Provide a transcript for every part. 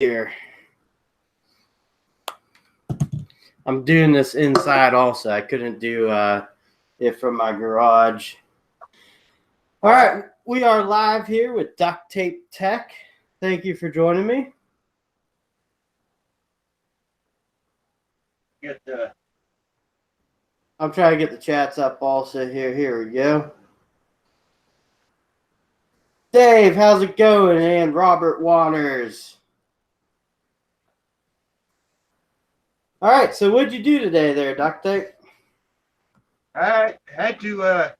here. I'm doing this inside also. I couldn't do it from my garage. All right, we are live here with Ducttapetech. Thank you for joining me. I'm trying to get the chats up also here. Here we go. Dave, how's it going? And Robert Waters. All right, so what'd you do today there, Ducttape? I had to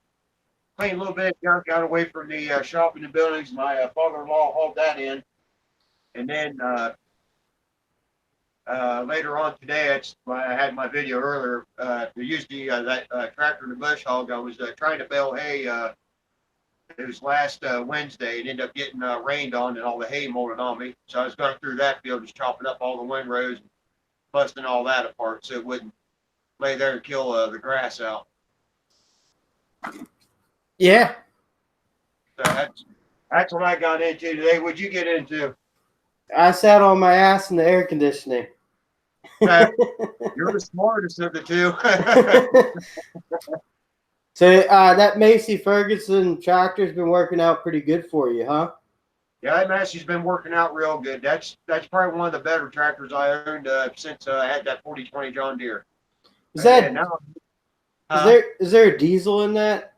clean a little bit of junk out away from the shop and the buildings. My father-in-law hauled that in. And then later on today, I had my video earlier. We used that tractor and the bush hog. I was trying to bale hay. It was last Wednesday. It ended up getting rained on and all the hay molded on me. So I was going through that field, just chopping up all the windrows, and busting all that apart so it wouldn't lay there and kill the grass out. Yeah. So that's what I got into today. What'd you get into? I sat on my ass in the air conditioning. You're the smartest of the two. So that Massey Ferguson tractor's been working out pretty good for you, huh? Yeah, that Massey's been working out real good. That's probably one of the better tractors I owned since I had that 4020 John Deere. Is there a diesel in that?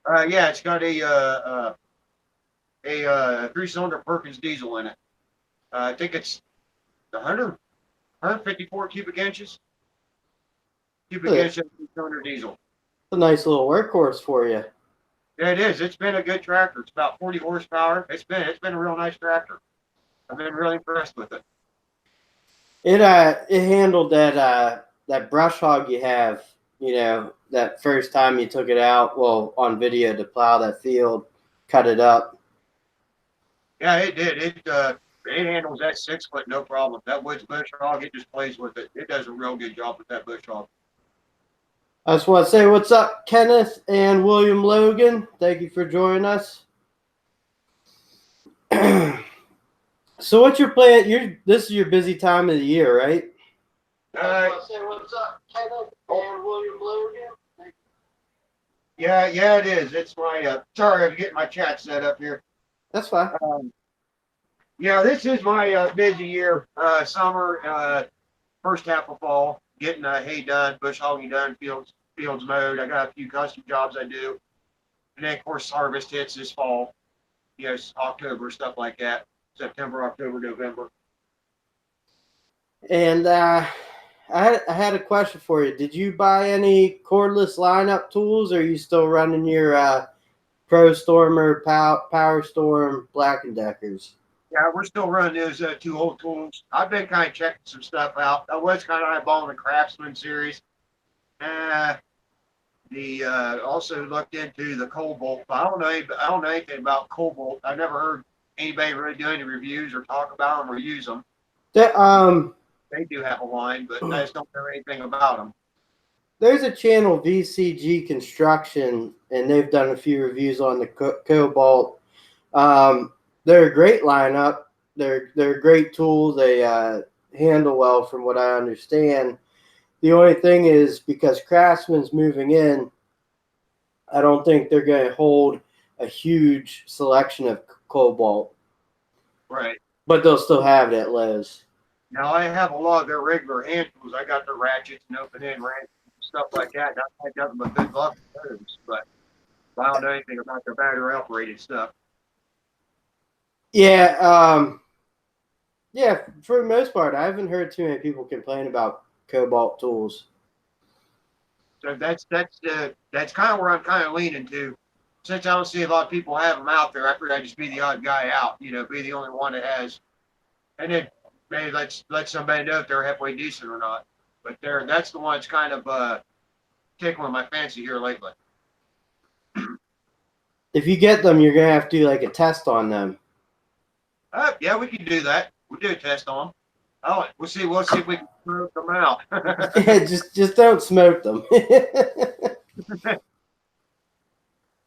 Yeah, it's got a 3-cylinder Perkins diesel in it. I think it's 154 cubic inches. Cubic inch 3-cylinder diesel. It's a nice little workhorse for you. Yeah, it is. It's been a good tractor. It's about 40 horsepower. It's been a real nice tractor. I've been really impressed with it. It handled that brush hog you have, you know, that first time you took it out, well, on video to plow that field, cut it up. Yeah, it did. It handles that 6 foot no problem. That Woods bush hog, it just plays with it. It does a real good job with that bush hog. I just want to say what's up, Kenneth and William Logan. Thank you for joining us. So what's your plan? This is your busy time of the year, right? I want to say what's up, Kenneth and William Logan. Yeah, it is. It's my sorry, I'm getting my chat set up here. That's fine. Yeah, this is my busy year. Summer, first half of fall, getting hay done, bush hogging done, fields mowed. I got a few custom jobs I do, and then of course harvest hits this fall. You know, October, stuff like that. September, October, November. And I had a question for you. Did you buy any cordless lineup tools, or are you still running your Pro Stormer, Power Storm, Black & Deckers? Yeah, we're still running those 2 old tools. I've been kind of checking some stuff out. I was kind of eyeballing the Craftsman series. Also looked into the Cobalt. I don't know anything about Cobalt. I never heard anybody really do any reviews or talk about them or use them. They do have a line, but I just don't know anything about them. There's a channel, VCG Construction, and they've done a few reviews on the Cobalt. They're a great lineup. They're a great tool. They handle well, from what I understand. The only thing is, because Craftsman's moving in, I don't think they're going to hold a huge selection of Cobalt. Right. But they'll still have it at Lowe's. Now, I have a lot of their regular hand tools. I got their ratchets and open-end wrenches and stuff like that. I had nothing but good luck with those, but I don't know anything about their battery-operated stuff. Yeah, for the most part, I haven't heard too many people complain about Cobalt tools. So that's kind of where I'm kind of leaning to. Since I don't see a lot of people have them out there, I figured I'd just be the odd guy out, you know, be the only one that has. And then maybe let somebody know if they're halfway decent or not. But that's the one that's kind of tickling my fancy here lately. If you get them, you're gonna have to do like a test on them. Yeah, we can do that. We'll do a test on them. Oh, we'll see if we can smoke them out. Yeah, just don't smoke them.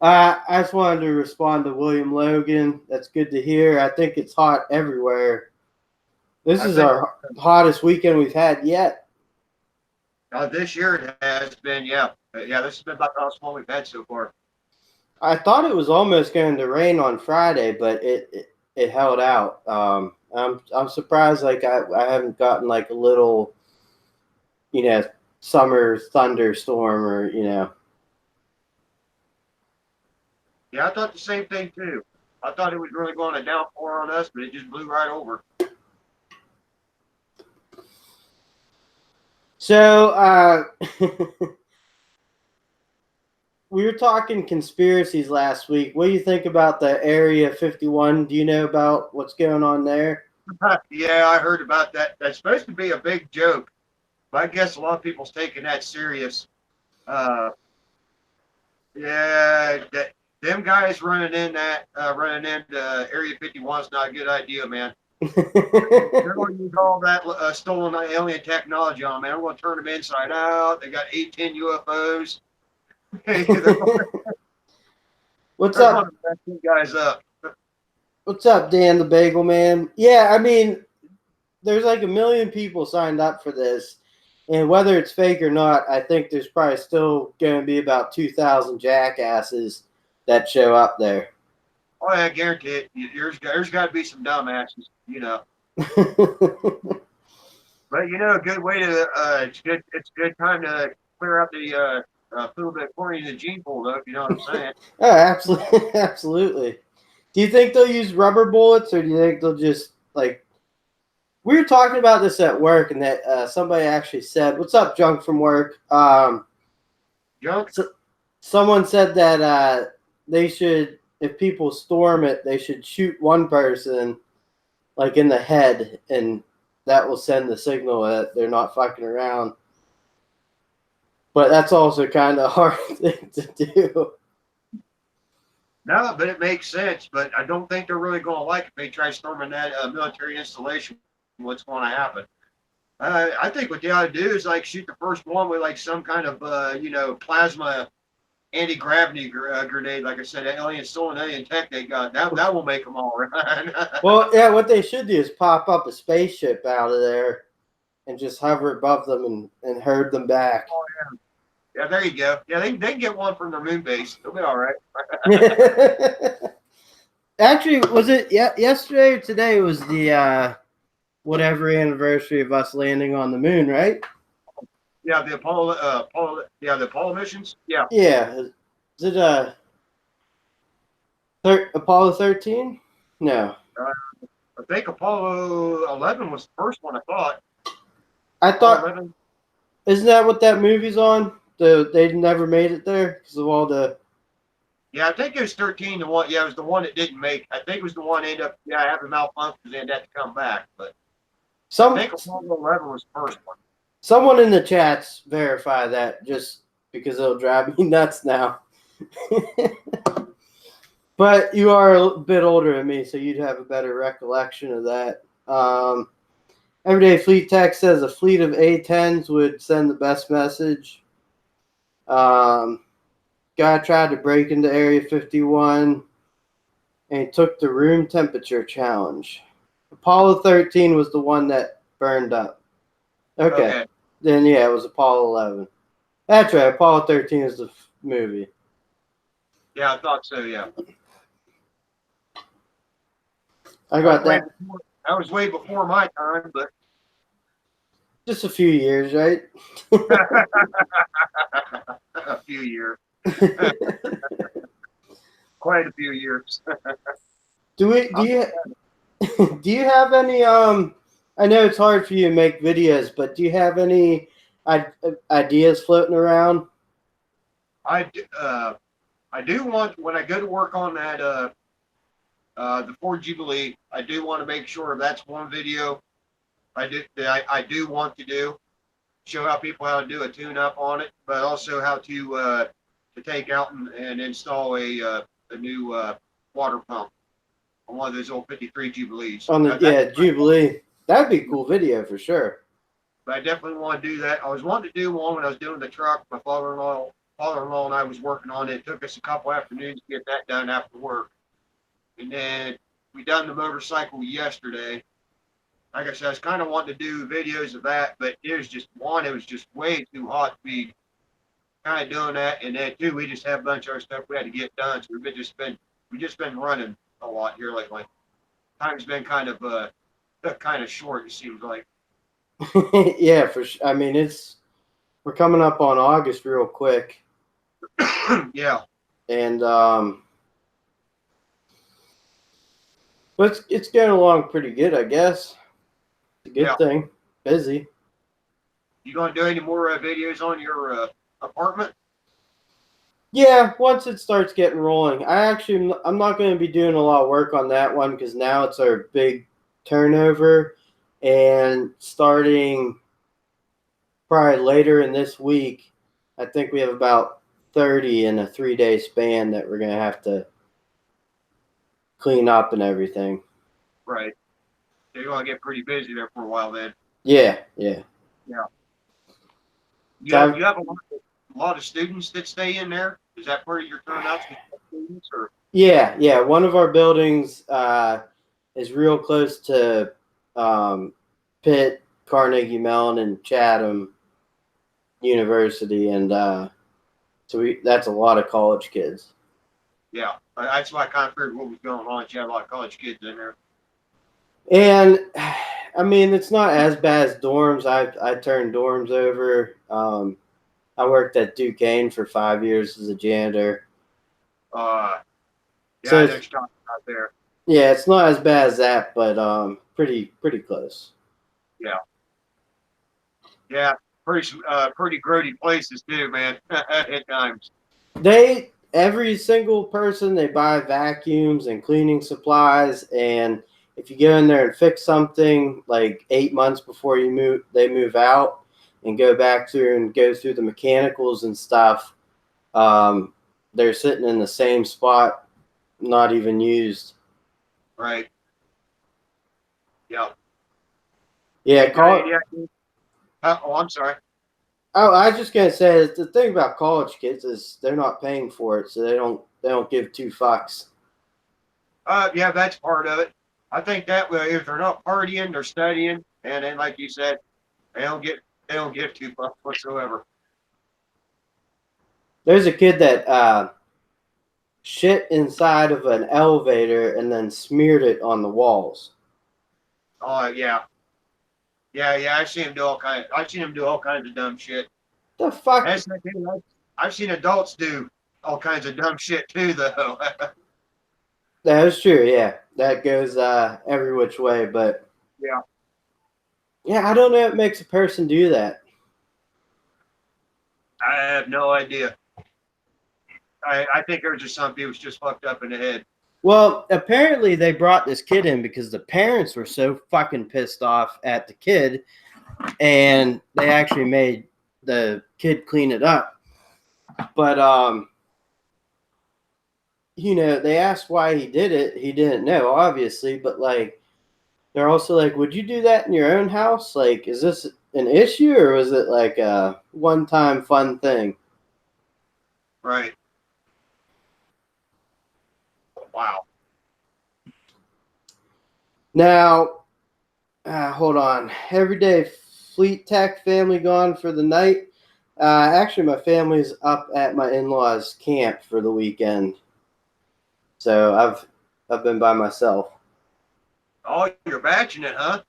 I just wanted to respond to William Logan. That's good to hear. I think it's hot everywhere. This I is think our hottest weekend we've had yet. this year it has been, yeah. Yeah, this has been about the hottest one we've had so far. I thought it was almost going to rain on Friday, but it held out. I'm surprised. Like I haven't gotten like a little, you know, summer thunderstorm or Yeah, I thought the same thing too. I thought it was really going to downpour on us, but it just blew right over. So we were talking conspiracies last week. What do you think about the Area 51? Do you know about what's going on there? Yeah, I heard about that. That's supposed to be a big joke, but I guess a lot of people's taking that serious. Uh, yeah, them guys running into Area 51 is not a good idea, man. They're going to use all that stolen alien technology on, man. We're going to turn them inside out. They got 18 UFOs. they're What's they're going up? to mess these guys up. What's up, Dan the Bagel Man? Yeah, I mean, there's like 1 million people signed up for this, and whether it's fake or not, I think there's probably still going to be about 2,000 jackasses that show up there. Oh, I guarantee it. There's got to be some dumbasses, you know. But you know, a good way to it's a good time to clear out the little bit corny in the gene pool, though. If you know what I'm saying. Oh, absolutely, absolutely. Do you think they'll use rubber bullets, or do you think they'll just like? We were talking about this at work, and that somebody actually said, "What's up, Junk from work?" Junk. So, someone said that they should, if people storm it, they should shoot one person like in the head, and that will send the signal that they're not fucking around. But that's also kind of a hard thing to do. No, but it makes sense. But I don't think they're really going to like if they try storming that military installation. What's going to happen? I think what they ought to do is like shoot the first one with like some kind of plasma anti-gravity grenade. Like I said, stolen alien tech they got. That will make them all run. Well, yeah, what they should do is pop up a spaceship out of there and just hover above them and herd them back. Oh, yeah, there you go. Yeah, they can get one from their moon base. They'll be all right. Actually, was it yesterday or today was the whatever anniversary of us landing on the moon, right? Yeah, the the Apollo missions. Yeah. Yeah. Is it Apollo 13? No. I think Apollo 11 was the first one. I thought. I Apollo thought, 11. isn't that what that movie's on? They never made it there because of all the. Yeah, I think it was 13. The one. Yeah, it was the one that didn't make. I think it was the one that ended up having malfunctions and had to come back. But I think Apollo 11 was the first one. Someone in the chats verify that, just because it'll drive me nuts now. But you are a bit older than me, so you'd have a better recollection of that. Everyday Fleet Tech says a fleet of A-10s would send the best message. Guy tried to break into Area 51 and he took the room temperature challenge. Apollo 13 was the one that burned up. Okay. Then, yeah, it was Apollo 11. That's right. Apollo 13 is the movie. Yeah, I thought so, yeah. I got that. That was way before my time, but. Just a few years, right? A few years. Quite a few years. Do you have any I know it's hard for you to make videos, but do you have any ideas floating around? I do want, when I go to work on that the Ford Jubilee, I do want to make sure that's one video I do want to do, show how people how to do a tune-up on it, but also how to take out and install a new water pump on one of those old 53 Jubilees. On the Jubilee. That'd be a cool video for sure. But I definitely want to do that. I was wanting to do one when I was doing the truck. My father-in-law and I was working on it. It took us a couple afternoons to get that done after work. And then we done the motorcycle yesterday. like I said, I was kind of wanting to do videos of that, but it was just one, it was just way too hot to be kind of doing that, and then two, we just have a bunch of our stuff we had to get done, so we just been running a lot here lately. Time's been kind of short, it seems like. Yeah, for sure. I mean, we're coming up on August real quick, Yeah, and but it's going along pretty good, I guess. It's a good yeah. thing. Busy. You gonna do any more videos on your apartment? Yeah, once it starts getting rolling, I'm not going to be doing a lot of work on that one because now it's our big turnover, and starting probably later in this week, I think we have about 30 in a 3-day span that we're going to have to clean up and everything. Right. So you're gonna get pretty busy there for a while then. Yeah, yeah. Yeah. So You have a lot of students that stay in there. Is that part of your turnouts with students or? yeah. One of our buildings is real close to Pitt, Carnegie Mellon, and Chatham University, and so that's a lot of college kids. Yeah, that's why I kind of figured what was going on. You had a lot of college kids in there. And I mean, it's not as bad as dorms. I turned dorms over. I worked at Duquesne for 5 years as a janitor. Uh, yeah, So I know it's, you're talking about there. yeah, it's not as bad as that, but pretty close. Yeah, yeah, pretty grody places too, man. At times. Every single person, they buy vacuums and cleaning supplies, and if you go in there and fix something like 8 months before they move out and go back through and go through the mechanicals and stuff. Um, they're sitting in the same spot, not even used. Right. Yeah. Yeah, You got any ideas? Oh, I'm sorry. Oh, I was just gonna say the thing about college kids is they're not paying for it, so they don't give two fucks. Yeah, that's part of it. I think that way, if they're not partying, they're studying, and then, like you said, they don't get they don't give two fucks whatsoever. There's a kid that shit inside of an elevator and then smeared it on the walls. Oh yeah, yeah. I've seen him do all kinds of dumb shit. The fuck? That's the thing. I've seen adults do all kinds of dumb shit too, though. That is true. Yeah, that goes every which way. But Yeah, yeah, I don't know what makes a person do that. I have no idea. I think there was just something was just fucked up in the head. Well, apparently they brought this kid in because the parents were so fucking pissed off at the kid, and they actually made the kid clean it up. But they asked why he did it. He didn't know, obviously, but like they're also like, would you do that in your own house? Like, is this an issue or was it like a one-time fun thing? Right. Wow. Now, hold on. Everyday Fleet Tech family gone for the night. Actually, my family's up at my in-laws' camp for the weekend, so I've been by myself. Oh, you're batching it, huh?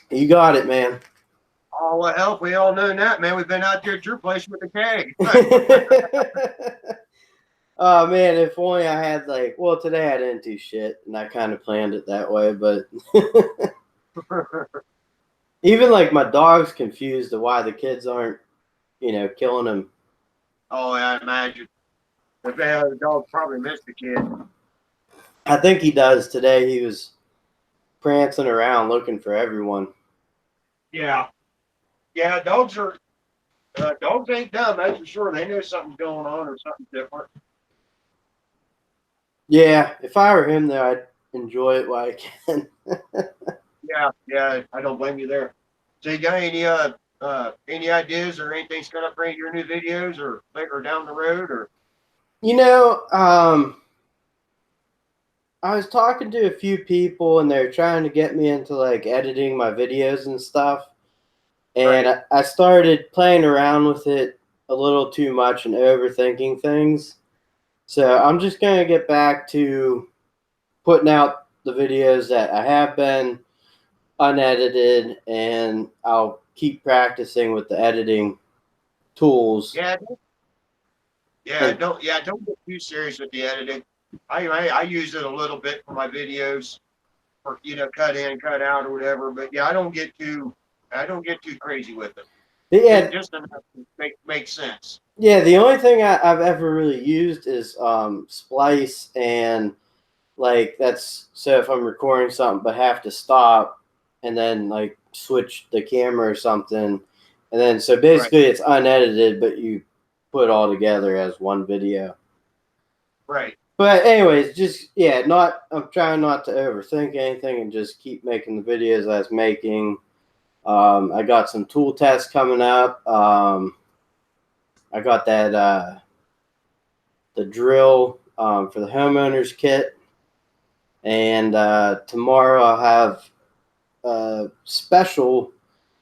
You got it, man. Oh, well, hell, we all know that, man. We've been out there at your place with the keg. Oh man, if only I had today I didn't do shit, and I kind of planned it that way, but even like my dog's confused of why the kids aren't, killing him. Oh, yeah, I imagine. The dog probably missed the kid. I think he does today. He was prancing around looking for everyone. Yeah. Yeah, dogs ain't dumb, that's for sure. They know something's going on or something different. Yeah, if I were him, though, I'd enjoy it while I can. Yeah, I don't blame you there. So you got any ideas or anything coming up for any of your new videos or down the road or? You know, I was talking to a few people, and they're trying to get me into like editing my videos and stuff. And Right. I started playing around with it a little too much and overthinking things. So I'm just gonna get back to putting out the videos that I have been unedited, and I'll keep practicing with the editing tools. Yeah, And don't get too serious with the editing. I use it a little bit for my videos, for cut in, cut out, or whatever. But yeah, I don't get too crazy with it. yeah, Just enough to make sense. yeah, the only thing I've ever really used is Splice, and like that's so if I'm recording something but have to stop and then like switch the camera or something, and then so Right. basically it's unedited, but you put all together as one video. Right. But anyways, just yeah, not I'm trying not to overthink anything and just keep making the videos I was making. I got some tool tests coming up. I got that the drill for the homeowner's kit, and tomorrow I'll have a special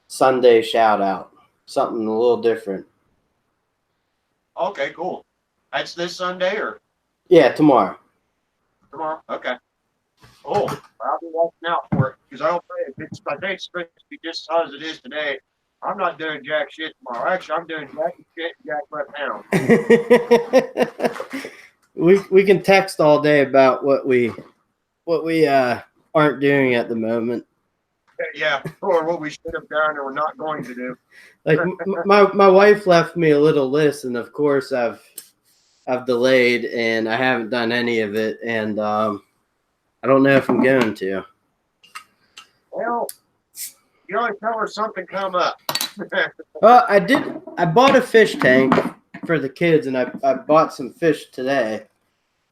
Sunday shout out, something a little different. Okay. Cool. That's this Sunday or Yeah, tomorrow. tomorrow? Okay. Oh, I'll be watching out for it because I don't think I think it's supposed to be just as hot as it is today. I'm not doing jack shit tomorrow. Actually, I'm doing jack shit and jack right now. we can text all day about what we aren't doing at the moment. Yeah, or what we should have done or we're not going to do. Like my wife left me a little list, and of course I've delayed and I haven't done any of it, and I don't know if I'm going to. Well, you always tell her something come up. Well, I did. I bought a fish tank for the kids, and I bought some fish today.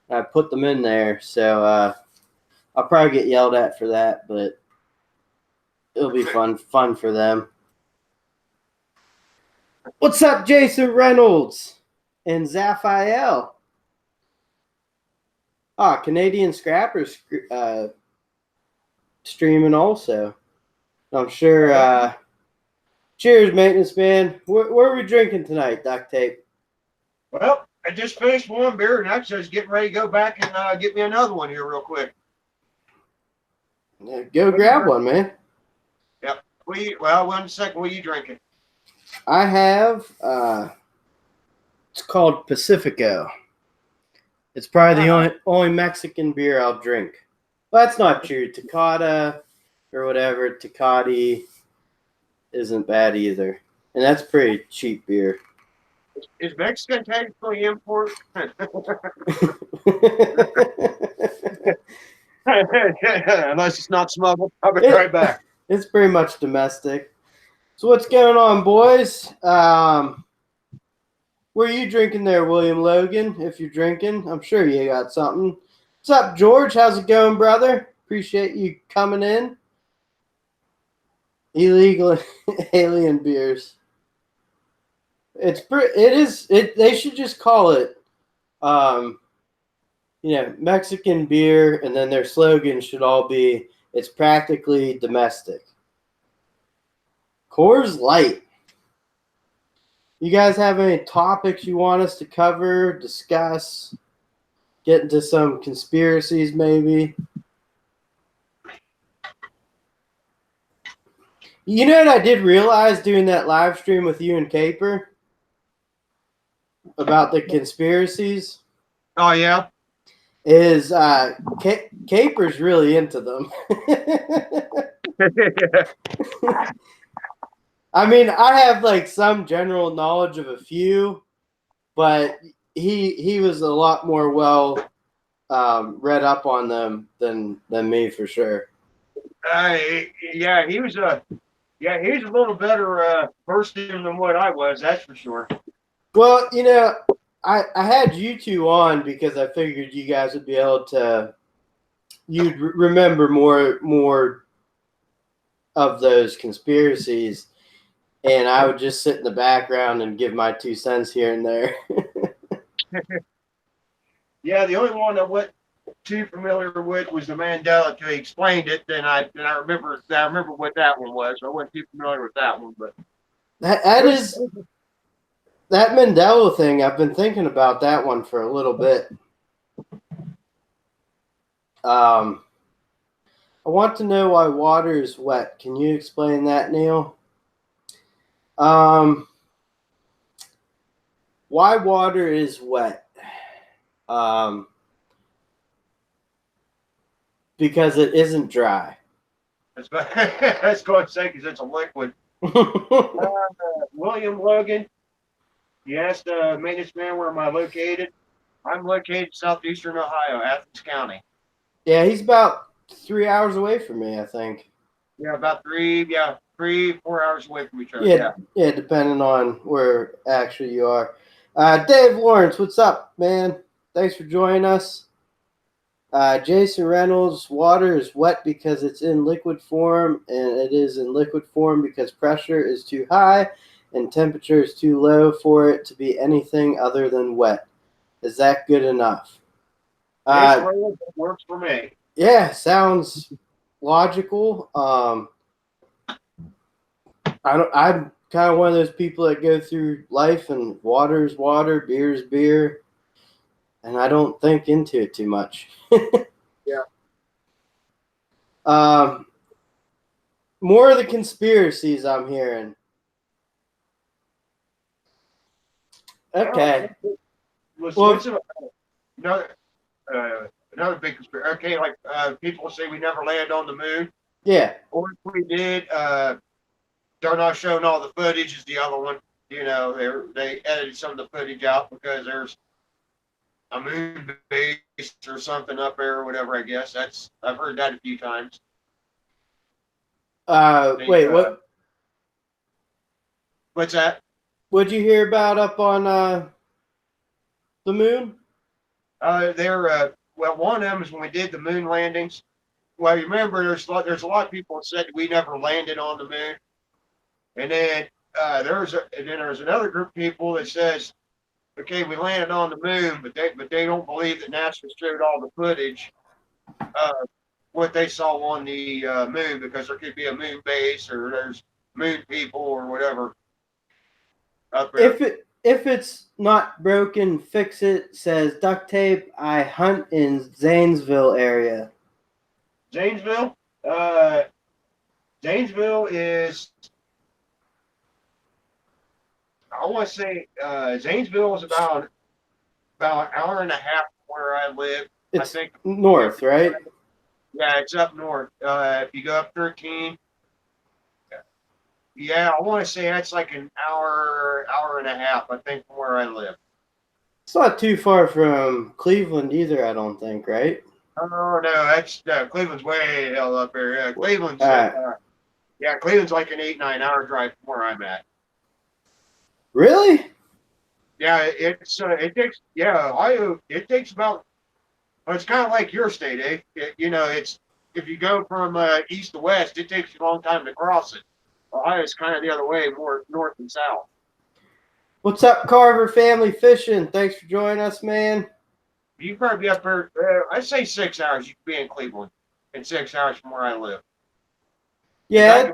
I put them in there, so I'll probably get yelled at for that, but it'll be fun for them. What's up, Jason Reynolds and Zaphael? Canadian Scrappers streaming also. I'm sure. Cheers, maintenance man. What are we drinking tonight, Duct Tape? Well, I just finished one beer and actually I was getting ready to go back and get me another one here real quick. Yeah, go grab one, man. Yep. Well, 1 second. What are you drinking? I have. It's called Pacifico. It's probably the only Mexican beer I'll drink. Well, that's not true. Tecate or whatever, Tecate isn't bad either. And that's pretty cheap beer. Is Mexican technically import? Unless it's not smuggled. I'll be right back. It's pretty much domestic. So what's going on, boys? What are you drinking there, William Logan? If you're drinking, I'm sure you got something. What's up, George? How's it going, brother? Appreciate you coming in. Illegal alien beers. They should just call it, Mexican beer, and then their slogan should all be, it's practically domestic. Coors Light. You guys have any topics you want us to cover, discuss, get into some conspiracies maybe? You know what I did realize doing that live stream with you and Caper about the conspiracies? Oh, yeah? Is Caper's really into them. I mean, I have like some general knowledge of a few, but he was a lot more read up on them than me for sure. He was a little better versed in than what I was. That's for sure. Well, I had you two on because I figured you guys would be able to. You'd remember more of those conspiracies. And I would just sit in the background and give my 2 cents here and there. Yeah, the only one too familiar with was the Mandela until he explained it. Then I remember what that one was. I wasn't too familiar with that one, but That it was. is that Mandela thing. I've been thinking about that one for a little bit. I want to know why water is wet. Can you explain that, Neil? Why water is wet? Because it isn't dry. That's going to say because it's a liquid. William Logan, you asked the maintenance man where am I located? I'm located in southeastern Ohio, Athens County. Yeah, he's about 3 hours away from me, I think. Yeah, about 4 hours away from each other. Yeah, depending on where actually you are. Dave Lawrence, what's up, man? Thanks for joining us. Jason Reynolds, water is wet because it's in liquid form, and it is in liquid form because pressure is too high and temperature is too low for it to be anything other than wet. Is that good enough? It works for me. Yeah, sounds logical. I'm kind of one of those people that go through life and water is water, beer is beer, and I don't think into it too much. Yeah. More of the conspiracies I'm hearing. Okay. Well, another big conspiracy. Okay, like people say we never landed on the moon. Yeah. Or if we did, they're not showing all the footage. Is the other one. You know, they edited some of the footage out because there's a moon base or something up there or whatever. I guess I've heard that a few times. Wait, what? What's that? What'd you hear about up on the moon? Well, one of them is when we did the moon landings. Well, you remember there's a lot of people that said we never landed on the moon, and then there's another group of people that says, okay, we landed on the moon, but they don't believe that NASA showed all the footage what they saw on the moon because there could be a moon base or there's moon people or whatever up there. If it's not broken, fix it. Says duct tape. I hunt in Zanesville area. Zanesville, Zanesville is. I want to say Zanesville is about an hour and a half from where I live. It's I think north, right? Yeah, it's up north. If you go up 13, yeah, I want to say that's like an hour and a half. I think from where I live. It's not too far from Cleveland either, I don't think, right? Oh no, that's Cleveland's way the hell up there. Yeah, Cleveland's Cleveland's like an 8-9 hour drive from where I'm at. Really? Yeah, Ohio. It takes about. Well, it's kind of like your state, eh? It's if you go from east to west, it takes you a long time to cross it. Ohio's kind of the other way, more north and south. What's up, Carver Family Fishing? Thanks for joining us, man. You probably be up there. I'd say 6 hours. You could be in Cleveland in 6 hours from where I live. Yeah.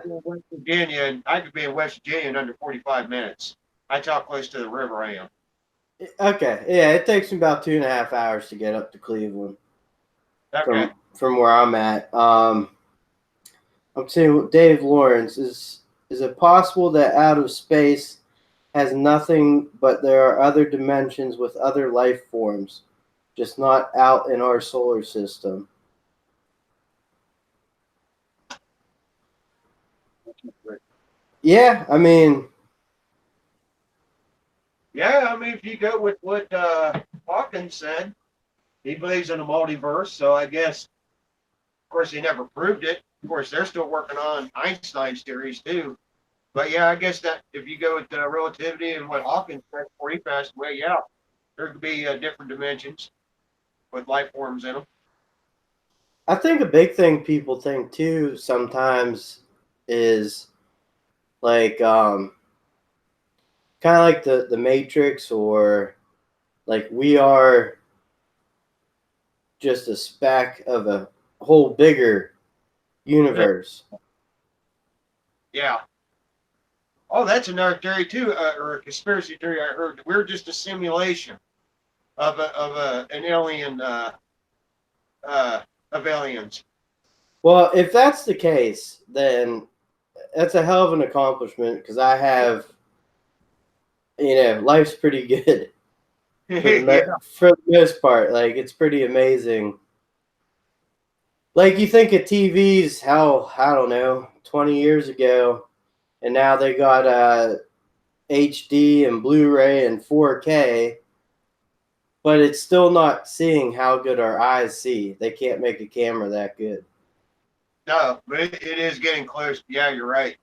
I could be in West Virginia in under 45 minutes. That's how close to the river I am. Okay. Yeah, it takes me about 2.5 hours to get up to Cleveland. Okay. From where I'm at. I'm saying Dave Lawrence, is it possible that out of space has nothing, but there are other dimensions with other life forms, just not out in our solar system? Yeah, I mean. Yeah, I mean, if you go with what Hawkins said, he believes in a multiverse. So I guess, of course, he never proved it. Of course, they're still working on Einstein's theories too. But yeah, I guess that if you go with relativity and what Hawkins said before he passed away, yeah, there could be different dimensions with life forms in them. I think a big thing people think too sometimes is like kind of like the Matrix, or like we are just a speck of a whole bigger universe. Yeah. Oh, that's another theory too, or a conspiracy theory I heard. We're just a simulation of an alien of aliens. Well, if that's the case, then that's a hell of an accomplishment because I have, life's pretty good Yeah. for the most part. Like it's pretty amazing. Like you think of TVs, how I don't know, 20 years ago, and now they got HD and Blu-ray and 4K, but it's still not seeing how good our eyes see. They can't make a camera that good. No, but it is getting close. Yeah, you're right.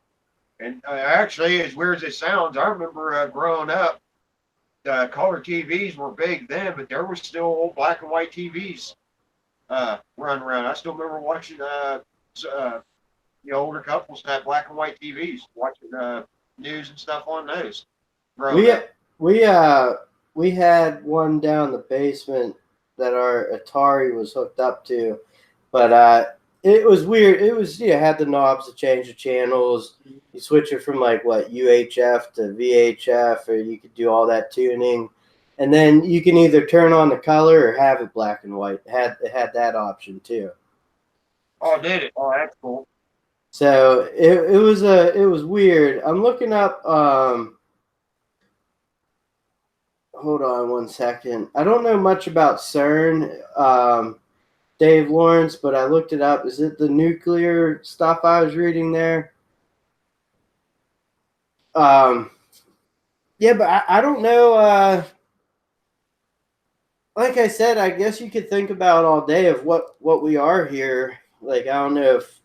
And actually, as weird as it sounds, I remember growing up, color TVs were big then, but there were still old black and white TVs running around. I still remember watching older couples had black and white TVs, watching news and stuff on those growing We up. we we had one down the basement that our Atari was hooked up to, but it was weird. It was had the knobs to change the channels. You switch it from like what UHF to VHF, or you could do all that tuning, and then you can either turn on the color or have it black and white. It had that option too. Oh, did it? Oh, that's cool. So it was weird. I'm looking up. Hold on one second. I don't know much about CERN, Dave Lawrence, but I looked it up. Is it the nuclear stuff I was reading there? Yeah, but I don't know. Like I said, I guess you could think about all day of what we are here. Like, I don't know if,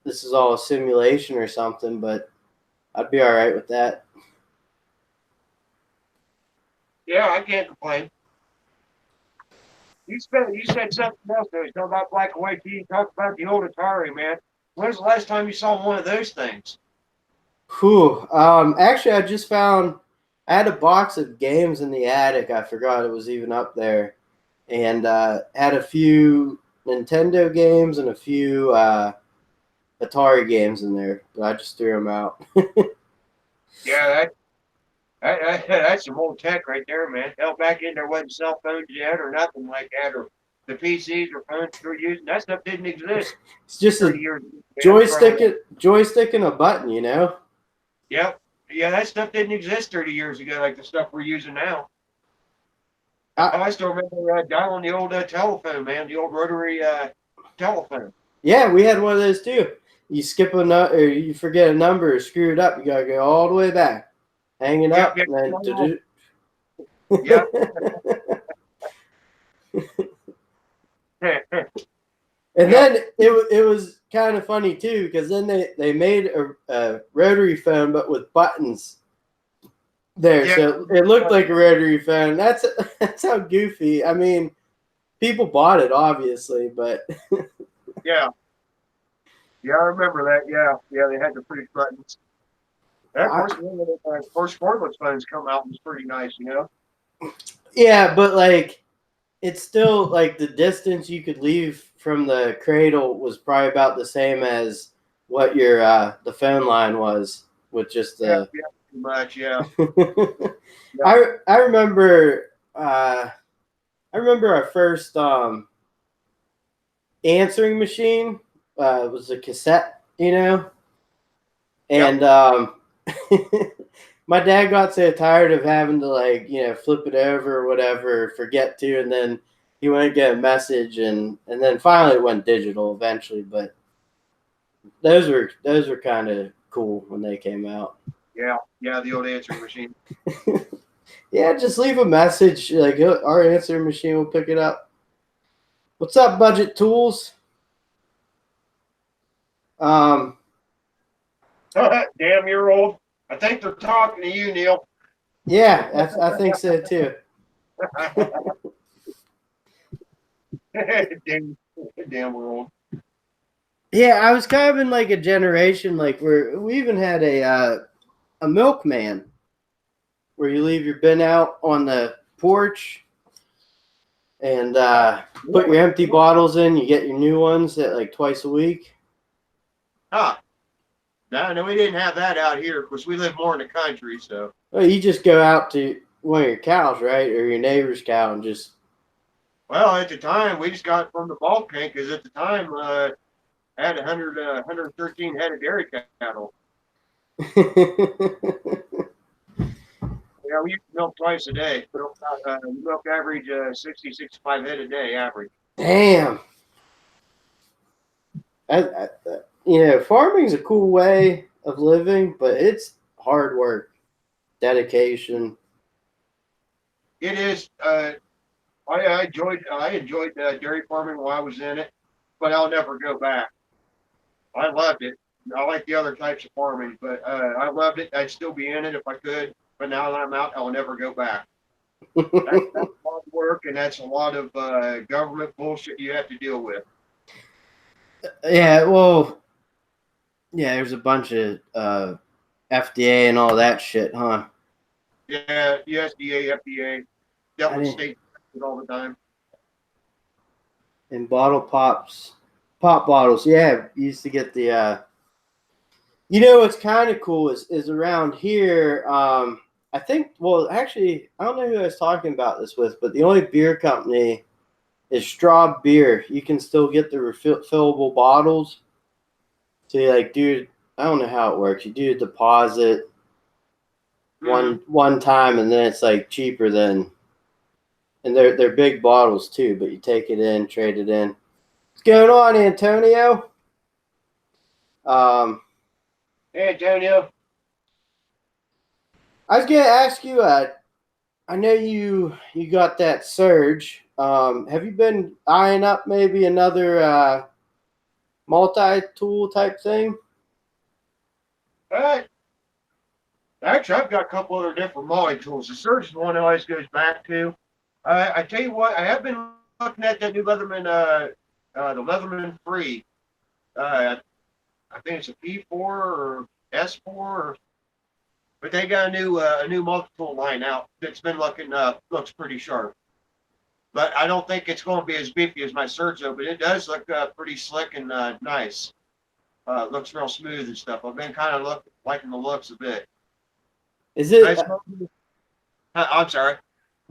this is all a simulation or something, but I'd be all right with that. Yeah, I can't complain. You said something else though. You talking about black and white TV. Talk about the old Atari, man. When's the last time you saw one of those things? Whew. Actually, I just found I had a box of games in the attic. I forgot it was even up there, and had a few Nintendo games and a few Atari games in there, but I just threw them out. Yeah, that's some old tech right there, man. Hell, back in there wasn't cell phones yet or nothing like that, or the PCs or phones we were using. That stuff didn't exist It's just 30 a years ago. joystick and a button. Yep. Yeah, that stuff didn't exist 30 years ago like the stuff we're using now. I, I still remember dialing the old telephone, man, the old rotary telephone. yeah, we had one of those too. You skip a nut or you forget a number or screw it up, you gotta go all the way back, hang it Yep, up, yep. and then Yep. and Yep. then it was kind of funny too because then they made a rotary phone but with buttons there, Yeah. so it looked like a rotary phone. That's how goofy. I mean, people bought it obviously, but Yeah. Yeah, I remember that. Yeah. Yeah, they had the pretty buttons. And of I, course, when the first cordless phones come out was pretty nice, you know? yeah, but like it's still like the distance you could leave from the cradle was probably about the same as what your the phone line was with just Yeah, the. yeah, pretty much, yeah. Yeah. I remember I remember our first answering machine was a cassette, Yep. and my dad got so tired of having to flip it over or whatever, forget to, and then he went get a message, and then finally it went digital eventually. But those were kind of cool when they came out. Yeah. Yeah, the old answering machine. Yeah, just leave a message. Like our answering machine will pick it up. What's up, Budget Tools? Um, Damn, you're old. I think they're talking to you, Neil. yeah, I think so too. damn, damn, we're old. Yeah, I was kind of in like a generation like where we even had a milkman where you leave your bin out on the porch and put your empty bottles in. You get your new ones at like twice a week. Huh. No, we didn't have that out here because we live more in the country. So. Well, you just go out to one of your cows, right, or your neighbor's cow, and just. Well, at the time, we just got from the bulk tank because at the time I had 113 head of dairy cattle. Yeah, we used to milk twice a day. We milk average 60, 65 head a day average. Damn. Farming is a cool way of living, but it's hard work, dedication. It is. I enjoyed dairy farming while I was in it, but I'll never go back. I loved it. I like the other types of farming, but I loved it. I'd still be in it if I could. But now that I'm out, I'll never go back. That's a lot of work, and that's a lot of government bullshit you have to deal with. Yeah, well, yeah, there's a bunch of FDA and all that shit, huh? Yeah, USDA, FDA, dealt with state all the time. And pop bottles. Yeah, used to get the. What's kind of cool is around here. I think. Well, actually, I don't know who I was talking about this with, but the only beer company is Straw Beer. You can still get the refillable bottles. So you I don't know how it works. You do a deposit one time, and then it's like cheaper than. And they're big bottles too, but you take it in, trade it in. What's going on, Antonio? Hey, Antonio. I was gonna ask you. I know you got that surge. Have you been eyeing up maybe another multi-tool type thing? Actually, I've got a couple other different multi tools. The surge is the one that always goes back to. I tell you what, I have been looking at that new Leatherman, the Leatherman 3. I think it's a P4 or S4, but they got a new multi-tool line out that's been looks pretty sharp. But I don't think it's going to be as beefy as my Surge, though. But it does look pretty slick and nice. Looks real smooth and stuff. I've been kind of liking the looks a bit. Is it? I'm sorry.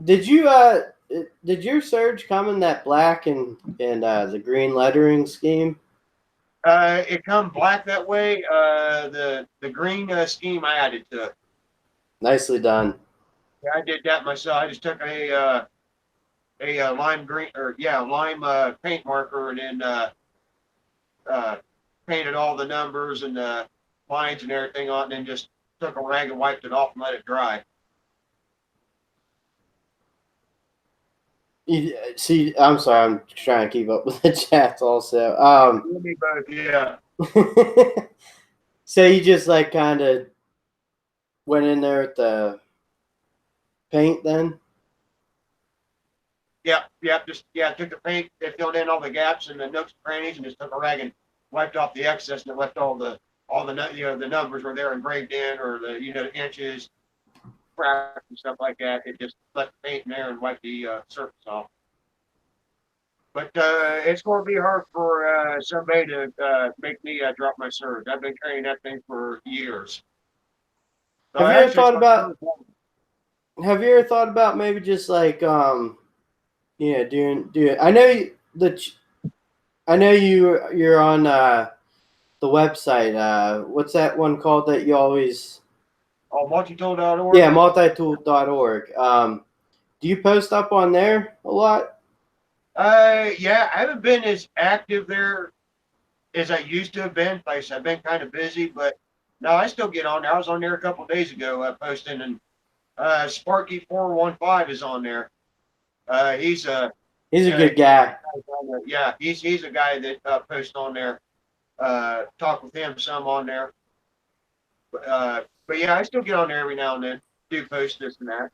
Did your Surge come in that black and the green lettering scheme? It come black that way. The green scheme I added to it. Nicely done. Yeah, I did that myself. I just took a lime green lime paint marker and then painted all the numbers and the lines and everything on, and then just took a rag and wiped it off and let it dry. See, I'm sorry, I'm trying to keep up with the chats also. Me both, yeah. So you just kind of went in there with the paint then? Yeah, took the paint, it filled in all the gaps and the nooks and crannies, and just took a rag and wiped off the excess, and it left all the the numbers were there engraved in, or the inches, cracks and stuff like that. It just left the paint in there and wiped the surface off. But it's going to be hard for somebody to make me drop my Surge. I've been carrying that thing for years. So Have you ever thought about maybe just doing? I know you're on the website. What's that one called that you always? Oh, multitool.org. Yeah, multitool.org. Do you post up on there a lot? Yeah, I haven't been as active there as I used to have been. I've been kind of busy, but no, I still get on there. I was on there a couple of days ago posting, and Sparky415 is on there. He's a good guy. Yeah, he's a guy that posts on there. Talk with him some on there. But yeah, I still get on there every now and then. Do post this and that.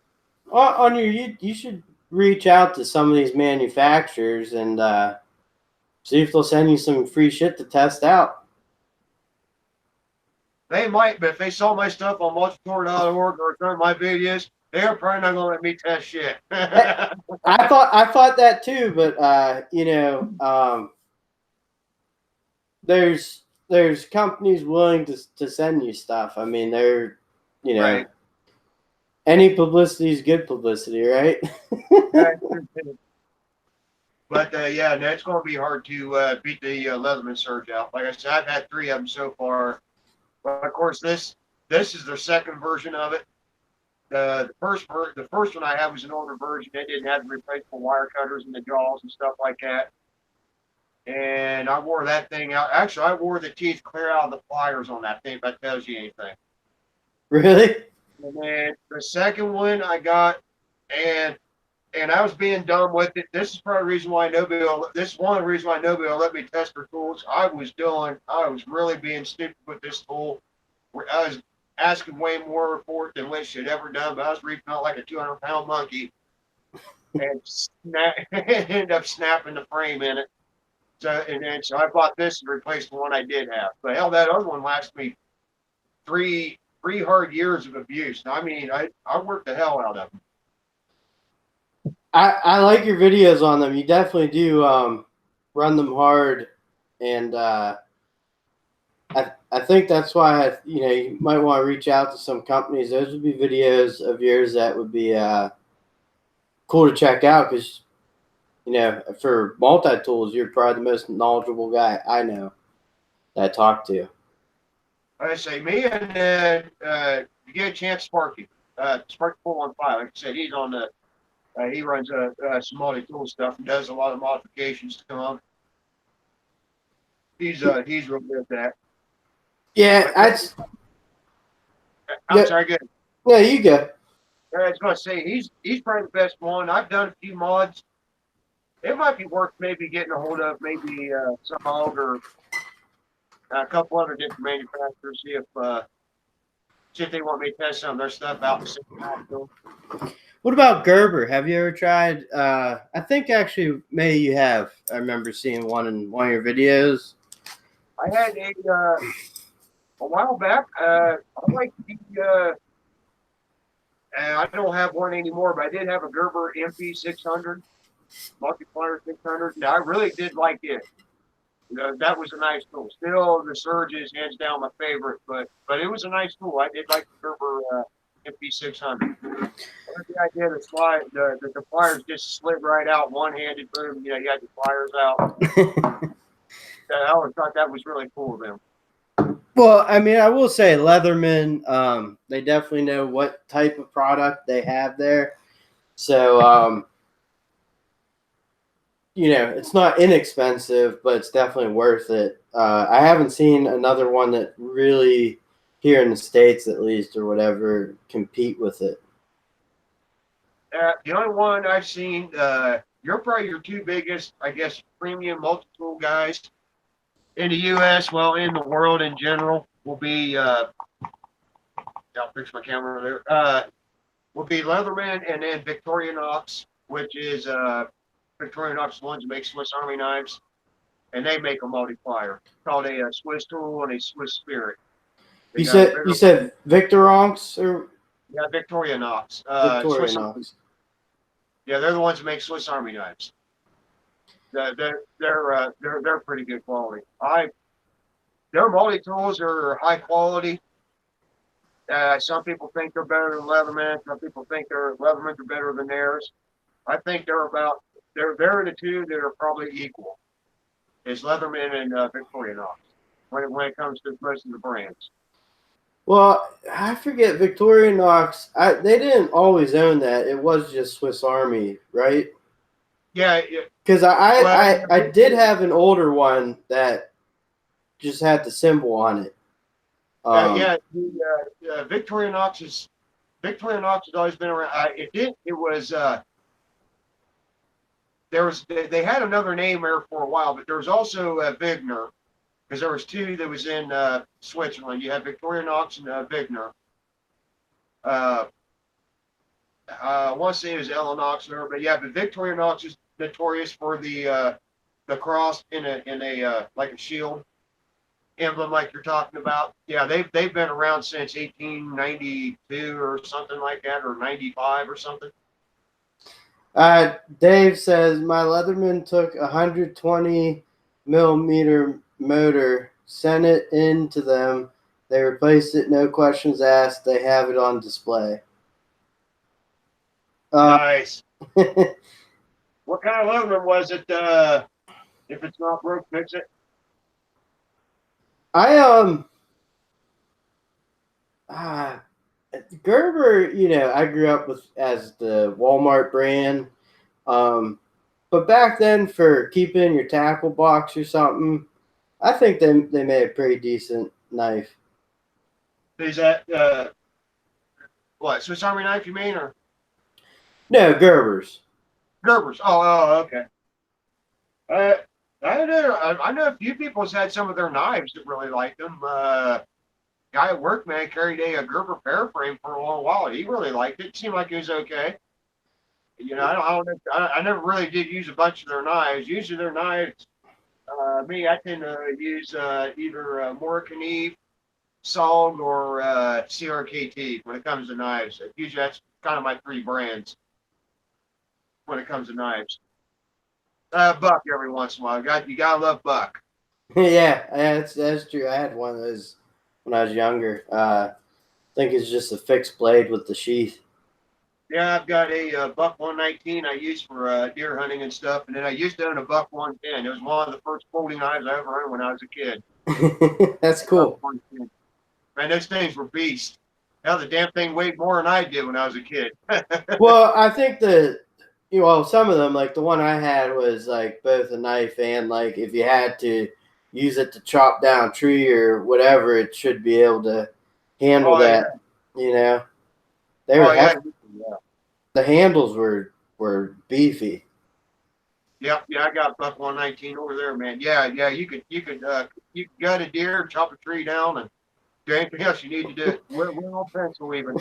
On you should reach out to some of these manufacturers and see if they'll send you some free shit to test out. They might, but if they saw my stuff on multitool.org or some of my videos, they're probably not gonna let me test shit. I thought that too, but there's companies willing to send you stuff. I mean, they're Right. any publicity is good publicity, right? But yeah, that's going to be hard to beat the Leatherman surge out. Like I said, I've had 3 of them so far. But of course, this is their second version of it. The first one I had was an older version. It didn't have the replaceable wire cutters and the jaws and stuff like that. And I wore that thing out. Actually, I wore the teeth clear out of the pliers on that thing. If that tells you anything. Really? And then the second one I got, and I was being dumb with it. This is probably the reason why nobody. This is one of the reasons why nobody will let me test for tools. I was really being stupid with this tool. I was asking way more for it than Wish had ever done, but I was reaping out like a 200-pound monkey, and ended up snapping the frame in it. So I bought this to replace the one I did have. But hell, that other one lasted me three hard years of abuse. I mean, I worked the hell out of them. I like your videos on them. You definitely do run them hard, and I think that's why you might want to reach out to some companies. Those would be videos of yours that would be cool to check out because for multi-tools, you're probably the most knowledgeable guy I know that I talk to. I say me and you get a chance, Sparky. Sparky 415. Like I said, he's on the. He runs some multi-tool stuff and does a lot of modifications to them. He's real good at that. Yeah, I'm sorry, good. Yeah, you go. I was gonna say he's probably the best one. I've done a few mods. It might be worth maybe getting a hold of maybe some older, a couple other different manufacturers. See if they want me to test some of their stuff out. What about Gerber? Have you ever tried? I think actually maybe you have. I remember seeing one in one of your videos. I had a while back. I like the. I don't have one anymore, but I did have a Gerber MP600, multiplier 600. And I really did like it. That was a nice tool. Still, the Surge is hands down my favorite, but it was a nice tool. I did like the Gerber MP600. The idea to slide the pliers just slid right out, one-handed, boom. You had the pliers out. I always thought that was really cool of them. Well, I mean, I will say Leatherman, they definitely know what type of product they have there. So, it's not inexpensive, but it's definitely worth it. I haven't seen another one that really, here in the States at least, or whatever, compete with it. The only one I've seen, you're probably your 2 biggest, I guess, premium multi-tool guys in the U.S., well, in the world in general, will be, I'll fix my camera there, will be Leatherman and then Victorinox, which is Victorinox ones that make Swiss Army knives, and they make a multiplier called a Swiss tool and a Swiss Spirit. You said Victorinox or yeah, Victorinox. Victorinox. Yeah, they're the ones that make Swiss Army knives. They're pretty good quality. Their multi tools are high quality. Some people think they're better than Leatherman. Some people think their Leathermans are better than theirs. I think they're the 2 that are probably equal. Is Leatherman and Victorinox when it comes to most of the brands. Well, I forget Victorinox. They didn't always own that. It was just Swiss Army, right? Yeah. Because I did have an older one that just had the symbol on it. Victorinox has always been around. They had another name there for a while, but there was also Vigner, because there was 2 that was in Switzerland. You had Victorinox and Vigner. I want to say it was Elenox there, but yeah, but Victorinox is notorious for the cross in a like a shield. emblem like you're talking about. Yeah, they've been around since 1892 or something like that, or 95 or something. Dave says my Leatherman took a 120 millimeter motor, sent it in to them. They replaced it, no questions asked. They have it on display. Nice. What kind of aluminum was it? If it's not broke, fix it. I Gerber, I grew up with as the Walmart brand. But back then, for keeping your tackle box or something, I think they made a pretty decent knife. Is that what Swiss Army knife you mean, or No, Gerber's. Gerber's? Oh, okay. Uh, I know a few people has had some of their knives that really liked them. Guy at work, man, carried a Gerber pear frame for a long while. He really liked it. Seemed like it was okay. I never really did use a bunch of their knives. Usually their knives, me, I tend to use either Morricane, Song, or CRKT when it comes to knives. Usually that's kind of my three brands when it comes to knives. Buck every once in a while. You gotta love Buck. Yeah, that's true. I had one of those when I was younger. I think it's just a fixed blade with the sheath. Yeah, I've got a Buck 119 I use for deer hunting and stuff, and then I used to own a Buck 110. It was one of the first folding knives I ever owned when I was a kid. That's cool. Man, those things were beasts. Hell, the damn thing weighed more than I did when I was a kid. Well, I think some of them, like the one I had, was like both a knife and like if you had to use it to chop down a tree or whatever, it should be able to handle Oh yeah, that. You know, they were oh yeah, hefty. The handles were beefy. yeah. I got Buck 119 over there, man. Yeah, you could gut a deer, chop a tree down, and do anything else you need to do. We're on pencil even.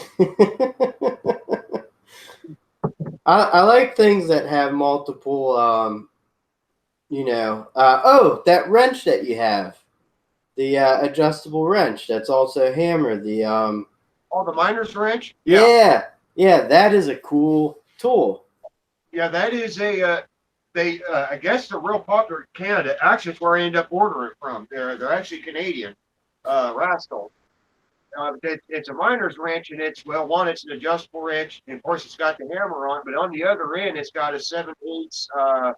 I like things that have multiple. That wrench that you have, the adjustable wrench. That's also a hammer. Oh, the miner's wrench. Yeah, that is a cool tool. Yeah, that is a. They, I guess they're real popular in Canada. Actually, it's where I end up ordering it from. They're actually Canadian, Rascal. It's a miner's wrench, and it's an adjustable wrench, and of course it's got the hammer on. But on the other end, it's got a 7/8,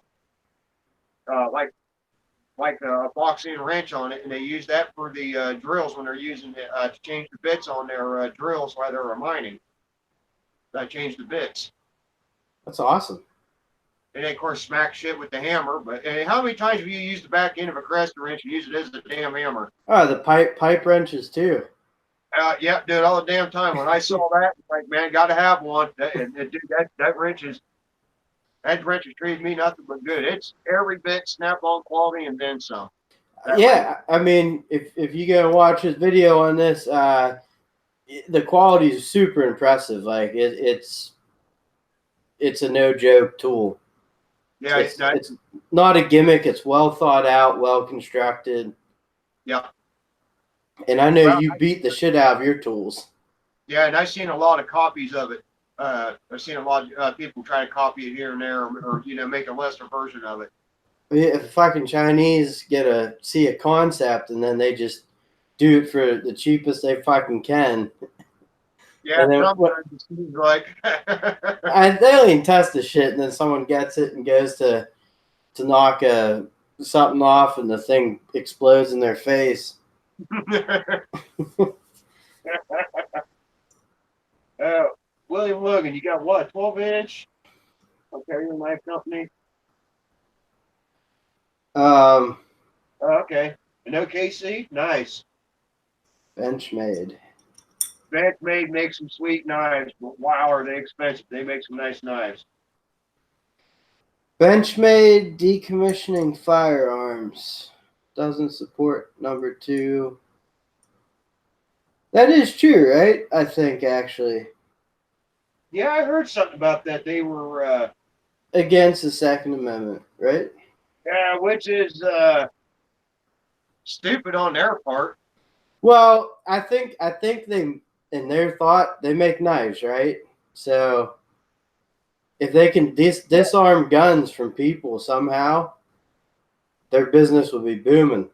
like a boxing wrench on it, and they use that for the drills when they're using it to change the bits on their drills while they're mining. I change the bits. That's awesome. And then, of course, smack shit with the hammer. But how many times have you used the back end of a crescent wrench and use it as a damn hammer? Oh, the pipe wrenches too. Yeah, do it all the damn time. When I saw that, like, man, got to have one. Dude, that wrench has treated me nothing but good. It's every bit Snap-on quality and then some. Yeah, I mean, if you go and watch his video on this, the quality is super impressive. Like it's a no joke tool. Yeah, it's not a gimmick. It's well thought out, well constructed. Yeah. And I know you beat the shit out of your tools. Yeah, and I've seen a lot of copies of it. I've seen a lot of people try to copy it here and there, or make a lesser version of it. If fucking Chinese see a concept and then they just do it for the cheapest they fucking can. Yeah, sometimes it seems like. They don't even test the shit, and then someone gets it and goes to knock something off, and the thing explodes in their face. William Logan, you got what? 12-inch? Ontario Knife Company. Okay. An OKC? Nice. Benchmade. Benchmade makes some sweet knives, but wow, are they expensive. They make some nice knives. Benchmade decommissioning firearms. Doesn't support number 2. That is true, right? I think, actually. Yeah, I heard something about that. They were against the Second Amendment, right? Yeah, which is stupid on their part. Well, I think they, in their thought, they make knives, right? So if they can disarm guns from people somehow, their business will be booming.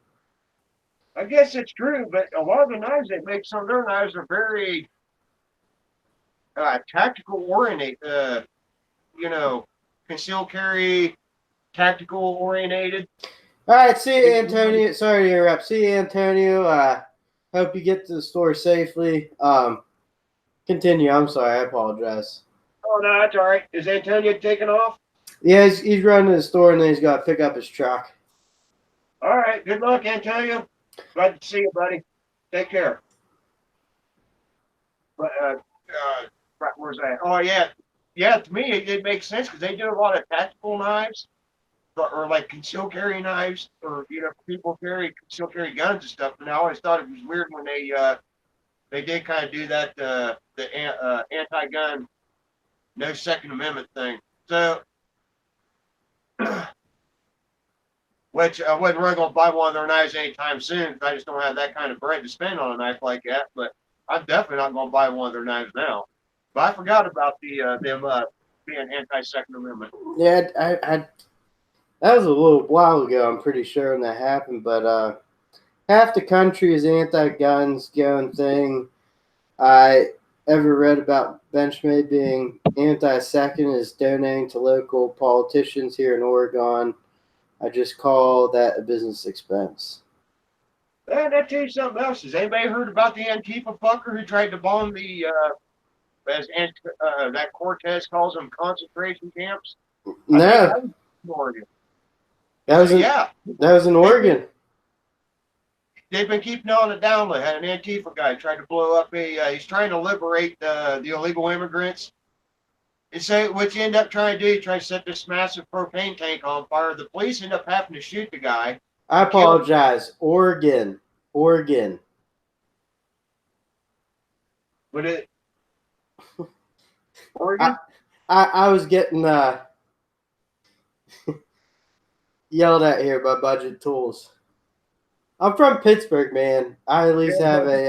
I guess it's true, but a lot of the knives they make, some of their knives are very tactical oriented. You know, concealed carry, tactical orientated. All right, see you, Antonio. Sorry to interrupt. See you, Antonio. Hope you get to the store safely. Continue. I'm sorry. I apologize. Oh no, that's all right. Is Antonio taking off? Yeah, he's running to the store and then he's got to pick up his truck. All right. Good luck, Antonio. Glad to see you, buddy. Take care. But where's that? Oh yeah, yeah. To me, it makes sense because they do a lot of tactical knives, or like concealed carry knives, or people concealed carry guns and stuff. And I always thought it was weird when they did kind of do that the anti-gun, no Second Amendment thing. So, which I wasn't really going to buy one of their knives anytime soon because I just don't have that kind of bread to spend on a knife like that. But I'm definitely not going to buy one of their knives now. But I forgot about them being anti-Second Amendment. Yeah, I that was a little while ago. I'm pretty sure when that happened, but half the country is anti-guns gun thing. I ever read about Benchmade being anti-second is donating to local politicians here in Oregon. I just call that a business expense. And I tell you something else. Has anybody heard about the Antifa fucker who tried to bomb the that Cortez calls them concentration camps? I think No, that was in Oregon. that was in Yeah, that was in Oregon. they've been keeping on the down low. Had an Antifa guy tried to blow up he's trying to liberate the illegal immigrants. And so what you end up trying to do, you try to set this massive propane tank on fire. The police end up having to shoot the guy. I apologize. Oregon. But it Oregon? I was getting yelled at here by Budget Tools. I'm from Pittsburgh, man. I at least have a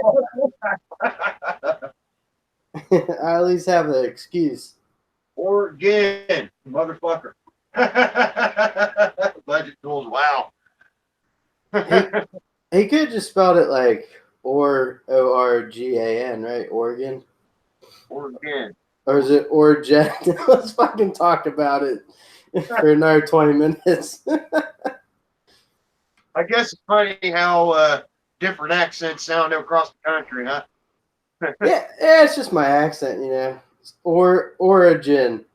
I at least have an excuse. Oregon, motherfucker. Budget Tools, wow. He could have just spelled it like Organ, right? Oregon. Oregon. Or is it Orgen? Let's fucking talk about it for another 20 minutes. I guess it's funny how different accents sound across the country, huh? yeah, it's just my accent, you know. Origin.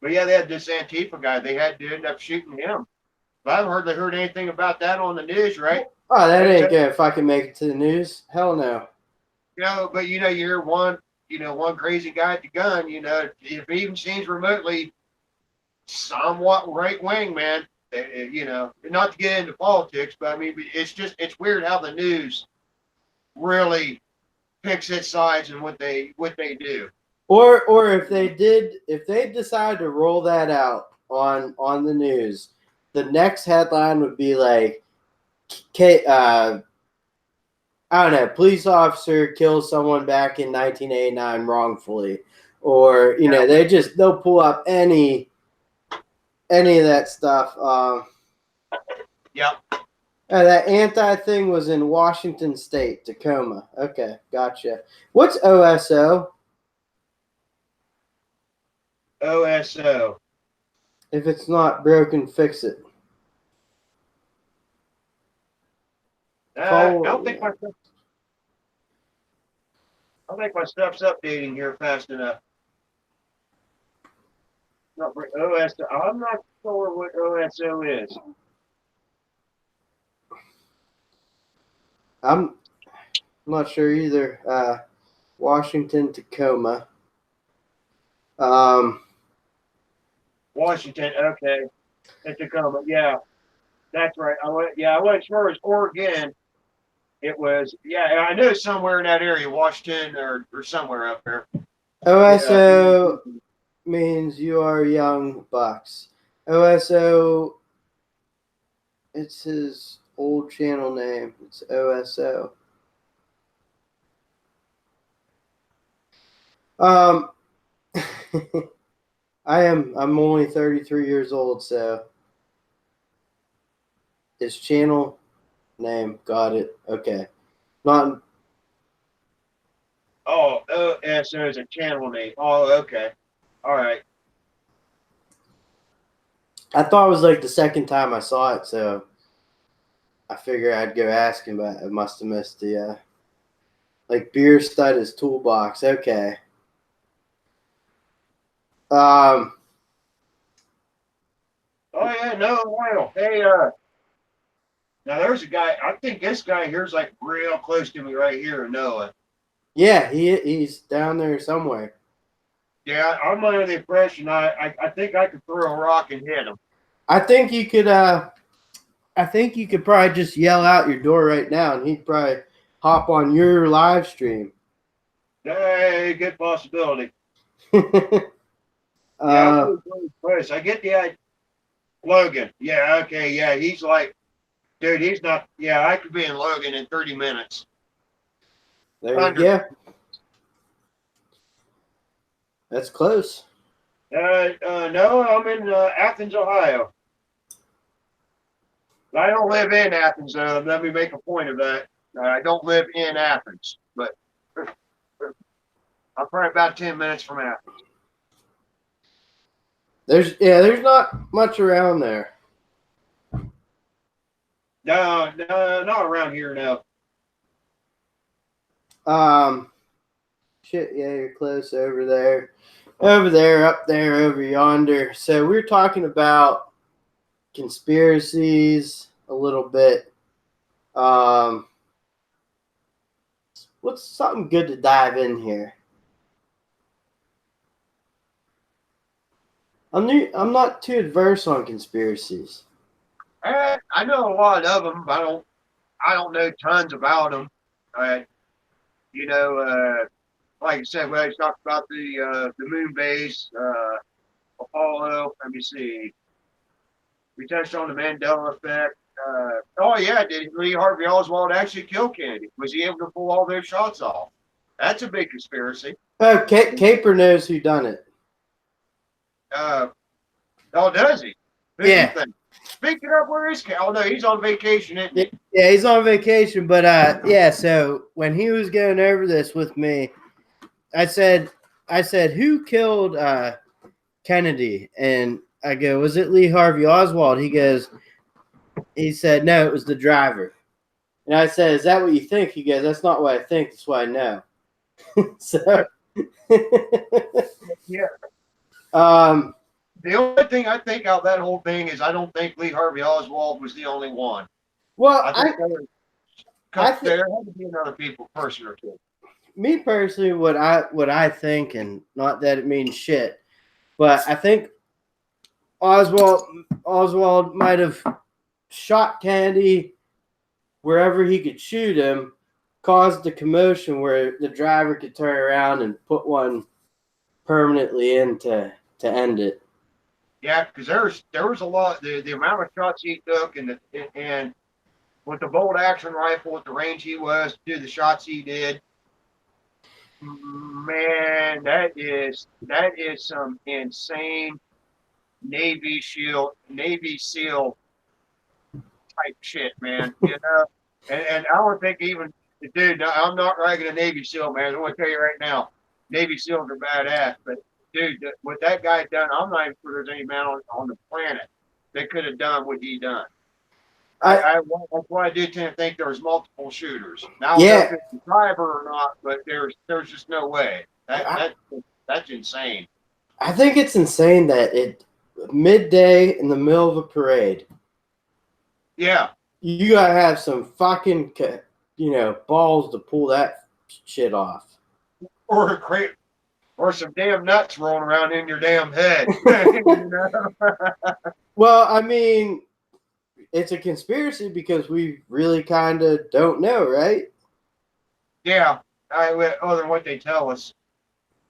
But yeah, they had this Antifa guy. They had to end up shooting him. But I haven't hardly heard anything about that on the news, right? Oh, that ain't good if I can make it to the news. Hell no. But you hear one crazy guy at the gun, if he even seems remotely somewhat right wing, man, not to get into politics, but I mean, it's weird how the news really picks its sides and what they do. Or if they decide to roll that out on the news, the next headline would be like, I don't know, police officer kills someone back in 1989 wrongfully, or they'll pull up any of that stuff. Yep. That anti thing was in Washington State, Tacoma. Okay, gotcha. What's OSO? OSO. If it's not broken, fix it. I don't think my stuff's updating here fast enough. Not OSO. I'm not sure what OSO is. I'm not sure either. Washington, Tacoma. Washington, okay. It's Tacoma, yeah. That's right. I wasn't sure it was Oregon. It was, I knew it's somewhere in that area, Washington or somewhere up there. OSO means you are young bucks. OSO It's his old channel name. It's OSO. I'm only 33 years old, so his channel name, got it. Okay. Not Oh, OSO is a channel name. Oh, okay. All right. I thought it was like the second time I saw it, so I figured I'd go ask him, but I must have missed the like beer stud is toolbox. Okay. Um Oh yeah, no, wow. Hey, now there's a guy. I think this guy here's like real close to me right here, Noah. yeah, he's down there somewhere. Yeah, I'm under the impression I think I could throw a rock and hit him. I think you could probably just yell out your door right now and he'd probably hop on your live stream. Hey, good possibility. Yeah, I'm uh pretty close. I get the idea. Logan. Yeah, okay, yeah. He's like, dude, he's not. Yeah, I could be in Logan in 30 minutes. there you Under. go. That's close. No, I'm in Athens, Ohio. I don't live in Athens, though. Let me make a point of that. I don't live in Athens, but I'm probably about 10 minutes from Athens. There's not much around there. No, not around here, no. Shit, yeah, you're close over there. Over there, up there, over yonder. So we're talking about conspiracies a little bit. What's something good to dive in here? I'm not too adverse on conspiracies. I know a lot of them, but I don't know tons about them. You know, like I said, we always talked about the moon base, Apollo. Let me see. We touched on the Mandela effect. Oh yeah, did Lee Harvey Oswald actually kill Kennedy? Was he able to pull all those shots off? That's a big conspiracy. Oh, Caper knows who done it. Oh, does he? Who do you think? Speaking of, where is Caper? Oh no, he's on vacation, isn't he? Yeah, he's on vacation, but yeah. So when he was going over this with me, I said, who killed Kennedy? And I go, was it Lee Harvey Oswald? He said, no, it was the driver. And I said, is that what you think? He goes, that's not what I think. That's what I know. So, yeah. The only thing I think out of that whole thing is I don't think Lee Harvey Oswald was the only one. Well, I think there had to be another person or two. Me personally, what I think, and not that it means shit, but I think Oswald might have shot Kennedy wherever he could shoot him, caused a commotion where the driver could turn around and put one permanently in to end it. Yeah, because there was a lot. The amount of shots he took, and with the bolt action rifle at the range he was to do the shots he did, man, that is some insane Navy SEAL type shit, man. You know, and I don't think even, dude, I'm not ragging a Navy SEAL, man. I want to tell you right now, Navy SEALs are badass, but dude, what that guy done, I'm not even sure there's any man on the planet that could have done what he done. That's why I do tend to think there was multiple shooters. Now, I don't know if it's the driver or not, but there's just no way. That's insane. I think it's insane that it midday in the middle of a parade. Yeah. You gotta have some fucking, balls to pull that shit off. Or some damn nuts rolling around in your damn head. You know? Well, I mean, it's a conspiracy because we really kind of don't know, right? Yeah, other than what they tell us.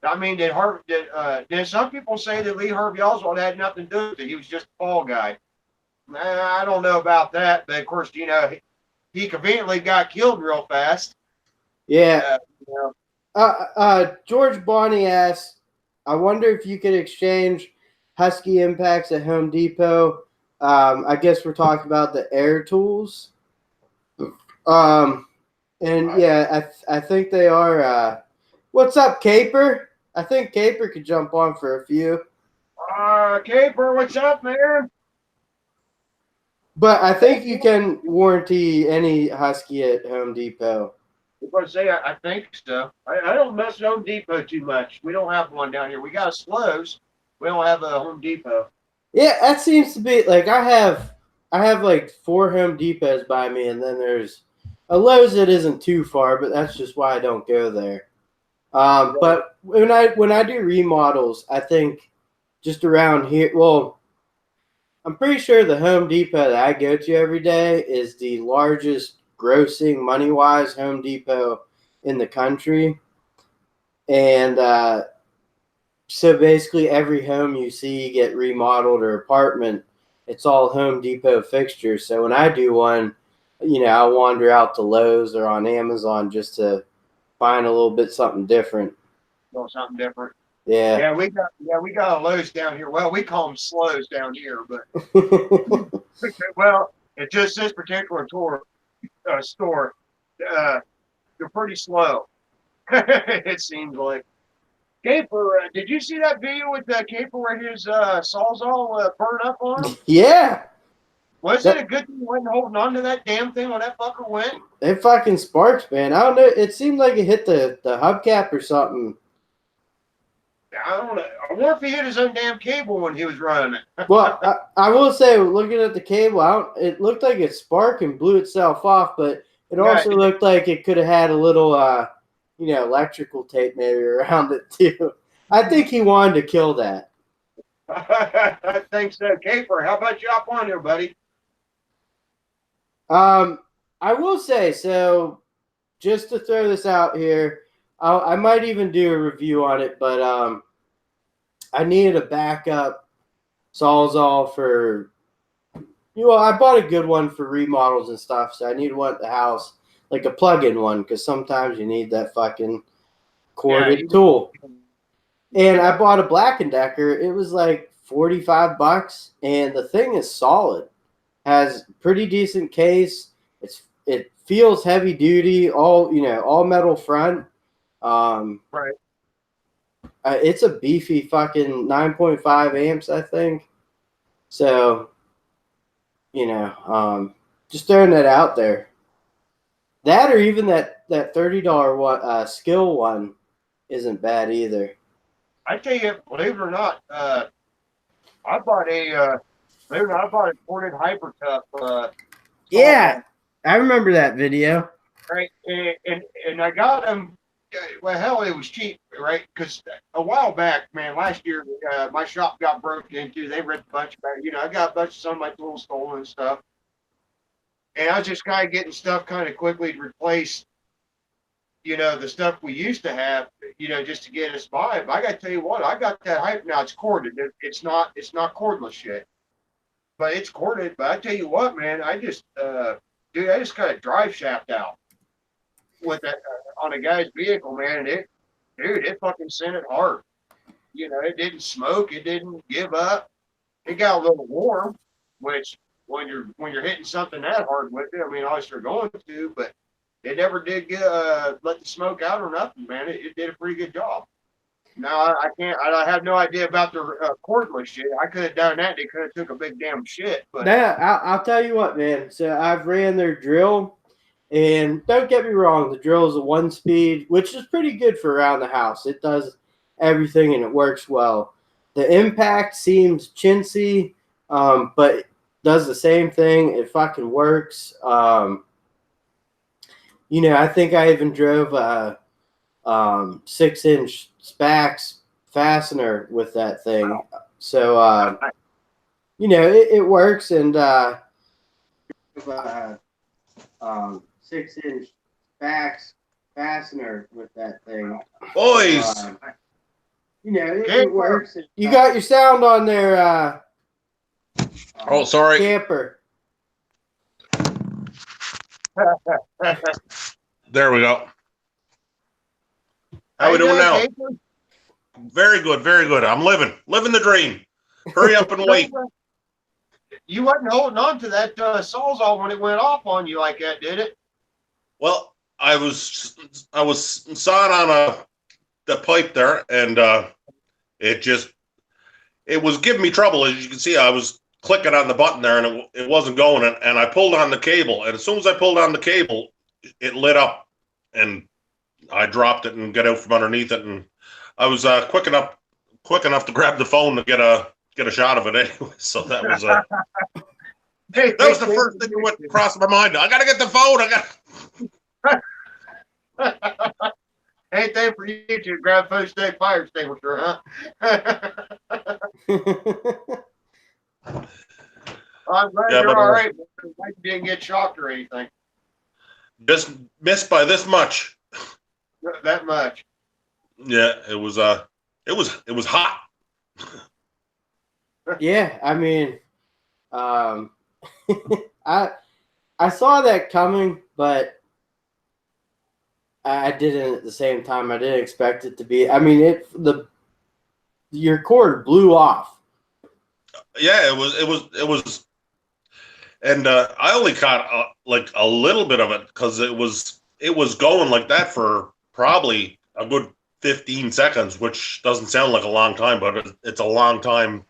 I mean, did some people say that Lee Harvey Oswald had nothing to do with it? He was just a fall guy. I don't know about that, but of course, you know, he conveniently got killed real fast. Yeah. You know, George Bonnie asks, I wonder if you could exchange Husky impacts at Home Depot. I guess we're talking about the air tools. And yeah, I think they are. What's up, Caper? I think Caper could jump on for a few. Caper, what's up, man? But I think you can warranty any Husky at Home Depot. I was going to say, I think so. I don't mess with Home Depot too much. We don't have one down here. We got a Slows. We don't have a Home Depot. Yeah, that seems to be like I have like 4 Home Depots by me, and then there's a Lowe's that isn't too far, but that's just why I don't go there. But when I do remodels, I think just around here. Well, I'm pretty sure the Home Depot that I go to every day is the largest grossing money wise Home Depot in the country, and so basically every home you see get remodeled or apartment, it's all Home Depot fixtures. So when I do one, I wander out to Lowe's or on Amazon just to find a little bit something different. Well, something different. Yeah. Yeah, we got a Lowe's down here. Well, we call them Slows down here, but well, it's just this particular store. They're pretty slow. It seems like. Caper, did you see that video with Caper where his Sawzall burned up on him? Yeah. Was it a good thing he wasn't holding on to that damn thing when that fucker went? It fucking sparks, man. I don't know. It seemed like it hit the hubcap or something. I don't know. I wonder if he hit his own damn cable when he was running it. Well, I will say, looking at the cable, it looked like it sparked and blew itself off, but it also looked like it could have had a little, electrical tape maybe around it too. I think he wanted to kill that. I think so. Caper, how about you hop on here, buddy? I will say, so just to throw this out here, I might even do a review on it, but I needed a backup Sawzall for. I bought a good one for remodels and stuff, so I need one at the house, like a plug-in one, because sometimes you need that fucking corded tool. And I bought a Black & Decker. It was like $45, and the thing is solid. Has pretty decent case. It feels heavy duty, all metal front. Right. It's a beefy fucking 9.5 amps, I think. So, just throwing that out there. That or even that $30 one, skill one isn't bad either. I tell you, believe it or not, I bought a corded hyper tough. Yeah, I remember that video. Right, and I got them. Well, hell, it was cheap, right? Because a while back, man, last year, my shop got broken into. They ripped a bunch of, I got a bunch of some of my tools stolen and stuff. And I was just kind of getting stuff kind of quickly to replace, the stuff we used to have, just to get us by. But I got to tell you what, I got that hype now. It's corded. It's not cordless yet, but it's corded. But I tell you what, man, I just kind of drive shaft out with that on a guy's vehicle, man. And it fucking sent it hard. It didn't smoke. It didn't give up. It got a little warm, which when you're hitting something that hard with it, I mean, obviously you're going to, but it never did let the smoke out or nothing, man. It did a pretty good job. Now I have no idea about the cordless shit. I could have done that. They could have took a big damn shit. But yeah, I'll tell you what, man. So I've ran their drill. And don't get me wrong, the drill is a 1-speed, which is pretty good for around the house. It does everything and it works well. The impact seems chintzy, but does the same thing. It fucking works. I think I even drove a 6-inch Spax fastener with that thing. So, it works. And 6-inch Spax fastener with that thing. Boys! It works. You got your sound on there. Oh, sorry. Camper. There we go. How How we you doing now? Casey? Very good, very good. I'm living the dream. Hurry up and wait. You wasn't holding on to that sawzall when it went off on you like that, did it? Well, I was sawing on the pipe there, and it was giving me trouble. As you can see, I was clicking on the button there, and it wasn't going. And I pulled on the cable, and as soon as I pulled on the cable, it lit up, and I dropped it and got out from underneath it. And I was quick enough to grab the phone to get a shot of it anyway. So that was that was the first thing that went across my mind. I gotta get the phone. Ain't that for you to grab food stick fire extinguisher, huh? I'm glad you're all right. You didn't get shocked or anything. Just missed by this much. That much. Yeah, it was hot. Yeah, I mean, I saw that coming, but I didn't at the same time. I didn't expect it to be. I mean, your cord blew off. Yeah, it was, and I only caught like a little bit of it because it was going like that for probably a good 15 seconds, which doesn't sound like a long time, but it's a long time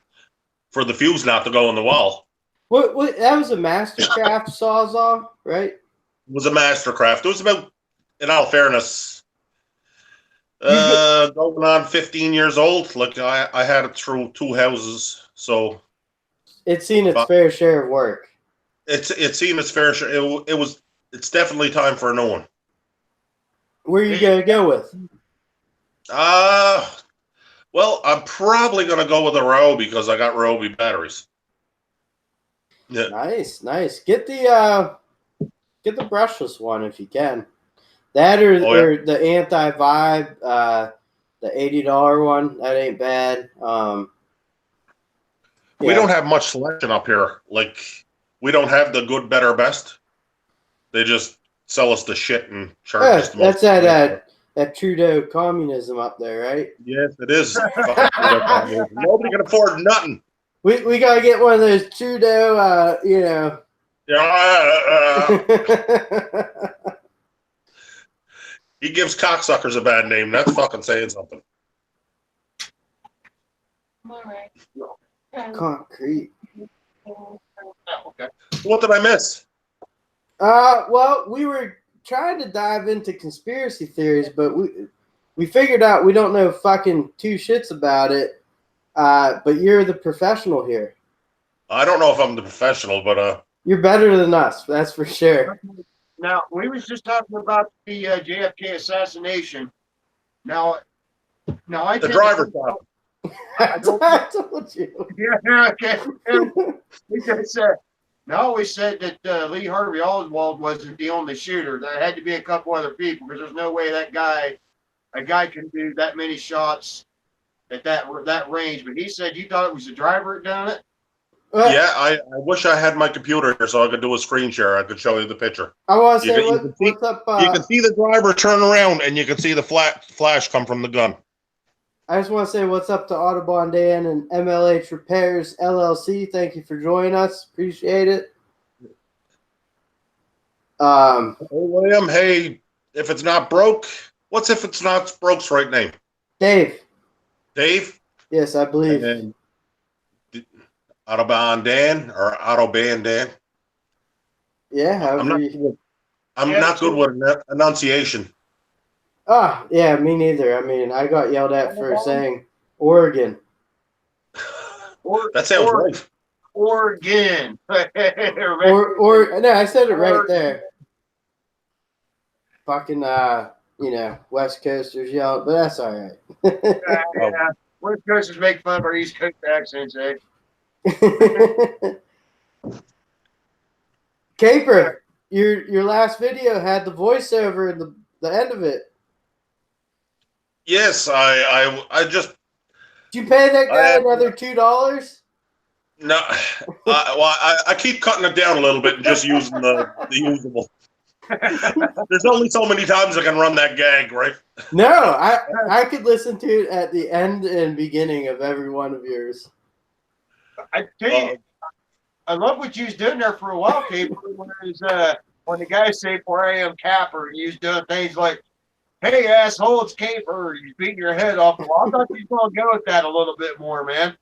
for the fuse not to go in the wall. What that was a Mastercraft sawzall, right? It was a Mastercraft. It was about, in all fairness, going on 15 years old. Like I had it through 2 houses, so it's seen its fair share of work. It's seen its fair share. It's definitely time for a new one. Where are you gonna go with? Well, I'm probably gonna go with a Roe because I got Roby batteries. Yeah. Nice. Get the brushless one if you can. That or the anti-vibe, the $80 one. That ain't bad. We don't have much selection up here. Like, we don't have the good, better, best. They just sell us the shit and charge us the most. That's that Trudeau communism up there, right? Yes, it is. Nobody can afford nothing. We gotta get one of those Trudeau, He gives cocksuckers a bad name. That's fucking saying something. Concrete. Okay. What did I miss? Well, we were trying to dive into conspiracy theories, but we figured out we don't know fucking 2 shits about it. But you're the professional here. I don't know if I'm the professional, but you're better than us. That's for sure. Now we was just talking about the JFK assassination. Now I the driver thought. I told you. Yeah, okay. I always said that Lee Harvey Oswald wasn't the only shooter. There had to be a couple other people because there's no way a guy can do that many shots at that range. But he said you thought it was the driver that done it. Yeah, I wish I had my computer here so I could do a screen share. I could show you the picture. I want to say, what's up? You can see the driver turn around, and you can see the flash come from the gun. I just want to say what's up to Audubon Dan and MLH Repairs LLC. Thank you for joining us. Appreciate it. Hey, William, hey, if it's not broke, what's if it's not broke's right name? Dave. Dave? Yes, I believe. And Audubon Dan or Autobahn Dan? Yeah, I'm not good with enunciation. Oh, yeah, me neither. I mean, I got yelled at for saying Oregon. That sounds right. Oregon. No, I said it right there. Fucking, West Coasters yelled, but that's all right. Yeah. West Coasters make fun of our East Coast accents, eh? Caper, your last video had the voiceover in the end of it. Yes, I just. Did you pay that guy another $2? No, well, I keep cutting it down a little bit and just using the usable. There's only so many times I can run that gag, right? No, I could listen to it at the end and beginning of every one of yours. I tell you, I love what you was doing there for a while, Caper. When the guy say 4 a.m. Capper, and you was doing things like, "Hey asshole, it's Caper," you beating your head off the wall. I thought you was gonna go with that a little bit more, man.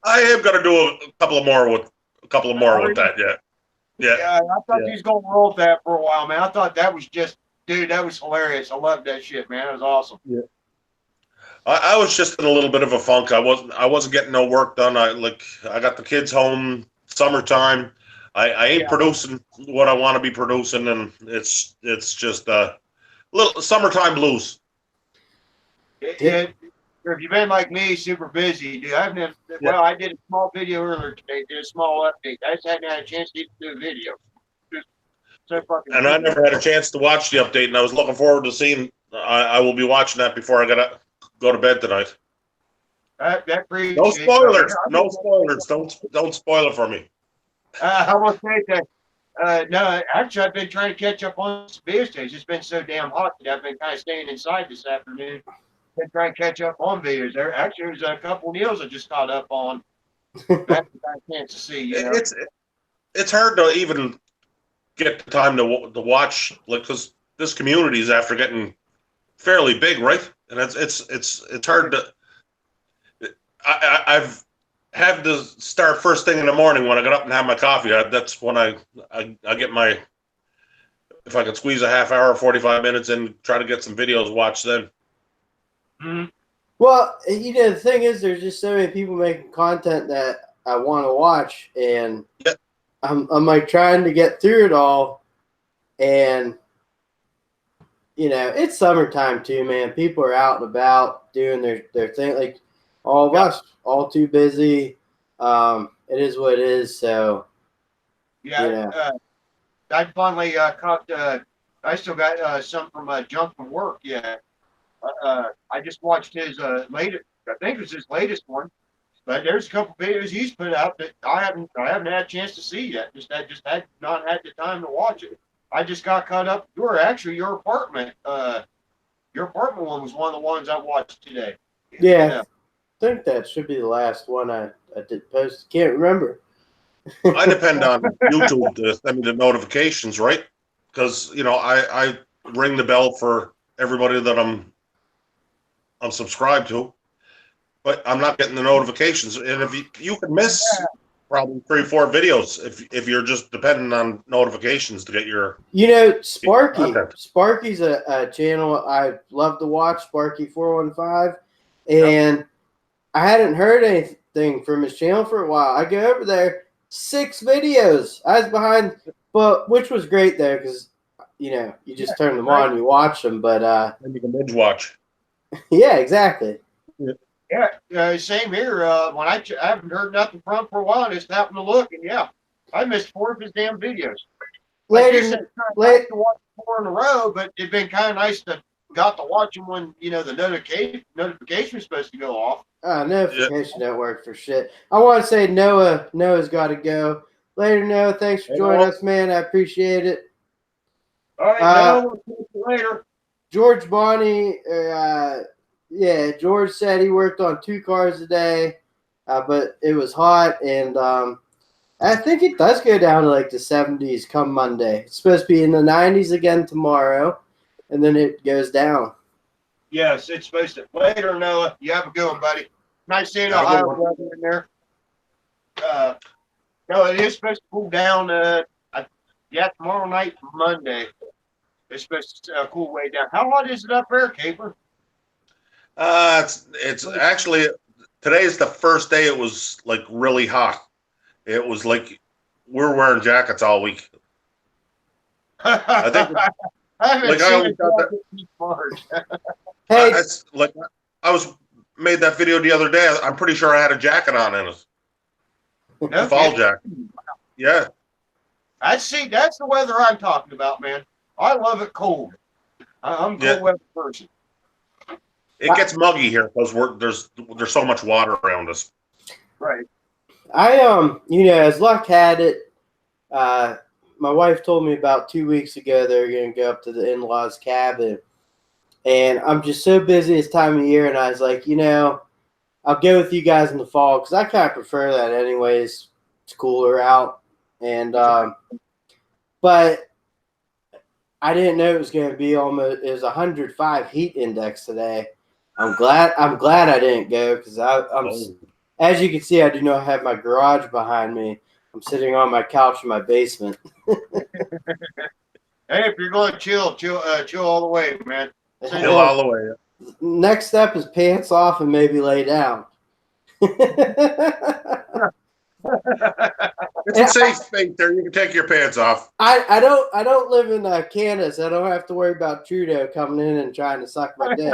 I am gonna do a couple more with that. Yeah, I thought you was gonna roll with that for a while, man. I thought that was just, dude, that was hilarious. I loved that shit, man. It was awesome. Yeah. I was just in a little bit of a funk. I wasn't getting no work done. I got the kids home, summertime. I ain't producing what I want to be producing, and it's just little summertime blues. If you've been like me, super busy, dude. Well, I did a small video earlier today, did a small update. I just hadn't had a chance to do a video. Just so fucking And I never had a chance to watch the update, and I was looking forward to seeing. I will be watching that before I gotta go to bed tonight. No spoilers. No spoilers. Don't spoil it for me. I will say that. No, actually, I've been trying to catch up on some video stages. It's been so damn hot that I've been kind of staying inside this afternoon. Been trying to catch up on videos. There's a couple deals I just caught up on. That I had a chance to see. You know? It's hard to even get the time to watch, like, because this community is after getting fairly big, right? And it's hard to. I've had to start first thing in the morning when I get up and have my coffee. That's when I get my, if I can squeeze a half hour, 45 minutes in, try to get some videos watched then. Mm-hmm. Well, the thing is, there's just so many people making content that I want to watch, and I'm like trying to get through it all, and it's summertime too, man. People are out and about doing their thing. Like all of us, all too busy. It is what it is. So I finally caught. I still got some from Junk from Work. Yeah. I just watched his latest. I think it was his latest one. But there's a couple videos he's put out that I haven't had a chance to see yet. Just had not had the time to watch it. I just got caught up. Your apartment. Your apartment one was one of the ones I watched today. Yeah. I think that should be the last one I did post. Can't remember. I depend on YouTube to send me the notifications, right? Because I ring the bell for everybody that I'm subscribed to, but I'm not getting the notifications. And if you can miss probably 3 or 4 videos if you're just depending on notifications to get your. Sparky's a channel I love to watch. Sparky 415, and I hadn't heard anything from his channel for a while. I go over there, 6 videos. I was behind, but which was great though, because you just turn them on, you watch them, but and you can binge watch. Yeah, exactly. Yeah, same here. When I haven't heard nothing from for a while, I just happened to look, and I missed 4 of his damn videos. Like you said, nice to watch 4 in a row, but it'd been kind of nice to got to watch them when the notification was supposed to go off. Notification don't work for shit. I want to say Noah's got to go. Later, Noah. Thanks for joining us, man. I appreciate it. All right, Noah. We'll see you later. George Bonney, George said he worked on 2 cars a day, but it was hot, and I think it does go down to like the 70s come Monday. It's supposed to be in the 90s again tomorrow, and then it goes down. Yes, it's supposed to. Later, Noah. You have a good one, buddy. Nice seeing Ohio weather in there. No, it is supposed to cool down. Tomorrow night, Monday. It's supposed to cool way down. How hot is it up there, Caper? It's actually, today's the first day it was like really hot. It was like we're wearing jackets all week. I think I was made that video the other day. I'm pretty sure I had a jacket on in it. Okay. Fall jacket. Yeah. That's the weather I'm talking about, man. I love it cold. I'm a cold weather person. It gets muggy here because there's so much water around us. Right. As luck had it, my wife told me about 2 weeks ago they were going to go up to the in-laws' cabin, and I'm just so busy this time of year, and I was like, I'll go with you guys in the fall because I kind of prefer that anyways. It's cooler out, and but I didn't know it was going to be almost. It was 105 heat index today. I'm glad I didn't go because as you can see, I do not have my garage behind me. I'm sitting on my couch in my basement. Hey, if you're going to chill all the way, man. Chill all the way. Next step is pants off and maybe lay down. It's a safe space there. You can take your pants off. I don't live in Canada, so I don't have to worry about Trudeau coming in and trying to suck my dick.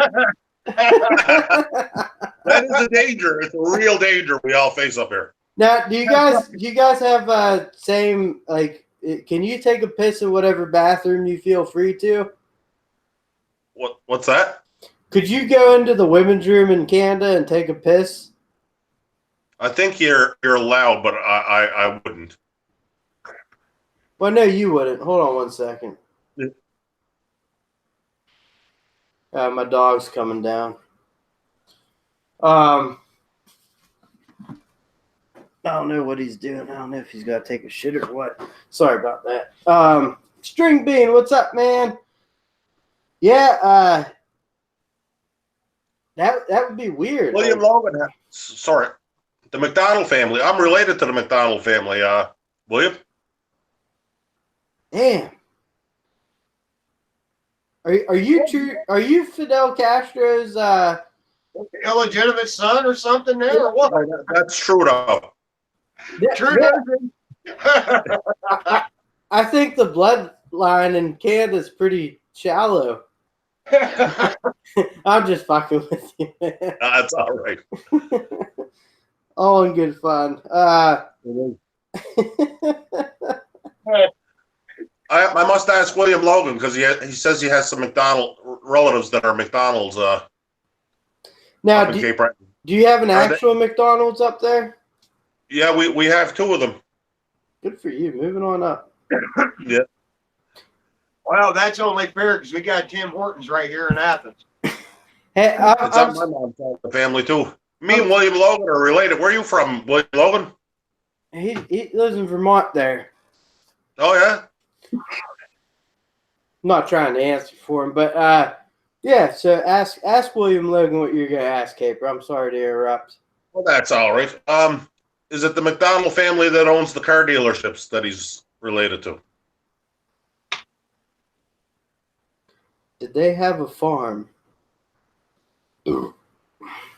That is a danger. It's a real danger we all face up here. Now, do you guys have same, like, can you take a piss in whatever bathroom you feel free to? What's that? Could you go into the women's room in Canada and take a piss? I think you're allowed, but I wouldn't. Well, no, you wouldn't. Hold on one second. Yeah. My dog's coming down. I don't know what he's doing. I don't know if he's got to take a shit or what. Sorry about that. String Bean, what's up, man? Yeah, that would be weird. William Logan. Sorry, the McDonald family. I'm related to the McDonald family. William. Damn. Are you true? Are you Fidel Castro's illegitimate son or something there, or what? That's Trudeau. Trudeau. I think the bloodline in Canada is pretty shallow. I'm just fucking with you, man. That's all right. All in good fun. I must ask William Logan because he says he has some McDonald relatives that are McDonald's. Now, up in Cape Breton. Do you have an actual McDonald's up there? Yeah, we have two of them. Good for you. Moving on up. Yeah. Well, that's only fair because we got Tim Hortons right here in Athens. Hey, It's on my mom's side of the family too. Me and William Logan are related. Where are you from, William Logan? He lives in Vermont there. Oh yeah. I'm not trying to answer for him, but yeah. So ask William Logan what you're gonna ask, Caper. I'm sorry to interrupt. Well, that's all right. Is it the McDonald family that owns the car dealerships that he's related to? Did they have a farm? Old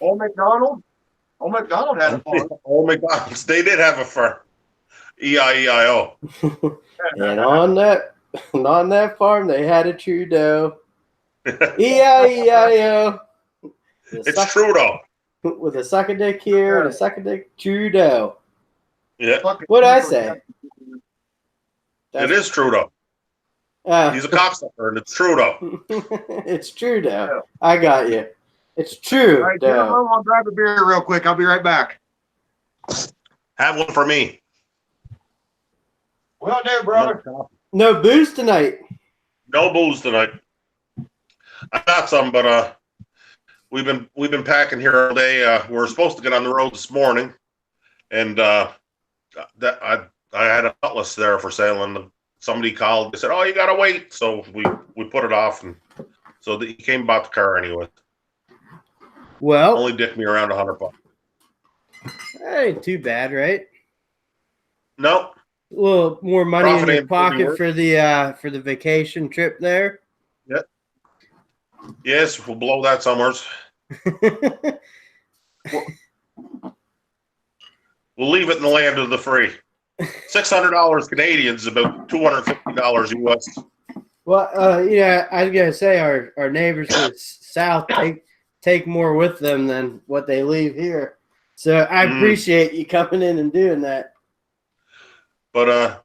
McDonald? Old McDonald had a farm. Old McDonald's. They did have a farm. E-I-E-I-O. And on that farm, they had a Trudeau. E-I-E-I-O. It's Trudeau. With a suck a dick here and a suck a dick Trudeau. Yeah. What'd I say? It is Trudeau. He's a cocksucker, and it's Trudeau. It's Trudeau. I got you. It's true. All right, Tim, I'm going to grab a beer real quick. I'll be right back. Have one for me. Well, do, brother. No booze tonight. No booze tonight. I got some, but we've been packing here all day. We were supposed to get on the road this morning, and I had a Cutlass there for sale, and somebody called. They said, "Oh, you gotta wait." So we put it off, and so he came about the car anyway. Well, only dicked me around $100. That ain't too bad, right? No. A little more money in your Profit pocket for the vacation trip there. Yep. Yes, we'll blow that somewhere. We'll leave it in the land of the free. $600 Canadian is about $250 US. Well, yeah, I was gonna say our neighbors to the south take more with them than what they leave here. So I appreciate you coming in and doing that. But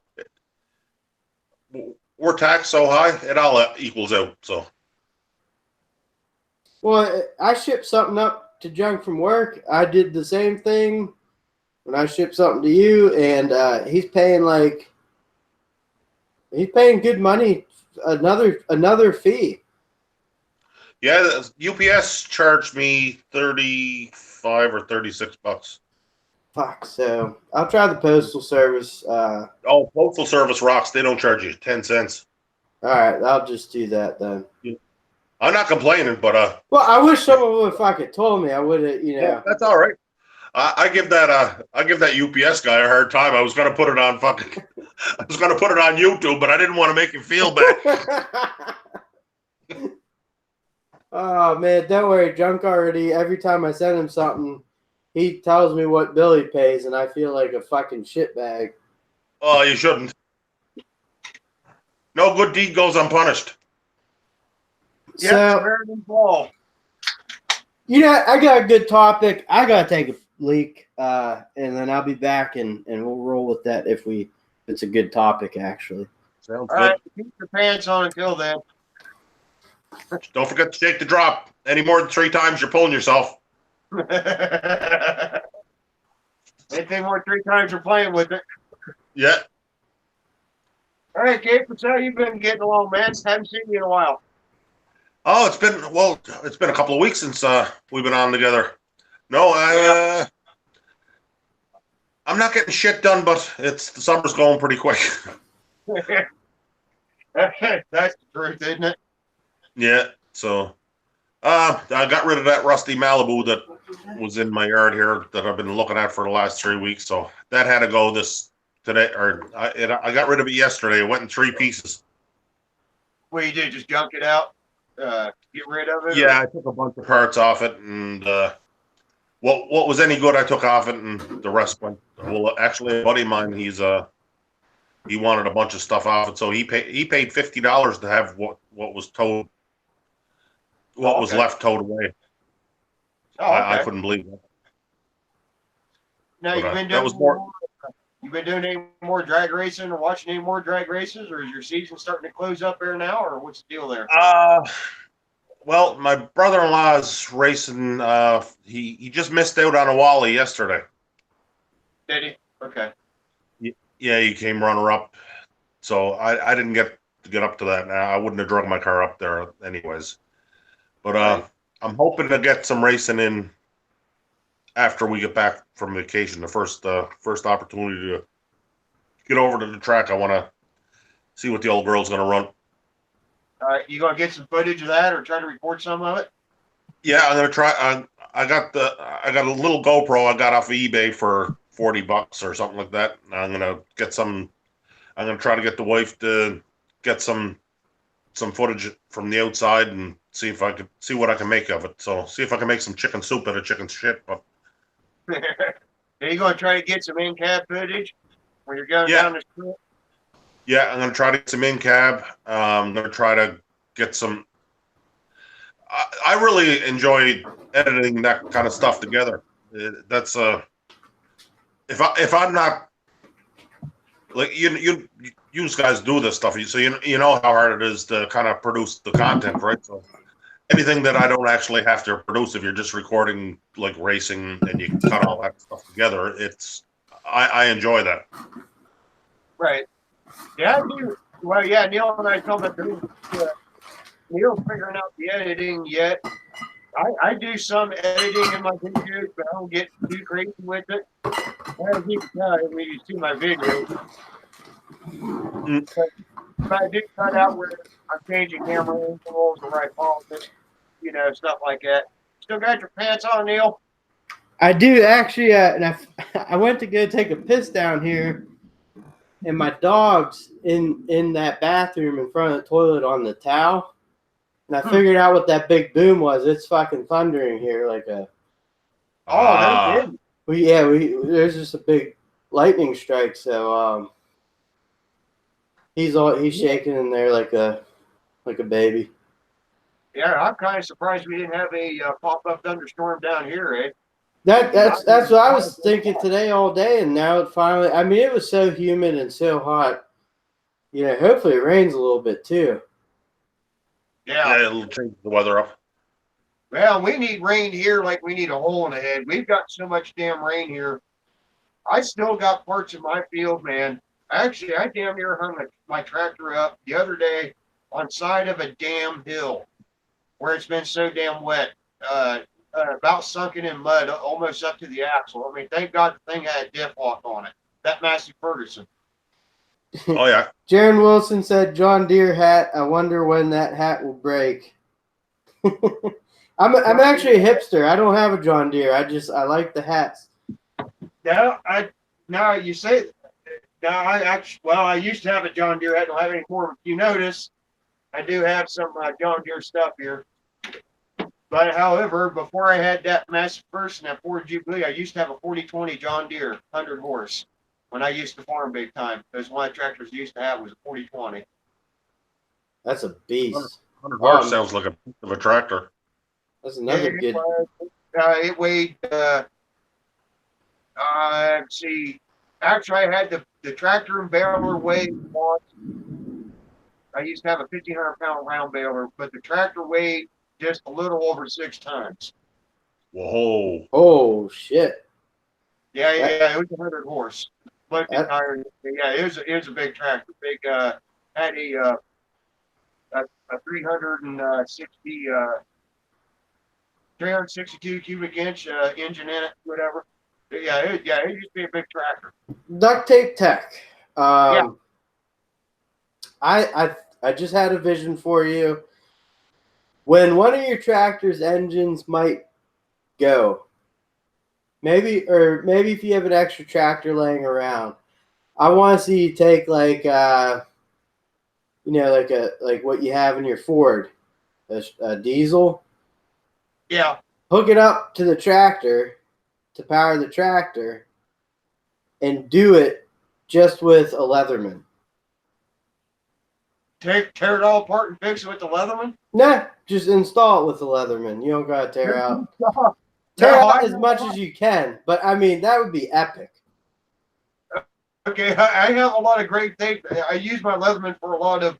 we're taxed so high, it all equals out. So. Well, I shipped something up to junk from work. I did the same thing when I ship something to you, and he's paying good money, another fee. Yeah, UPS charged me $35 or $36. Fuck. So I'll try the postal service. Oh, postal service rocks. They don't charge you 10 cents. All right, I'll just do that then. I'm not complaining, but Well, I wish someone would have fucking told me. I would have, yeah, that's all right. I give that UPS guy a hard time. I was gonna put it on YouTube, but I didn't want to make him feel bad. Oh man, don't worry. Junk already. Every time I send him something, he tells me what bill he pays, and I feel like a fucking shitbag. Oh, you shouldn't. No good deed goes unpunished. So, I got a good topic. I gotta take a leak, and then I'll be back, and we'll roll with that if it's a good topic, actually. Sounds All good. right, keep your pants on until then. Don't forget to shake the drop. Any more than 3 times, you're pulling yourself. Anything more 3 times, you're playing with it. Yeah. All right, Gabe, so how you been getting along, man? Haven't seen you in a while. Oh, it's been a couple of weeks since we've been on together. No, I'm not getting shit done, but the summer's going pretty quick. That's the truth, isn't it? Yeah. So, I got rid of that rusty Malibu that was in my yard here that I've been looking at for the last 3 weeks. So that had to go today, or I got rid of it yesterday. It went in 3 pieces. What you did, just junk it out, get rid of it? Yeah, I took a bunch of parts off it, and what was any good, I took off it, and the rest went. Well, actually, a buddy of mine, he wanted a bunch of stuff off it, so he paid $50 to have what was towed, was left towed away. Oh, okay. I couldn't believe it. Now, you've been doing any more drag racing or watching any more drag races, or is your season starting to close up there now, or what's the deal there? Well, my brother-in-law is racing. He just missed out on a Wally yesterday. Did he? Okay. Yeah, he came runner-up. So I didn't get up to that. I wouldn't have drug my car up there anyways. But Right. I'm hoping to get some racing in after we get back from vacation. The first opportunity to get over to the track, I want to see what the old girl's going to run. All right, you gonna get some footage of that, or try to record some of it? Yeah, I'm gonna try. I got a little GoPro I got off of eBay for $40 or something like that. I'm gonna get some. I'm gonna try to get the wife to get some footage from the outside and see what I can make of it. So see if I can make some chicken soup out of chicken shit. But Are you gonna try to get some in-cab footage when you're going down the street? Yeah, I'm gonna try to get some in cab. I'm gonna try to get some. I really enjoy editing that kind of stuff together. That's if I'm not like you guys do this stuff, so you know how hard it is to kind of produce the content, right? So anything that I don't actually have to produce, if you're just recording like racing and you cut all that stuff together, I enjoy that. Right. Yeah, I do. Well, yeah, Neil and I talked about doing. Neil's figuring out the editing yet. I do some editing in my videos, but I don't get too crazy with it. As you can tell when you see my videos. But I do cut out where I'm changing camera angles, the right politics, stuff like that. Still got your pants on, Neil? I do actually, and I went to go take a piss down here, and my dog's in that bathroom in front of the toilet on the towel. And I figured out what that big boom was. It's fucking thundering here like a. Oh, that's good. There's just a big lightning strike. So he's shaking in there like a baby. Yeah, I'm kind of surprised we didn't have a pop-up thunderstorm down here, eh? That's what I was thinking today all day, and now it finally. I mean, it was so humid and so hot. Hopefully it rains a little bit too. Yeah, it'll change the weather up. Well, we need rain here like we need a hole in the head. We've got so much damn rain here. I still got parts in my field, man. Actually, I damn near hung my tractor up the other day on side of a damn hill where it's been so damn wet, about sunken in mud, almost up to the axle. I mean, thank God the thing had a diff lock on it. That Massey Ferguson. Oh yeah. Jaron Wilson said, "John Deere hat. I wonder when that hat will break." I'm actually a hipster. I don't have a John Deere. I like the hats. Yeah, now you say now I used to have a John Deere. I don't have any more. If you notice, I do have some John Deere stuff here. But however, before I had that Massey Ferguson, that Ford Jubilee, I used to have a 4020 John Deere 100 horse when I used to farm big time. Because one of the tractors I used to have was a 4020. That's a beast. 100 horse sounds like a tractor. That's another good. It weighed. Let's see. Actually, I had the tractor and baler weighed. I used to have a 1,500-pound round baler, but the tractor weighed just a little over 6 tons. Whoa! Oh shit! Yeah, it was 100 horse. But yeah, it was a big tractor. Big had a 362 cubic inch engine in it, whatever. Yeah, it used to be a big tractor. Ducttapetech. Yeah. I just had a vision for you. When one of your tractor's engines might go, maybe if you have an extra tractor laying around, I want to see you take like like what you have in your Ford, a diesel. Yeah. Hook it up to the tractor to power the tractor, and do it just with a Leatherman. Tear it all apart and fix it with the Leatherman? Nah, just install it with the Leatherman. You don't gotta tear out. Tear out as much as you can, but I mean that would be epic. Okay, I have a lot of great things. I use my Leatherman for a lot of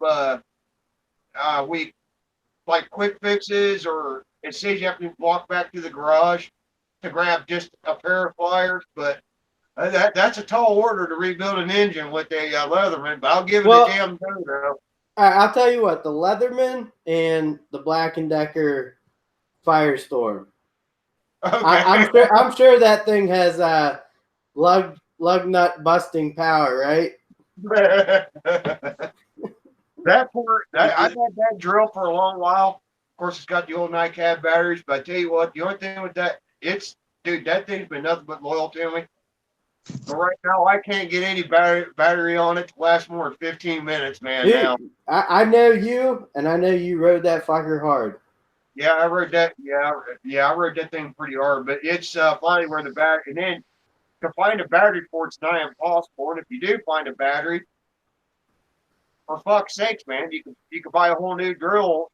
like quick fixes, or it says you have to walk back to the garage to grab just a pair of pliers. But that's a tall order to rebuild an engine with a Leatherman. But I'll give it a damn go though. I'll tell you what, the Leatherman and the Black & Decker Firestorm. Okay. I'm sure that thing has lug nut busting power, right? I've had that drill for a long while. Of course, it's got the old NiCad batteries, but I tell you what, the only thing with that, that thing's been nothing but loyal to me. But right now, I can't get any battery on it to last more than 15 minutes, man. Dude, now I know you, and I know you rode that fucker hard. Yeah, I rode that. Yeah, I rode that thing pretty hard. But it's finally where the battery, and then to find a battery for it's nigh impossible. And if you do find a battery, for fuck's sakes, man, you can buy a whole new drill,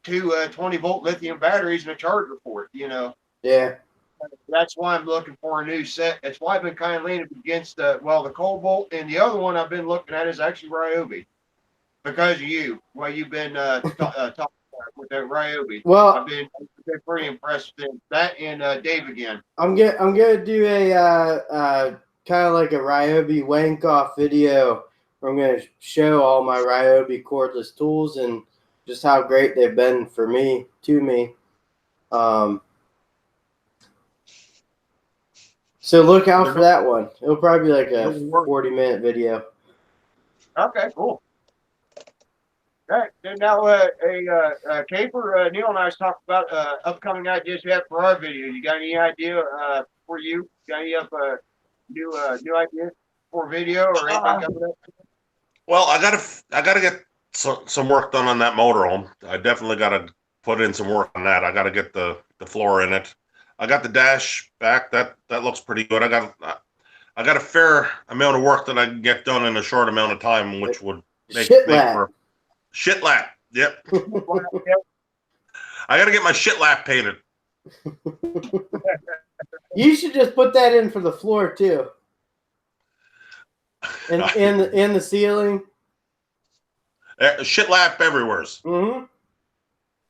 2 20-volt lithium batteries and a charger for it. Yeah. That's why I'm looking for a new set. That's why I've been kind of leaning against the Cobalt, and the other one I've been looking at is actually Ryobi, because of you. Well, you've been talking with that Ryobi. Well, I've been pretty impressed with that and Dave again. I'm gonna do a kind of like a Ryobi wank off video where I'm gonna show all my Ryobi cordless tools and just how great they've been to me. So look out for that one. It'll probably be like a 40-minute video. Okay, cool. All right, and now Caper, Neil and I was talking about upcoming ideas we have for our video. You got any idea for you? Got any new ideas for video or anything coming up? Well, I gotta get some work done on that motorhome. I definitely gotta put in some work on that. I gotta get the floor in it. I got the dash back. That looks pretty good. I got a fair amount of work that I can get done in a short amount of time, which would make for shit lap. Yep. I got to get my shit lap painted. You should just put that in for the floor too, in the ceiling. Shit lap everywhere. Mm-hmm.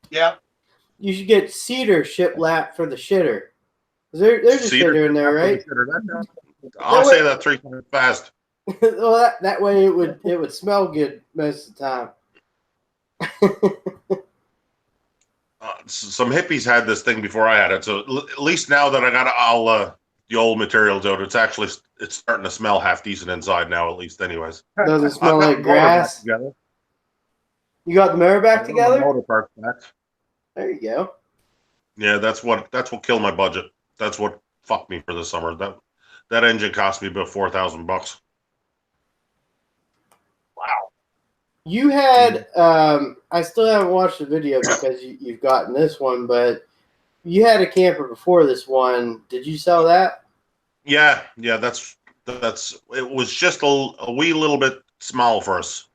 Yeah. You should get cedar shiplap for the shitter. There's a shitter in there, right? I'll say that 3 times fast. Well, that way it would smell good most of the time. Some hippies had this thing before I had it, so at least now that I got all the old materials out, it's starting to smell half decent inside now, at least, anyways. Does it I've smell got like the motor back grass? together. You got the motor back I've got together? my motor parts back. There you go. Yeah, that's what killed my budget. That's what fucked me for the summer. That engine cost me about $4,000. Wow. You had I still haven't watched the video because you've gotten this one, but you had a camper before this one. Did you sell that? Yeah, that's it was just a wee little bit small for us.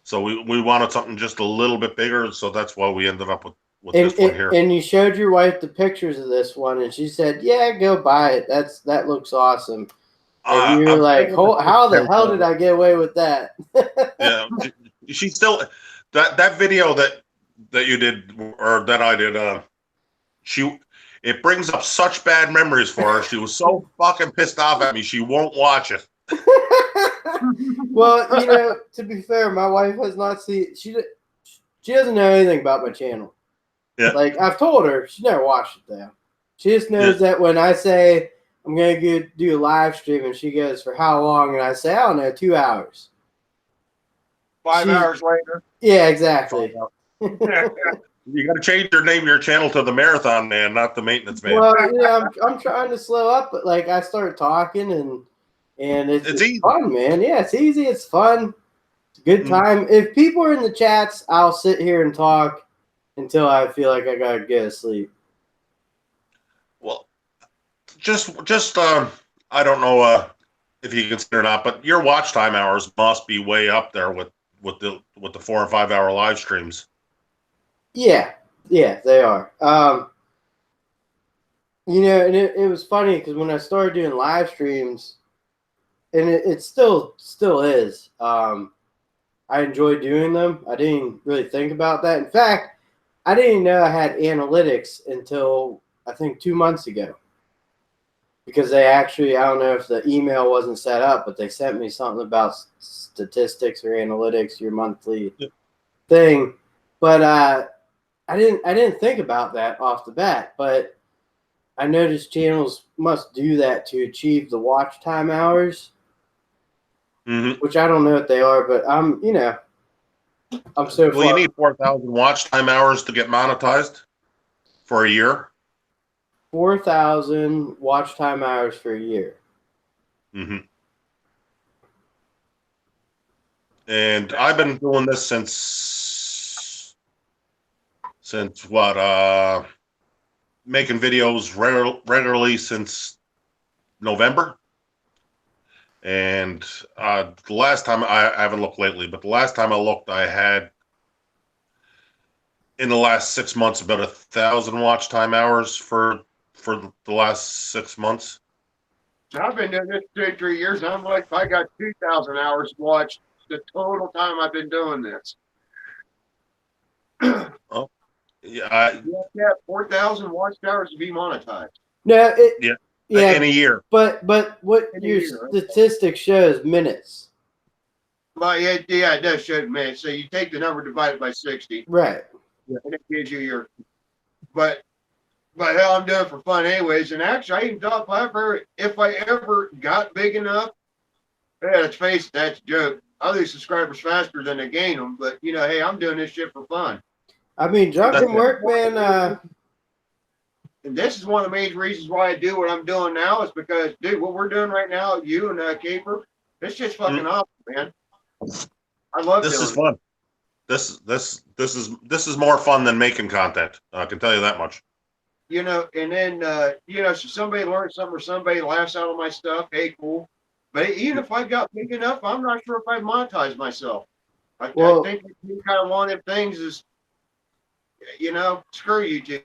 So we wanted something just a little bit bigger, so that's why we ended up with this one here. And you showed your wife the pictures of this one, and she said, "Yeah, go buy it. That looks awesome." And you were like, "How the hell did I get away with that?" Yeah, she still that video that you did or that I did. It brings up such bad memories for her. She was so fucking pissed off at me. She won't watch it. Well, to be fair, my wife has not seen. She doesn't know anything about my channel. Yeah. Like I've told her, she never watched it though. She just knows that when I say I'm gonna go do a live stream, and she goes, "For how long?" and I say, "I don't know, 2 hours." 5 hours later. Yeah, exactly. You got to change your name of your channel to the Marathon Man, not the Maintenance Man. Well, I'm trying to slow up, but like I start talking and it's easy. fun, man. Yeah, it's easy. It's fun. It's a good time. If people are in the chats, I'll sit here and talk until I feel like I gotta go to sleep. Well, just I don't know if you consider or not, but your watch time hours must be way up there with the 4 and 5 hour live streams. Yeah, they are. And it was funny because when I started doing live streams, and it still is. I enjoy doing them. I didn't really think about that. In fact, I didn't know I had analytics until I think 2 months ago. Because they actually, I don't know if the email wasn't set up, but they sent me something about statistics or analytics, your monthly thing. But I didn't think about that off the bat. But I noticed channels must do that to achieve the watch time hours, which I don't know what they are. But I'm so. Well, you need 4,000 watch time hours to get monetized for a year. 4,000 watch time hours for a year. And I've been doing this since what? Making videos regularly since November. And the last time I haven't looked lately, but the last time I looked, I had in the last 6 months about 1,000 watch time hours for the last 6 months. I've been doing this 2 or 3 years. And I'm like, I got 2,000 hours watched the total time I've been doing this. Oh, yeah. 4,000 watched hours to be monetized. No, in a year. But what your statistics shows minutes. Well, yeah, it does show minutes. So you take the number divided by 60, right? And it gives you your. But hell, I'm doing it for fun anyways. And actually, I even thought if I ever got big enough, let's face it, that's a joke. I lose subscribers faster than I gain them. But hey, I'm doing this shit for fun. I mean, drunken work, man. And this is one of the main reasons why I do what I'm doing now is because, dude, what we're doing right now, you and Caper, it's just fucking awesome, man. I love this. Doing Is fun. This is more fun than making content. I can tell you that much. And then so somebody learns something or somebody laughs out of my stuff, hey, cool. But even if I got big enough, I'm not sure if I'd monetize myself. I think kind of one of them things is, screw YouTube,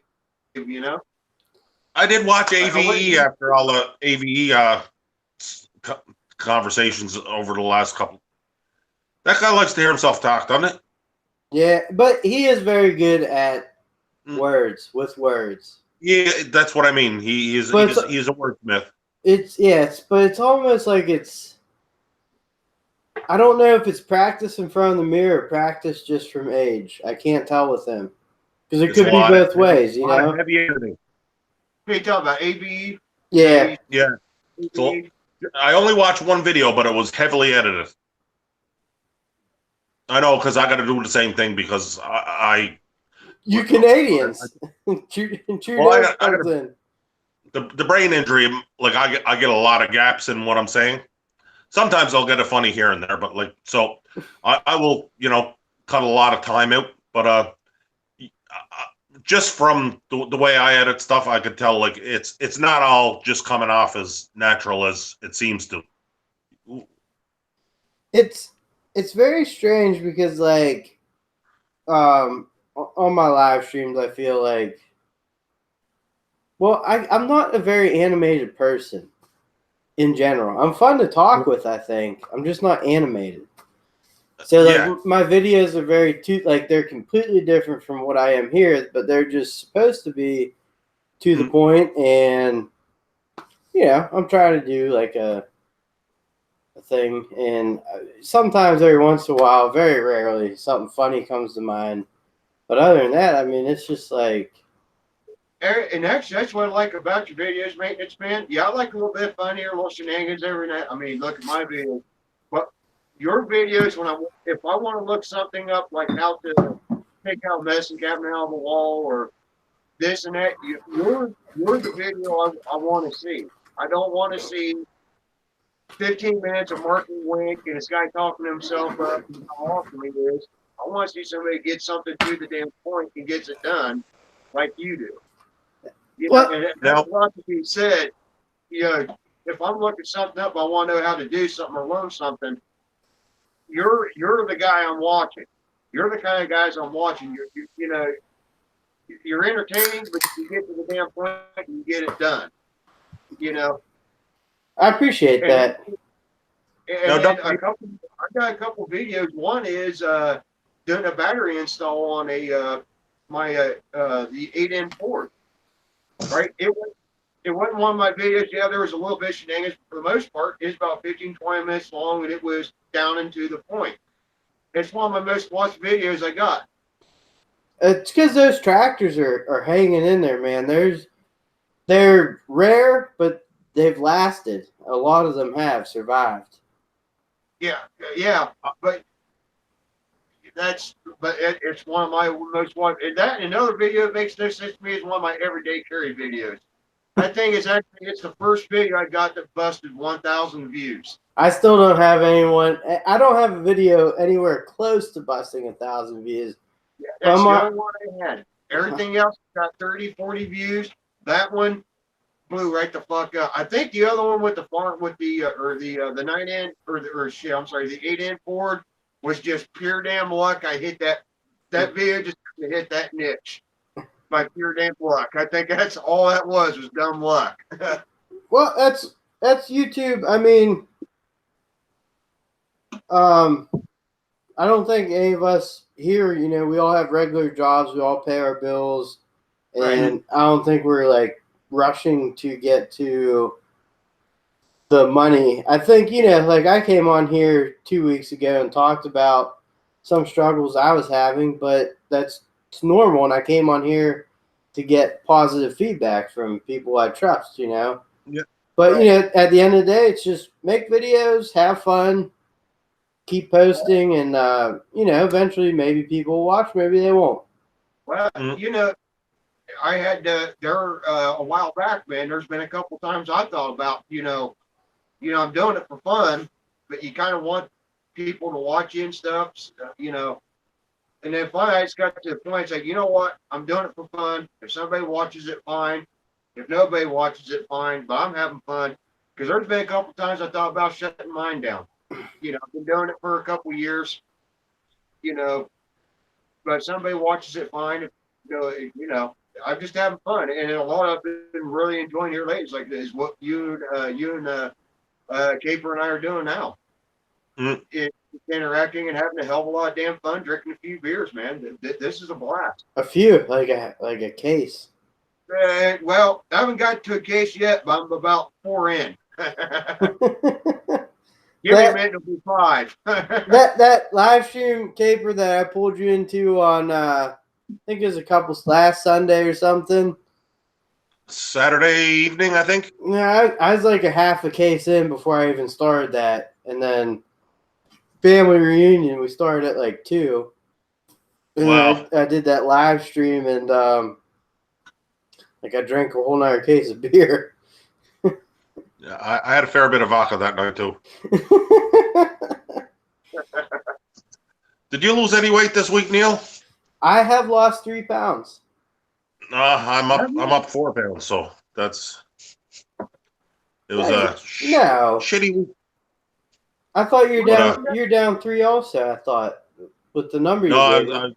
I did watch AVE after all the AVE conversations over the last couple. That guy likes to hear himself talk, doesn't it? Yeah, but he is very good at words. Yeah, that's what I mean. He is a wordsmith. but it's almost like it's. I don't know if it's practice in front of the mirror or practice just from age. I can't tell with him because it It's a could be lot of both ways, you a lot of know. heavy editing. What are you talking about? ABE? Yeah, Yeah. So I only watched one video, but it was heavily edited. I know because I got to do the same thing because you Canadians. well, Trudeau I got comes in. the brain injury. Like I get a lot of gaps in what I'm saying. Sometimes I'll get a funny here and there, but like so, I will cut a lot of time out. But just from the way I edit stuff, I could tell like it's not all just coming off as natural as it seems to. It's very strange because like on my live streams I feel like I'm not a very animated person in general. I'm fun to talk with, I think. I'm just not animated. So Yeah. like my videos are like they're completely different from what I am here, but they're just supposed to be to the point, and I'm trying to do like a thing, and sometimes every once in a while, very rarely, something funny comes to mind. But other than that, I mean, it's just like. And actually, that's what I like about your videos, Maintenance Man. Yeah, I like a little bit funnier, a little shenanigans every night. I mean, look at my videos. But your videos, if I want to look something up, like how to take out a medicine cabinet out of the wall or this and that, you're the video I want to see. I don't want to see 15 minutes of Marky Wink and this guy talking to himself up and how awesome he is. I want to see somebody get something to the damn point and gets it done like you do. And that's a lot to be said. If I'm looking something up, I want to know how to do something or learn something. You're the guy I'm watching. You're the kind of guys I'm watching. You're entertaining, but you get to the damn point and you get it done. I appreciate that. And then I got a couple videos. One is doing a battery install on the 8N Ford. Right? It wasn't one of my videos. Yeah, there was a little bit of shenanigans. For the most part, it's about 15, 20 minutes long, and it was down and to the point. It's one of my most watched videos I got. It's because those tractors are hanging in there, man. They're rare, but they've lasted. A lot of them have survived. Yeah, but it's one of my most watched. And that another video that makes no sense to me is one of my everyday carry videos. That thing is it's the first video I got that busted 1,000 views. I still don't have anyone. I don't have a video anywhere close to busting 1,000 views. Yeah, that's the only one I had. Everything else got 30, 40 views. That one blew right the fuck up. I think the other one with the 9N the 8N Ford was just pure damn luck. I hit that video just hit that niche by pure damn luck. I think that's all that was dumb luck. Well, that's YouTube. I mean, I don't think any of us here, we all have regular jobs. We all pay our bills. And right. I don't think we're like rushing to get to the money. I think, like I came on here 2 weeks ago and talked about some struggles I was having, but it's normal. And I came on here to get positive feedback from people I trust, Yeah. But, right. At the end of the day, it's just make videos, have fun, keep posting, and, eventually maybe people will watch, maybe they won't. Well, I had there a while back, man. There's been a couple times I thought about, I'm doing it for fun, but you kind of want people to watch you and stuff, And then finally, I just got to the point. It's like, you know what? I'm doing it for fun. If somebody watches it, fine. If nobody watches it, fine. But I'm having fun because there's been a couple times I thought about shutting mine down. I've been doing it for a couple years. But if somebody watches it, fine. I'm just having fun, and a lot of it I've been really enjoying here lately. It's like is what you and Caper and I are doing now. It's interacting and having a hell of a lot of damn fun, drinking a few beers, man. This is a blast. A few, like a case. Well, I haven't got to a case yet, but I'm about 4 in. Give me a minute, it'll be 5. that live stream caper that I pulled you into on I think it was a couple last Sunday or something. Saturday evening, I think. Yeah, I was like a half a case in before I even started that, and then family reunion we started at like 2. And Wow. I did that live stream, and like I drank a whole nother case of beer. Yeah, I had a fair bit of vodka that night too. Did you lose any weight this week, Neil? I have lost 3 pounds. I'm up 4 pounds, so it was a No. shitty week. I thought you're But, down. You're down 3 also. I thought with the number you no, gave me.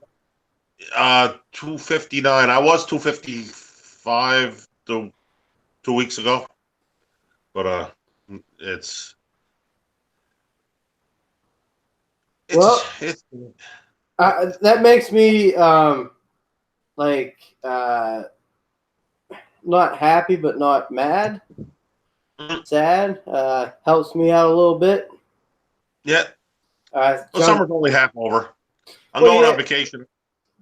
259. I was 255 2 weeks ago, but it's Well, it's that makes me like not happy, but not mad. Sad. Helps me out a little bit. yeah. The summer's only half over. I'm going on vacation.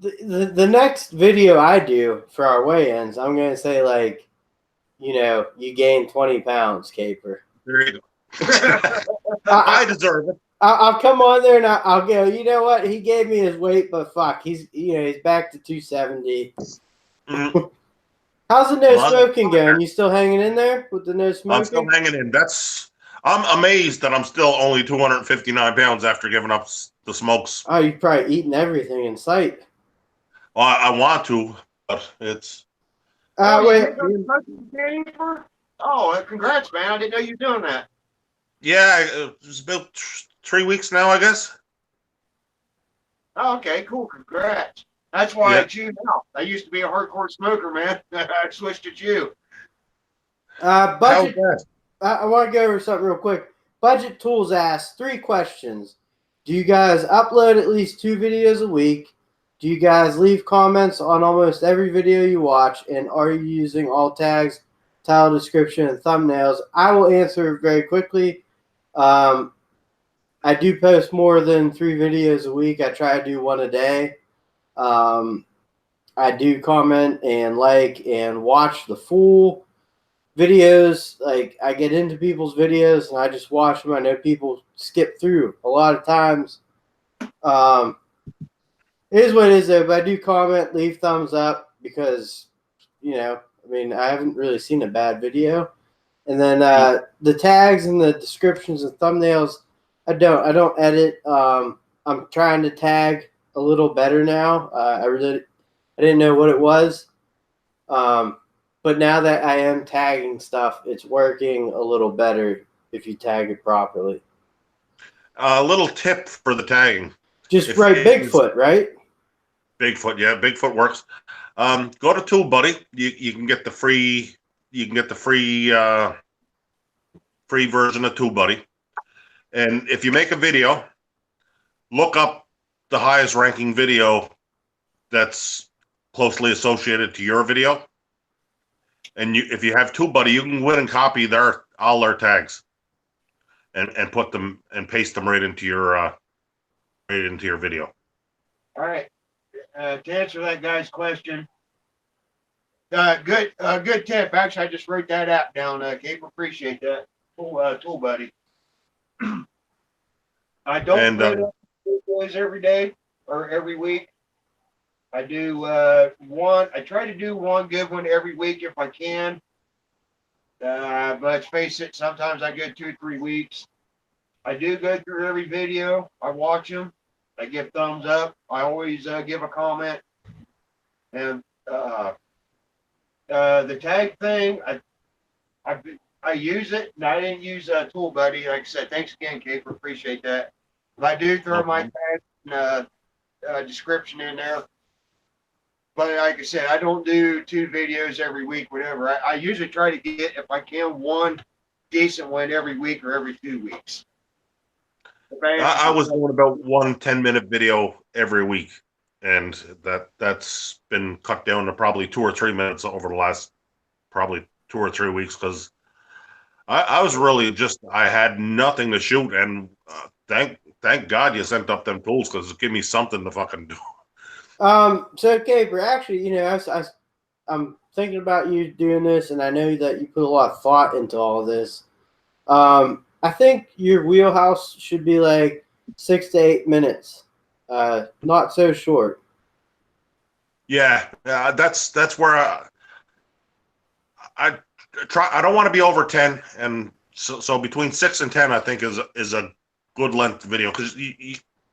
The next video I do for our weigh-ins, I'm gonna say like, you gained 20 pounds, Caper. There you go. I deserve it. I'll come on there and I'll go, you know what? He gave me his weight, but fuck, he's back to 270. Mm-hmm. How's the no smoking going? You still hanging in there with the no smoking? I'm still hanging in. I'm amazed that I'm still only 259 pounds after giving up the smokes. Oh, you've probably eaten everything in sight. Well, I want to, but it's. Wait. Oh, congrats, man! I didn't know you were doing that. Yeah, it's about 3 weeks now, I guess. Oh, okay, cool. Congrats. That's why I chew now. I used to be a hardcore smoker, man. I switched to chew. Budget. I want to go over something real quick. Budget Tools asks 3 questions. Do you guys upload at least 2 videos a week? Do you guys leave comments on almost every video you watch? And are you using all tags, title description, and thumbnails? I will answer very quickly. I do post more than 3 videos a week. I try to do 1 a day. I do comment and like and watch the full videos. Like, I get into people's videos and I just watch them. I know people skip through a lot of times. It is what it is, though. But I do comment, leave thumbs up because, I haven't really seen a bad video. And then the tags and the descriptions and thumbnails, I don't edit. I'm trying to tag a little better now. I didn't know what it was. But now that I am tagging stuff, it's working a little better if you tag it properly. A little tip for the tagging. Just write Bigfoot, right? Bigfoot, yeah, Bigfoot works. Go to TubeBuddy. You can get the free. You can get the free version of TubeBuddy. And if you make a video, look up the highest ranking video that's closely associated to your video. And if you have TubeBuddy, you can go in and copy all their tags, and put them and paste them right into your video. All right. To answer that guy's question, good tip. Actually, I just wrote that app down. Gabe, appreciate that. TubeBuddy. I don't put up videos every day or every week. I do one. I try to do one good one every week if I can. But let's face it, sometimes I go 2 or 3 weeks. I do go through every video. I watch them. I give thumbs up. I always give a comment. And the tag thing, I use it. And I didn't use TubeBuddy. Like I said, thanks again, Kate, appreciate that. But I do throw my tag description in there. But like I said, I don't do 2 videos every week, whatever. I usually try to get, if I can, 1 decent one every week or every 2 weeks. I was doing about 1 10-minute video every week, and that's been cut down to probably 2 or 3 minutes over the last probably 2 or 3 weeks because I was really just I had nothing to shoot, and thank God you sent up them tools because it gave me something to fucking do. So Gabriel, actually, you know, I'm thinking about you doing this, and I know that you put a lot of thought into all of this. I think your wheelhouse should be like 6 to 8 minutes, not so short. Yeah, that's where I try. I don't want to be over 10, and so between 6 and 10, I think is a good length video because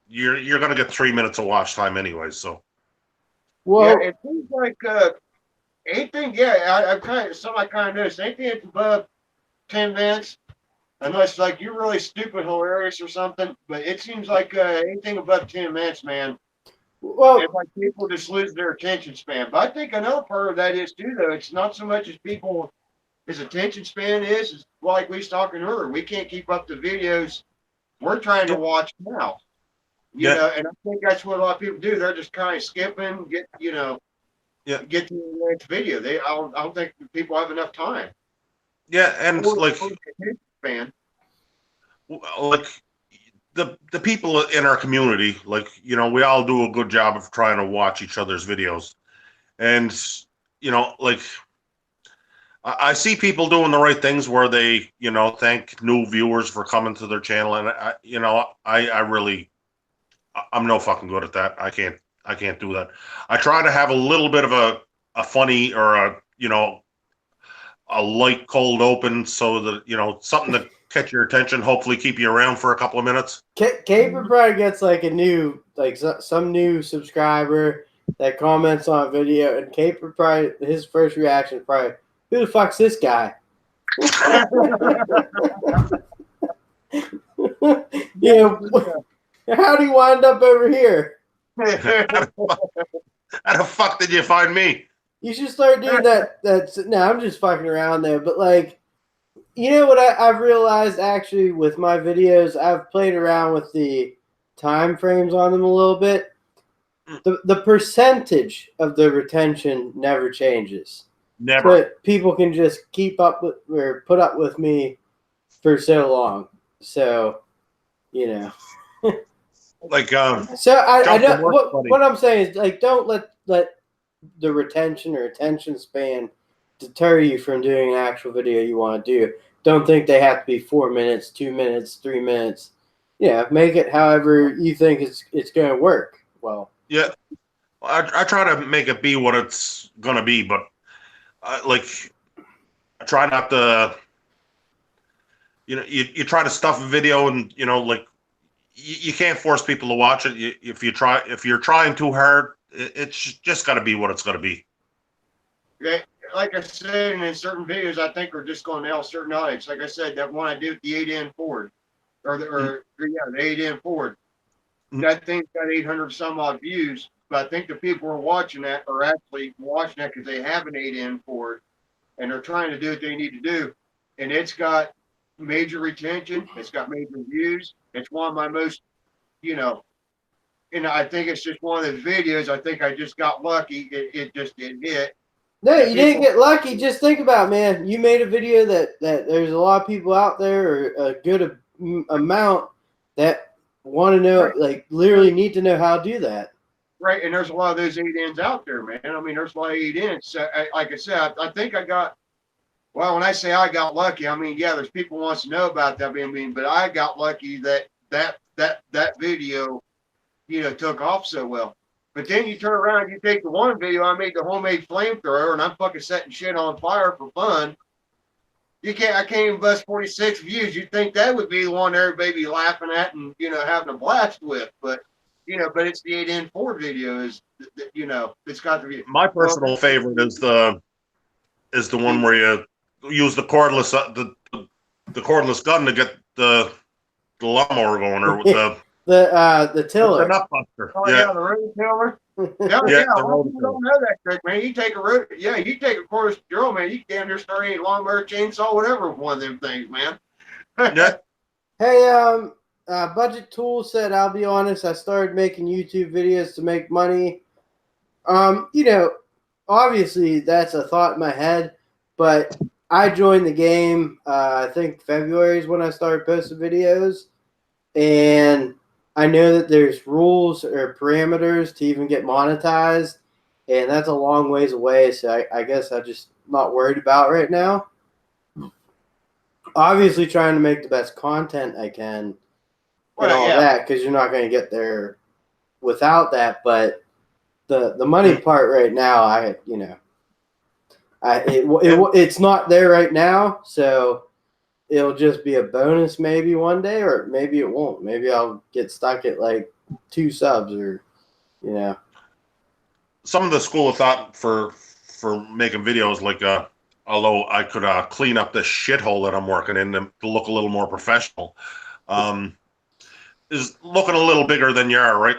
you're gonna get 3 minutes of watch time anyway. So Well, Yeah, it seems like anything. Yeah, I've kind of some I kind of noticed anything that's above 10 minutes, unless like you're really stupid, hilarious or something. But it seems like anything above 10 minutes, man, well, it's like people just lose their attention span. But I think another part of that is too, though. It's not so much as people his attention span is like we was talking earlier. We can't keep up the videos we're trying to watch now. You Yeah. know, and I think that's what a lot of people do. They're just kind of skipping, get to the next video. I don't think people have enough time. yeah, and Or like attention span. like the people in our community, like we all do a good job of trying to watch each other's videos, and like I see people doing the right things where they thank new viewers for coming to their channel, and I really I'm no fucking good at that. I can't do that. I try to have a little bit of a funny or a light cold open so that something to catch your attention, hopefully keep you around for a couple of minutes. Caper probably gets like a new, like some new subscriber that comments on a video, and Caper probably his first reaction is probably, "Who the fuck's this guy?" How do you wind up over here? How the fuck did you find me? You should start doing that. No, I'm just fucking around there, but like, you know what I've realized actually with my videos, I've played around with the time frames on them a little bit. The percentage of the retention never changes. Never. But people can just keep up with or put up with me for so long. So, like So I don't. buddy. What I'm saying is, like, don't let the retention or attention span deter you from doing an actual video you want to do. Don't think they have to be 4 minutes, 2 minutes, 3 minutes. Yeah, make it however you think it's going to work. Well, yeah, I try to make it be what it's gonna be, but like I try not to. You try to stuff a video, and like you can't force people to watch it. If you're trying too hard, it's just got to be what it's going to be. Yeah, like I said, in certain videos, I think are just going to nail a certain audience. Like I said, that one I did with the 8N Ford, the 8N Ford. That thing's got 800 some odd views, but I think the people who are watching that are actually watching that because they have an 8N Ford and they're trying to do what they need to do. And it's got major retention. It's got major views. It's one of my most, and I think it's just one of the videos. I think I just got lucky. It just didn't hit. No, you didn't get lucky. Just think about it, man. You made a video that there's a lot of people out there, or a good amount that want to know, right. Like literally need to know how to do that. Right, and there's a lot of those 8Ns out there, man. I mean, there's a lot of 8Ns. So, like I said, I think I got. Well, when I say I got lucky, I mean, yeah, there's people who wants to know about that. I mean, but I got lucky that video, took off so well. But then you turn around and you take the one video I made, the homemade flamethrower, and I'm fucking setting shit on fire for fun. I can't even bust 46 views. You'd think that would be the one everybody be laughing at and, having a blast with. But, but it's the 8N Ford video is, it's got the. My personal favorite is the one where you use the cordless the cordless gun to get the lawnmower going, or with the tiller. The nut buster. Oh yeah, the road tiller. Yeah. A lot of people don't know that trick, man. You take a cordless drill, man. You can damn near start any lawnmower, chainsaw, whatever with one of them things, man. Yeah. Hey, Budget Tool said, I'll be honest, I started making YouTube videos to make money. You know, obviously that's a thought in my head, but I joined the game. I think February is when I started posting videos, and I know that there's rules or parameters to even get monetized, and that's a long ways away. So I guess I'm just not worried about right now. Obviously, trying to make the best content I can and all that, because you're not going to get there without that. But the money part right now, it's not there right now, so it'll just be a bonus maybe one day, or maybe it won't. Maybe I'll get stuck at like 2 subs, or Some of the school of thought for making videos, like although I could clean up this shithole that I'm working in to look a little more professional, is looking a little bigger than you are, right?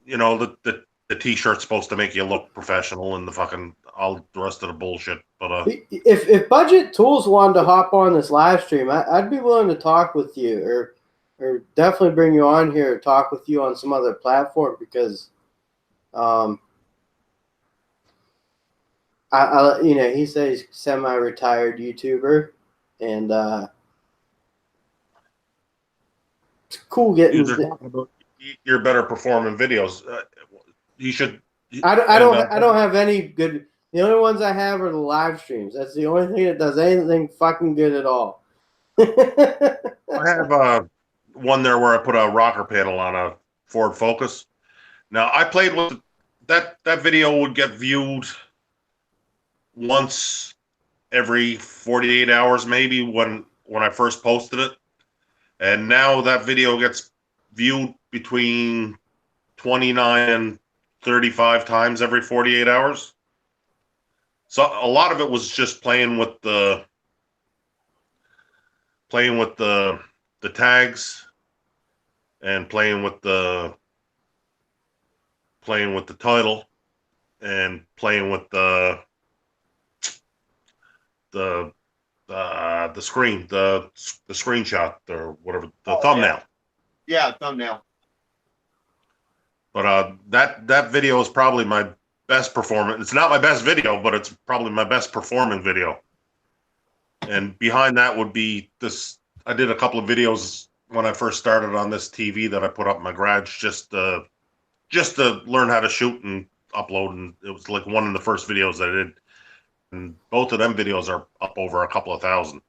You know, the t-shirt's supposed to make you look professional, and the fucking all the rest of the bullshit. But if Budget Tools wanted to hop on this live stream, I'd be willing to talk with you, or definitely bring you on here and talk with you on some other platform, because he says he's semi-retired YouTuber, and it's cool getting. you're talking about your better performing videos. You should. I don't have any good. The only ones I have are the live streams. That's the only thing that does anything fucking good at all. I have one there where I put a rocker panel on a Ford Focus. Now I played with that video would get viewed once every 48 hours, maybe when I first posted it, and now that video gets viewed between 29 and 35 times every 48 hours. So a lot of it was just playing with the tags, and playing with the title, and playing with the screen, the screenshot, or whatever, the thumbnail. Yeah, thumbnail. But that video is probably my best performance. It's not my best video, but it's probably my best performing video. And behind that would be this. I did a couple of videos when I first started on this TV that I put up in my garage, just to learn how to shoot and upload. And it was like one of the first videos I did. And both of them videos are up over a couple of thousand.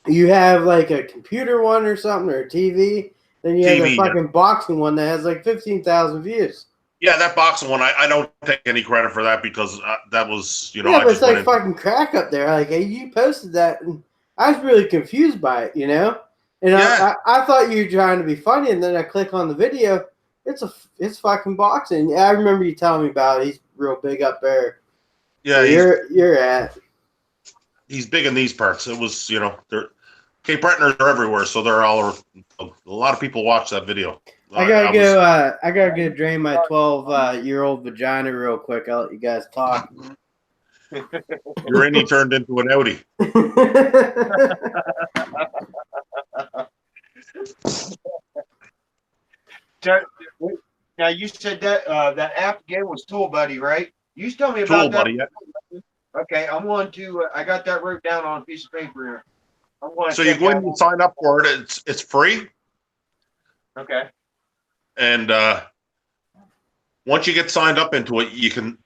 You have like a computer one or something, or a TV. Then you have a fucking boxing one that has like 15,000 views. Yeah, that boxing one, I don't take any credit for that, because that was, Yeah, but it's like fucking crack up there. Like, hey, you posted that, and I was really confused by it, And yeah. I thought you were trying to be funny, and then I click on the video. It's fucking boxing. I remember you telling me about it. He's real big up there. Yeah, you're at. He's big in these parts. It was, they're Cape Bretoners are everywhere, so they're all. A lot of people watch that video. I gotta go drain my 12-year-old vagina real quick. I'll let you guys talk. Your innie turned into an Audi. Now you said that that app again was Tool Buddy, right? You used to tell me about Tool that. Buddy, yeah. Okay, I'm going to. I got that wrote down on a piece of paper here. So you go in and sign up for it. It's free. Okay. And once you get signed up into it, you can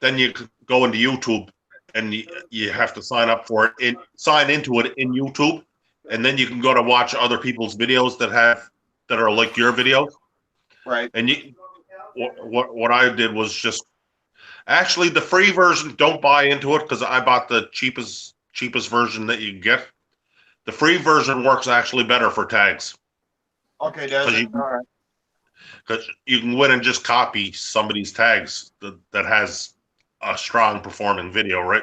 go into YouTube, and you have to sign up for it. Sign into it in YouTube, and then you can go to watch other people's videos that are like your videos. Right. And what I did was just actually the free version. Don't buy into it, because I bought the cheapest version that you can get. The free version works actually better for tags. Okay, does it? All right. Because you can go in and just copy somebody's tags that has a strong performing video, right?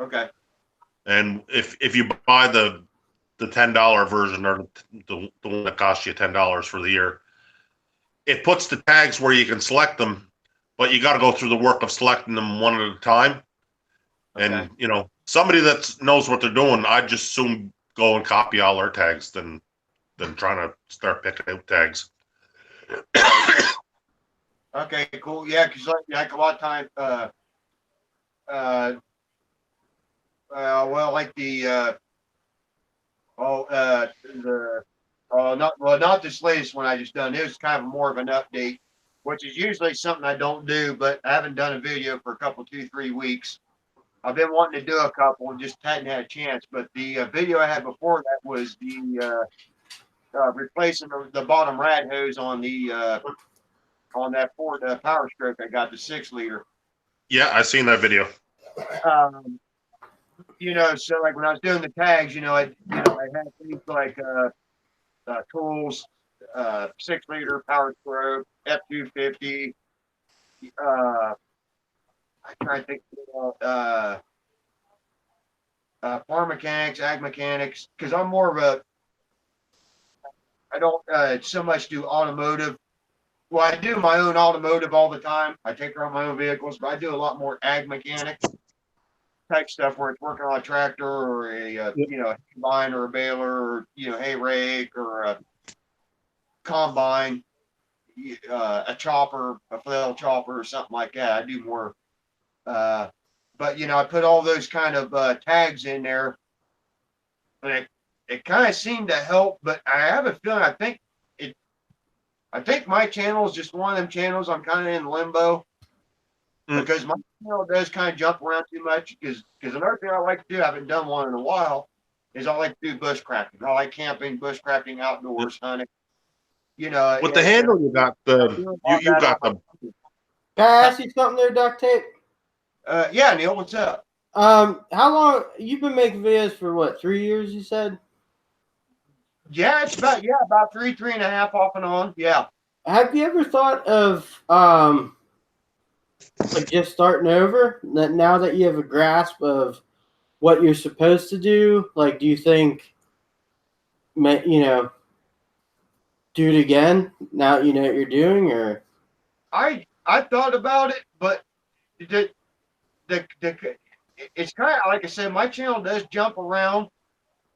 Okay. And if you buy the $10 version, or the one that costs you $10 for the year, it puts the tags where you can select them, but you got to go through the work of selecting them one at a time. Okay. And somebody that knows what they're doing, I'd just soon go and copy all their tags. Then than trying to start picking out tags. Okay, cool. Yeah, because like a lot of times, well, like not this latest one I just done. It was kind of more of an update, which is usually something I don't do, but I haven't done a video for a couple, 2, 3 weeks. I've been wanting to do a couple and just hadn't had a chance. But the video I had before that was the replacing the bottom rad hose on that Ford Power Stroke. I got the 6 liter. Yeah, I seen that video. So like when I was doing the tags, I had things like tools, 6 liter Power Stroke, F250. I try to think farm mechanics, ag mechanics, because I'm more of I don't so much do automotive. Well, I do my own automotive all the time. I take care of my own vehicles, but I do a lot more ag mechanic type stuff where it's working on a tractor or a combine or a baler or hay rake or a combine, a chopper, a flail chopper or something like that. I do more. But I put all those kind of tags in there, and it kind of seemed to help. But I have a feeling I think my channel is just one of them channels I'm kind of in limbo because my channel does kind of jump around too much. Because another thing I like to do, I haven't done one in a while, is I like to do bushcrafting. I like camping, bushcrafting, outdoors, hunting. With the handle you got, you got the. Can I ask you something there, Duct Tape? Yeah, Neil, what's up? How long you've been making videos for? What, 3 years? You said. Yeah, it's about 3.5 off and on. Yeah. Have you ever thought of like just starting over? That now that you have a grasp of what you're supposed to do, like, do you think, do it again now you know what you're doing, or? I thought about it, but the it's kind of like I said, my channel does jump around,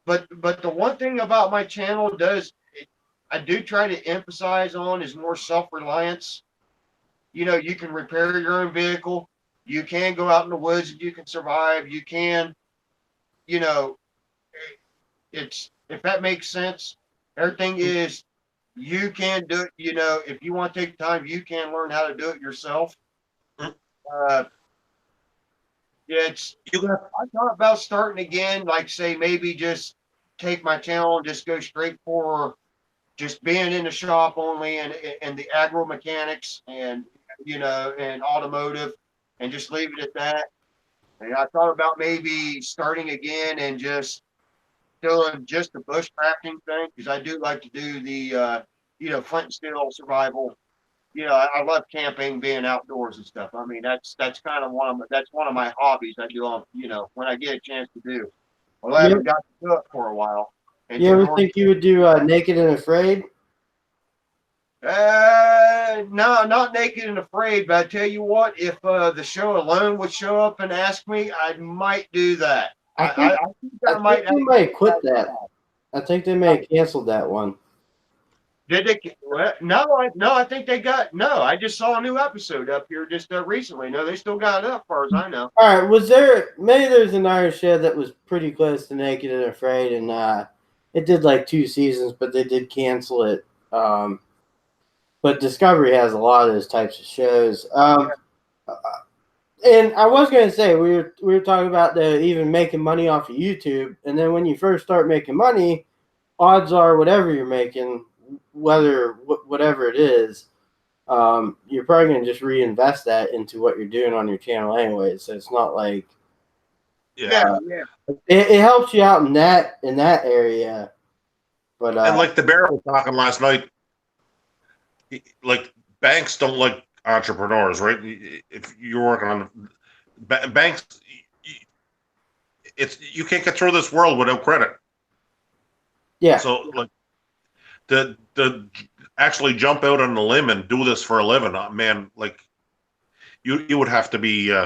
but the one thing about my channel I do try to emphasize on is more self-reliance. You can repair your own vehicle. You can go out in the woods and you can survive. You can, it's, if that makes sense, everything is, you can do it. If you want to take time, you can learn how to do it yourself. I thought about starting again, like say maybe just take my channel and just go straight for just being in the shop only and the agro mechanics and and automotive and just leave it at that. And I thought about maybe starting again and just doing just the bushcrafting thing because I do like to do the flint and steel survival. I love camping, being outdoors and stuff. I mean, that's kind of one of my hobbies I do on when I get a chance to do. Well, I haven't got to do it for a while. And you ever think you would do Naked and Afraid? No, not Naked and Afraid. But I tell you what, if the show alone would show up and ask me, I might do that. I think they might quit that. I think they may have canceled that one. Did they? No, I think they got. No, I just saw a new episode up here just recently. No, they still got it up, as far as I know. All right, maybe there's an Irish show that was pretty close to Naked and Afraid, and it did like 2 seasons, but they did cancel it. But Discovery has a lot of those types of shows. And I was going to say, we were talking about even making money off of YouTube, and then when you first start making money, odds are whatever you're making, whatever it is, you're probably going to just reinvest that into what you're doing on your channel anyway. So it's not like it helps you out in that area. But and like the bear was talking last night, like banks don't like entrepreneurs, right? If you're working on banks, you can't get through this world without credit. Yeah. So like the actually jump out on the limb and do this for a living, man, like you would have to be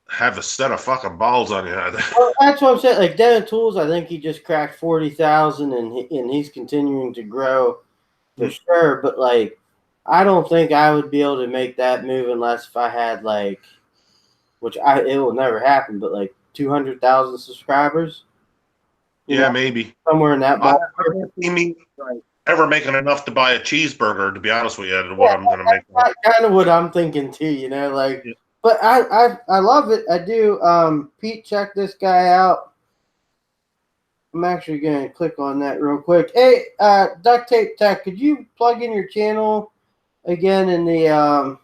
have a set of fucking balls on you. Well, that's what I'm saying. Like Den of Tools, I think he just cracked 40,000, and he's continuing to grow for sure. But like, I don't think I would be able to make that move unless if I had like, it will never happen, but like 200,000 subscribers. Yeah, maybe somewhere in that I ballpark. don't see me ever making enough to buy a cheeseburger. To be honest with you, Yeah, what I'm going to make. that's kind of what I'm thinking too. Like. Yeah. But I love it. I do. Pete, check this guy out. I'm actually going to click on that real quick. Hey, Ducttapetech, could you plug in your channel again in the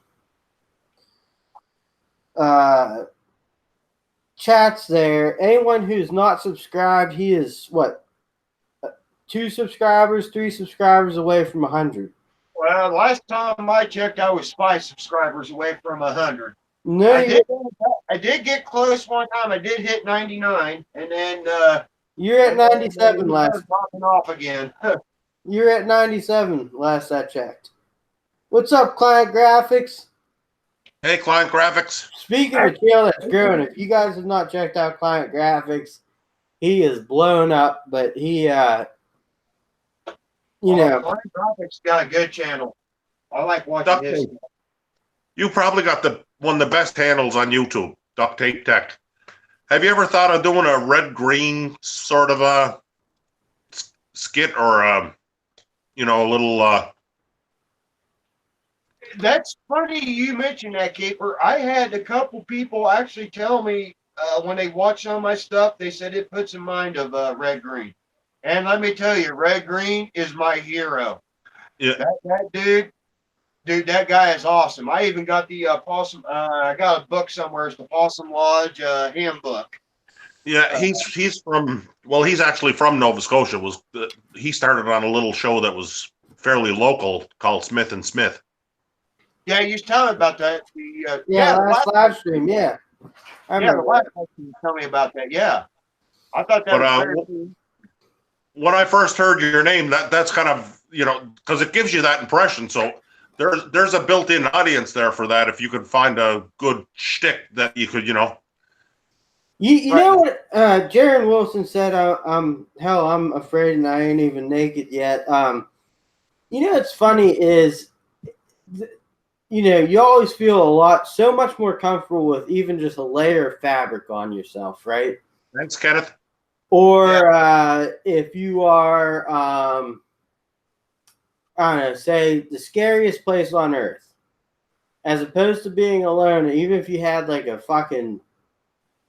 chats there? Anyone who's not subscribed, he is what? 2 subscribers, 3 subscribers away from 100. Well, last time I checked, I was 5 subscribers away from 100. No, I did get close one time. I did hit 99, and then you're at 97 last. Popping off again. You're at 97 last I checked. What's up, Client Graphics? Hey, Client Graphics. Speaking of a channel that's growing, if you guys have not checked out Client Graphics, he is blown up, but he, Client Graphics got a good channel. I like watching his. You probably got one of the best handles on YouTube, Ducttapetech. Have you ever thought of doing a red-green sort of a skit or a little? That's funny you mentioned that, Caper. I had a couple people actually tell me when they watch some of my stuff, they said it puts in mind of red green. And let me tell you, red green is my hero. Yeah. That dude, that guy is awesome. I even got the Possum. I got a book somewhere. It's the Possum Lodge handbook. Yeah, he's from. Well, he's actually from Nova Scotia. He started on a little show that was fairly local called Smith and Smith. Yeah, you was telling me about that. last live stream. Yeah, the last time you tell me about that. Yeah, I thought that was very cool. When I first heard your name, that's kind of because it gives you that impression. So there's a built-in audience there for that. If you could find a good shtick that you could, You know what Jaron Wilson said? I'm afraid and I ain't even naked yet. What's funny is, you always feel so much more comfortable with even just a layer of fabric on yourself, right? Thanks, Kenneth. Or if you are, I don't know, say the scariest place on earth, as opposed to being alone, even if you had like a fucking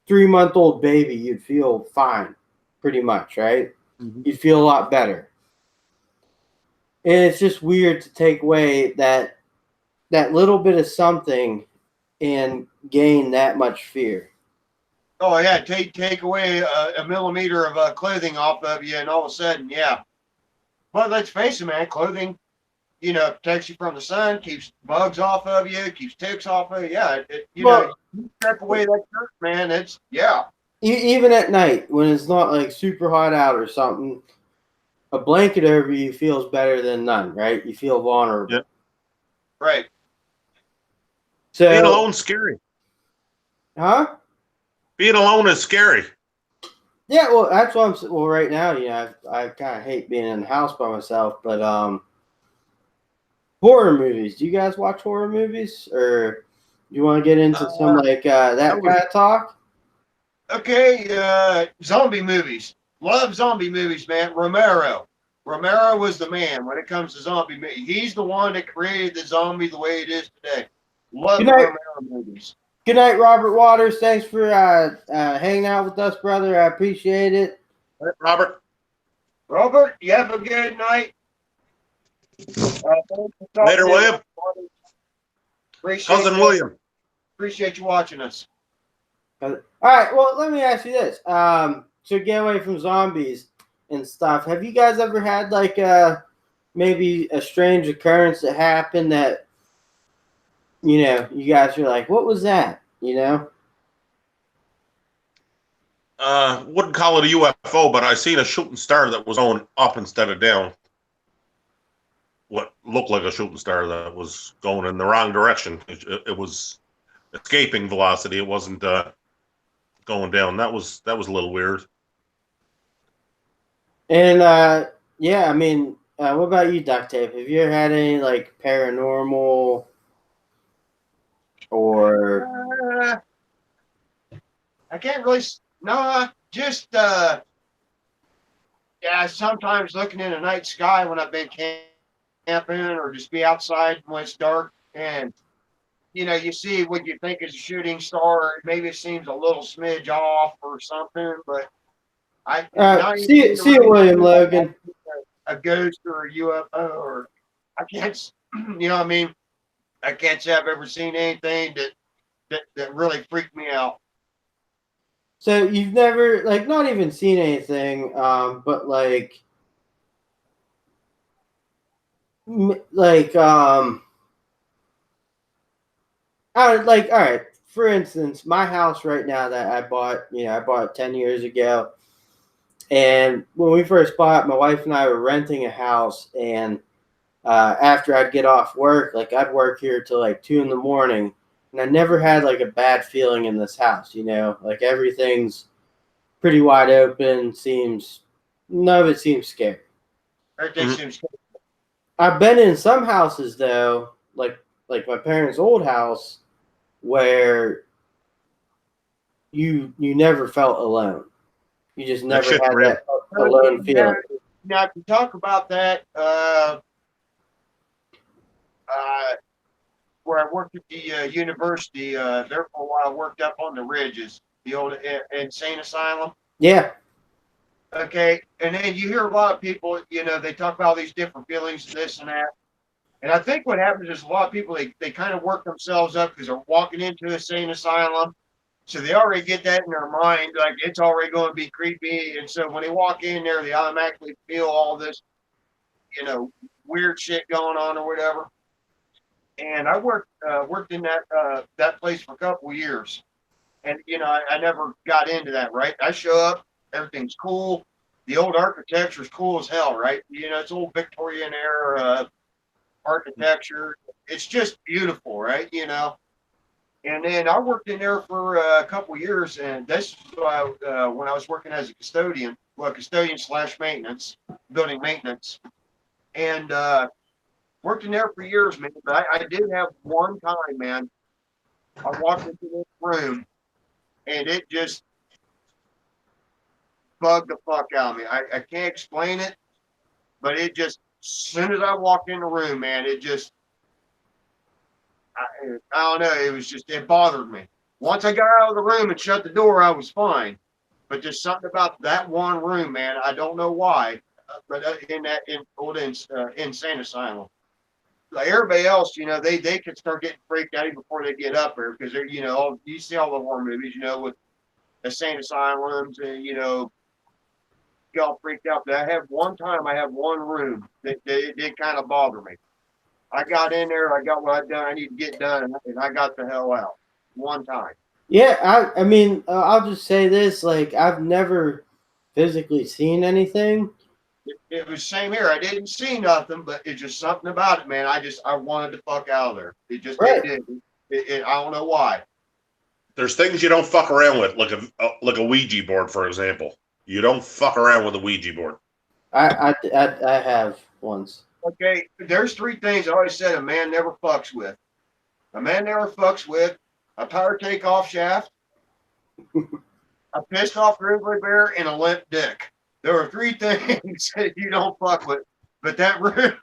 3-month-old baby, you'd feel fine, pretty much, right? Mm-hmm. You'd feel a lot better. And it's just weird to take away that little bit of something and gain that much fear. Oh yeah, take away a millimeter of clothing off of you, and all of a sudden, yeah. But let's face it, man, clothing, protects you from the sun, keeps bugs off of you, keeps ticks off of you. Yeah, you strip away that shirt, man. It's Even at night when it's not like super hot out or something, a blanket over you feels better than none, right? You feel vulnerable. Yeah. Right. So being alone's scary. Huh? Being alone is scary. Yeah, well, that's what I'm. Well, right now, I kind of hate being in the house by myself. But horror movies. Do you guys watch horror movies, or do you want to get into some that kind of talk? Okay, zombie movies. Love zombie movies, man. Romero was the man when it comes to zombie movies. He's the one that created the zombie the way it is today. Love Romero movies. Good night, Robert Waters. Thanks for hanging out with us, brother. I appreciate it. Robert, you have a good night. Later, William. Cousin William. Appreciate you watching us. All right. Well, let me ask you this. To get away from zombies and stuff, have you guys ever had like maybe a strange occurrence that happened that you guys are like, what was that? Wouldn't call it a UFO, but I seen a shooting star that was going up instead of down. What looked like a shooting star that was going in the wrong direction. It was escaping velocity. It wasn't going down. That was a little weird. And yeah, I mean, what about you, Duct Tape? Have you ever had any like paranormal or I can't really. No, just yeah. Sometimes looking in the night sky when I've been camping, or just be outside when it's dark, and you see what you think is a shooting star. Maybe it seems a little smidge off or something, but I not even in the see you, William Logan. a ghost or a UFO, or I can't. You know what I mean? I can't say I've ever seen anything that really freaked me out. So you've never like not even seen anything, but like like all right. For instance, my house right now that I bought, I bought it 10 years ago. And when we first bought, my wife and I were renting a house, and after I'd get off work, like I'd work here till like 2 in the morning, and I never had like a bad feeling in this house. Like everything's pretty wide open. None of it seems scary. Everything seems. I've been in some houses though, like my parents' old house, where you never felt alone. You just never had that alone feeling. Now, to talk about that, where I worked at the university, there for a while, I worked up on the ridges, the old insane asylum. Yeah. Okay, and then you hear a lot of people, they talk about all these different feelings, this and that. And I think what happens is a lot of people, they kind of work themselves up because they're walking into a insane asylum. So they already get that in their mind, like it's already going to be creepy. And so when they walk in there, they automatically feel all this, weird shit going on or whatever. And I worked in that place for a couple of years. And, I never got into that, right? I show up, everything's cool. The old architecture is cool as hell, right? It's old Victorian era architecture. It's just beautiful, right? And then I worked in there for a couple of years, and this is when I was working as a custodian, / maintenance, building maintenance, and worked in there for years, man. But I did have one time, man. I walked into this room, and it just bugged the fuck out of me. I can't explain it, but it just, as soon as I walked in the room, man, it just, I don't know. It bothered me. Once I got out of the room and shut the door, I was fine. But there's something about that one room, man. I don't know why, but in old insane asylum, like everybody else, they could start getting freaked out even before they get up there because they're, you see all the horror movies, with insane asylums and get all freaked out. But I had one room that it did kind of bother me. I got in there, I got what I need to get done, and I got the hell out one time. Yeah, I mean, I'll just say this: like, I've never physically seen anything. It was same here. I didn't see nothing, but it's just something about it, man. I wanted to fuck out of there. It just right. It did. I don't know why. There's things you don't fuck around with, like a Ouija board, for example. You don't fuck around with a Ouija board. I have once. Okay, there's 3 things I always said a man never fucks with. A man never fucks with a power takeoff shaft, a pissed off grizzly bear, and a limp dick. There are 3 things that you don't fuck with. But that room,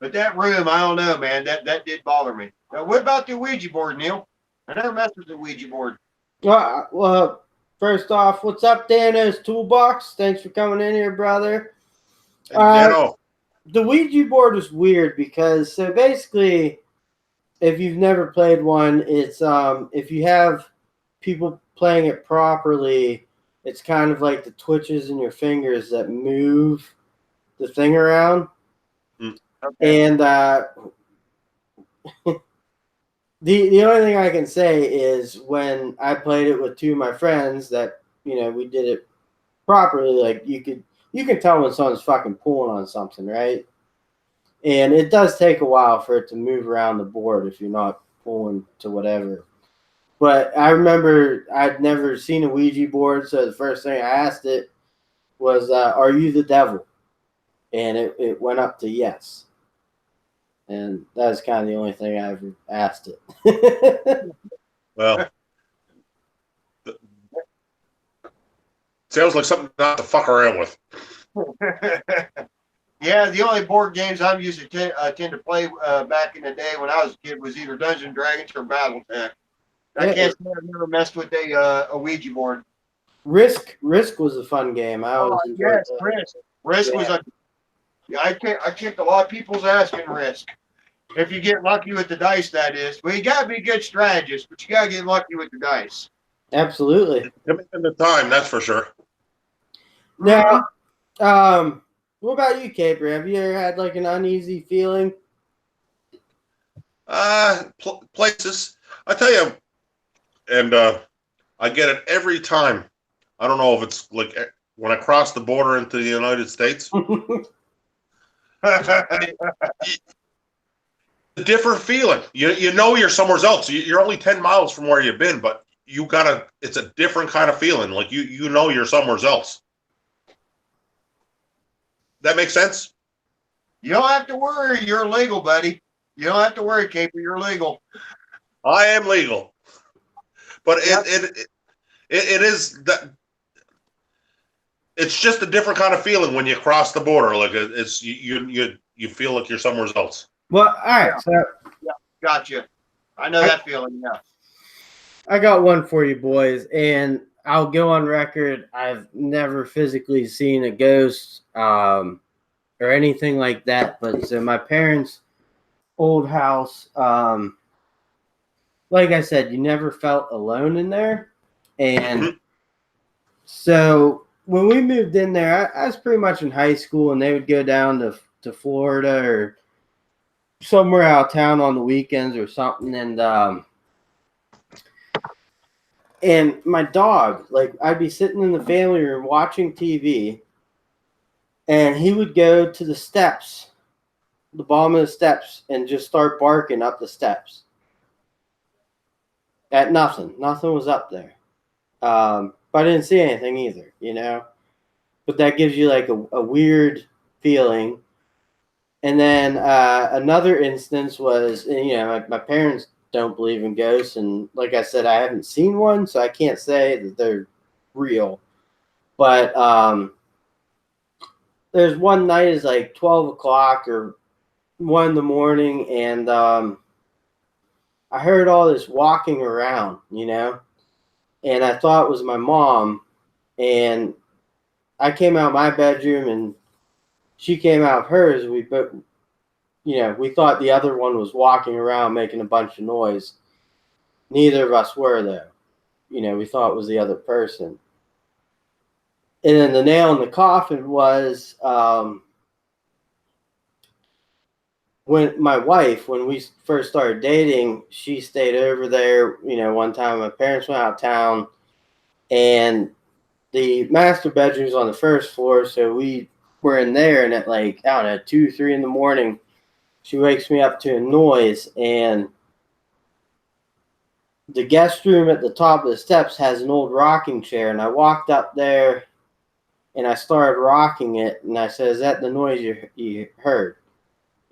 I don't know, man. That did bother me. Now, what about the Ouija board, Neil? I never messed with the Ouija board. Well, first off, what's up, Dano's Toolbox? Thanks for coming in here, brother. The Ouija board is weird because, so basically, if you've never played one, it's if you have people playing it properly, it's kind of like the twitches in your fingers that move the thing around. Okay. And the only thing I can say is when I played it with 2 of my friends that, we did it properly, like you can tell when someone's fucking pulling on something, right? And it does take a while for it to move around the board if you're not pulling to whatever. But I remember I'd never seen a Ouija board, so the first thing I asked it was, "Are you the devil?" And it went up to yes. And that's kind of the only thing I ever asked it. Well, sounds like something not to fuck around with. Yeah, the only board games I'm used to tend to play back in the day when I was a kid was either Dungeons and Dragons or BattleTech. I can't say I've never messed with a Ouija board. Risk was a fun game. I always enjoyed Yes, that. Risk. Risk was a. I kicked a lot of people's ass in Risk. If you get lucky with the dice, that is. Well, you gotta be a good strategist, but you gotta get lucky with the dice. Absolutely. Commitment to time, that's for sure. Now, what about you, Caper? Have you ever had like an uneasy feeling? Places. I tell you, and I get it every time. I don't know if it's like when I cross the border into the United States. A different feeling. You know you're somewhere else. You're only 10 miles from where you've been, but it's a different kind of feeling. Like you know you're somewhere else. That makes sense? You don't have to worry. You're legal, buddy. You don't have to worry, Caper. You're legal. I am legal. But Yep. it is that it's just a different kind of feeling when you cross the border. Like it's you feel like you're somewhere else. Well, all right. So Gotcha. I know that feeling. Yeah. I got one for you, boys, and I'll go on record. I've never physically seen a ghost or anything like that. But so my parents' old house, like I said, you never felt alone in there. And so when we moved in there, I was pretty much in high school, and they would go down to Florida or somewhere out of town on the weekends or something. And my dog, like I'd be sitting in the family room watching TV, and he would go to the steps, the bottom of the steps, and just start barking up the steps at nothing. Nothing was up there. But I didn't see anything either, you know. But that gives you like a weird feeling. And then another instance was, you know, my parents don't believe in ghosts, and like I said, I haven't seen one, so I can't say that they're real. But there's one night is like 12 o'clock or 1 in the morning, and I heard all this walking around, you know, and I thought it was my mom, and I came out of my bedroom and she came out of hers. We thought the other one was walking around making a bunch of noise. Neither of us were though. You know, we thought it was the other person. And then the nail in the coffin was when my wife, when we first started dating, she stayed over there. You know, one time my parents went out of town, and the master bedroom's on the first floor, so we were in there, and at like, I don't know, 2, 3 in the morning, she wakes me up to a noise, and the guest room at the top of the steps has an old rocking chair, and I walked up there, and I started rocking it, and I said, "Is that the noise you heard?"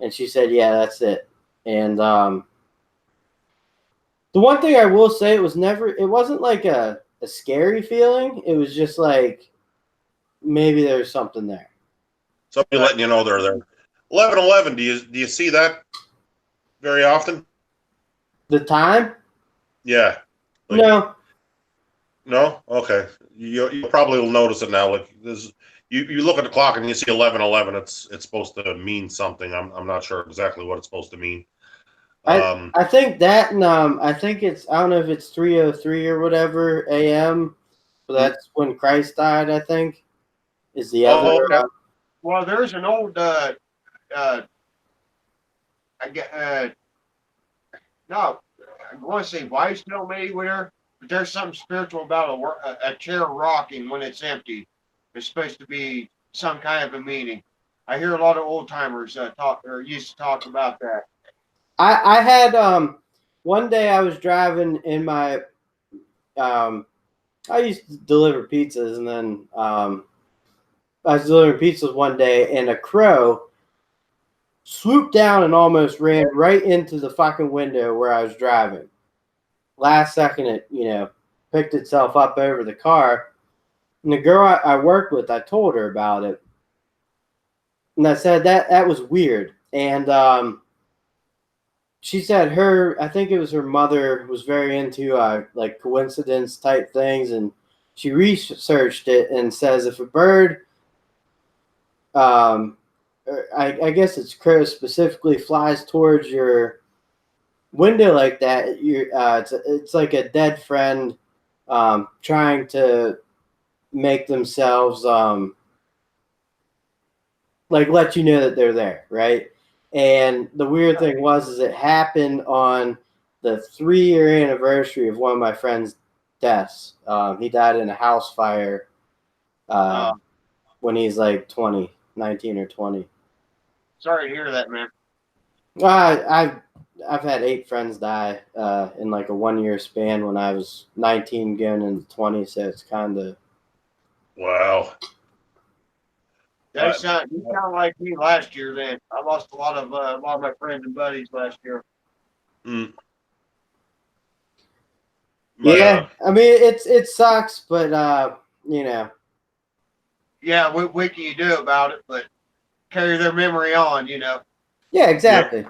And she said, "Yeah, that's it." And the one thing I will say, it wasn't like a scary feeling. It was just like maybe there's something there. Somebody letting you know they're there. 11:11. Do you see that very often? The time? Yeah. Like, No. No. Okay. You probably will notice it now. Like this, you look at the clock and you see 11:11. It's supposed to mean something. I'm not sure exactly what it's supposed to mean. I think that, and I think it's, I don't know if it's 3:03 or whatever a.m. But that's when Christ died. I think is the other. Okay. Well, there's an old I get no, I want to say wives' tale maybe whatever, but there's something spiritual about a chair rocking when it's empty. It's supposed to be some kind of a meaning. I hear a lot of old timers talk or used to talk about that. I had one day I was driving in my I used to deliver pizzas, and then I was delivering pizzas one day, and a crow swooped down and almost ran right into the fucking window where I was driving. Last second, it picked itself up over the car. And the girl I worked with, I told her about it, and I said that was weird. And she said I think it was her mother was very into like coincidence type things, and she researched it and says if a bird, I guess it's crow specifically, flies towards your window like that, it's like a dead friend trying to make themselves like let you know that they're there, right? And the weird thing is it happened on the 3-year anniversary of one of my friend's deaths. He died in a house fire when he's like 20, 19 or 20. Sorry to hear that, man. I've had 8 friends die in like a 1-year span when I was 19 going into 20, so it's kind of Wow. You sound like me last year. Then I lost a lot of my friends and buddies last year. Mm. Yeah, I mean it sucks, but Yeah, what can you do about it? But carry their memory on, Yeah, exactly.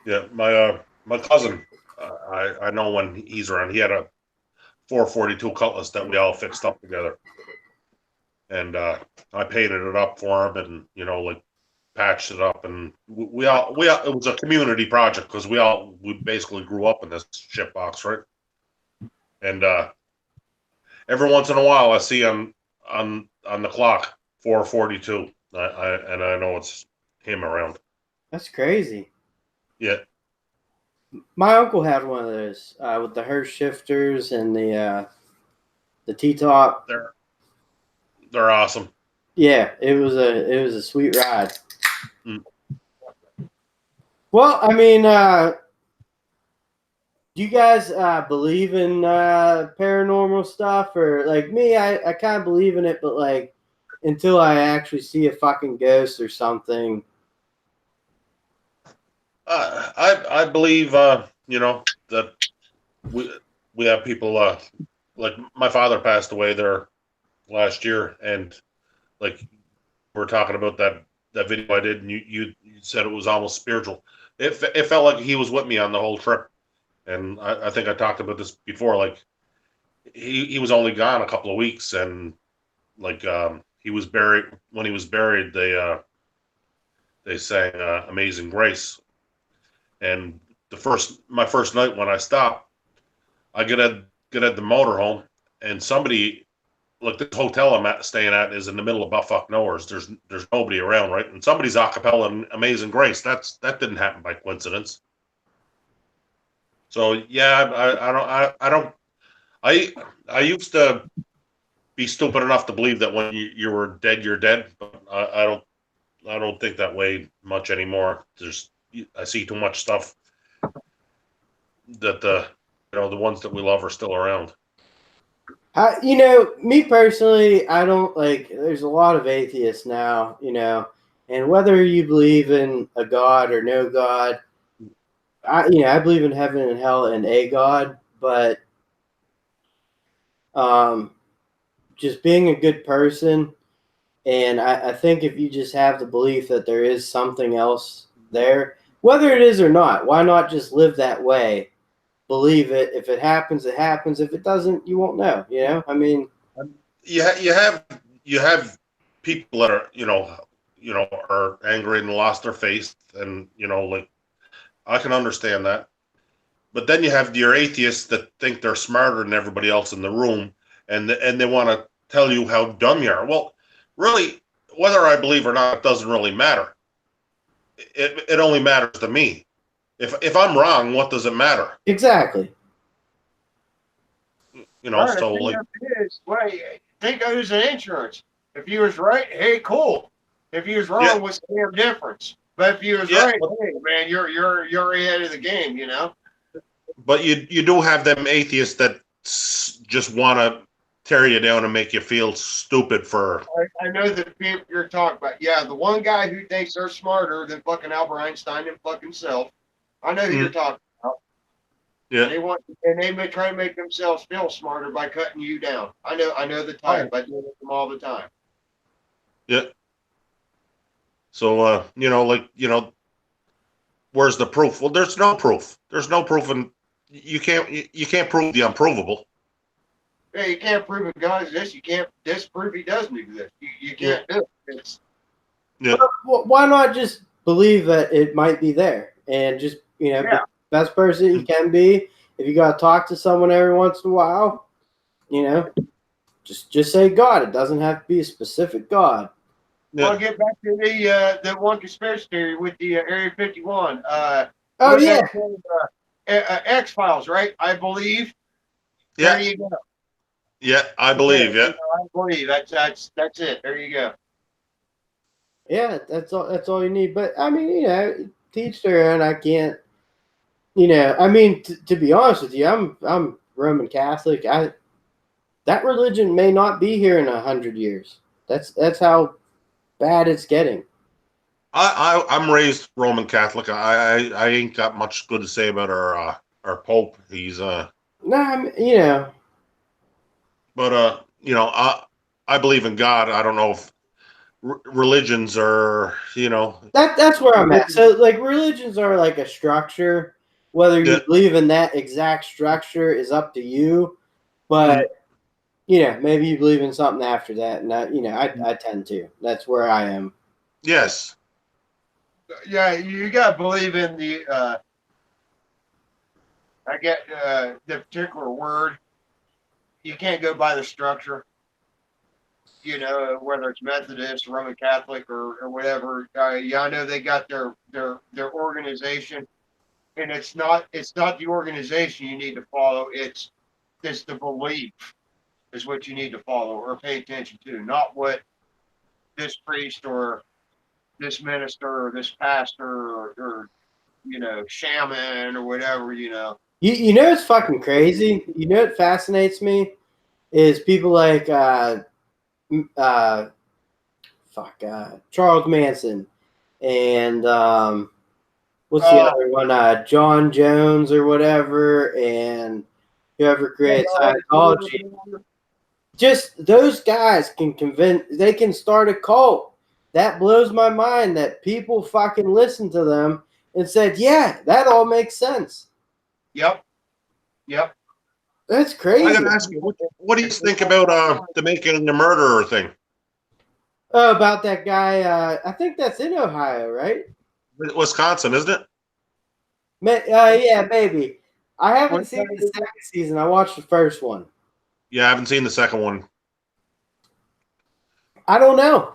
Yeah, my cousin, I know when he's around, he had a 442 Cutlass that we all fixed up together, and I painted it up for him, and like patched it up, and we all it was a community project because we basically grew up in this shit box, right? And every once in a while I see him on the clock 442. I know it's him around. That's crazy. Yeah. My uncle had one of those with the Hurst shifters and the T-top. They're awesome. Yeah, it was a sweet ride. Mm. Well, I mean, do you guys believe in paranormal stuff, or like me? I kind of believe in it, but like until I actually see a fucking ghost or something. I believe that we have people like my father passed away there last year, and like we're talking about that video I did, and you said it was almost spiritual. It felt like he was with me on the whole trip, and I think I talked about this before. Like he was only gone a couple of weeks, and like he was buried. When he was buried, they sang "Amazing Grace." And my first night when I stopped, I get at the motorhome, and somebody, like this hotel I'm staying at is in the middle of buttfuck nowhere. There's nobody around, right? And somebody's acapella "Amazing Grace." That didn't happen by coincidence. So yeah, I used to be stupid enough to believe that when you were dead, you're dead, but I don't think that way much anymore. I see too much stuff that the ones that we love are still around. Me personally, I don't like. There's a lot of atheists now, and whether you believe in a god or no god, I believe in heaven and hell and a god, but just being a good person. And I think if you just have the belief that there is something else there, whether it is or not, why not just live that way? Believe it. If it happens, it happens. If it doesn't, you won't know. I mean, you have people that are are angry and lost their faith, and like I can understand that. But then you have your atheists that think they're smarter than everybody else in the room, and they want to tell you how dumb you are. Well, really, whether I believe or not doesn't really matter. It only matters to me. If I'm wrong, what does it matter? Exactly. Right, So like, think of it as an insurance. If you was right, hey, cool. If you was wrong, what's the damn difference? But if you was right, hey, man, you're ahead of the game, But you do have them atheists that just want to tear you down and make you feel stupid for. I know the people you're talking about. Yeah, the one guy who thinks they're smarter than fucking Albert Einstein and fucking self. I know who you're talking about. Yeah. They may try to make themselves feel smarter by cutting you down. I know the type. I deal with them all the time. Yeah. So where's the proof? Well, there's no proof. There's no proof, and you can't prove the unprovable. Yeah, you can't prove a God exists. You can't disprove he doesn't exist. You can't do it. Well, why not just believe that it might be there and just be the best person you can be? If you got to talk to someone every once in a while, just say God. It doesn't have to be a specific God. Yeah. I'll get back to the one conspiracy theory with the Area 51. X-Files, right? I believe. Yeah. There you go. Yeah, I believe. Yeah. I believe. That's it. There you go. Yeah, that's all you need. But I mean, teach their own. I can't. I mean, to be honest with you, I'm Roman Catholic. That religion may not be here in 100 years. That's how bad it's getting. I'm raised Roman Catholic. I ain't got much good to say about our Pope. He's No, But I believe in God. I don't know if religions are that's where I'm at. So like religions are like a structure. Whether you believe in that exact structure is up to you. But maybe you believe in something after that, and I tend to. That's where I am. Yes. Yeah, you gotta believe in the. I get the particular word. You can't go by the structure. Whether it's Methodist, Roman Catholic, or whatever. I know they got their organization, and it's not the organization you need to follow. It's the belief is what you need to follow or pay attention to, not what this priest or this minister or this pastor or shaman or whatever. It's fucking crazy. What fascinates me is people like Charles Manson and what's the other one? John Jones or whatever, and whoever created Scientology. Just those guys can convince. They can start a cult. That blows my mind that people fucking listened to them and said, "Yeah, that all makes sense." Yep. That's crazy. I gotta ask you, what do you think about the making the murderer thing? Oh, about that guy. I think that's in Ohio, right? Wisconsin, isn't it? Yeah, maybe. I haven't seen the second season. I watched the first one. Yeah, I haven't seen the second one. I don't know.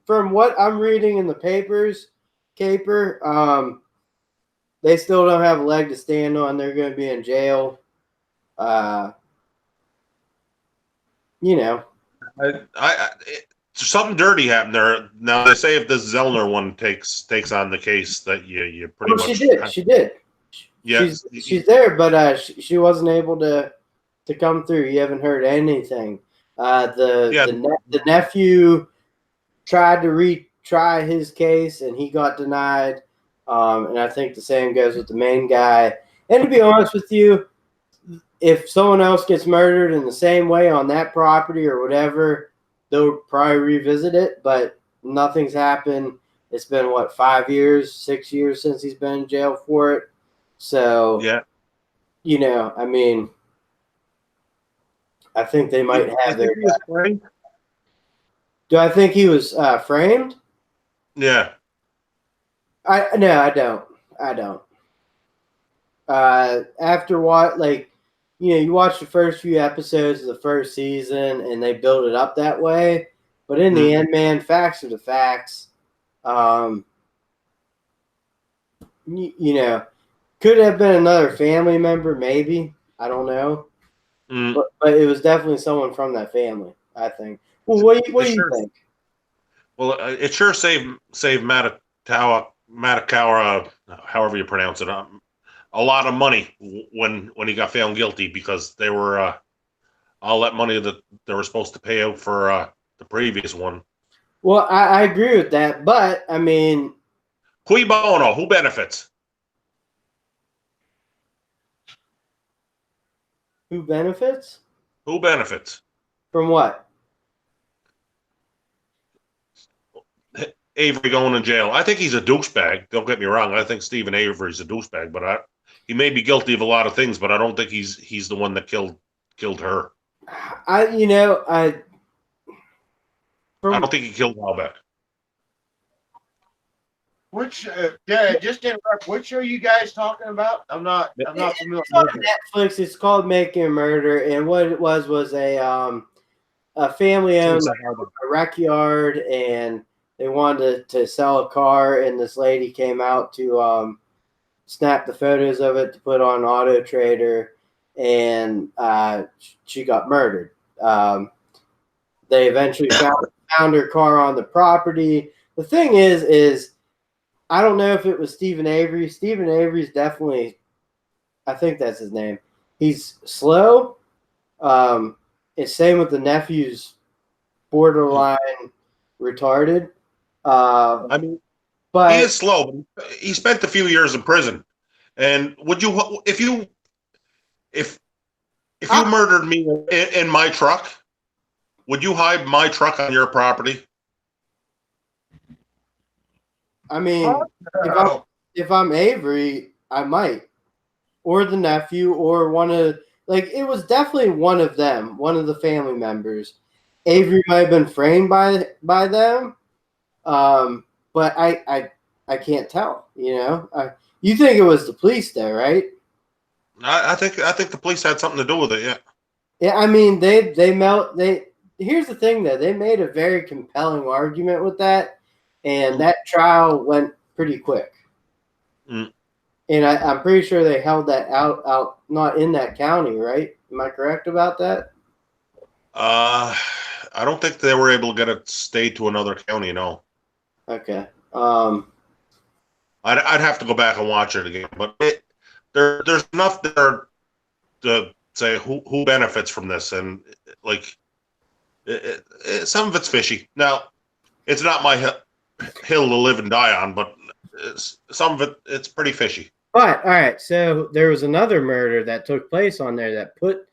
From what I'm reading in the papers, Caper, they still don't have a leg to stand on. They're going to be in jail. Something dirty happened there. Now they say if this Zellner one takes on the case, that you pretty much. She did. Yeah, she's there, but she wasn't able to come through. You haven't heard anything. The nephew tried to retry his case, and he got denied. And I think the same goes with the main guy. And to be honest with you, if someone else gets murdered in the same way on that property or whatever, they'll probably revisit it, but nothing's happened. It's been, 5 years, 6 years since he's been in jail for it. So, I mean, I think they might have their. Do I think he was framed? Yeah. No, I don't. After what, you watch the first few episodes of the first season and they build it up that way. But in the end, man, facts are the facts. Could have been another family member, maybe. I don't know. But it was definitely someone from that family, I think. Well, what do you think? Well, it sure saved Matt Matakawa, however you pronounce it, a lot of money when he got found guilty because they were all that money that they were supposed to pay out for the previous one. Well, I agree with that, but I mean, Cui bono? Who benefits? who benefits Who benefits? from what? Avery going in jail. I think he's a douchebag. Don't get me wrong. I think Stephen Avery's a douchebag, but he may be guilty of a lot of things, but I don't think he's the one that killed her. I don't think he killed Halbeck. Which, just to interrupt, what show are you guys talking about? I'm not familiar It's on with it. Netflix. It's called Making a Murder, and what it was a family owned a rec yard, and they wanted to sell a car, and this lady came out to snap the photos of it to put on Auto Trader, and she got murdered. They eventually found her car on the property. The thing is I don't know if it was Stephen Avery. Stephen Avery's definitely, I think that's his name. He's slow. It's same with the nephew's borderline retarded. I mean, but he is slow. But he spent a few years in prison. And would you, if you murdered me in my truck, would you hide my truck on your property? I mean, if I'm Avery, I might, or the nephew, or it was definitely one of them, one of the family members. Avery might have been framed by them, but I can't tell. You think it was the police there, right? I think the police had something to do with it. Yeah. Yeah, I mean here's the thing though, they made a very compelling argument with that, and that trial went pretty quick. And I'm pretty sure they held that out not in that county, right? Am I correct about that? I don't think they were able to get it stayed to another county. No. Okay. I'd have to go back and watch it again, but there's enough there to say who benefits from this, and some of it's fishy. Now, it's not my hill to live and die on, but some of it's pretty fishy. But all right, so there was another murder that took place on there that put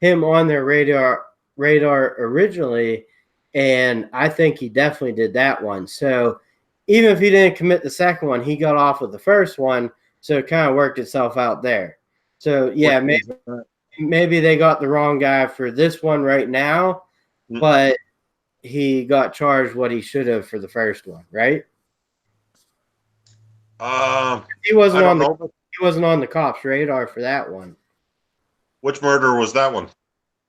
him on their radar originally, and I think he definitely did that one. So even if he didn't commit the second one, he got off with the first one, so it kind of worked itself out there. So yeah, maybe they got the wrong guy for this one right now, but he got charged what he should have for the first one, right? He wasn't on the cops' radar for that one. Which murder was that one?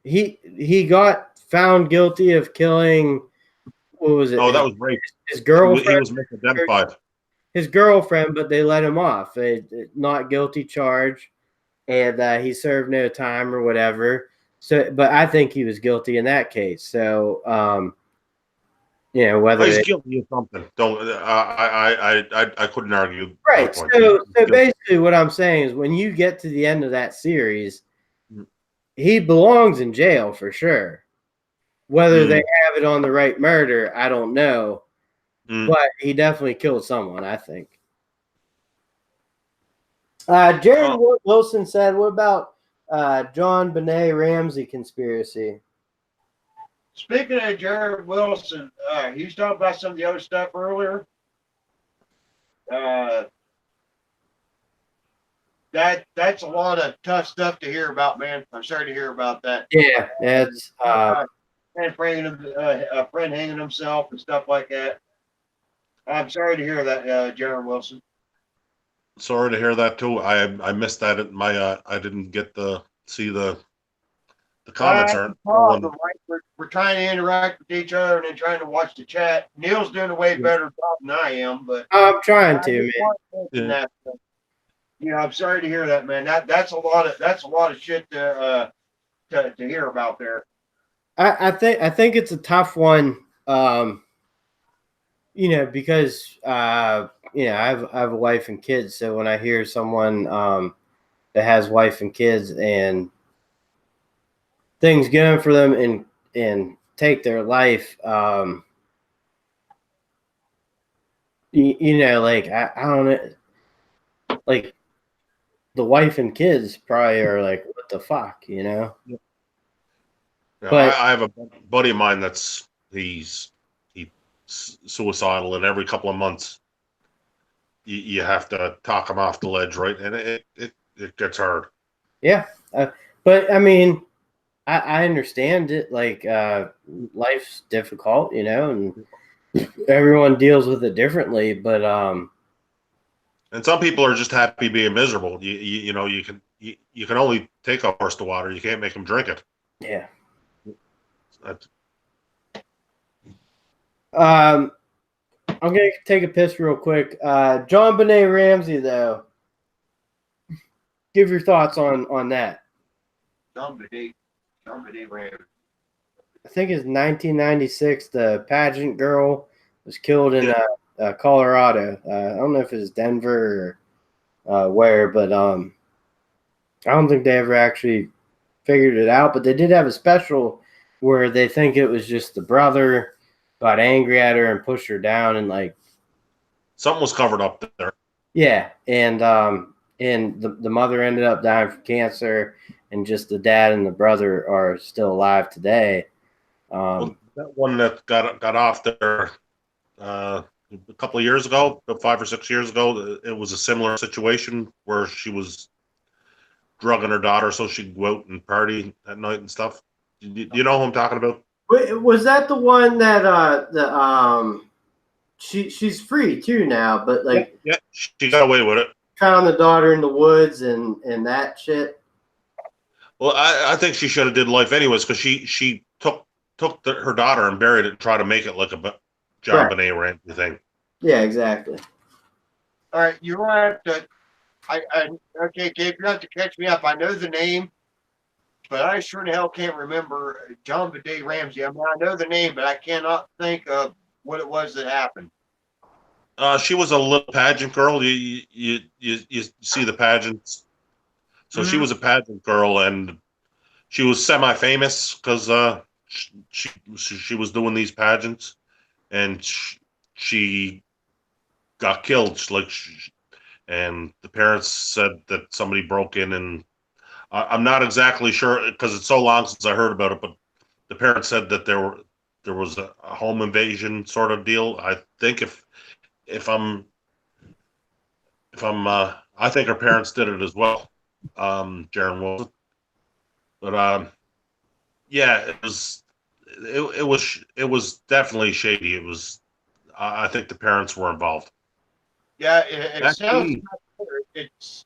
He got found guilty of killing. What was it? Oh, that was rape. His girlfriend. He was misidentified. His girlfriend, but they let him off. A not guilty charge, and he served no time or whatever. So, but I think he was guilty in that case. So, whether he's guilty of something. I couldn't argue. Right. So basically, what I'm saying is, when you get to the end of that series, he belongs in jail for sure. Whether they have it on the right murder, I don't know. But he definitely killed someone, I think. Jared Wilson said, what about John Benet Ramsey conspiracy? Speaking of Jared Wilson, he was talking about some of the other stuff earlier. That's a lot of tough stuff to hear about, man. I'm sorry to hear about that. Yeah, that's a friend hanging himself and stuff like that. I'm sorry to hear that, Jared Wilson. Sorry to hear that too. I missed that at my I didn't get to see the comments. We're trying to interact with each other and then trying to watch the chat. Neil's doing a way better job than I am, but I'm trying to, man. I'm sorry to hear that, man. That's a lot of shit to hear about there. I think it's a tough one, because I have a wife and kids. So when I hear someone that has wife and kids and things going for them and take their life, like I don't know, like the wife and kids probably are like, what the fuck, Yeah, But I have a buddy of mine he's suicidal, and every couple of months you have to talk him off the ledge, right? And it gets hard. yeah, but I mean, I understand it. Like life's difficult, and everyone deals with it differently. But And some people are just happy being miserable. You can only take a horse to water. You can't make him drink it. yeah. That's, I'm gonna take a piss real quick. John Benet Ramsey, though, give your thoughts on that. Somebody ran. I think it's 1996. The pageant girl was killed in Colorado. I don't know if it was Denver or where, but I don't think they ever actually figured it out. But they did have a special where they think it was just the brother got angry at her and pushed her down, and like something was covered up there. yeah, and the mother ended up dying from cancer, and just the dad and the brother are still alive today. Well, that one that got off there a couple of years ago, 5 or 6 years ago, it was a similar situation where she was drugging her daughter so she'd go out and party at night and stuff. Do you know who I'm talking about? Wait, was that the one that she's free too now, but like yeah, she got away with it. found the daughter in the woods and that shit. Well, I think she should have did life anyways, because she took her daughter and buried it and tried to make it like a John Benet Ramsey thing. Yeah, exactly. All right, you have to. Okay, Gabe, you have to catch me up. I know the name, but I sure the hell can't remember John Benet Ramsey. I mean, I know the name, but I cannot think of what it was that happened. She was a little pageant girl. You see the pageants. So she was a pageant girl, and she was semi-famous because she was doing these pageants, and she got killed. And the parents said that somebody broke in, and I'm not exactly sure because it's so long since I heard about it. But the parents said that there was a home invasion sort of deal. I think I think her parents did it as well, Jaron Wilson. But yeah, it was definitely shady. I think the parents were involved. Yeah, it sounds.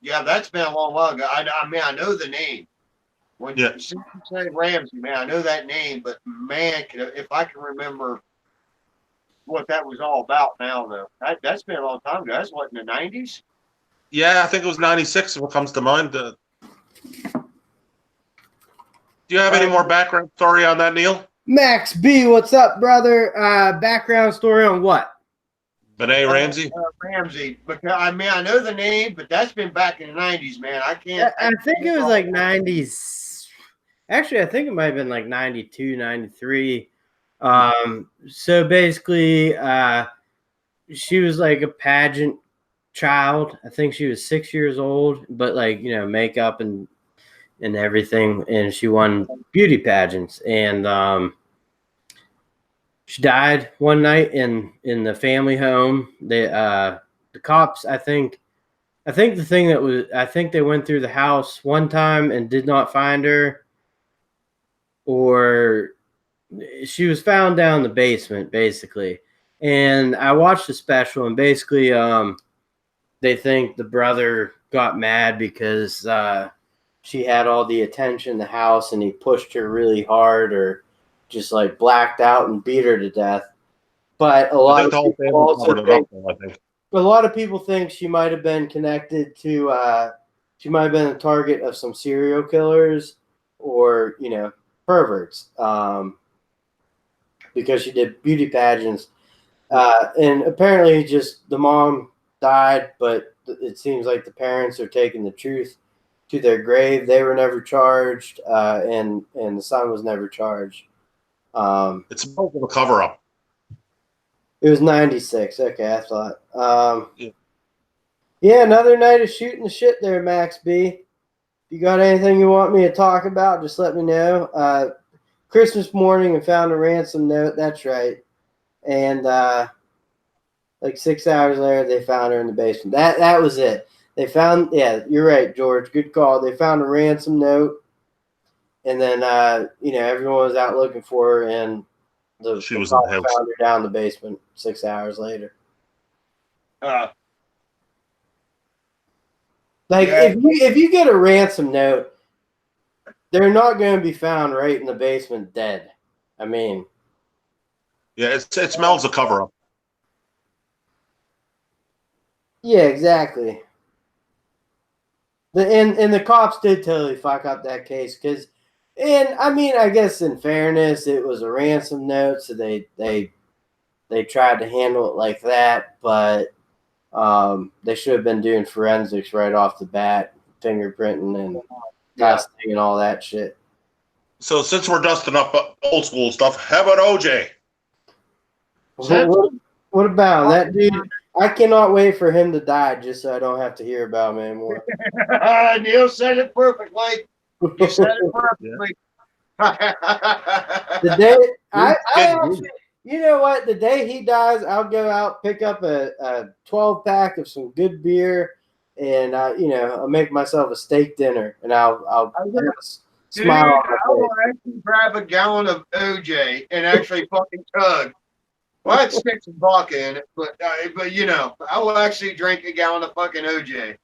That's been a long while ago. I mean, I know the name. When you say Ramsey, man, I know that name, but man, if I can remember what that was all about now, though, that's been a long time ago. That's what, in the 90s? Yeah, I think it was 96. What comes to mind? Do you have any more background story on that, Neil? Max B, what's up, brother? Background story on what? Benet Ramsey? Ramsey. Because, I mean, I know the name, but that's been back in the 90s, man. I can't. I think it was like 90s. Actually, I think it might have been like 92, 93. So basically, she was like a pageant child. I think she was 6 years old, but like, makeup and everything. And she won beauty pageants. And she died one night in the family home. The cops, I think the thing that was, I think they went through the house one time and did not find her, or she was found down in the basement, basically. And I watched the special, and basically, they think the brother got mad because she had all the attention in the house, and he pushed her really hard, or just like blacked out and beat her to death. But a lot of people also think, a lot of people think she might have been connected to, she might have been a target of some serial killers or, perverts, because she did beauty pageants. And apparently just the mom died, but it seems like the parents are taking the truth to their grave. They were never charged, and the son was never charged. It's more of a cover up. It was 96. Okay, I thought. Yeah. Yeah, another night of shooting the shit there, Max B. If you got anything you want me to talk about, just let me know. Christmas morning and found a ransom note. That's right. And like 6 hours later, they found her in the basement. That was it. They found, yeah, you're right, George. Good call. They found a ransom note, and then everyone was out looking for her, and She was cop in the house. found her down the basement 6 hours later. Like Yeah. if you get a ransom note, they're not going to be found right in the basement dead. I mean, Yeah, it smells a cover up. yeah, exactly. And the cops did totally fuck up that case because, and I mean, I guess in fairness, it was a ransom note, so they tried to handle it like that, but they should have been doing forensics right off the bat, fingerprinting and testing and all that shit. So since we're dusting up old school stuff, how about OJ? What about that dude? I cannot wait for him to die just so I don't have to hear about him anymore. Neil said it perfectly. You said it perfectly. The day I actually, you know what? The day he dies, I'll go out, pick up a 12-pack of some good beer, and I'll make myself a steak dinner, and I'll smile. Dude, I will actually grab a gallon of OJ and actually fucking tug. Well, I'd stick some vodka in it, but I will actually drink a gallon of fucking OJ.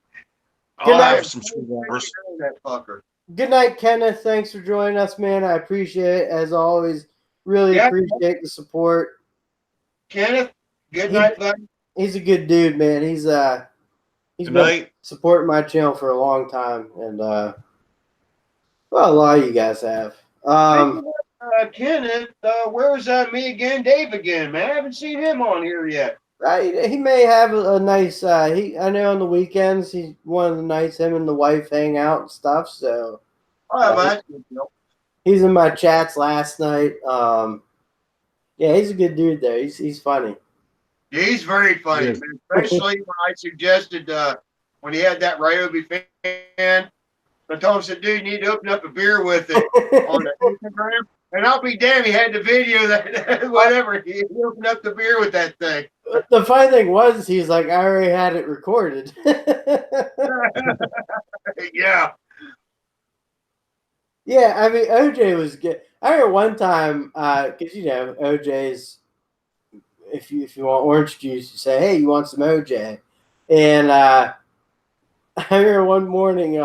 I'll have some screwdrivers. That fucker. Good night, Kenneth. Thanks for joining us, man. I appreciate it as always. Really appreciate the support. Kenneth, good night, buddy. He's a good dude, man. He's been supporting my channel for a long time, and well, a lot of you guys have. Kenneth, where was me again? Dave again, man. I haven't seen him on here yet. Right, he may have a nice. I know on the weekends he's one of the nights him and the wife hang out and stuff. So, he's in my chats last night. Yeah, he's a good dude there. He's funny. Yeah, he's very funny, man. Especially when I suggested when he had that Ryobi fan. I told him, said, dude, you need to open up a beer with it on the Instagram. And I'll be damned, he had the video that whatever. He opened up the beer with that thing. The funny thing was, he's like, I already had it recorded. Yeah. Yeah, I mean, OJ was good. I remember one time, because OJ's, if you want orange juice, you say, hey, you want some OJ? And I remember one morning,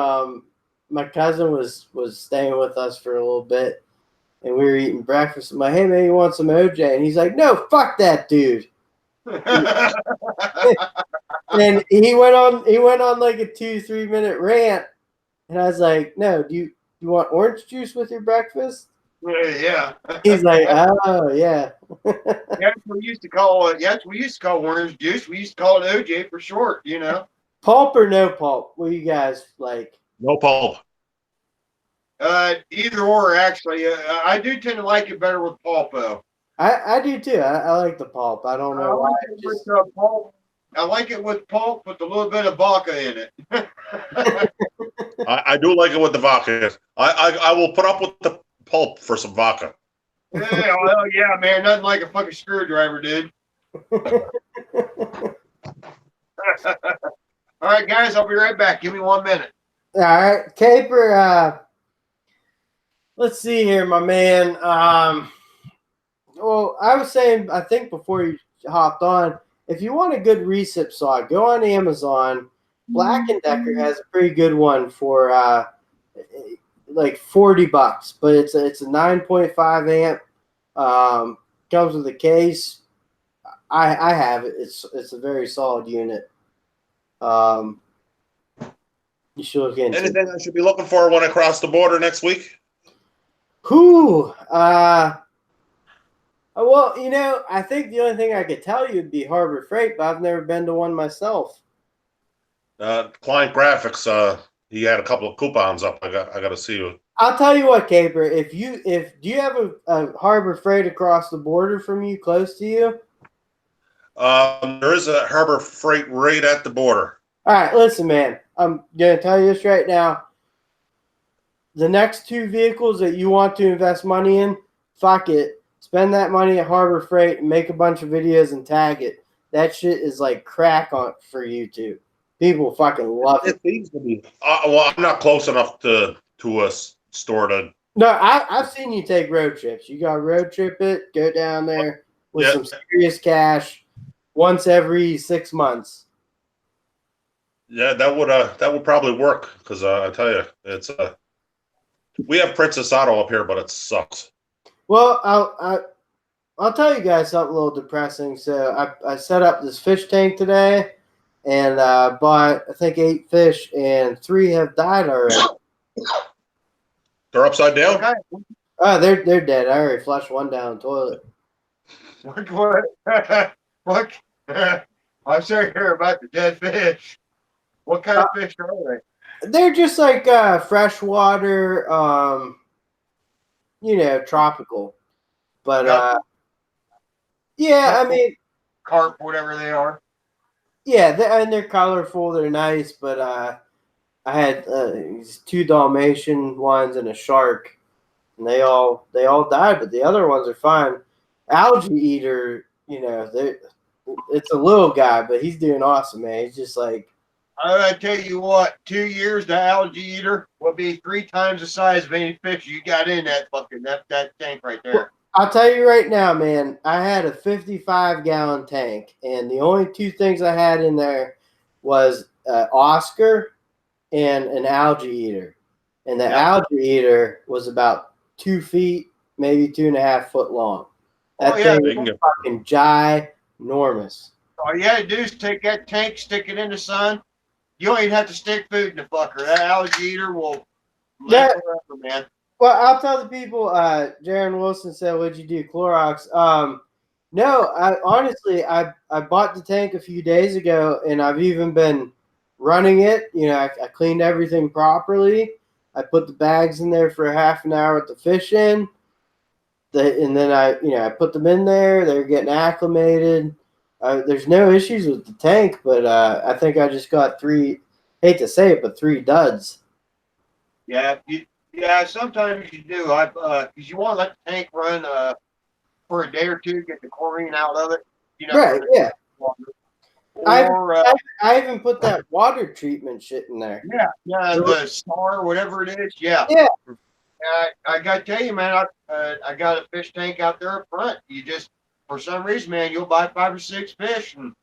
my cousin was staying with us for a little bit, and we were eating breakfast. I'm like, hey man, you want some OJ? And he's like, no, fuck that dude. And he went on like a 2-3 minute rant, and I was like, no, do you want orange juice with your breakfast? Yeah. He's like, oh yeah. That's what we used to call it. Yes, we used to call orange juice. We used to call it OJ for short. Pulp or no pulp? What do you guys like? No pulp. Either or, actually. I do tend to like it better with pulp, though. I do too. I like the pulp. I don't know why. Pulp. I like it with pulp with a little bit of vodka in it. I do like it with the vodka. I will put up with the pulp for some vodka. Yeah, well, yeah, man. Nothing like a fucking screwdriver, dude. All right, guys. I'll be right back. Give me 1 minute. All right, Caper. Let's see here, my man. Well, I was saying, I think before you hopped on, if you want a good recip saw, go on Amazon. Black & Decker has a pretty good one for like $40, but it's a 9.5 amp. Comes with a case. I have it. It's a very solid unit. You should look into. Anything I should be looking for when I cross the border next week? Well, I think the only thing I could tell you would be Harbor Freight, but I've never been to one myself. Client Graphics, he had a couple of coupons up. I got to see you. I'll tell you what, Caper. Do you have a Harbor Freight across the border from you, close to you? There is a Harbor Freight right at the border. All right, listen, man. I'm gonna tell you this right now. The next two vehicles that you want to invest money in, fuck it. Spend that money at Harbor Freight and make a bunch of videos and tag it. That shit is like crack on for YouTube. People fucking love it. It seems to be. Well, I'm not close enough to a store to. No, I've seen you take road trips. You got road trip it, go down there with some serious cash once every 6 months. Yeah, that would probably work because I tell you, it's we have Princess Auto up here, but it sucks. Well, I'll tell you guys something a little depressing. So I set up this fish tank today, and bought I think 8 fish, and 3 have died already. They're upside down. Okay. Oh, they're dead. I already flushed one down the toilet. What? I'm sorry to hear about the dead fish. What kind of fish are they? They're just like freshwater, tropical. But yeah, I mean, Carp, whatever they are. yeah, they're colorful. They're nice, but I had 2 Dalmatian ones and a shark, and they all died, but the other ones are fine. Algae eater, it's a little guy, but he's doing awesome, man. He's just like. I tell you what, 2 years the algae eater will be 3 times the size of any fish you got in that that tank right there. Well, I'll tell you right now, man. I had a 55-gallon tank, and the only 2 things I had in there was Oscar and an algae eater, and the algae eater was about 2 feet, maybe 2.5 foot long. That thing was fucking ginormous. All you had to do is take that tank, stick it in the sun. You don't even have to stick food in the fucker. That algae eater will live forever, man. Well, I'll tell the people. Jaron Wilson said, "What'd you do, Clorox?" No, I honestly, I bought the tank a few days ago, and I've even been running it. I cleaned everything properly. I put the bags in there for half an hour with the fish in, and then I put them in there. They're getting acclimated. There's no issues with the tank, but I think I just got 3. Hate to say it, but 3 duds. Yeah, sometimes you do. Because you want to let the tank run for a day or two, get the chlorine out of it. Right? Yeah. Or I even put that water treatment shit in there. Yeah, the STAR, whatever it is. Yeah. Yeah. I got to tell you, man, I got a fish tank out there up front. You just, for some reason, man, you'll buy 5 or 6 fish, and a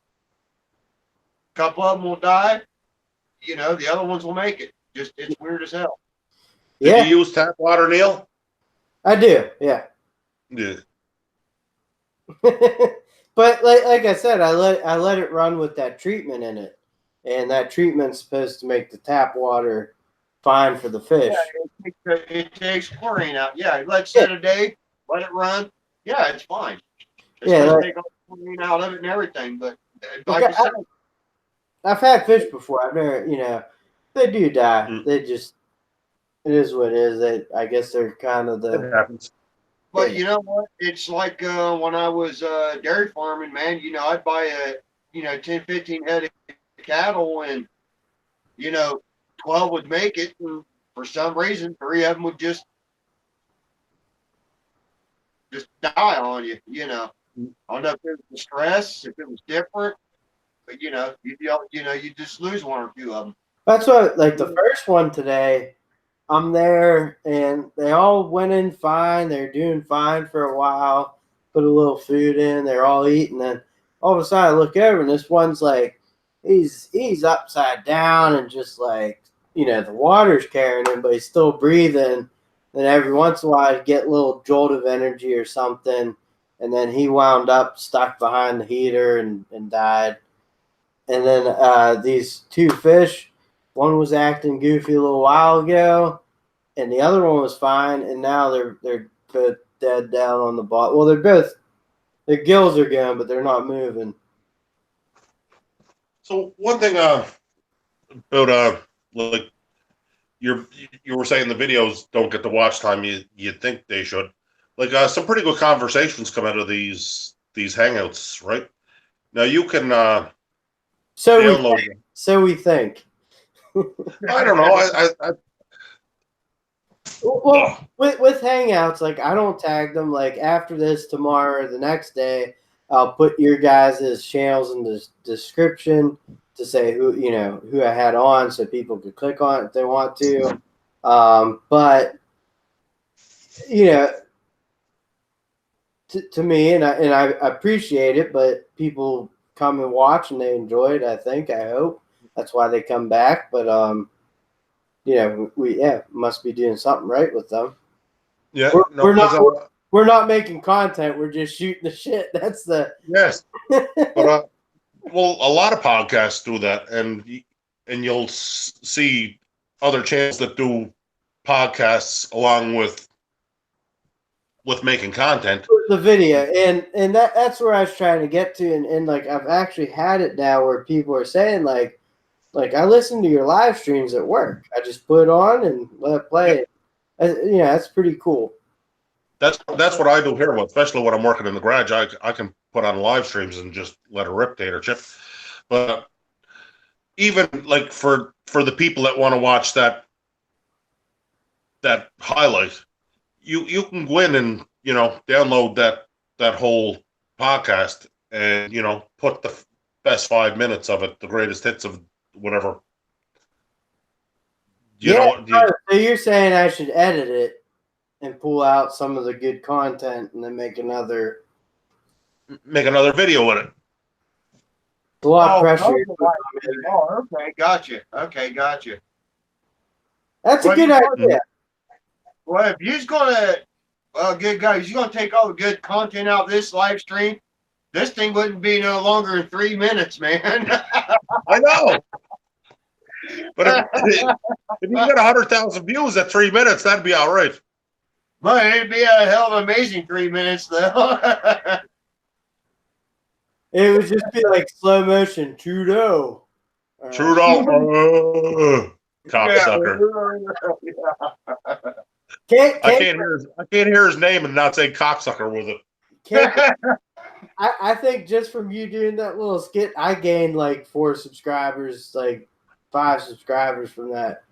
couple of them will die. The other ones will make it. Just, it's weird as hell. Yeah. Did you use tap water, Neil? I do, yeah. Yeah. But like I said, I let it run with that treatment in it, and that treatment's supposed to make the tap water fine for the fish. Yeah, it takes chlorine out. Yeah, let's set a day, let it run. Yeah, it's fine. It's going to take all the chlorine out of it and everything. But like I said, I've had fish before. I've never, they do die. They just, it is what it is. I guess they're kind of the. It happens. But you know what? It's like when I was dairy farming, man, I'd buy 10, 15 head of cattle, and, 12 would make it. And for some reason, 3 of them would just die on you, I don't know if it was the stress, if it was different, but, you just lose 1 or 2 of them. That's what, like the first one today, I'm there, and they all went in fine. They're doing fine for a while. Put a little food in. They're all eating. Then all of a sudden, I look over, and this one's like, he's upside down, and just like, the water's carrying him, but he's still breathing. And every once in a while, I'd get a little jolt of energy or something, and then he wound up stuck behind the heater and died. And then these 2 fish. One was acting goofy a little while ago, and the other one was fine, and now they're both dead down on the bottom. Well, their gills are going, but they're not moving. So one thing But like you were saying, the videos don't get the watch time you think they should. Like some pretty good conversations come out of these hangouts, right? Now you can download. So we think. I don't know. Well, with Hangouts, like I don't tag them. Like after this, tomorrow, or the next day, I'll put your guys' channels in the description to say who I had on, so people could click on it if they want to. But to me, and I appreciate it, but people come and watch and they enjoy it. I hope that's why they come back. But we must be doing something right with them. Yeah, we're not making content. We're just shooting the shit. That's the yes. But well, a lot of podcasts do that, and you'll see other channels that do podcasts along with making content. The video, and that's where I was trying to get to, and like I've actually had it now where people are saying like I listen to your live streams at work. I just put it on and let it play. Yep. That's pretty cool. That's what I do here, especially when I'm working in the garage. I can put on live streams and just let it rip, tater chip. But even like for the people that want to watch that highlight, you can go in and download that whole podcast and put the best 5 minutes of it, the greatest hits of whatever. So you're saying I should edit it and pull out some of the good content and then make another video with it. It's a lot of pressure. Oh, okay, gotcha. That's a good idea. Well, if you're gonna, good guys, you're gonna take all the good content out of this live stream, this thing wouldn't be no longer than 3 minutes, man. I know. But if you get 100,000 views at 3 minutes, that'd be all right. But it'd be a hell of an amazing 3 minutes, though. It would just be like slow motion. Trudeau. Trudeau. Cocksucker. I can't hear his name and not say cocksucker with it. I think just from you doing that little skit, I gained like 4 subscribers, like 5 subscribers from that.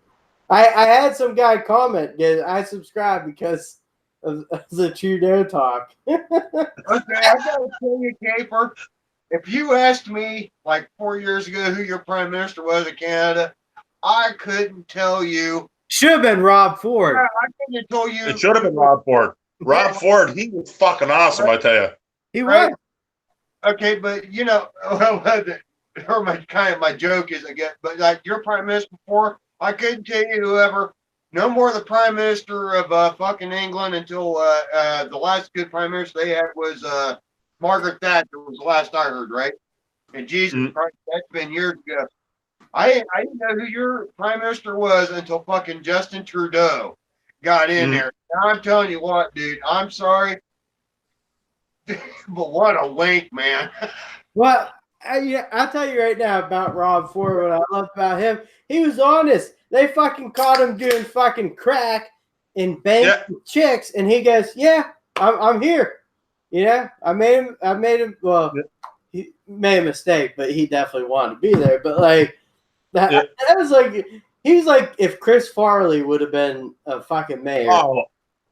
I had some guy comment, I subscribed because of the Trudeau talk. Okay, I gotta tell you, Caper, if you asked me like 4 years ago who your prime minister was in Canada, I couldn't tell you. Should have been Rob Ford. Yeah, I couldn't have told you. It should have been Rob Ford. Rob Ford, he was fucking awesome, I tell you. He was. Okay, but my joke is again, but like your prime minister before, I couldn't tell you whoever. No more the prime minister of fucking England until the last good prime minister they had was Margaret Thatcher was the last I heard, right? And Jesus Christ, that's been years ago. I didn't know who your prime minister was until fucking Justin Trudeau got in there. Now I'm telling you what, dude, I'm sorry, but what a link, man. Well, I'll tell you right now about Rob Ford. What I love about him, he was honest. They fucking caught him doing fucking crack in bank with chicks, and he goes, "Yeah, I'm here." I made him. Well, he made a mistake, but he definitely wanted to be there. But like that was like he was like if Chris Farley would have been a fucking mayor. Oh,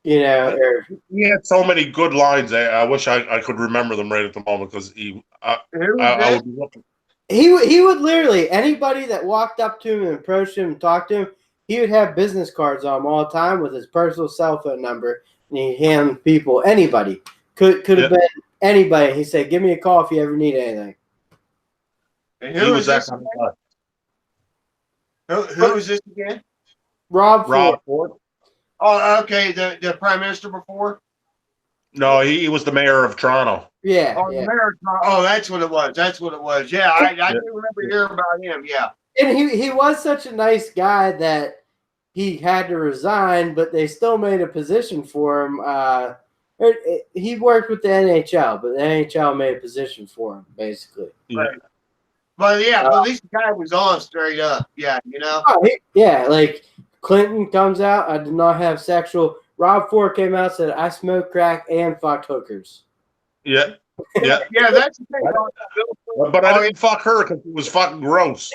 he had so many good lines. I wish I could remember them right at the moment because he would literally, anybody that walked up to him and approached him and talked to him, he would have business cards on him all the time with his personal cell phone number, and he'd hand people, anybody. Could have been anybody. He said, "Give me a call if you ever need anything." And who was that? Who was this again? Rob Ford. Oh, okay. The prime minister before? No, he was the mayor of Toronto. Yeah. Oh, the mayor of Toronto. Oh, that's what it was. Yeah, I do remember hearing about him. Yeah. And he was such a nice guy that he had to resign, but they still made a position for him. He worked with the NHL, but the NHL made a position for him, basically. Right. But yeah, but at least the guy was on straight up. Yeah, you know. Yeah, like Clinton comes out. I did not have sexual. Rob Ford came out and said I smoked crack and fucked hookers. Yeah. Yeah. Yeah, that's the thing. But I didn't fuck her because it was fucking gross.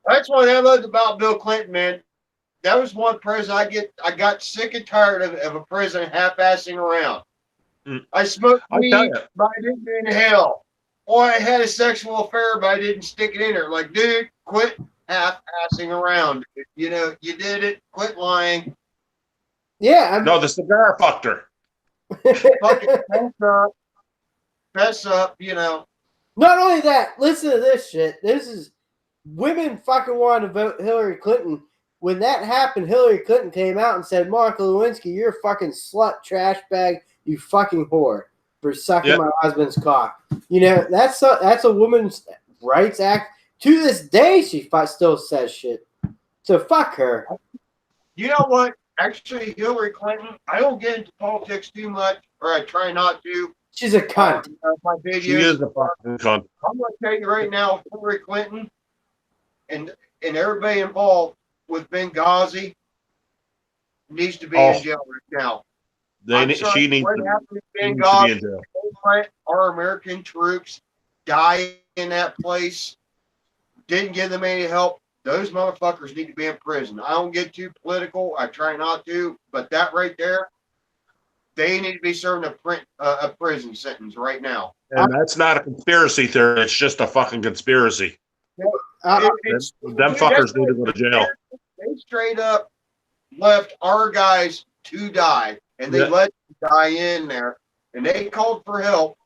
That's what I loved about Bill Clinton, man. That was one president I got sick and tired of a president half-assing around. I smoked weed, but I didn't inhale. Or I had a sexual affair, but I didn't stick it in her. Like, dude, quit half-assing around. You know, you did it. Quit lying. Yeah. No, the cigar fucked her. Fucking fess up, you know. Not only that, listen to this shit. This is women fucking wanted to vote Hillary Clinton. When that happened, Hillary Clinton came out and said, Monica Lewinsky, you're a fucking slut trash bag, you fucking whore, for sucking my husband's cock. You know, that's a woman's rights act. To this day, she still says shit. So fuck her. You know what? Actually, Hillary Clinton, I don't get into politics too much, or I try not to. She's a cunt. My videos, she is a fucking cunt. I'm going to tell you right now, Hillary Clinton and everybody involved with Benghazi needs to be in jail right now. She needs to be in jail. Our American troops die in that place. Didn't give them any help. Those motherfuckers need to be in prison. I don't get too political. I try not to. But that right there, they need to be serving a prison sentence right now. And that's not a conspiracy theory. It's just a fucking conspiracy. Them fuckers need to go to jail. They straight up left our guys to die. And they let them die in there. And they called for help.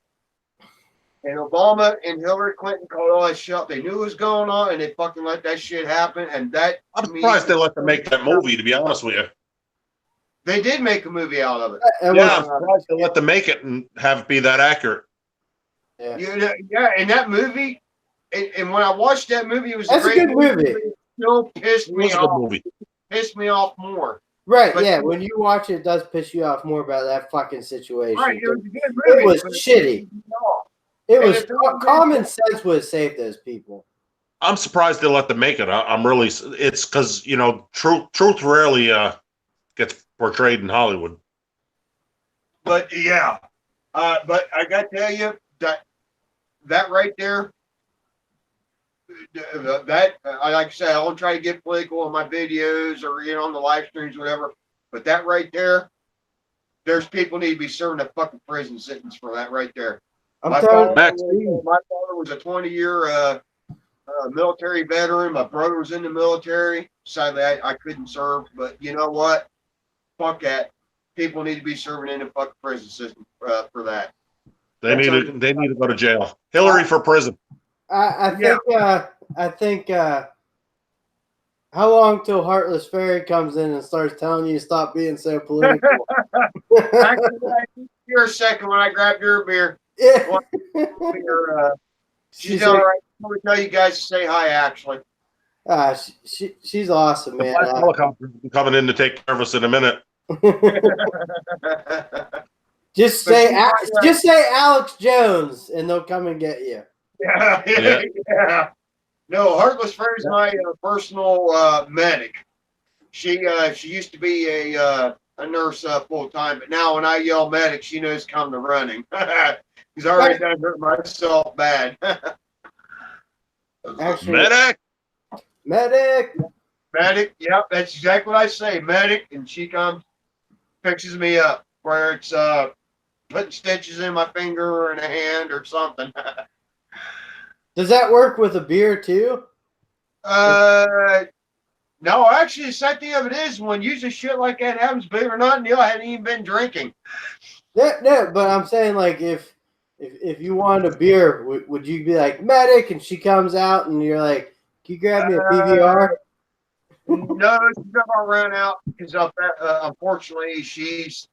And Obama and Hillary Clinton called all that shit. They knew what was going on, and they fucking let that shit happen. And that, I'm surprised they let them make that movie, to be honest with you. They did make a movie out of it. Yeah, I'm surprised they let them make it and have it be that accurate. Yeah, and that movie, and when I watched that movie, it was a good movie. It still pissed me off. Pissed me off more. Right, but, yeah, when you watch it does piss you off more about that fucking situation. Right, it was a good movie. It was shitty. It was common sense would have saved those people. I'm surprised they let them make it. I'm really. It's because truth rarely gets portrayed in Hollywood. But yeah, but I got to tell you that right there. Like I said, I don't try to get political on my videos or on the live streams, whatever. But that right there, there's people need to be serving a fucking prison sentence for that right there. My father was a 20-year military veteran. My brother was in the military. Sadly, I couldn't serve, but you know what? Fuck that. People need to be serving in a fucking prison system for that. They need to go to jail. Hillary for prison. I think. How long till Heartless Fairy comes in and starts telling you to stop being so political? Here a second when I grabbed your beer. Yeah. She's all right. I'm going to tell you guys to say hi, actually. She's awesome, man. The helicopter will be coming in to take care of us in a minute. Just say Alex Jones, and they'll come and get you. Yeah. No, Heartless Fairy is my personal medic. She used to be a nurse full time, but now when I yell medic, she knows come to running. He's already done hurt myself bad. Actually, medic. Yep, that's exactly what I say, medic, and she comes, fixes me up, where it's putting stitches in my finger or in a hand or something. Does that work with a beer too? No, actually, the sad thing of it is when usually shit like that happens, believe it or not, Neil, I hadn't even been drinking. Yeah, but I'm saying, like, if you wanted a beer, would you be like, medic, and she comes out and you're like, can you grab me a PBR? No, she's gonna run out because unfortunately she's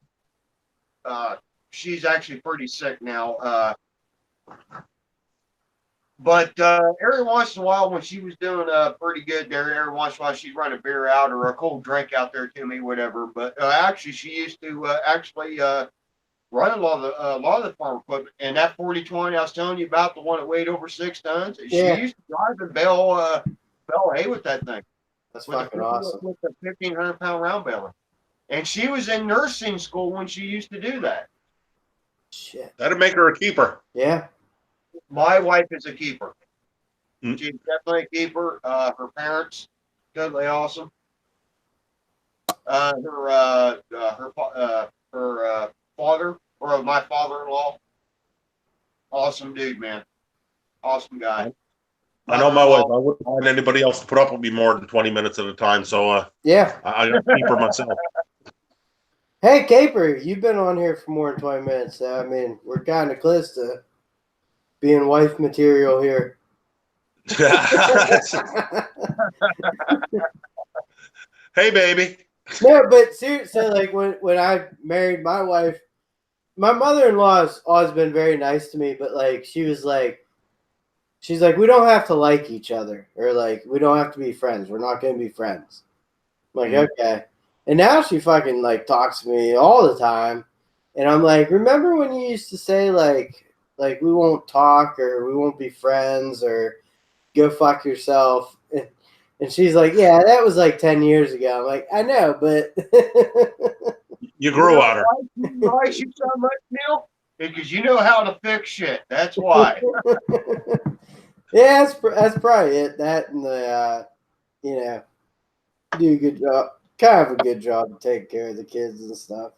actually pretty sick now. But every once in a while, when she was doing pretty good there, every once in a while she'd run a beer out or a cold drink out there to me, whatever. But actually, she used to running a lot of the farm equipment. And that 4020 I was telling you about, the one that weighed over 6 tons, she Yeah. used to drive and bale hay with that thing. That's With fucking awesome. with the 1,500-pound round baler. And she was in nursing school when she used to do that. Shit. That'd make her a keeper. Yeah. My wife is a keeper. Mm. She's definitely a keeper. Her parents, totally awesome. Her father, or my father-in-law, awesome dude, man. Awesome guy. I know my wife. I wouldn't find anybody else to put up with me more than 20 minutes at a time. So Yeah. I got to keep her myself. Hey, Caper, you've been on here for more than 20 minutes. I mean, we're kind of close to being wife material here. Hey, baby. No, but seriously, like when I married my wife, my mother-in-law has always been very nice to me, but like she's like, we don't have to like each other, or like we don't have to be friends. We're not gonna be friends. I'm like, okay. And now she fucking like talks to me all the time. And I'm like, remember when you used to say like we won't talk or we won't be friends or go fuck yourself? And she's like, yeah, that was like 10 years ago. I'm like, I know, but You grew on her. Why you so much, Neil? Because you know how to fix shit. That's why. Yeah, that's probably it. That and the do a good job, kind of a good job to take care of the kids and stuff.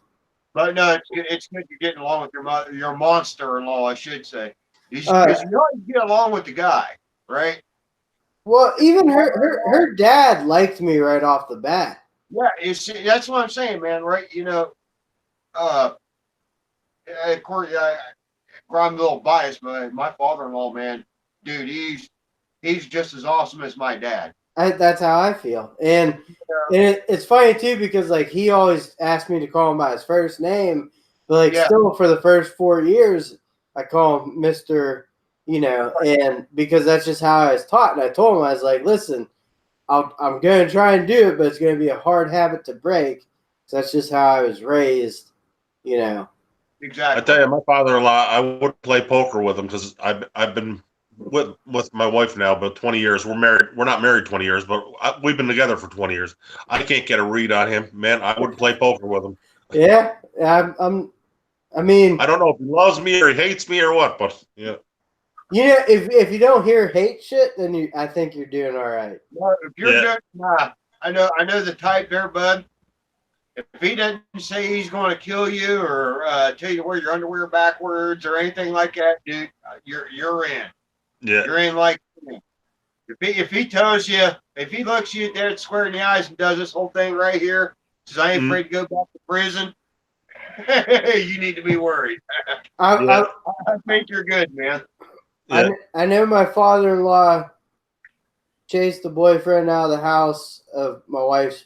But no, it's good you're getting along with your monster-in-law, I should say. Because you always get along with the guy, right? Well, even her dad liked me right off the bat. Yeah, you see, that's what I'm saying, man. Right? You know, of course, I'm a little biased, but my father-in-law, man, dude, he's just as awesome as my dad. That's how I feel, and it's funny too because like he always asked me to call him by his first name, but like still for the first 4 years I call him Mr. And because that's just how I was taught. And I told him, I was like, listen, I'm going to try and do it, but it's going to be a hard habit to break. So that's just how I was raised, Exactly. I tell you, my father-in-law, I would play poker with him because I've been with my wife now about 20 years. We're married. We're not married 20 years, but we've been together for 20 years. I can't get a read on him, man. I would play poker with him. Yeah, I mean, I don't know if he loves me or he hates me or what, but yeah. If you don't hear hate shit, then I think you're doing all right. Well, if you're doing, I know the type there, bud. If he doesn't say he's going to kill you or tell you to wear your underwear backwards or anything like that, dude, you're in. Yeah. You're in like me. If he tells you, if he looks you dead square in the eyes and does this whole thing right here, says I ain't afraid to go back to prison, you need to be worried. I think you're good, man. Yeah. I know my father-in-law chased the boyfriend out of the house of my wife's,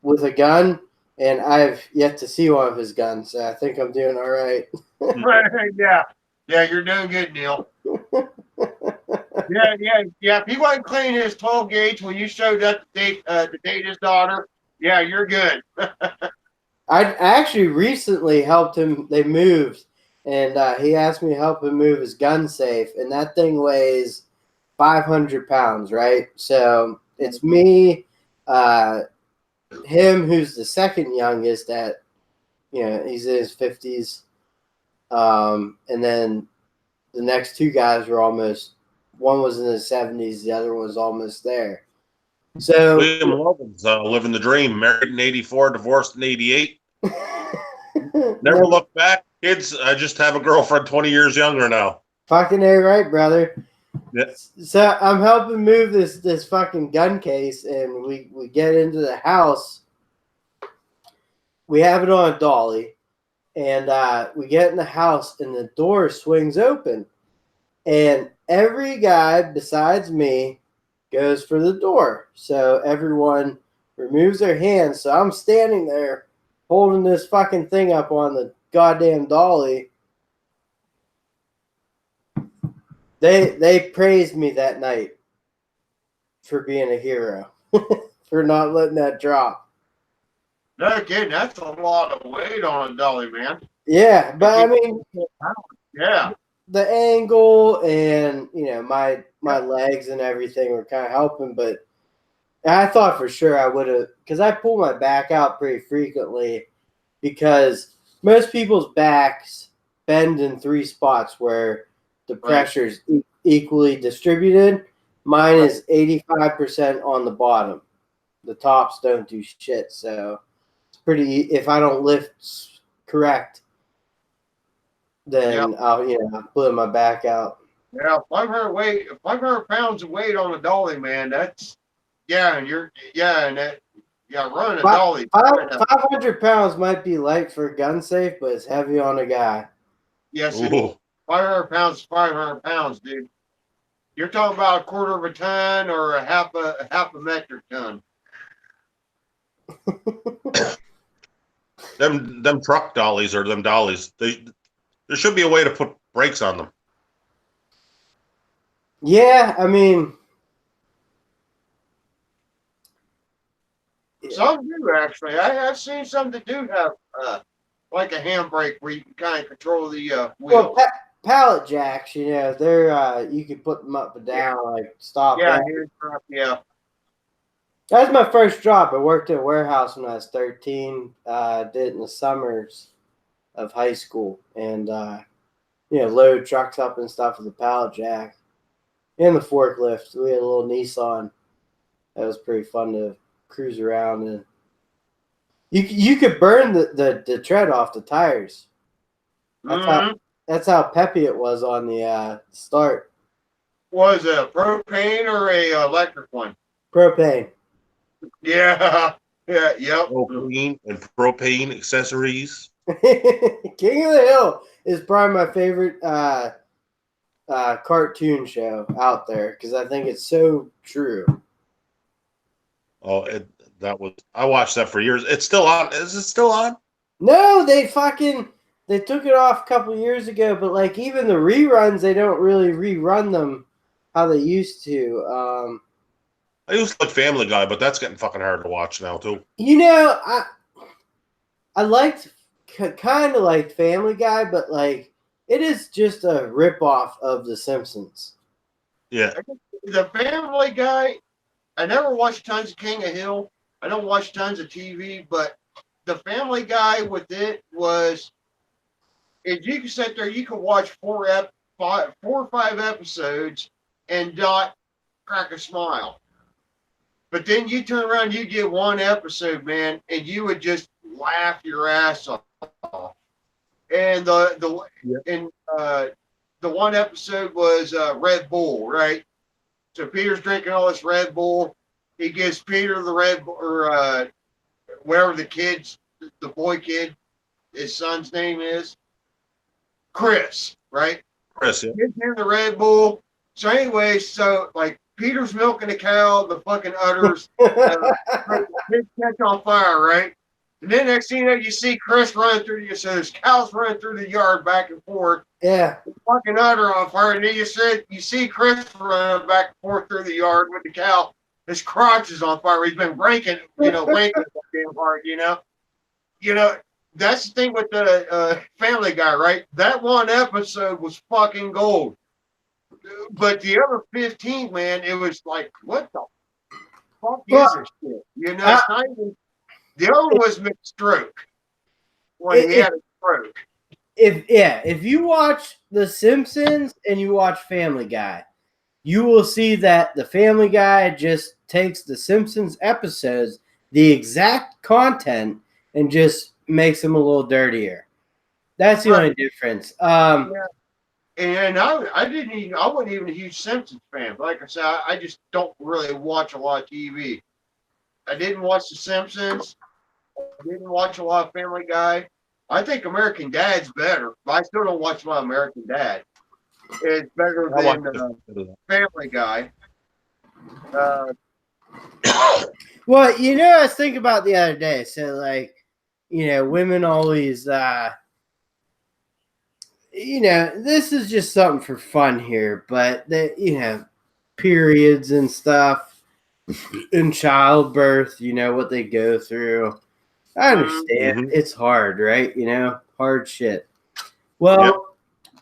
with a gun, and I've yet to see one of his guns. So I think I'm doing all right. Yeah, you're doing good, Neil. Yeah. If he wasn't cleaning his 12 gauge when you showed up to date his daughter, yeah, you're good. I actually recently helped him. They moved, and he asked me to help him move his gun safe, and that thing weighs 500 pounds, right? So it's me, him, who's the second youngest at, he's in his 50s, and then the next two guys were one was in his 70s, the other one was almost there. So William Logan's living the dream, married in 84, divorced in 88. Never look back. Kids, I just have a girlfriend 20 years younger now. Fucking A right, brother. Yeah. So I'm helping move this fucking gun case, and we get into the house. We have it on a dolly, and we get in the house, and the door swings open, and every guy besides me goes for the door. So everyone removes their hands. So I'm standing there holding this fucking thing up on the goddamn dolly. They praised me that night for being a hero, for not letting that drop. No kidding, that's a lot of weight on a dolly, man. Yeah, but I mean, Yeah. the angle and my Yeah. legs and everything were kind of helping, but I thought for sure I would have, because I pull my back out pretty frequently because most people's backs bend in three spots where the pressure's equally distributed. Mine is 85% on the bottom. The tops don't do shit, so it's pretty. If I don't lift correct, then I'll put my back out. Yeah, 500 pounds of weight on a dolly, man. That's and running a dolly. 500 pounds might be light for a gun safe, but it's heavy on a guy. Yes, it is. 500 pounds is 500 pounds, dude. You're talking about a quarter of a ton or a half a metric ton. Them truck dollies or them dollies, there should be a way to put brakes on them. Yeah, I mean, some do actually. I've seen some that do have like a handbrake where you can kind of control the wheel. Well, pallet jacks, they're you can put them up and down, like stop. Yeah, that was my first job. I worked at a warehouse when I was 13. Did it in the summers of high school, and load trucks up and stuff with a pallet jack and the forklift. We had a little Nissan. That was pretty fun to cruise around, and you could burn the tread off the tires. That's how peppy it was on the start. Was it a propane or a electric one? Propane. Yeah. Yep. Propane and propane accessories. King of the Hill is probably my favorite cartoon show out there because I think it's so true. Oh, I watched that for years. It's still on. Is it still on? No, they took it off a couple years ago, but like even the reruns, they don't really rerun them how they used to. I used to like Family Guy, but that's getting fucking hard to watch now too. I liked kind of like Family Guy, but like it is just a ripoff of The Simpsons. Yeah. The Family Guy. I never watched tons of King of Hill. I don't watch tons of TV, but the Family Guy with it was, if you can sit there, you can watch 4 or 5 episodes and not crack a smile. But then you turn around, you get one episode, man, and you would just laugh your ass off. And the one episode was Red Bull, right? So Peter's drinking all this Red Bull. He gives Peter the Red Bull, or whatever the boy kid, his son's name is, Chris, right? Chris, yeah. Gives him the Red Bull. So anyway, like Peter's milking the cow, the fucking udders, his catch on fire, right? And then next thing you know, you see Chris running through so there's cows running through the yard back and forth. Yeah. The fucking udder on fire. And then you see Chris running back and forth through the yard with the cow. His crotch is on fire. He's been ranking that damn hard, That's the thing with the Family Guy, right? That one episode was fucking gold. But the other 15, man, it was like, what the fuck is this shit? It's not even, the other one was McStroke when he had a stroke. If you watch The Simpsons and you watch Family Guy, you will see that the Family Guy just takes the Simpsons episodes, the exact content, and just makes them a little dirtier. That's the only difference. And I wasn't even a huge Simpsons fan. But like I said, I just don't really watch a lot of TV. I didn't watch The Simpsons. I didn't watch a lot of Family Guy. I think American Dad's better, but I still don't watch a lot of American Dad. It's better than Family Guy. Well, I was thinking about the other day. So, like, women always, this is just something for fun here, but periods and stuff and childbirth, what they go through. I understand it's hard, right? Hard shit. Well,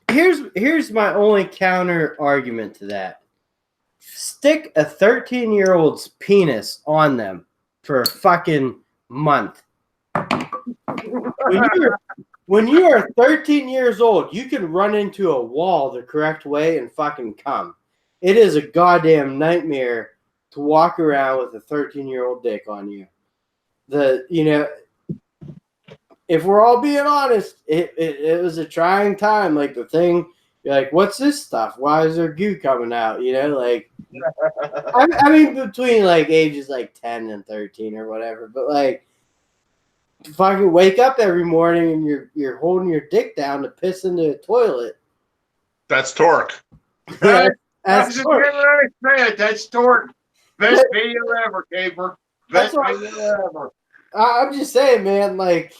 here's my only counter argument to that. Stick a 13-year-old's penis on them for a fucking month. When you are 13 years old, you can run into a wall the correct way and fucking come. It is a goddamn nightmare to walk around with a 13-year-old dick on you. If we're all being honest, it was a trying time. Like the thing, you're like, what's this stuff? Why is there goo coming out? Like, I mean, between like ages like 10 and 13 or whatever, but like, fucking wake up every morning and you're holding your dick down to piss into a toilet. That's torque. That's torque. That's torque. Best video ever, Caper. Best video ever. I'm just saying, man, like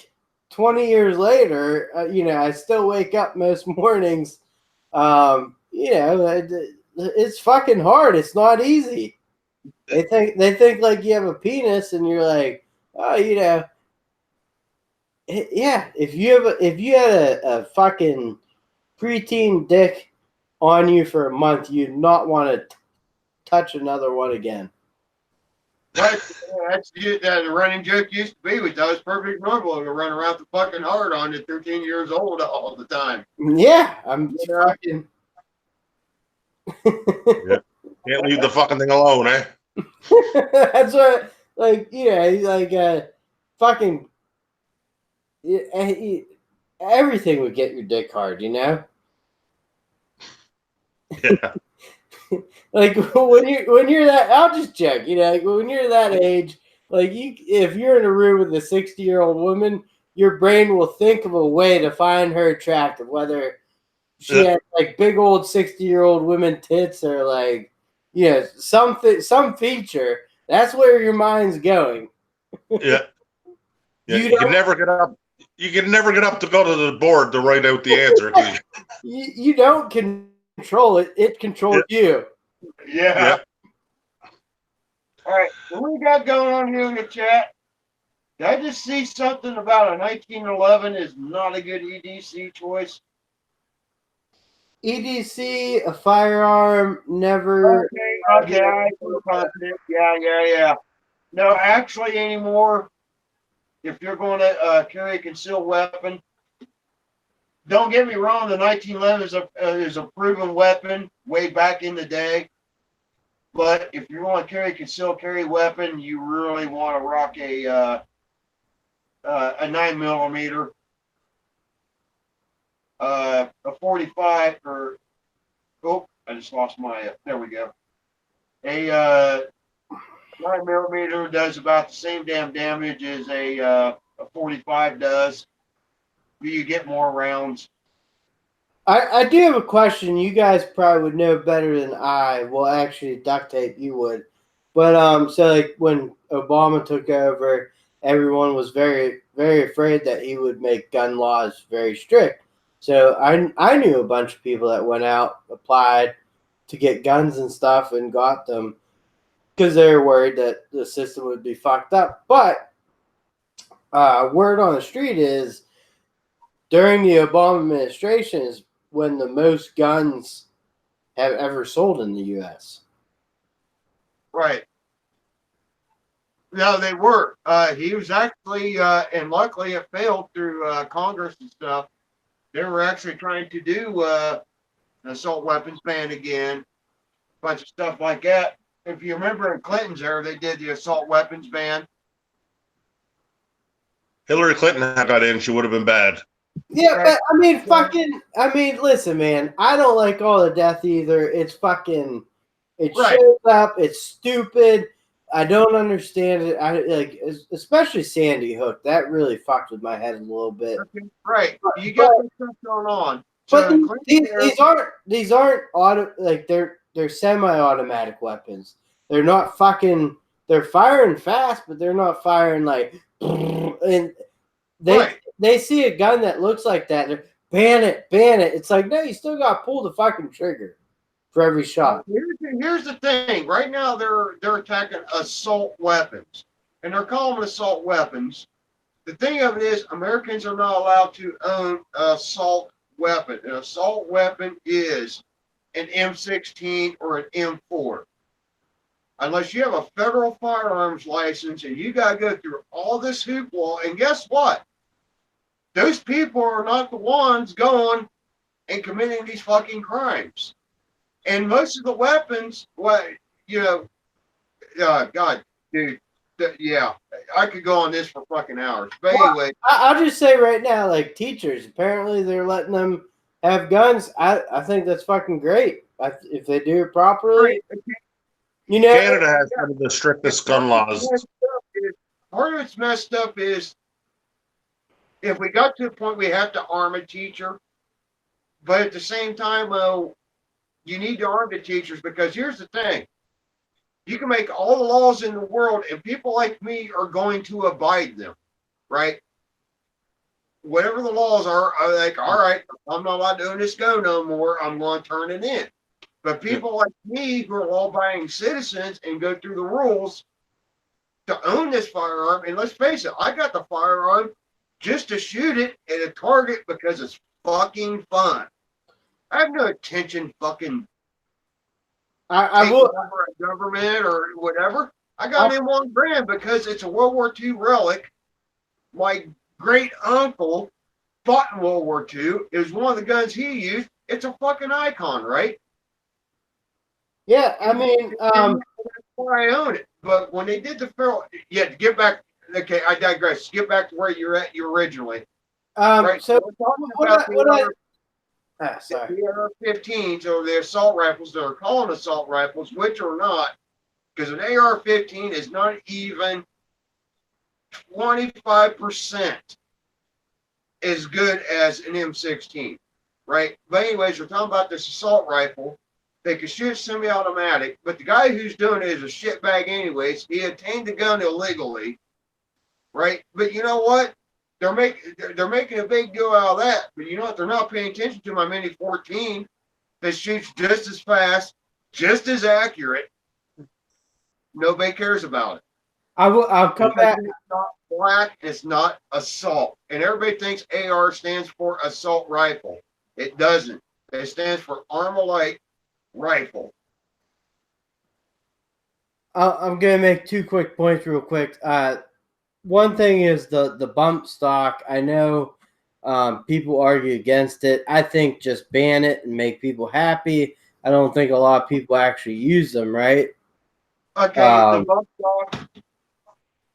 20 years later, I still wake up most mornings. It's fucking hard. It's not easy. They think like you have a penis and you're like, oh, yeah. If you had a fucking preteen dick on you for a month, you'd not want to touch another one again. Right, that's the running joke used to be that was perfect normal to run around the fucking hard on at 13 years old all the time. Yeah, I'm fucking. Yeah. Can't leave the fucking thing alone, eh? That's what, fucking. Everything would get your dick hard, Yeah. Like when you're that, I'll just joke, like when you're that age, like if you're in a room with a 60-year-old woman, your brain will think of a way to find her attractive, whether she has like big old 60-year-old women tits or like, some feature. That's where your mind's going. Yeah. You can never get up. You can never get up to go to the board to write out the answer. You don't control it; it controls you. Yeah. All right, what we got going on here in the chat? Did I just see something about a 1911 is not a good EDC choice? EDC, a firearm, never. Okay, I feel confident. Yeah. No, actually anymore, if you're going to carry a concealed weapon, don't get me wrong, the 1911 is a proven weapon way back in the day. But if you're going to carry a concealed carry weapon, you really want to rock a 9mm, a 45, or I just lost my. There we go. A 9mm does about the same damn damage as a 45 does. But you get more rounds. I do have a question. You guys probably would know better than I. Well, actually, duct tape, you would. But so like when Obama took over, everyone was very, very afraid that he would make gun laws very strict. So I knew a bunch of people that went out, applied to get guns and stuff, and got them because they were worried that the system would be fucked up. But word on the street is during the Obama administration is when the most guns have ever sold in the U.S. Right. No, they were. He was actually, and luckily it failed through Congress and stuff. They were actually trying to do an assault weapons ban again, a bunch of stuff like that. If you remember in Clinton's era, they did the assault weapons ban. Hillary Clinton had got in, she would have been bad. Yeah, right. But listen, man, I don't like all the death either. It's fucking, it shows up. It's stupid. I don't understand it. I like, especially Sandy Hook. That really fucked with my head a little bit. Right, you got this stuff going on. But so these aren't auto, like they're semi-automatic weapons. They're not fucking. They're firing fast, but they're not firing like. And they see a gun that looks like that. They're ban it. It's like, no, you still got to pull the fucking trigger for every shot. Here's the thing. Right now, they're attacking assault weapons, and they're calling them assault weapons. the thing of it is, Americans are not allowed to own an assault weapon. An assault weapon is an M16 or an M4. Unless you have a federal firearms license and you got to go through all this hoopla. And guess what? Those people are not the ones going and committing these fucking crimes. And most of the weapons, what, you know, God, dude, yeah, I could go on this for fucking hours. But anyway. I'll just say right now, like teachers, apparently they're letting them have guns. I think that's fucking great. If they do it properly. You know, Canada has one of the strictest gun laws. Part of it's messed up is if we got to the point we have to arm a teacher, but at the same time, you need to arm the teachers because here's the thing. You can make all the laws in the world and people like me are going to abide them, right? Whatever the laws are, I'm like, all right, I'm not allowed to own this gun no more. I'm going to turn it in. But people like me who are law-abiding citizens and go through the rules to own this firearm, and let's face it, I got the firearm just to shoot it at a target because it's fucking fun. I have no intention fucking I will over a government or whatever. I got an M1 Grand because it's a World War II relic. My great uncle fought in World War II. It was one of the guns he used. It's a fucking icon, right? Yeah, I mean, that's why I own it. But when they did the federal, yeah, to get back, okay, I digress. Get back to where you're at, you originally. Right. So we're talking about the AR-15s or the assault rifles that are called assault rifles, which are not, because an AR-15 is not even 25% as good as an M16, right? But anyways, we're talking about this assault rifle. They can shoot semi-automatic, but the guy who's doing it is a shitbag anyways. He obtained the gun illegally, right? But you know what? They're making a big deal out of that. But you know what? They're not paying attention to my Mini 14 that shoots just as fast, just as accurate. Nobody cares about it. I'll come back. It's not black. It's not assault. And everybody thinks AR stands for assault rifle. It doesn't. It stands for Armalite rifle. I'm gonna make 2 quick points real quick. One thing is the bump stock. I know people argue against it. I think just ban it and make people happy. I don't think a lot of people actually use them, right? Okay, the bump stock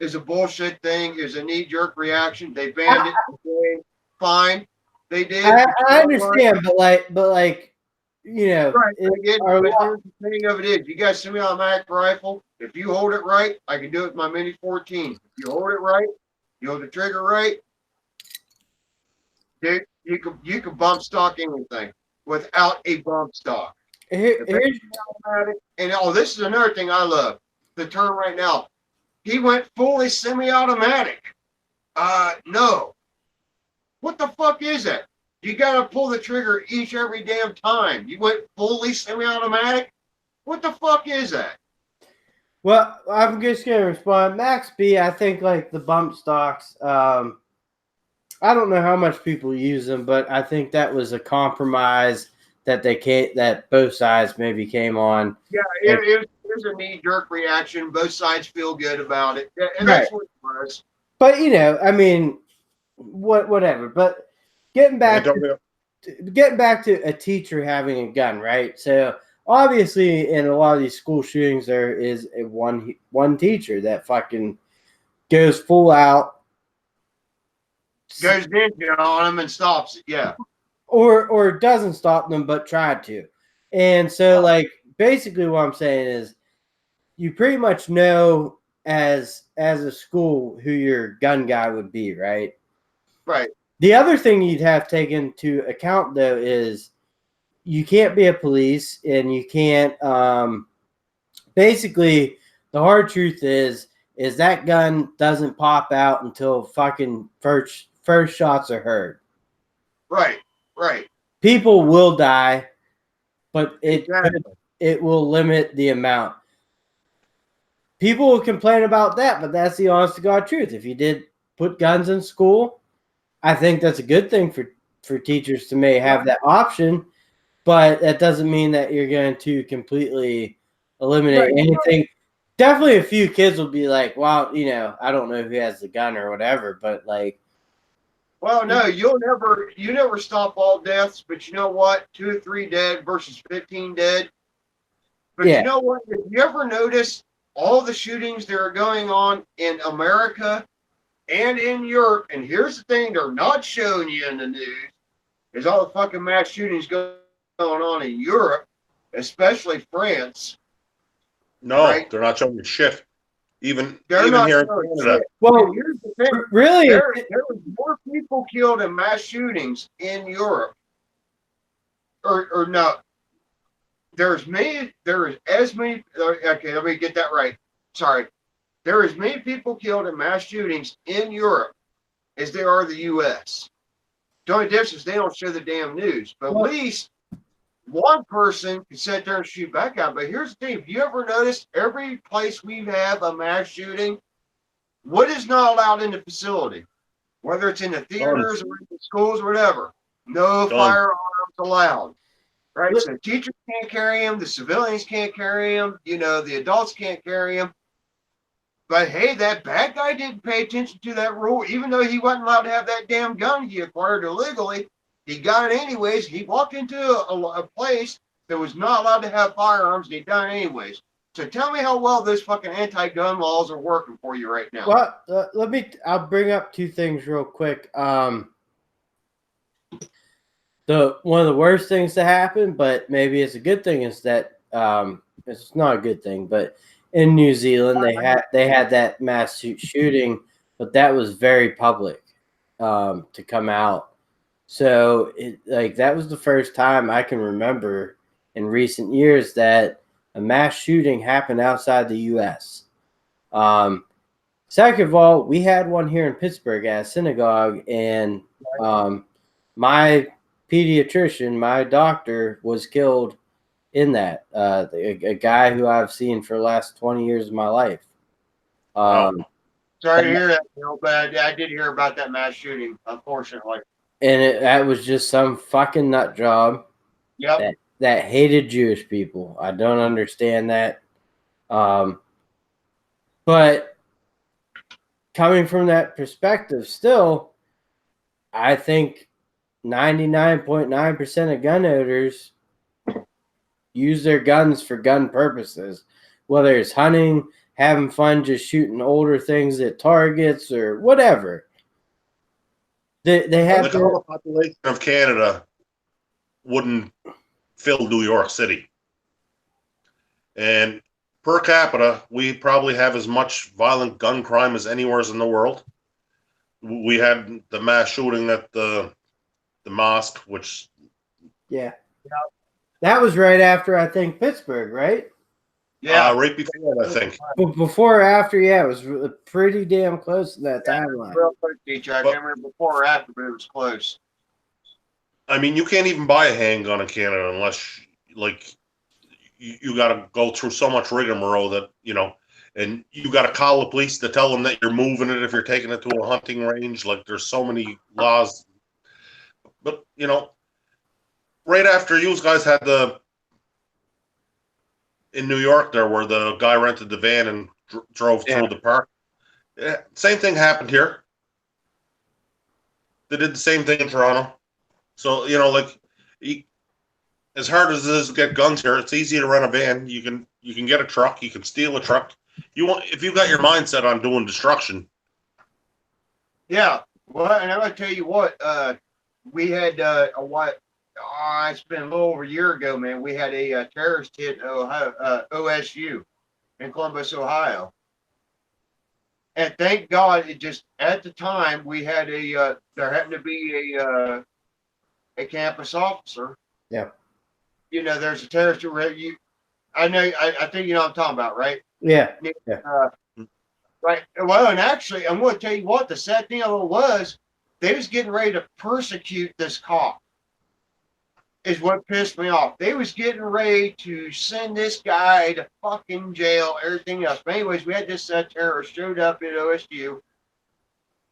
is a bullshit thing. Is a knee-jerk reaction. They banned it. Okay, fine, they did. I understand, but like. You know, right. Again, but here's the thing of it is, you got a semi-automatic rifle. If you hold it right, I can do it with my Mini 14. If you hold it right, you hold the trigger right, dude, you can bump stock anything without a bump stock. Here's and this is another thing I love. The term right now, he went fully semi-automatic. No. What the fuck is that? You got to pull the trigger every damn time. You went fully semi-automatic? What the fuck is that? Well, I'm just going to respond. Max B, I think like the bump stocks, I don't know how much people use them, but I think that was a compromise that both sides maybe came on. Yeah, it was a knee-jerk reaction. Both sides feel good about it. And that's what it was. But, you know, I mean, whatever. But getting back to a teacher having a gun, right? So obviously in a lot of these school shootings, there is one teacher that fucking goes full out, goes ninja on them and stops it. Yeah, or doesn't stop them but tried to. And so like basically what I'm saying is you pretty much know as a school who your gun guy would be, right? Right. The other thing you'd have to take into account, though, is you can't be a police and you can't basically the hard truth is that gun doesn't pop out until fucking first shots are heard. Right. People will die, but it will limit the amount. People will complain about that, but that's the honest to God truth. If you did put guns in school. I think that's a good thing for teachers to may have that option, but that doesn't mean that you're going to completely eliminate anything. Definitely a few kids will be like, well, you know, I don't know who has the gun or whatever, but like, well, no, you never stop all deaths, but you know what? 2 or 3 dead versus 15 dead. But yeah, you know what? If you ever notice all the shootings that are going on in America and in Europe, and here's the thing they're not showing you in the news, is all the fucking mass shootings going on in Europe, especially France. No, right? they're not showing shit. Even They're not here in showing Canada. shit. well, And here's the thing. really, There was more people killed in mass shootings in Europe. Or no. There is as many, okay, let me get that right. Sorry. There are as many people killed in mass shootings in Europe as there are the U.S. The only difference is they don't show the damn news. But at least one person can sit there and shoot back out. But here's the thing. If you ever noticed, every place we have a mass shooting, what is not allowed in the facility? Whether it's in the theaters or in the schools or whatever. No firearms allowed. Right? So teachers can't carry them. The civilians can't carry them. You know, the adults can't carry them. But hey, that bad guy didn't pay attention to that rule, even though he wasn't allowed to have that damn gun he acquired illegally. He got it anyways. He walked into a place that was not allowed to have firearms, and he done it anyways. So tell me how well those fucking anti-gun laws are working for you right now. Well, I'll bring up two things real quick. One of the worst things to happen, but maybe it's a good thing, is that it's not a good thing, but in New Zealand they had that mass shooting, but that was very public to come out. So that was the first time I can remember in recent years that a mass shooting happened outside the U.S. Second of all, we had one here in Pittsburgh at a synagogue, and my pediatrician, my doctor, was killed in that. A guy who I've seen for the last 20 years of my life. Sorry to hear that, Bill, but I did hear about that mass shooting, unfortunately. And that was just some fucking nut job. Yep. That hated Jewish people. I don't understand that. But coming from that perspective, still, I think 99.9% of gun owners use their guns for gun purposes, whether it's hunting, having fun, just shooting older things at targets or whatever. They have the population of Canada wouldn't fill New York City, and per capita, we probably have as much violent gun crime as anywhere in the world. We had the mass shooting at the mosque, which that was right after, I think, Pittsburgh, right? Yeah, right before that, I think. But before or after, yeah, it was pretty damn close to that timeline. Real quick, DJ, I can't remember before or after, but it was close. I mean, you can't even buy a handgun in Canada unless, like, you got to go through so much rigmarole that, you know, and you got to call the police to tell them that you're moving it if you're taking it to a hunting range. Like, there's so many laws. But, you know, right after you guys had in New York there, where the guy rented the van and drove through the park, same thing happened here. They did the same thing in Toronto. So, you know, like, as hard as it is to get guns here, it's easy to rent a van. You can get a truck. You can steal a truck. If you got your mindset on doing destruction. Yeah. Well, and I'm gonna tell you what. We had it's been a little over a year ago, man. We had a terrorist hit Ohio, OSU in Columbus, Ohio. And thank God, it just at the time we had there happened to be a campus officer. Yeah. You know, there's a terrorist. I think you know what I'm talking about, right? Yeah. Right. Well, and actually, I'm going to tell you what the sad thing of it was. They was getting ready to persecute this cop. Is what pissed me off. They was getting ready to send this guy to fucking jail, everything else. But anyways, we had this terrorist showed up at OSU,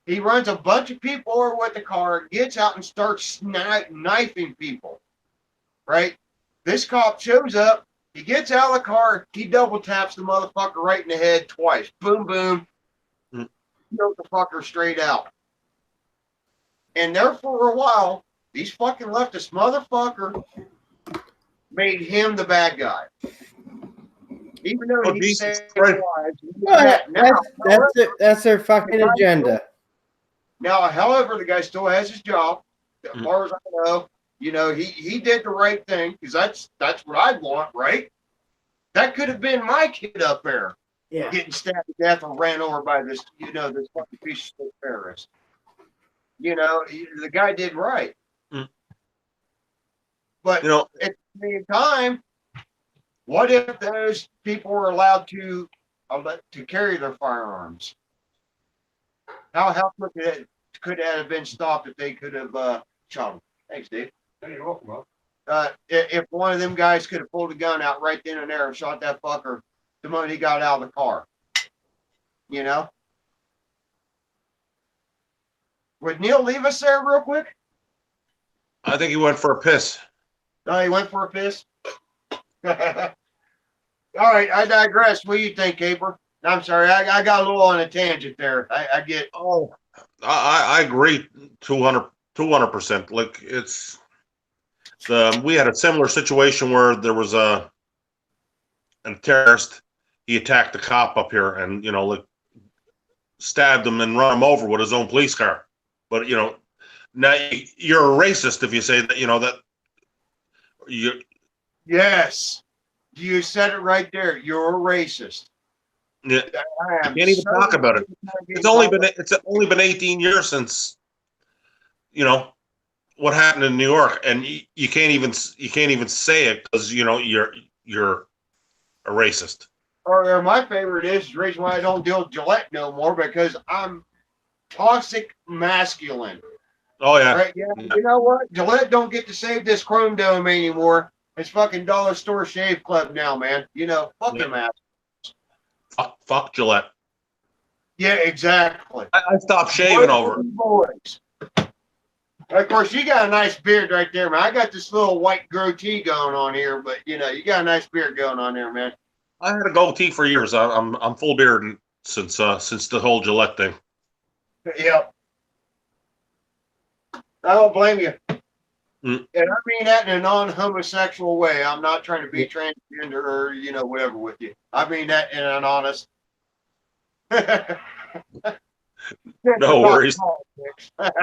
He runs a bunch of people over with the car, gets out and starts knifing people, right? This cop shows up. He gets out of the car. He double taps the motherfucker right in the head twice. Boom, boom. Killed the fucker straight out. And there for a while, these fucking leftist motherfucker made him the bad guy. Even though he saved lives. Well, that's their fucking agenda. Now, however, the guy still has his job. As far as I know, you know, he did the right thing because that's what I'd want, right? That could have been my kid up there, getting stabbed to death or ran over by this, you know, this fucking piece of terrorist. You know, the guy did right. But you know, at the same time, what if those people were allowed to carry their firearms? How could that have been stopped if they could have shot them? Thanks, Dave. You're welcome, if one of them guys could have pulled a gun out right then and there and shot that fucker the moment he got out of the car, you know? Would Neil leave us there real quick? I think he went for a piss. Oh, he went for a piss? All right, I digress. What do you think, Caper? I'm sorry, I got a little on a tangent there. I get. Oh, I agree 200%. Like we had a similar situation where there was a terrorist. He attacked the cop up here, and you know, like stabbed him and run him over with his own police car. But you know, now you're a racist if you say that. You know that you. Yes, you said it right there. You're a racist. Yeah, you can't even talk about it. It's only been 18 years since, you know, what happened in New York, and you can't even say it because you know you're a racist. Or my favorite is the reason why I don't deal with Gillette no more because I'm toxic masculine. Oh yeah. Right? Yeah. You know what? Gillette don't get to save this chrome dome anymore. It's fucking dollar store shave club now, man. You know, fuck them ass. Fuck Gillette. Yeah, exactly. I stopped shaving over it. Boys. Of course, you got a nice beard right there, man. I got this little white goatee going on here, but you know, you got a nice beard going on there, man. I had a goatee for years. I'm full beard since the whole Gillette thing. Yep. I don't blame you. And I mean that in a non-homosexual way. I'm not trying to be transgender or, you know, whatever with you. I mean that in an honest. No worries.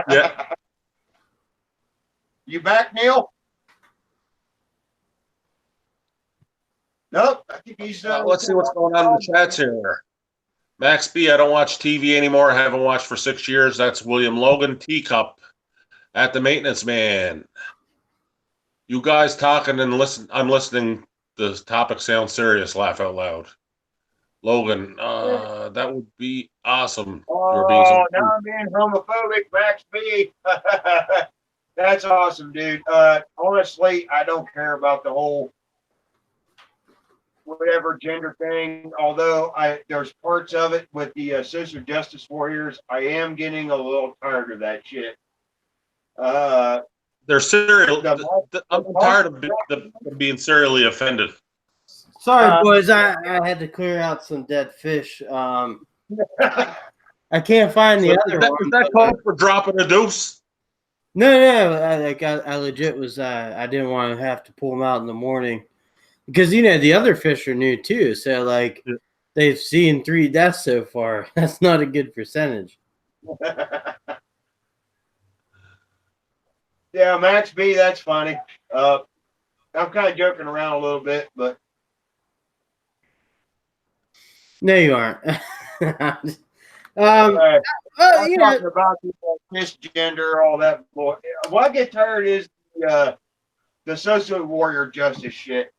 Yeah. You back, Neil? Nope. I think he's. Let's see what's going on in the chats here. Max B, I don't watch TV anymore. I haven't watched for 6 years. That's William Logan. Teacup at the maintenance man. You guys talking and listen. I'm listening. The topic sounds serious. Laugh out loud. Logan, that would be awesome. Oh, now I'm being homophobic, Max B. That's awesome, dude. Honestly, I don't care about the whole whatever gender thing. Although there's parts of it with the social justice warriors, I am getting a little tired of that shit. They're serial. I'm tired of being serially offended. Sorry, boys. I had to clear out some dead fish. I can't find the other one. Is that called for dropping a deuce? No. I legit was. I didn't want to have to pull them out in the morning because you know the other fish are new too. So like they've seen 3 deaths so far. That's not a good percentage. Yeah, Max B, that's funny. I'm kind of joking around a little bit, but no, you aren't. you know, talking about cisgender, all that. What I get tired is the social warrior justice shit.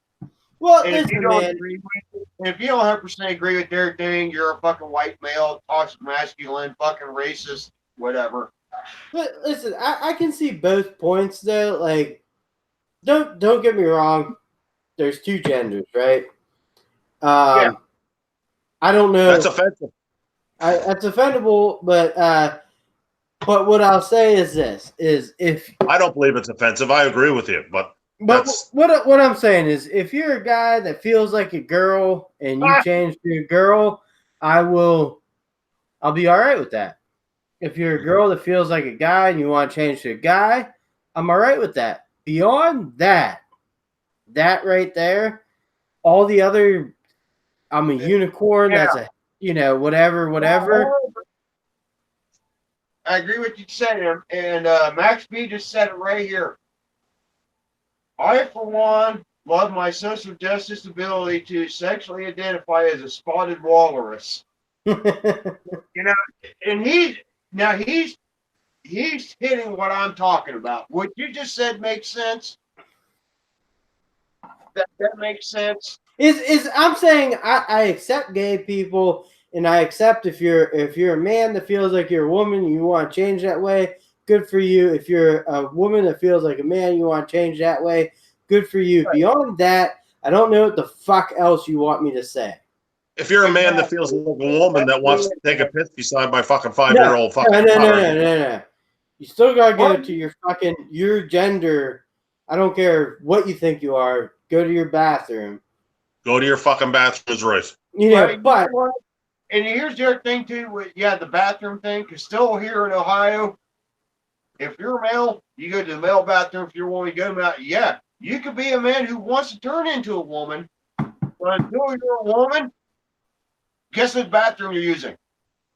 Well, and if you don't agree with it, if you don't 100% agree with everything, you're a fucking white male, toxic masculine, fucking racist, whatever. But listen, I can see both points though. Like, don't get me wrong. There's 2 genders, right? I don't know. That's offensive. That's offendable, but But what I'll say is this: is if I don't believe it's offensive. I agree with you, but that's what I'm saying is, if you're a guy that feels like a girl and you change to a girl, I'll be all right with that. If you're a girl that feels like a guy and you want to change to a guy, I'm all right with that. Beyond that right there, all the other, I'm a unicorn. Yeah. That's a whatever. I agree with you saying, and Max B just said it right here. I, for one, love my social justice ability to sexually identify as a spotted walrus. You know, and he's hitting what I'm talking about. What you just said makes sense. That makes sense. Is I'm saying I accept gay people, and I accept if you're a man that feels like you're a woman, you want to change that way, good for you. If you're a woman that feels like a man, you want to change that way, good for you. Right. Beyond that, I don't know what the fuck else you want me to say. if you're a man that feels like a woman that wants to take a piss beside my fucking 5-year-old No. fucking daughter. No. You still gotta go to your gender. I don't care what you think you are. Go to your bathroom. Go to your fucking bathroom, right? You know, but and here's the other thing too. With, the bathroom thing. Because still here in Ohio, if you're a male, you go to the male bathroom. If you're a woman, you go to the yeah. You could be a man who wants to turn into a woman, but until you're a woman, guess what bathroom you're using?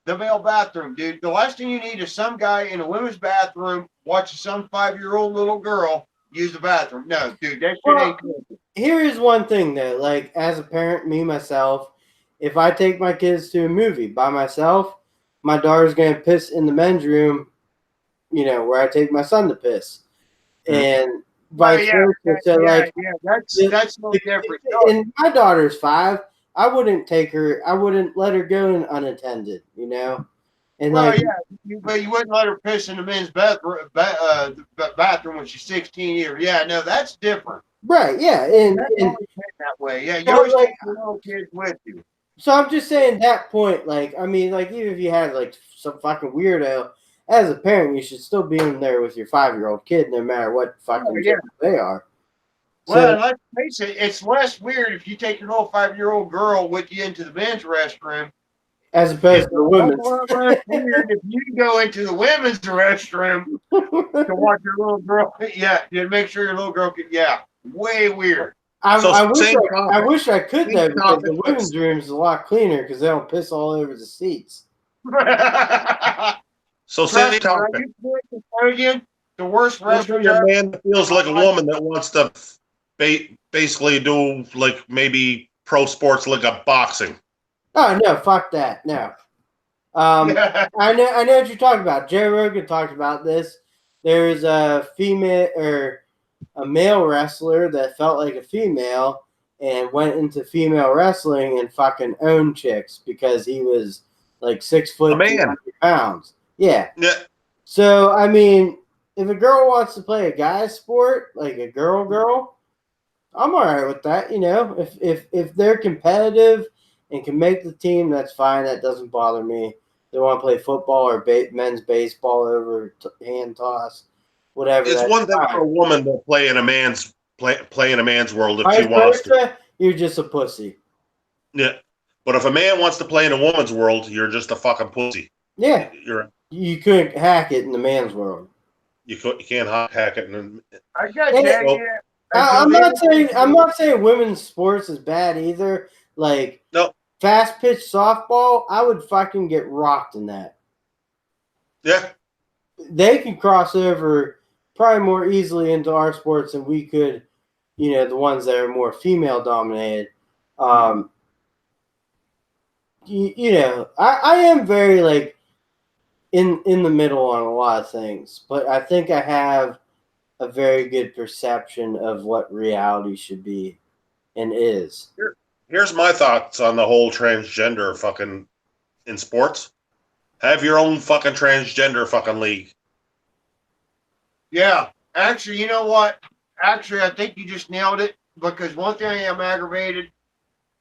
The male bathroom, dude. The last thing you need is some guy in a women's bathroom watching some 5-year-old little girl use the bathroom. No, dude, that shit ain't cool. Here is one thing though, like as a parent, me myself, if I take my kids to a movie by myself, my daughter's gonna piss in the men's room, where I take my son to piss. And vice versa. So that's no different. And my daughter's 5. I wouldn't let her go in unattended, And but you wouldn't let her piss in the men's bathroom when she's 16 years. Yeah, no, that's different. Right, yeah. And that way. Yeah, you always take your little kids with you. So I'm just saying that point, even if you had some fucking weirdo, as a parent, you should still be in there with your 5-year-old kid, no matter what fucking they are. Well, let's face it, it's less weird if you take your little 5-year-old girl with you into the men's restroom. As opposed to the women's. It's less weird if you go into the women's restroom to watch your little girl. Yeah, to make sure your little girl can. Yeah, way weird. I wish I could though, because the women's room is a lot cleaner because they don't piss all over the seats. So same topic. Again, the worst restroom. A man that feels like a woman that wants to basically do maybe pro sports like a boxing. Oh no, fuck that. No. I know what you're talking about. Joe Rogan talked about this. There's a female or a male wrestler that felt like a female and went into female wrestling and fucking owned chicks because he was 6 foot, 200 pounds. Yeah. So I mean, if a girl wants to play a guy's sport, like a girl, I'm all right with that. If they're competitive and can make the team, that's fine. That doesn't bother me. They want to play football or men's baseball over hand toss, whatever. It's one thing for a woman to play in a man's world if she wants to. You're just a pussy. Yeah, but if a man wants to play in a woman's world, you're just a fucking pussy. Yeah, you couldn't hack it in the man's world. You can't hack it. I got you. I'm not saying women's sports is bad either. No. Fast pitch softball, I would fucking get rocked in that. Yeah. They can cross over probably more easily into our sports than we could, the ones that are more female dominated. I am very in the middle on a lot of things, but I think I have a very good perception of what reality should be and is. Here's my thoughts on the whole transgender fucking in sports. Have your own fucking transgender fucking league. Yeah. Actually, you know what? Actually, I think you just nailed it, because one thing I am aggravated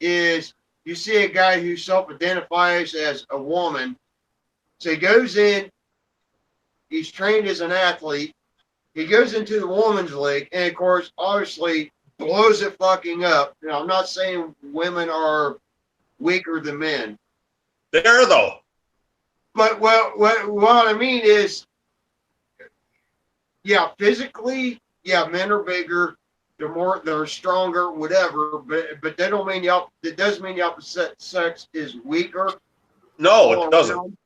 is you see a guy who self-identifies as a woman. So he goes in He's trained as an athlete. He goes into the women's league, and of course, obviously, blows it fucking up. Now, I'm not saying women are weaker than men, They are though. but what I mean is, yeah, physically, yeah, men are bigger. They're stronger, whatever. But that don't mean that doesn't mean the opposite sex is weaker. No, it doesn't.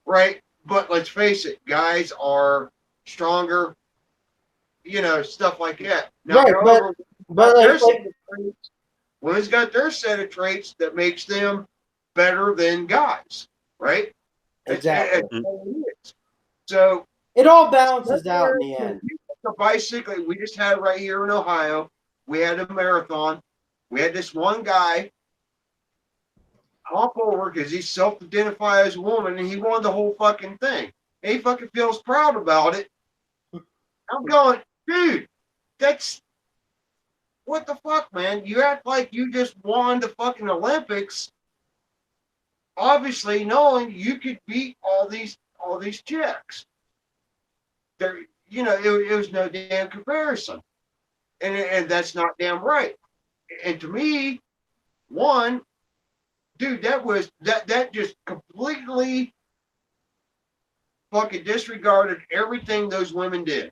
Right? But let's face it, guys are stronger. You know, stuff like that. Now, Right, however, but women's got their set of traits that makes them better than guys, right? exactly. So It all balances out in the end. the bicycle we just had right here in Ohio. We had a marathon. We had this one guy hop over because he self-identified as a woman, and he won the whole fucking thing. And he fucking feels proud about it. I'm going, dude, that's what the fuck, man? You act like you just won the fucking Olympics, obviously knowing you could beat all these chicks. There, you know, it was no damn comparison, and that's not damn right. And to me, one, dude, that just completely fucking disregarded everything those women did.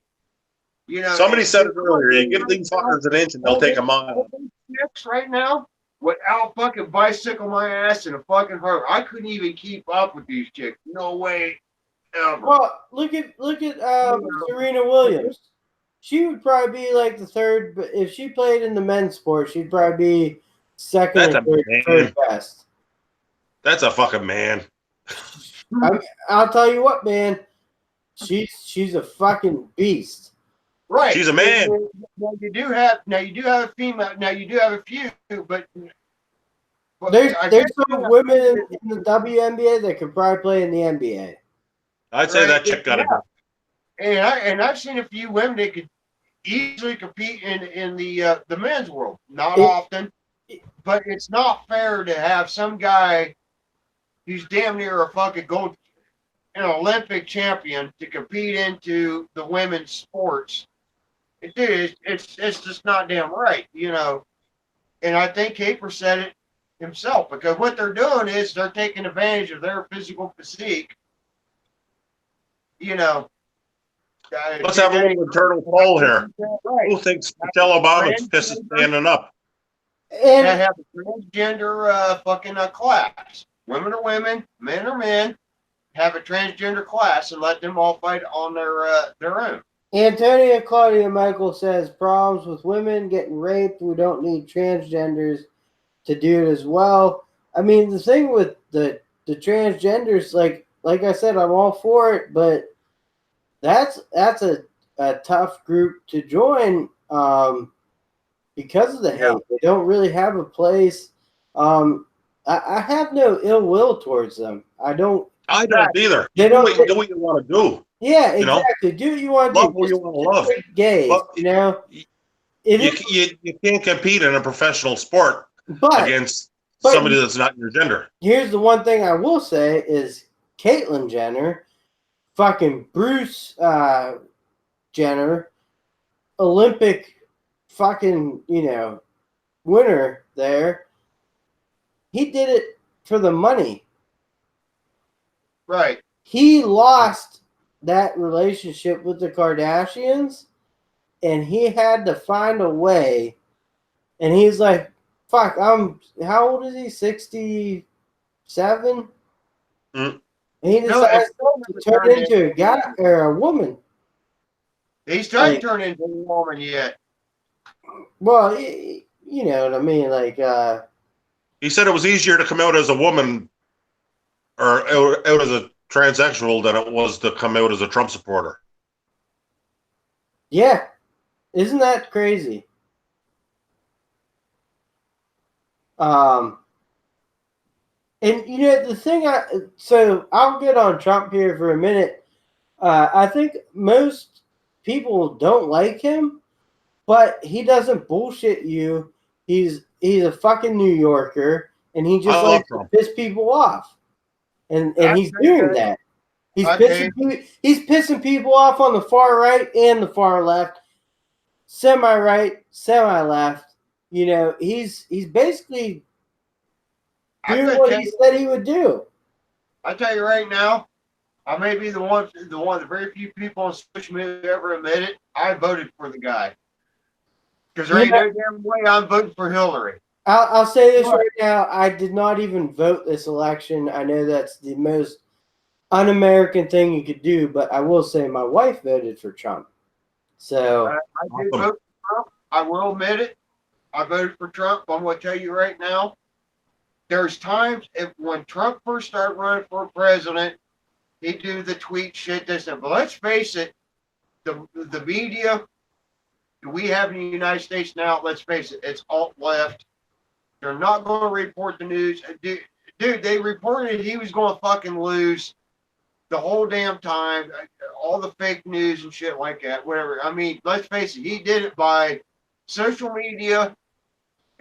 You know, Somebody said it earlier. You give these fuckers an inch and they'll take a mile. Chicks right now without fucking bicycle my ass in a fucking heart. I couldn't even keep up with these chicks. No way ever. Well, look at Serena Williams. She would probably be like the third, but if she played in the men's sport, she'd probably be second or third best. That's a fucking man. I'll tell you what, man. She's a fucking beast. Right. She's a man. Now you do have a female. Now you do have a few, but there's some women in the WNBA that could probably play in the NBA. I'd say that chick got it. And I've seen a few women that could easily compete in the men's world. Not often, but it's not fair to have some guy who's damn near a fucking an Olympic champion to compete into the women's sports. Dude, it's just not damn right, you know. And I think Caper said it himself, because what they're doing is they're taking advantage of their physical physique. You know. Let's have a little internal poll here. Who thinks Michelle Obama's piss is standing up? And have a transgender fucking class. Women are women, men are men. Have a transgender class and let them all fight on their own. Antonia Claudia Michael says problems with women getting raped. We don't need transgenders to do it as well. I mean, the thing with the transgenders, like I said, I'm all for it, but that's a tough group to join because of the hate. They don't really have a place. I have no ill will towards them. I don't either. They don't do what you want to do. Yeah, exactly. Do what you want to do. Love who you want to love. Gays, but you know. You can't compete in a professional sport against somebody that's not your gender. Here's the one thing I will say is Caitlyn Jenner, fucking Bruce Jenner, Olympic fucking, winner there. He did it for the money. Right. He lost that relationship with the Kardashians, and he had to find a way. And he's like, fuck, how old is he? 67? And he decides to turn into a guy or a woman. He's trying to turn into a woman yet. Well, you know what I mean? Like, he said it was easier to come out as a woman or out as a transsexual than it was to come out as a Trump supporter. Yeah. Isn't that crazy? And the thing so I'll get on Trump here for a minute. I think most people don't like him, but he doesn't bullshit you. He's a fucking New Yorker, and he just likes to piss people off. And he's doing that. He's pissing people off on the far right and the far left, semi-right, semi-left. You know, he's basically doing what he said he would do. I tell you right now, I may be the one of the very few people on social media who ever admit it. I voted for the guy because there ain't no damn way I'm voting for Hillary. I'll say this right now. I did not even vote this election. I know that's the most un-American thing you could do, but I will say my wife voted for Trump. So I did vote for Trump. I will admit it. I voted for Trump. I'm going to tell you right now. There's times when Trump first started running for president, he'd do the tweet shit, this and but let's face it, the media we have in the United States now, let's face it, it's alt left. They're not going to report the news. Dude, they reported he was going to fucking lose the whole damn time. All the fake news and shit like that, whatever. I mean, let's face it, he did it by social media.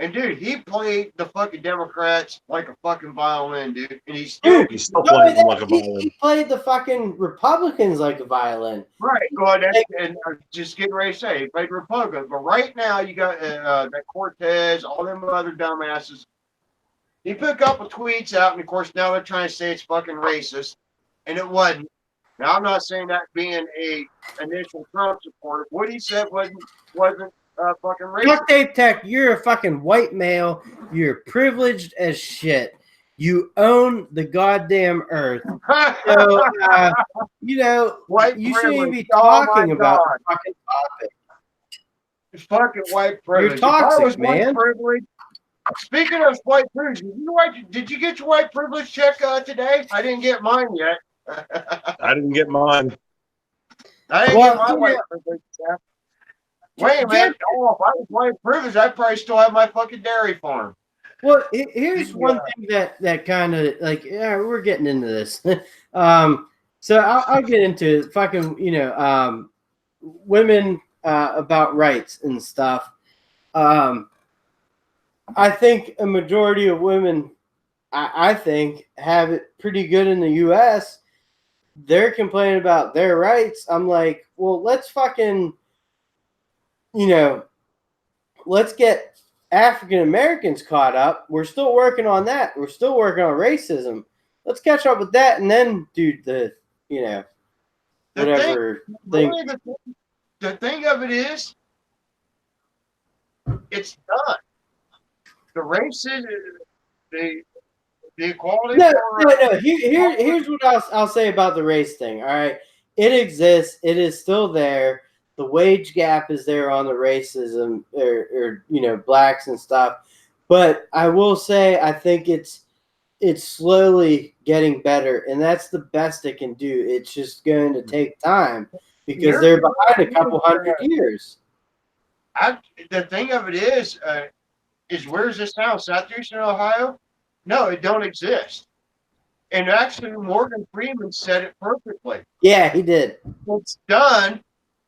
And dude, he played the fucking Democrats like a fucking violin, dude. And he's still playing them like a violin. He played the fucking Republicans like a violin. Right. Well, and just getting ready to say he played Republicans. But right now you got that Cortez, all them other dumbasses. He put a couple tweets out, and of course now they're trying to say it's fucking racist, and it wasn't. Now I'm not saying that being a initial Trump supporter. What he said wasn't fucking racist. Ducttapetech, you're a fucking white male. You're privileged as shit. You own the goddamn earth. So, you know, white you privilege. shouldn't be talking about the fucking topic. It's fucking white privilege. You're toxic, if I was man. White privilege, speaking of white privilege, did you get your white privilege check today? I didn't get mine yet. I didn't get mine. I didn't get my white privilege check. Wait a minute. Oh, if I was white privilege, I'd probably still have my fucking dairy farm. Well, here's one thing that kind of like, yeah, we're getting into this. So I'll get into it. Fucking, you know, women about rights and stuff. I think a majority of women, I think, have it pretty good in the U.S. They're complaining about their rights. I'm like, well, let's fucking, you know, let's get African Americans caught up. We're still working on that. We're still working on racism. Let's catch up with that and then do the, you know, whatever thing. The thing of it is, it's done. The racism, the equality. No. Here's what I'll say about the race thing. All right, it exists. It is still there. The wage gap is there on the racism, or you know, blacks and stuff. But I will say, I think it's slowly getting better, and that's the best it can do. It's just going to take time because they're behind a couple hundred years. The thing of it is where's this now? Southeastern Ohio? No, it don't exist. And actually, Morgan Freeman said it perfectly. Yeah, he did. It's done.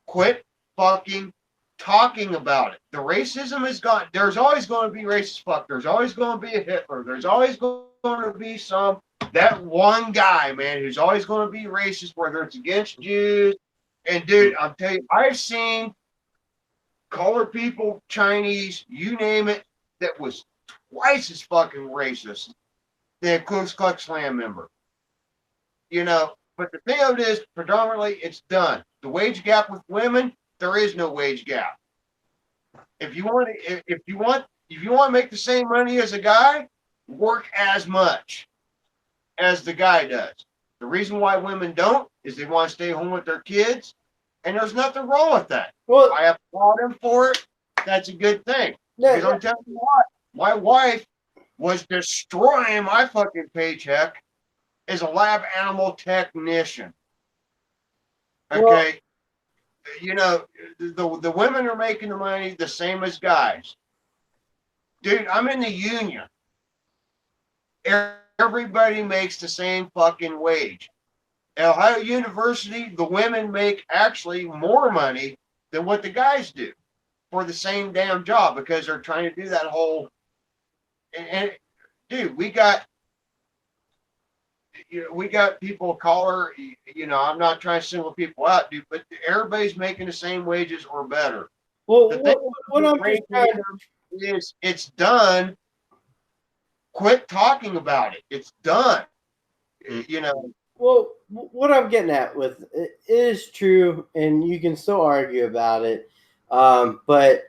Quit fucking talking about it. The racism is gone. There's always going to be racist fuck. There's always going to be a Hitler. There's always going to be that one guy, man, who's always going to be racist, whether it's against Jews. And dude, I'm telling you, I've seen colored people, Chinese, you name it, that was twice as fucking racist than a Ku Klux Klan member. You know, but the thing of it is, predominantly, it's done. The wage gap with women, there is no wage gap. If you want to make the same money as a guy, work as much as the guy does. The reason why women don't is they want to stay home with their kids, and there's nothing wrong with that. Well, I applaud them for it. That's a good thing. Because I'm telling you what, my wife was destroying my fucking paycheck as a lab animal technician. Okay. Well, you know, the women are making the money the same as guys. Dude, I'm in the union. Everybody makes the same fucking wage. At Ohio University, the women make actually more money than what the guys do for the same damn job because they're trying to do that whole. And dude, we got, we got people caller. I'm not trying to single people out, dude, but everybody's making the same wages or better. Well, The thing what I'm just trying to is, it's done. Quit talking about it. It's done. Well, what I'm getting at with it is true, and you can still argue about it, but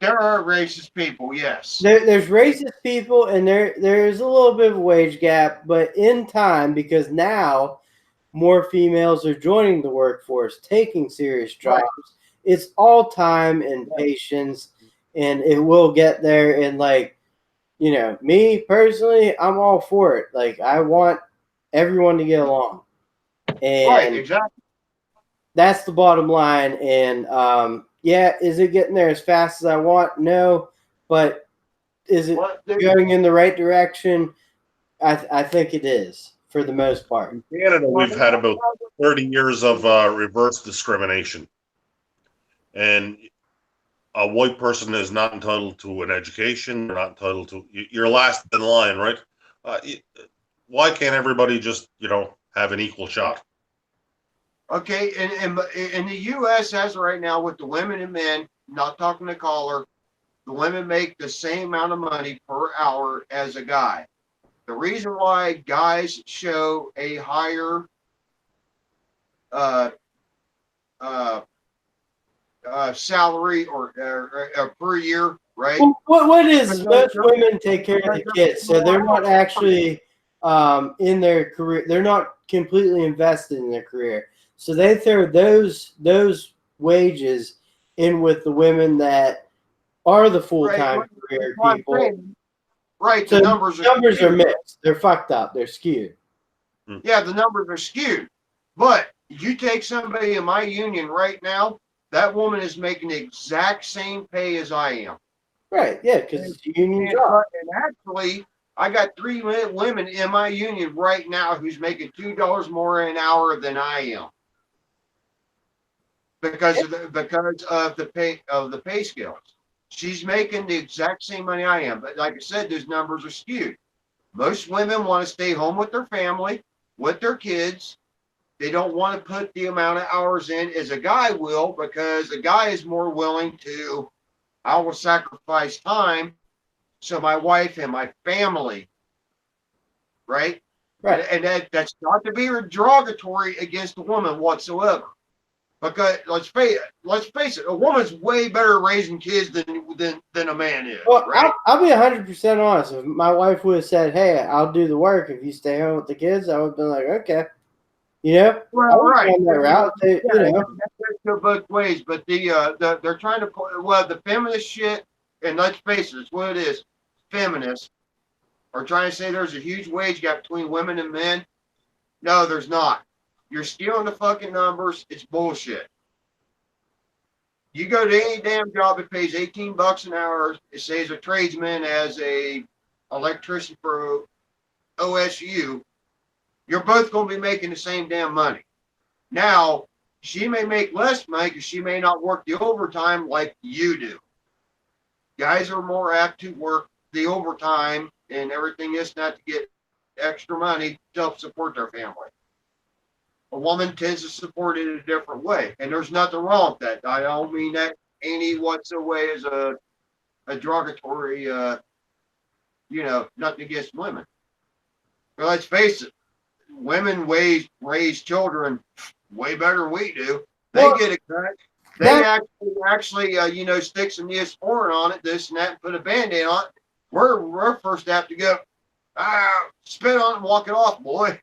there are racist people, yes. there's racist people, and there's a little bit of a wage gap, but in time, because now more females are joining the workforce, taking serious jobs. Right. It's all time and patience, and it will get there. And me personally, I'm all for it. Like, I want everyone to get along, and right, exactly. That's the bottom line. And is it getting there as fast as I want? No, but is it going in the right direction? I think it is, for the most part. In Canada, we've had about 30 years of reverse discrimination, and a white person is not entitled to an education. They're not entitled to. You're last in line, right? Why can't everybody just have an equal shot? Okay, and in the U.S. as of right now, with the women and men, not talking to caller, the women make the same amount of money per hour as a guy. The reason why guys show a higher salary or per year, right? What is most women take care of the kids, so they're not actually in their career. They're not completely invested in their career, so they throw those wages in with the women that are the full-time career people. Right, so the numbers are mixed. They're fucked up. They're skewed. Yeah, the numbers are skewed. But you take somebody in my union right now, that woman is making the exact same pay as I am. Right, yeah, because it's a union job. And actually, I got 3 women in my union right now who's making $2 more an hour than I am. Because of the pay scales. She's making the exact same money I am. But like I said, those numbers are skewed. Most women want to stay home with their family, with their kids. They don't want to put the amount of hours in as a guy will, because a guy is more willing to, I will sacrifice time so my wife and my family, right? And that's not to be derogatory against a woman whatsoever. Because let's face it, a woman's way better raising kids than a man is. Well, right? I'll be 100% honest. If my wife would have said, "Hey, I'll do the work if you stay home with the kids," I would have been like, "Okay." Well, right. On that route. That's go both ways, but they're trying to put the feminist shit, and let's face it, it's what it is. Feminists are trying to say there's a huge wage gap between women and men. No, there's not. You're stealing the fucking numbers. It's bullshit. You go to any damn job that pays $18 an hour, it says a tradesman as a electrician for OSU, you're both going to be making the same damn money. Now, she may make less money because she may not work the overtime like you do. Guys are more apt to work the overtime and everything is not to get extra money to help support their family. A woman tends to support it in a different way, and there's nothing wrong with that. I don't mean that any whatsoever as a derogatory, nothing against women. But let's face it, women raise children way better than we do. They get a cut. They actually stick some Neosporin on it, this and that, and put a Band-Aid on it. We're first apt to go, spit on it and walk it off, boy.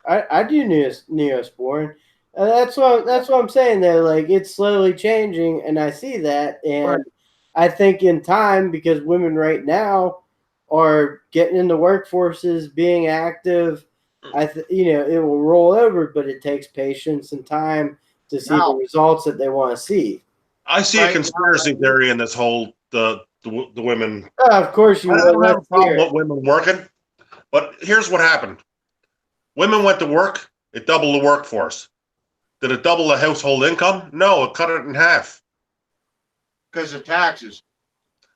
I do Neosporin. That's what I'm saying there. Like, it's slowly changing, and I see that, and I think in time, because women right now are getting into workforces, being active, it will roll over, but it takes patience and time to see the results that they want to see. I see a conspiracy theory in this whole the women. Of course you I don't have a problem with women working, but here's what happened. Women went to work, it doubled the workforce. Did it double the household income? No, it cut it in half. Because of taxes.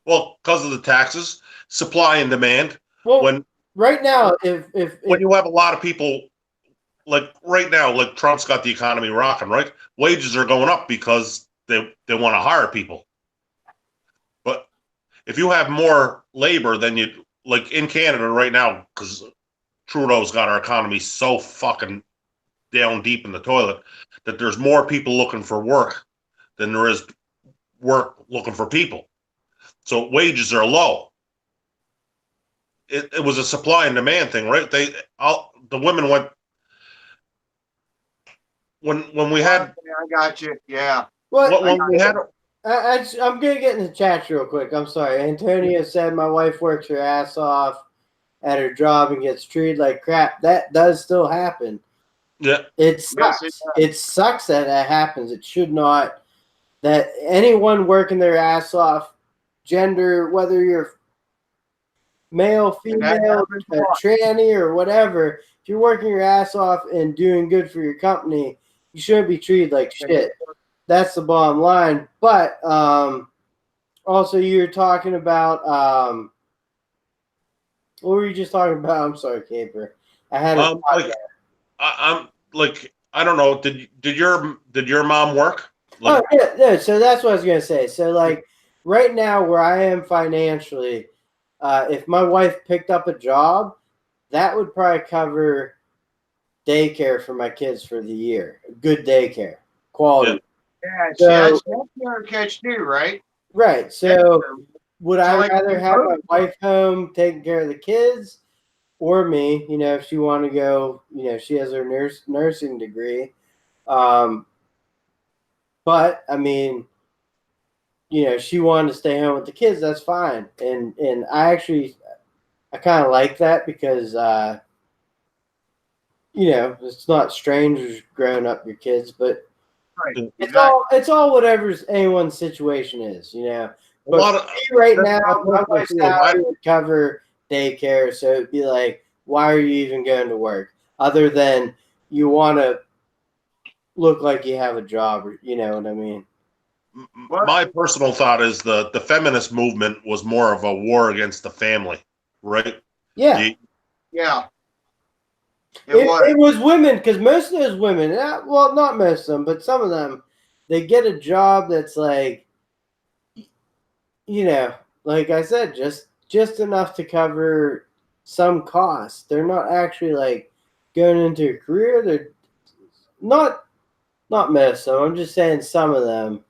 Well, because of the taxes, supply and demand. Well, when right now, if when you have a lot of people, like right now, like Trump's got the economy rocking, right? Wages are going up because they want to hire people. But if you have more labor than you, like in Canada right now, because Trudeau's got our economy so fucking down deep in the toilet that there's more people looking for work than there is work looking for people. So wages are low. It was a supply and demand thing, right? The women went when we had I got you. Yeah. what when we had I'm gonna get in the chat real quick. I'm sorry. Antonio said my wife works her ass off at her job and gets treated like crap. That does still happen. yeah. It sucks. It sucks that that happens. It should not. That anyone working their ass off, gender, whether you're male, female, tranny, or whatever, if you're working your ass off and doing good for your company, you shouldn't be treated like shit. That's the bottom line. But also, you're talking about what were you just talking about? I'm sorry, Camper. I had a I'm like I don't know. Did your mom work? Like, oh yeah. So that's what I was gonna say. So like right now, where I am financially, if my wife picked up a job, that would probably cover daycare for my kids for the year. Good daycare, quality. Yeah, so, that's your catch too, right? Right. So would I rather have my wife home taking care of the kids, or me? You know, if she want to go, you know, she has her nursing degree. But I mean, you know, she wanted to stay home with the kids. That's fine. And I kind of like that because you know, it's not strangers growing up your kids, but right. It's all whatever anyone's situation is, you know. But right now, my wife's salary would cover daycare, so it'd be like, why are you even going to work? Other than you want to look like you have a job, or you know what I mean. My personal thought is the feminist movement was more of a war against the family, right? Yeah. Yeah. It was women, because most of those women, well, not most of them, but some of them, they get a job that's like, you know, like I said, just enough to cover some costs. They're not actually like going into a career. They're not most of them. I'm just saying some of them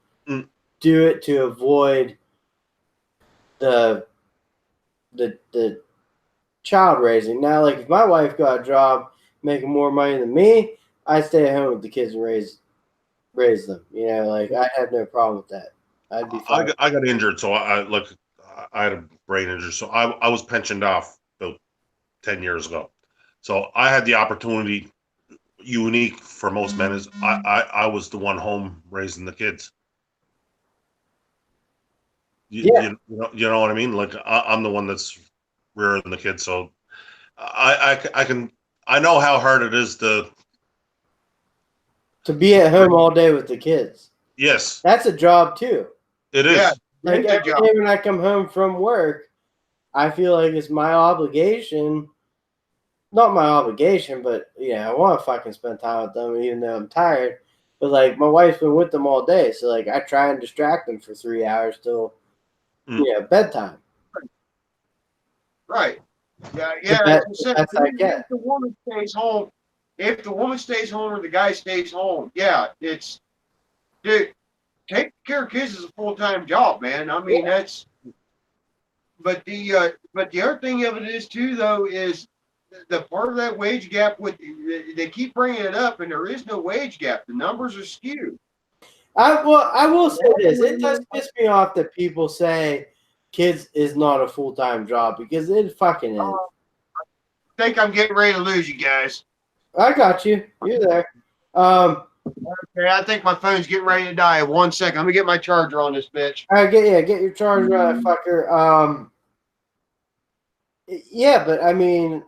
do it to avoid the child raising. Now, like if my wife got a job making more money than me, I stay at home with the kids and raise them. You know, like I have no problem with that. I'd be fine. I got injured, so I had a brain injury, so I was pensioned off about 10 years ago. So I had the opportunity, unique for most men, is I was the one home raising the kids. You know what I mean? Like I'm the one that's rearing the kids, so I know how hard it is to be at home all day with the kids. Yes, that's a job too. It is. Yeah, like every day when I come home from work, I feel like it's my obligation. Not my obligation, but yeah, I want to fucking spend time with them, even though I'm tired. But like my wife's been with them all day, so like I try and distract them for 3 hours till bedtime. Right. Yeah. That's if the woman stays home, or the guy stays home, dude, take care of kids is a full-time job, man. I mean, that's. But the other thing of it is too, though, is the part of that wage gap. They keep bringing it up, and there is no wage gap. The numbers are skewed. I will say this: it does piss me off that people say kids is not a full-time job, because it fucking is. I think I'm getting ready to lose you guys. I got you. You're there. Okay, I think my phone's getting ready to die. 1 second. Let me get my charger on this bitch. All right, get your charger on, fucker. Yeah, but I mean,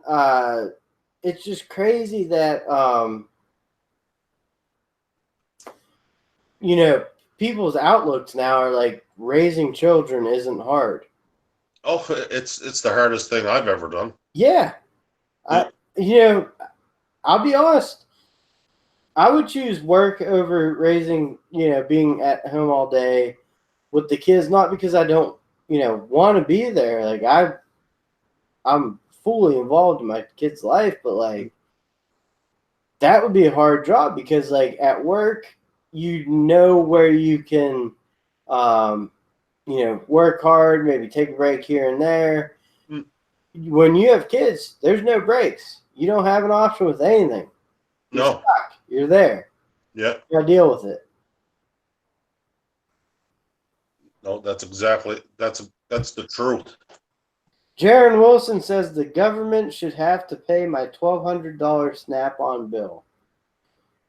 it's just crazy that you know, people's outlooks now are like raising children isn't hard. Oh, it's the hardest thing I've ever done. Yeah, You know, I'll be honest. I would choose work over raising, being at home all day with the kids, not because I don't, want to be there. Like I'm fully involved in my kid's life, but like that would be a hard job because like at work, you know where you can, um, work hard, maybe take a break here and there. Mm. When you have kids, there's no breaks. You don't have an option with anything. You're No. stuck. You're there. Yeah. You gotta deal with it. No, that's the truth. Jaron Wilson says the government should have to pay my $1,200 Snap-on bill.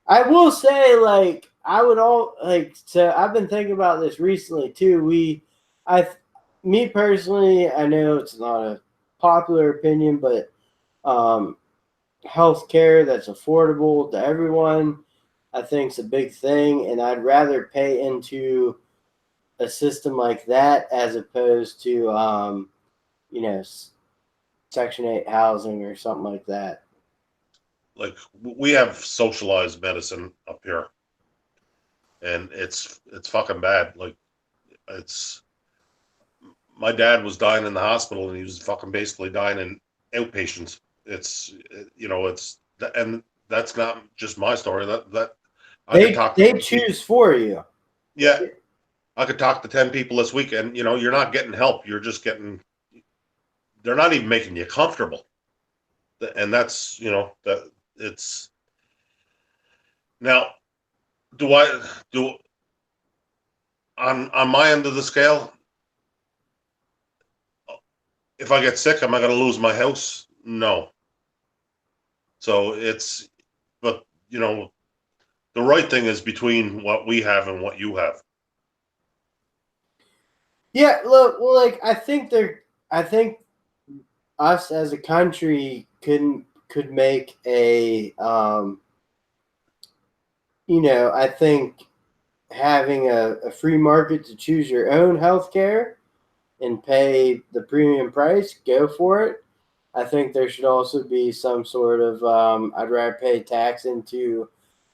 I will say, like, so I've been thinking about this recently too. Me personally, I know it's not a popular opinion, but healthcare that's affordable to everyone, I think is a big thing, and I'd rather pay into a system like that as opposed to Section 8 housing or something like that. Like we have socialized medicine up here, and it's fucking bad. Like my dad was dying in the hospital, and he was fucking basically dying in outpatients. And that's not just my story. That I could talk. They choose for you. Yeah, I could talk to 10 people this week, and you're not getting help. You're just getting. They're not even making you comfortable, and that's that it's. Now, do on my end of the scale? If I get sick, am I going to lose my house? No. So but the right thing is between what we have and what you have. Yeah, look, well, like I think us as a country could make a I think having a free market to choose your own healthcare and pay the premium price, go for it. I think there should also be some sort of I'd rather pay tax into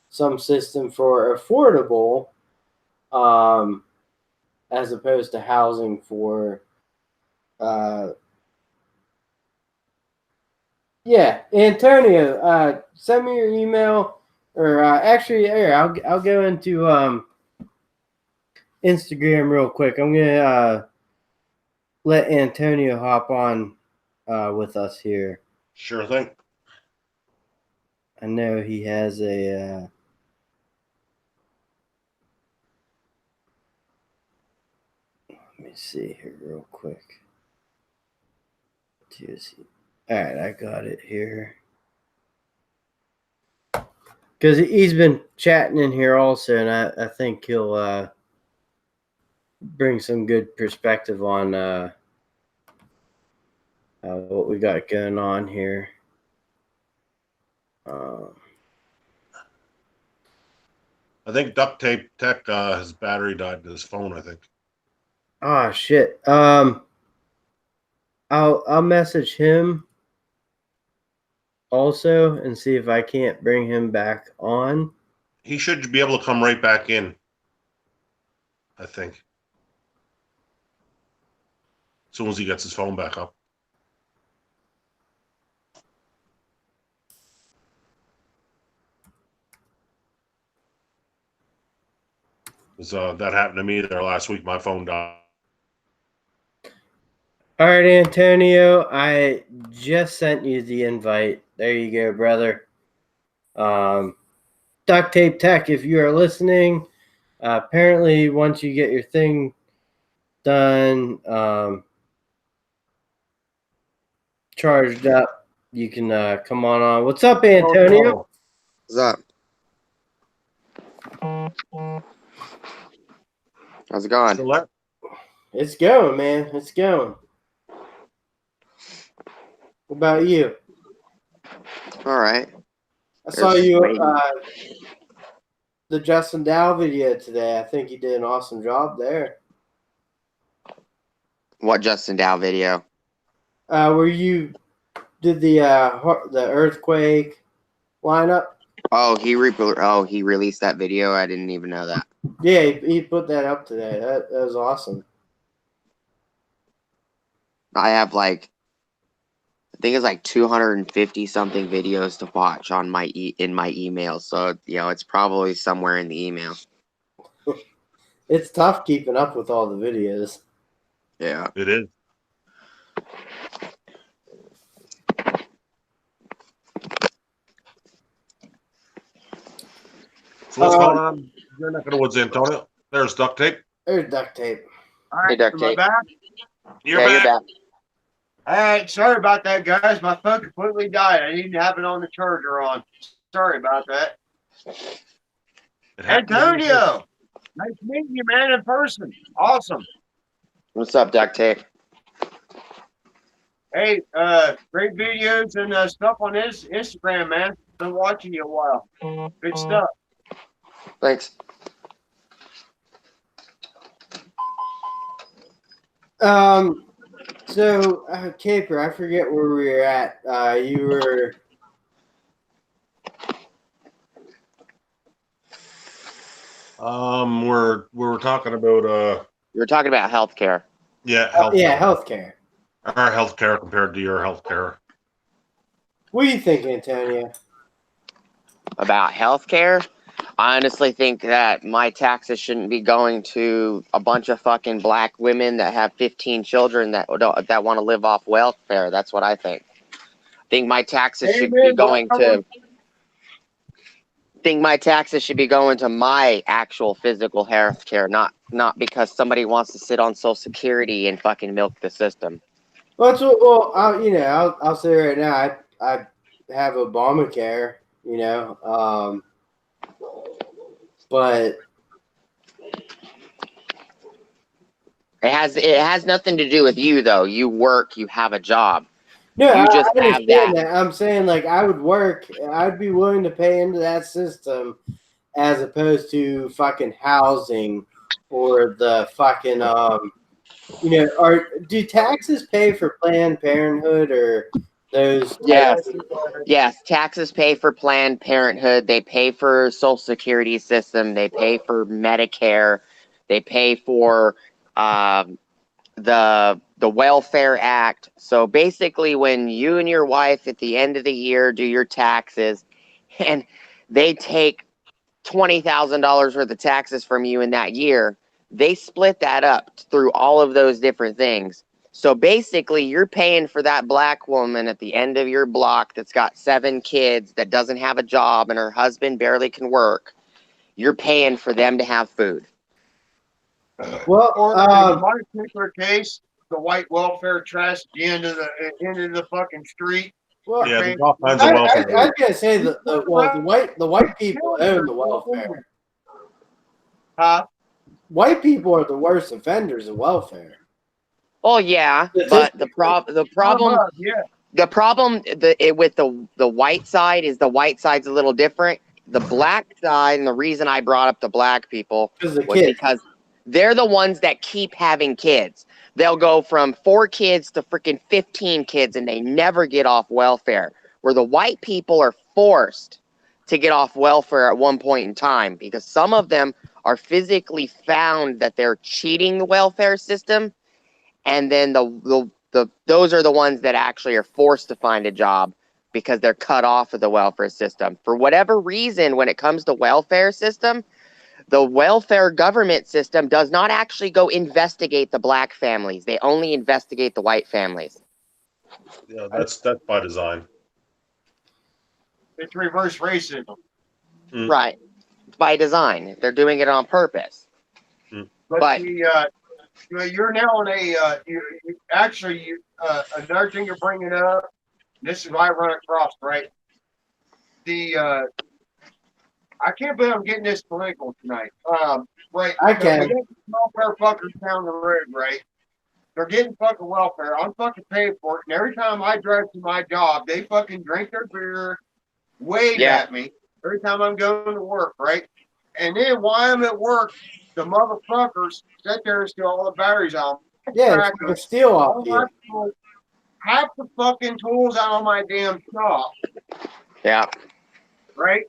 some system for affordable as opposed to housing for yeah. Antonio, send me your email, or actually here, I'll go into Instagram real quick. I'm gonna let Antonio hop on with us here. Sure thing. I know he has a let me see here real quick. All right, I got it here. Because he's been chatting in here also, and I think he'll bring some good perspective on what we got going on here. I think Ducttapetech, his battery died in his phone, I think. Oh shit. I'll message him also and see if I can't bring him back on. He should be able to come right back in, I think, as soon as he gets his phone back up. Because that happened to me there last week. My phone died. All right, Antonio, I just sent you the invite. There you go, brother. Ducttapetech, if you are listening, apparently once you get your thing done, charged up, you can come on. What's up, Antonio? What's up? How's it going? It's going, man. It's going. What about you? All right. I saw you the Justin Dow video today. I think you did an awesome job there. What Justin Dow video? Where you did the earthquake lineup. Oh, he released that video. I didn't even know that. Yeah, he put that up today. That was awesome. I have like, I think it's like 250 something videos to watch on my in my email. So it's probably somewhere in the email. It's tough keeping up with all the videos. Yeah, It is. So what's going on in your neck of the woods, Antonio? There's duct tape. There's duct tape. All right, Duct am I tape. back? You're You're back. All right, sorry about that, guys. My phone completely died. I didn't have it on the charger on. Sorry about that. It happened to me. Antonio, nice meeting you, man, in person. Awesome. What's up, Duct Tape? Hey, great videos and stuff on his Instagram, man. Been watching you a while. Good stuff. Thanks. So Caper, I forget where we were at. You were. We were talking about You were talking about healthcare. Healthcare. Our healthcare compared to your healthcare. What do you think, Antonio? About healthcare? I honestly think that my taxes shouldn't be going to a bunch of fucking black women that have 15 children that want to live off welfare. That's what I think. I think my taxes should be going to. Think my taxes should be going to my actual physical health care, not because somebody wants to sit on Social Security and fucking milk the system. Well, that's what, well, I'll say right now, I have Obamacare, but it has nothing to do with you though. You work, you have a job. no, You just I have understand that. that. I'm saying like I would work, I'd be willing to pay into that system as opposed to fucking housing or the fucking do taxes pay for Planned Parenthood or those? Yes, taxes pay for Planned Parenthood. They pay for Social Security system. They pay for Medicare. They pay for the Welfare Act. So basically, when you and your wife at the end of the year do your taxes, and they take $20,000 worth of taxes from you in that year, they split that up through all of those different things. So basically, you're paying for that black woman at the end of your block that's got 7 kids, that doesn't have a job, and her husband barely can work. You're paying for them to have food. Well, Or in my particular case, the white welfare trash at the end of the fucking street. well, Yeah, there's all kinds of I welfare. was gonna say the white people own the welfare. Huh? White people are the worst offenders of welfare. Oh yeah, but the problem with the white side is the white side's a little different. The black side, and the reason I brought up the black people was because they're the ones that keep having kids. They'll go from 4 kids to freaking 15 kids, and they never get off welfare. Where the white people are forced to get off welfare at one point in time because some of them are physically found that they're cheating the welfare system, and then those are the ones that actually are forced to find a job because they're cut off of the welfare system. For whatever reason, when it comes to welfare system, the welfare government system does not actually go investigate the black families. They only investigate the white families. Yeah, that's by design. It's reverse racism. Right. By design. They're doing it on purpose. But you're now on another thing you're bringing up. This is what I run across, right? I can't believe I'm getting this political tonight. Right. I can. We got welfare fuckers down the road, right? They're getting fucking welfare. I'm fucking paying for it. And every time I drive to my job, they fucking drink their beer, wave at me every time I'm going to work, right? And then while I'm at work, the motherfuckers sit there and steal all the batteries on. Yeah, steal off you. half the fucking tools out of my damn shop. Yeah. Right?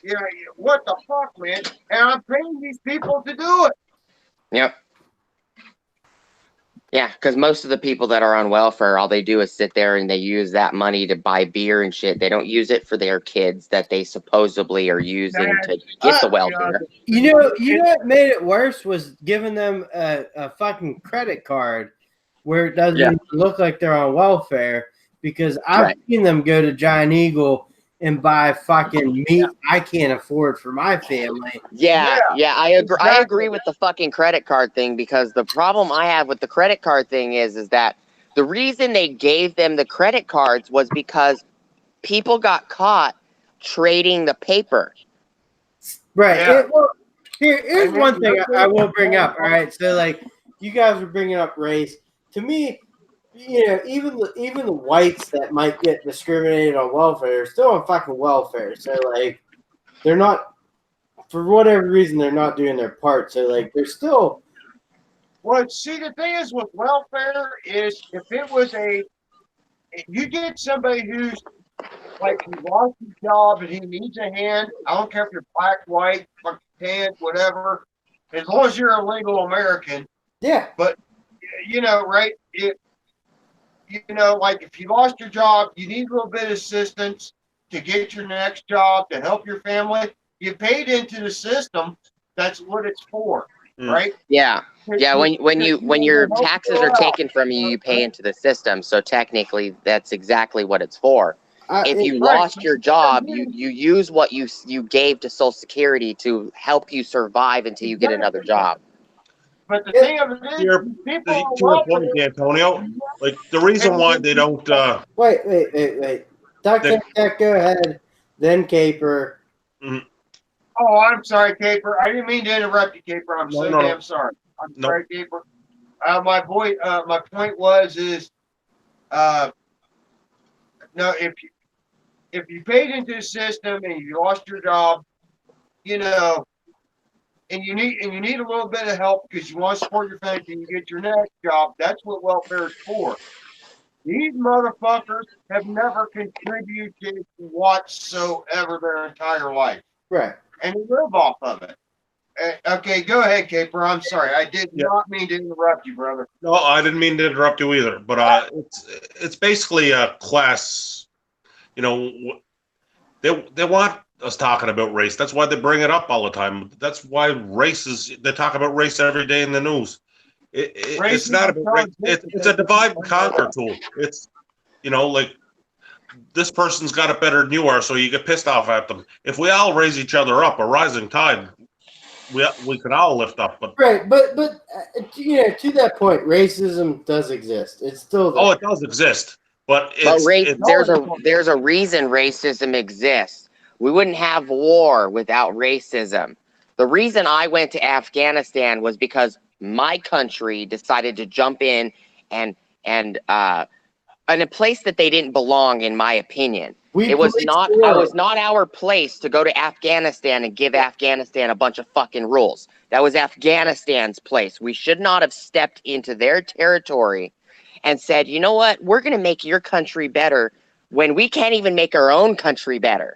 Yeah, what the fuck, man? And I'm paying these people to do it. Yep. Yeah, because most of the people that are on welfare, all they do is sit there and they use that money to buy beer and shit. They don't use it for their kids that they supposedly are using to get the welfare. You know what made it worse was giving them a fucking credit card where it doesn't even look like they're on welfare, because I've seen them go to Giant Eagle and buy fucking meat I can't afford for my family. Yeah, I agree. Exactly. I agree with the fucking credit card thing, because the problem I have with the credit card thing is that the reason they gave them the credit cards was because people got caught trading the paper. Right. Yeah. Here's one thing I will bring up. All right. So, like, you guys were bringing up race. To me, you know, even the whites that might get discriminated on welfare are still on fucking welfare. So, like, they're not, for whatever reason, they're not doing their part. So, like, they're still. Well, see, the thing is with welfare is if you get somebody who's like he lost his job and he needs a hand, I don't care if you're black, white, tan, whatever, as long as you're a legal American. Yeah. But, you know, right, like if you lost your job, you need a little bit of assistance to get your next job, to help your family. You paid into the system. That's what it's for, right? Yeah. Yeah, when your taxes are taken from you, you pay into the system. So technically, that's exactly what it's for. If you lost your job, you use what you gave to Social Security to help you survive until you get another job. But the thing of it is, to your point, Antonio, like the reason why they don't. Wait. Ducktapetech, go ahead. Then Caper. Mm-hmm. Oh, I'm sorry, Caper. I didn't mean to interrupt you, Caper. I'm damn sorry. I'm sorry, Caper. My point was, no, if you paid into the system and you lost your job, you know, and you need a little bit of help because you want to support your family and you get your next job, that's what welfare is for. These motherfuckers have never contributed whatsoever their entire life. Right. And they live off of it. Okay, go ahead, Caper. I'm sorry. I did not mean to interrupt you, brother. No, I didn't mean to interrupt you either. But it's basically a class. You know, they want us talking about race. That's why they bring it up all the time. That's why they talk about race every day in the news. It's not about race. It's a divide and conquer tool. It's, you know, like this person's got it better than you are, so you get pissed off at them. If we all raise each other up, a rising tide, we could all lift up. But you know, to that point, racism does exist. It's still there. Oh, it does exist, but there's a reason racism exists. We wouldn't have war without racism. The reason I went to Afghanistan was because my country decided to jump in and in a place that they didn't belong, in my opinion. It was not our place to go to Afghanistan and give Afghanistan a bunch of fucking rules. That was Afghanistan's place. We should not have stepped into their territory and said, you know what, we're going to make your country better when we can't even make our own country better.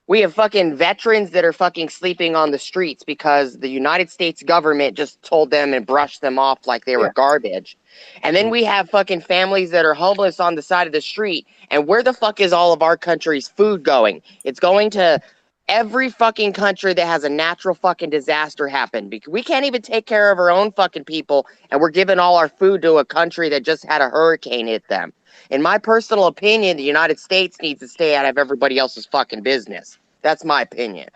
We have fucking veterans that are fucking sleeping on the streets because the United States government just told them and brushed them off like they were garbage. And then we have fucking families that are homeless on the side of the street. And where the fuck is all of our country's food going? It's going to every fucking country that has a natural fucking disaster happen. Because we can't even take care of our own fucking people, and we're giving all our food to a country that just had a hurricane hit them. In my personal opinion, the United States needs to stay out of everybody else's fucking business. That's my opinion.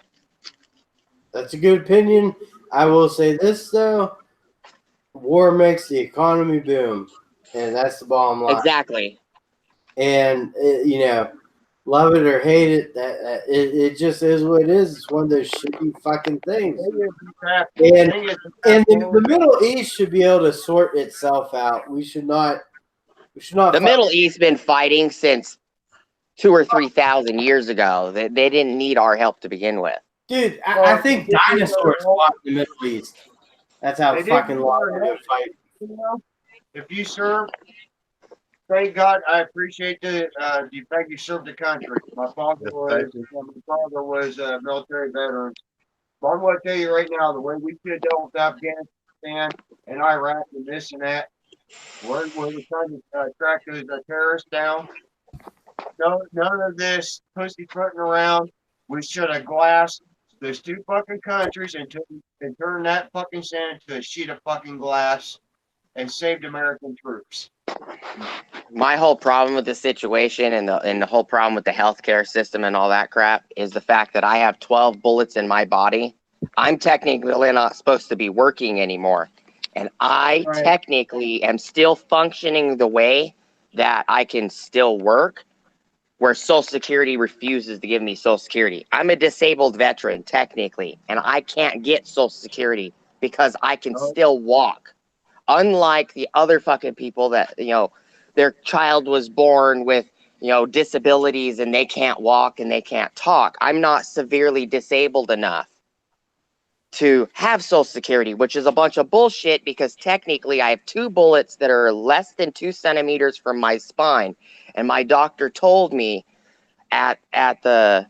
That's a good opinion. I will say this, though. War makes the economy boom, and that's the bottom line. Exactly. And, you know, love it or hate it, it just is what it is. It's one of those shitty fucking things. And the Middle East should be able to sort itself out. We should not. The Middle East's been fighting since 2,000 or 3,000 years ago. They didn't need our help to begin with. Dude, I think dinosaurs fought in the Middle East. That's how They didn't fucking long deserve they it. fight. You know, if you serve, thank God. I appreciate the fact you served the country. My father Yes, was thank you. a military veteran. But I'm going to tell you right now, the way we should have dealt with Afghanistan and Iraq and this and that, we're trying to track those terrorists down. No, none of this pussyfooting around. We should have glassed those two fucking countries and turned that fucking sand into a sheet of fucking glass and saved American troops. My whole problem with the situation and the whole problem with the healthcare system and all that crap is the fact that I have 12 bullets in my body. I'm technically not supposed to be working anymore. And I technically am still functioning the way that I can still work, where Social Security refuses to give me Social Security. I'm a disabled veteran, technically, and I can't get Social Security because I can still walk. Unlike the other fucking people that, their child was born with, disabilities and they can't walk and they can't talk. I'm not severely disabled enough to have Social Security, which is a bunch of bullshit because technically I have 2 bullets that are less than 2 centimeters from my spine. And my doctor told me at the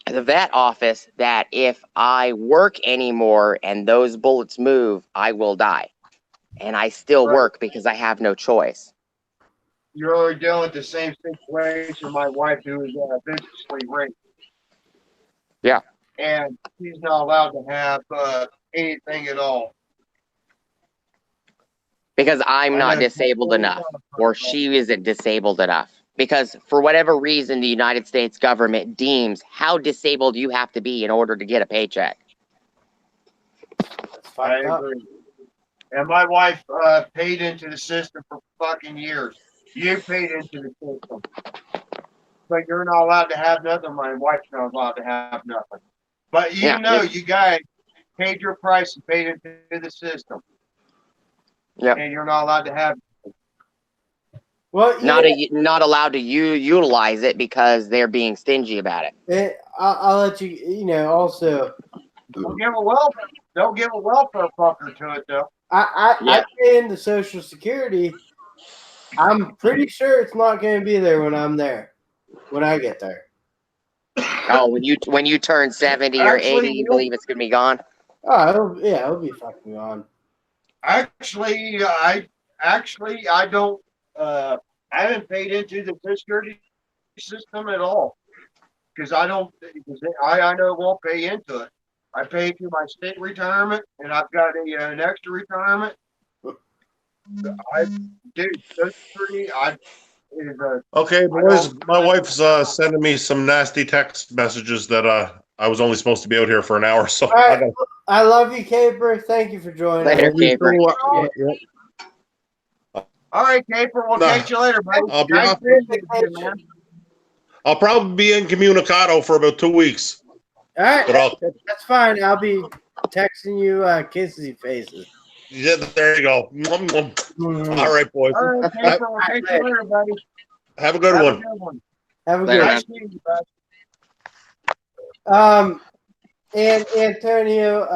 vet office that if I work anymore and those bullets move, I will die. And I still work because I have no choice. You're already dealing with the same situation with my wife, who is viciously raped. Yeah. And she's not allowed to have anything at all. Because I'm not disabled enough, or she isn't disabled enough. Because for whatever reason, the United States government deems how disabled you have to be in order to get a paycheck. I agree. And my wife paid into the system for fucking years. You paid into the system. But you're not allowed to have nothing. My wife's not allowed to have nothing. But even though you guys paid your price and paid into the system, and you're not allowed to have it. Well, not allowed to utilize it because they're being stingy about it. I'll let you, also. They'll give a welfare fucker to it, though. I pay into Social Security. I'm pretty sure it's not going to be there when I'm there, when I get there. Oh, when you turn 70 or 80, you believe it's going to be gone? Oh, it'll be fucking gone. Actually, I don't. I haven't paid into the Social Security system at all because I don't. Because I know it won't pay into it. I pay through my state retirement, and I've got an extra retirement. Okay, boys. My wife's sending me some nasty text messages that I was only supposed to be out here for an hour. So I love you, Caper. Thank you for joining. Later, Caper. All right, Caper. We'll catch you later, buddy. I'll probably be incommunicado for about 2 weeks. All right, that's fine. I'll be texting you kissy faces. Yeah, there you go. All right, boys. All right, Caper. We'll catch you later, buddy. Have a good one. Have a good one. And Antonio,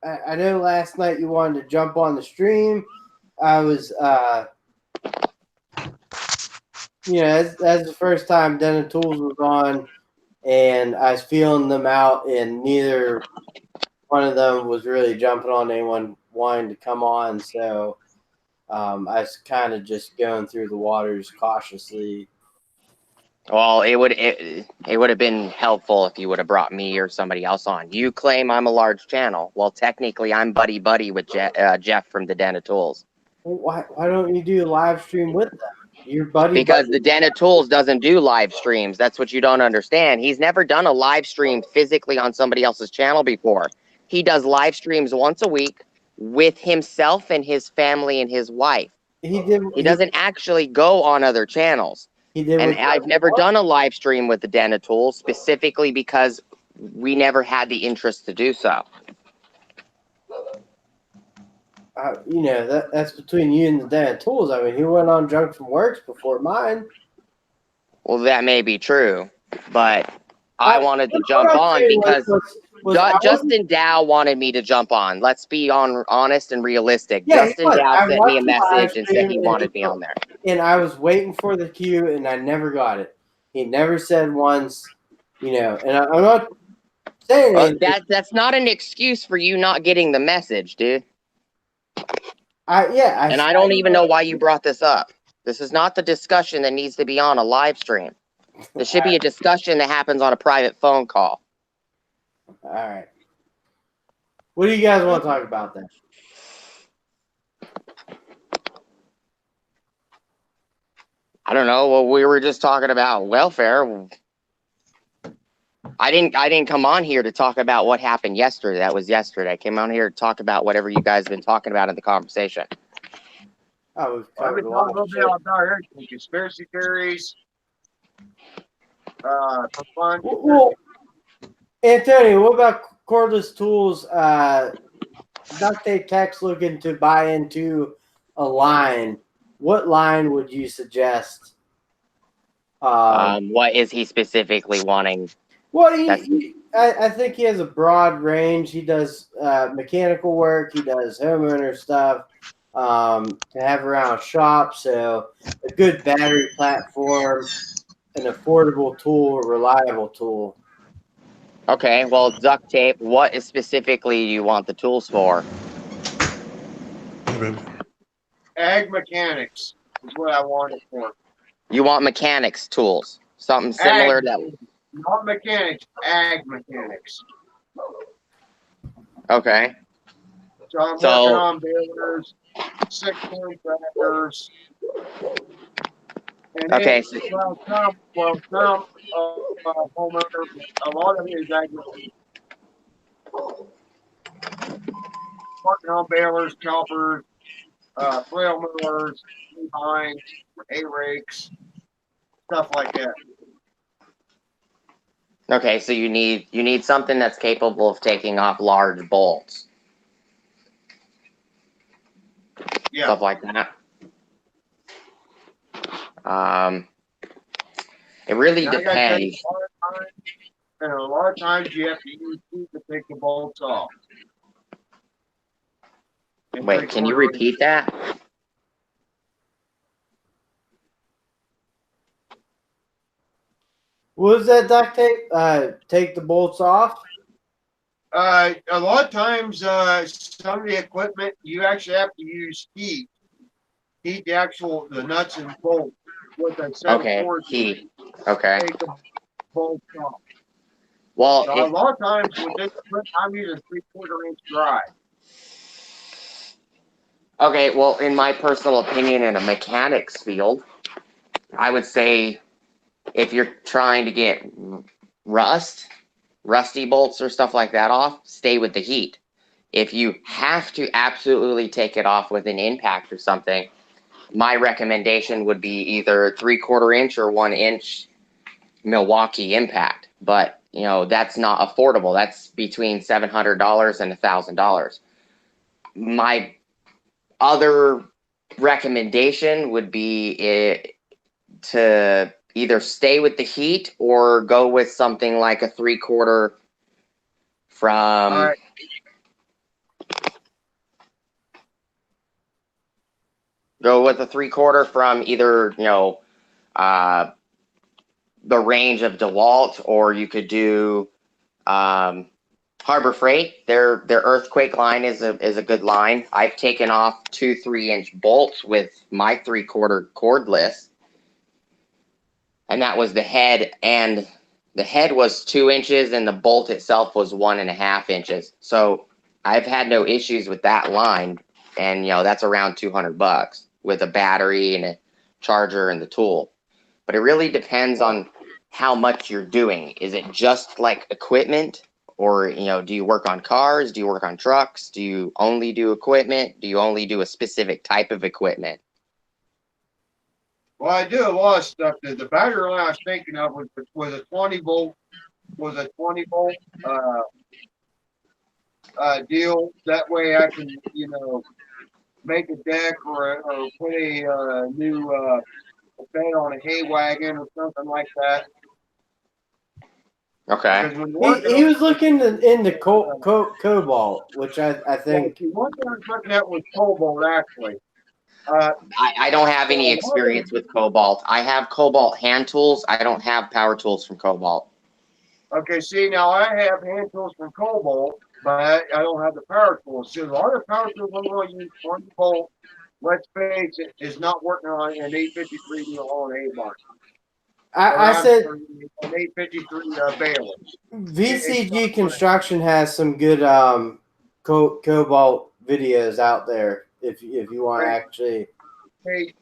I know last night you wanted to jump on the stream. I was, that's the first time Den of Tools was on, and I was feeling them out, and neither one of them was really jumping on anyone wanting to come on. So I was kind of just going through the waters cautiously. Well, it would have been helpful if you would have brought me or somebody else on. You claim I'm a large channel. Well, technically, I'm buddy with Jeff from the Den of Tools. Why don't you do a live stream with them? Your buddy. Because the Den of Tools doesn't do live streams. That's what you don't understand. He's never done a live stream physically on somebody else's channel before. He does live streams once a week with himself and his family and his wife. He doesn't actually go on other channels. And I've never done a live stream with the Den of Tools specifically because we never had the interest to do so. That's between you and the Den of Tools. I mean, he went on Junk from Works before mine. Well, that may be true, but I wanted to jump on because Justin Dow wanted me to jump on. Let's be honest and realistic. Yeah, Justin Dow sent me a message and said he wanted me on there. And I was waiting for the cue, and I never got it. He never said once, you know. And I'm not saying anything. That's not an excuse for you not getting the message, dude. I don't even know why you brought this up. This is not the discussion that needs to be on a live stream. This should be a discussion that happens on a private phone call. All right. What do you guys want to talk about then? I don't know. Well, we were just talking about welfare. I didn't come on here to talk about what happened yesterday. That was yesterday. I came on here to talk about whatever you guys have been talking about in the conversation. Oh, we've talked a little bit about everything. Conspiracy theories. For fun. Well, Antonio, what about cordless tools? Ducttapetech's looking to buy into a line. What line would you suggest? What is he specifically wanting? Well, I think he has a broad range. He does mechanical work. He does homeowner stuff to have around shop. So a good battery platform, an affordable tool, a reliable tool. Okay, well, duct tape, what is specifically you want the tools for? Ag mechanics is what I want it for. You want mechanics tools, something similar to not mechanics, ag mechanics. Okay. So I'm working on balers, 6-point tractors. Okay. Homeowner, a lot of it is ag mechanics. Working on balers, choppers, flail mowers, combines, hay rakes, stuff like that. Okay, so you need something that's capable of taking off large bolts. Yeah. Stuff like that. It really depends. And a lot of times you have to use heat to take the bolts off. Wait, can you repeat that? What was that duct tape? Take the bolts off? A lot of times, some of the equipment, you actually have to use heat the nuts and bolts with a set of cords. Heat. Okay. Take the bolts off. Well, so a lot of times with this equipment, I'm using 3/4 inch drive. Okay, well, in my personal opinion, in a mechanics field, I would say if you're trying to get rusty bolts or stuff like that off, stay with the heat. If you have to absolutely take it off with an impact or something, my recommendation would be either 3/4 inch or 1 inch Milwaukee impact. But, you know, that's not affordable. That's between $700 and $1,000. My other recommendation would be to either stay with the heat or go with something like a 3/4 from. All right. Go with a 3/4 from either, you know, the range of DeWalt, or you could do Harbor Freight. Their earthquake line is a good line. I've taken off 2 3-inch bolts with my 3/4 cordless, and that was the head, and the head was 2 inches and the bolt itself was 1.5 inches. So I've had no issues with that line, and you know that's around $200 with a battery and a charger and the tool. But it really depends on how much you're doing. Is it just like equipment? Or, you know, do you work on cars? Do you work on trucks? Do you only do equipment? Do you only do a specific type of equipment? Well, I do a lot of stuff. The battery line I was thinking of was a 20 volt deal. That way I can, you know, make a deck or put a new bed on a hay wagon or something like that. Okay. He was looking into cobalt, which I think. Yeah, one thing I was looking at was cobalt, actually. I don't have any experience with Cobalt. I have Cobalt hand tools. I don't have power tools from Cobalt. Okay, see, now I have hand tools from Cobalt, but I don't have the power tools. So a lot of power tools I'm going to use on the bolt, let's face it, is not working on an 853 on A-bar. I said an 853 baler. VCG Construction has some good cobalt videos out there if you want to actually.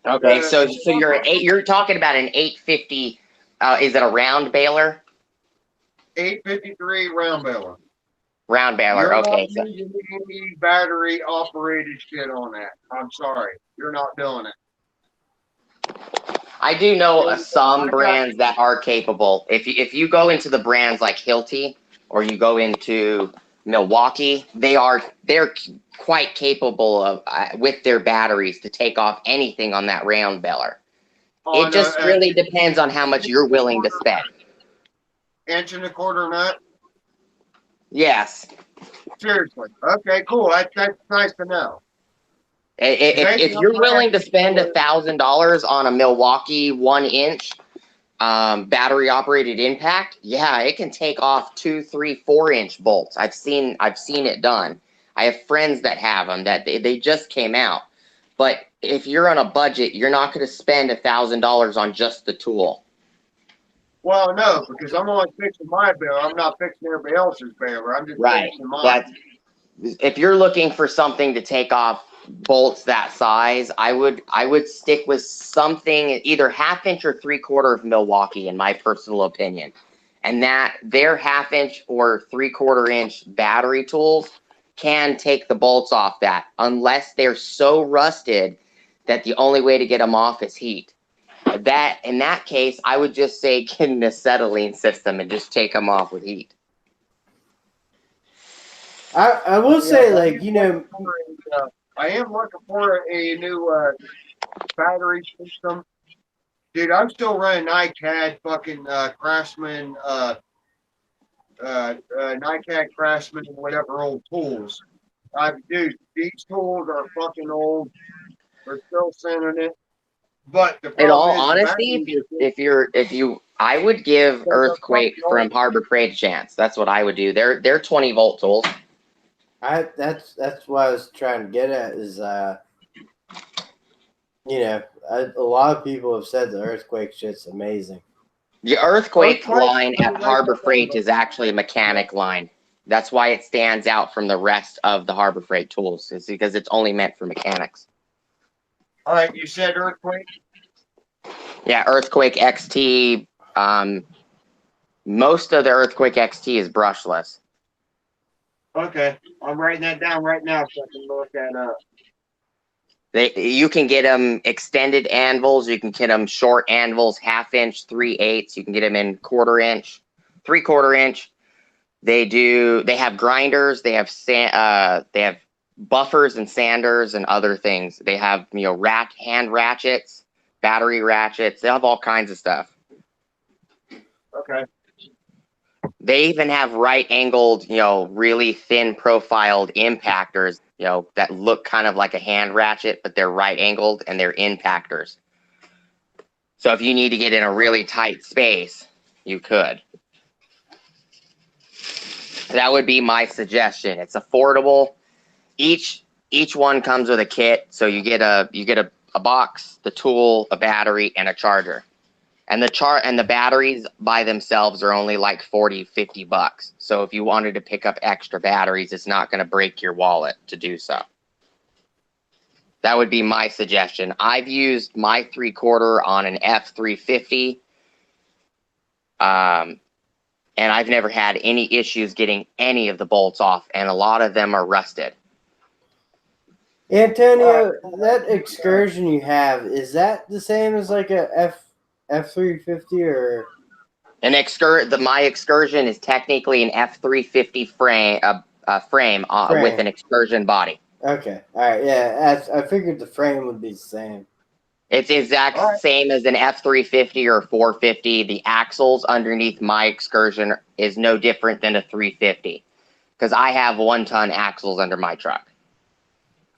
Okay, so you're talking about an 850. Is it a round baler? 853 round baler. Round baler. You're okay. Not using any battery operated shit on that. I'm sorry, you're not doing it. I do know some brands that are capable. If you go into the brands like Hilti or you go into Milwaukee, they're quite capable of with their batteries to take off anything on that round baler. It just really depends on how much you're willing to spend. 1.25 nut. Yes. Seriously. Okay, cool. That's nice to know. If you're willing to spend $1,000 on a Milwaukee 1-inch battery operated impact, yeah, it can take off 2, 3, 4-inch bolts. I've seen it done. I have friends that have them that they just came out. But if you're on a budget, you're not going to spend $1,000 on just the tool. Well, no, because I'm only fixing my baler. I'm not fixing everybody else's baler. I'm just fixing mine. If you're looking for something to take off bolts that size, I would stick with something either 1/2-inch or 3/4 of Milwaukee, in my personal opinion. And that their 1/2-inch or 3/4-inch battery tools can take the bolts off that, unless they're so rusted that the only way to get them off is heat. That in that case, I would just say get an acetylene system and just take them off with heat. I will say, I am looking for a new battery system. Dude, I'm still running NiCad fucking Craftsman, NiCad Craftsman, whatever old tools. Dude, these tools are fucking old. They're still sending it. But the in all problem is, honesty, I would give Earthquake from Harbor Freight a chance. That's what I would do. They're 20-volt tools. That's what I was trying to get at is a lot of people have said the Earthquake shit's amazing. The Earthquake line at Harbor Freight is actually a mechanic line. That's why it stands out from the rest of the Harbor Freight tools. It's because it's only meant for mechanics. All right, you said Earthquake? Yeah, Earthquake XT. Most of the Earthquake XT is brushless. Okay, I'm writing that down right now so I can look that up. You can get them extended anvils. You can get them short anvils, 1/2-inch, 3/8. You can get them in 1/4-inch, 3/4-inch. They have grinders. They have buffers and sanders and other things. They have hand ratchets, battery ratchets. They have all kinds of stuff. Okay. They even have right-angled, really thin profiled impactors, that look kind of like a hand ratchet, but they're right-angled and they're impactors. So if you need to get in a really tight space, you could. That would be my suggestion. It's affordable. Each one comes with a kit, so you get a box, the tool, a battery, and a charger. And the batteries by themselves are only like $40-50. So if you wanted to pick up extra batteries, it's not going to break your wallet to do so. That would be my suggestion. I've used my 3/4 on an F350, and I've never had any issues getting any of the bolts off, and a lot of them are rusted. Antonio, that excursion you have, is that the same as like a F350 or? My excursion is technically an F350 frame, with an excursion body. Okay, all right, yeah. I figured the frame would be the same. It's exact same as an F350 or 450. The axles underneath my Excursion is no different than a 350 because I have 1-ton axles under my truck.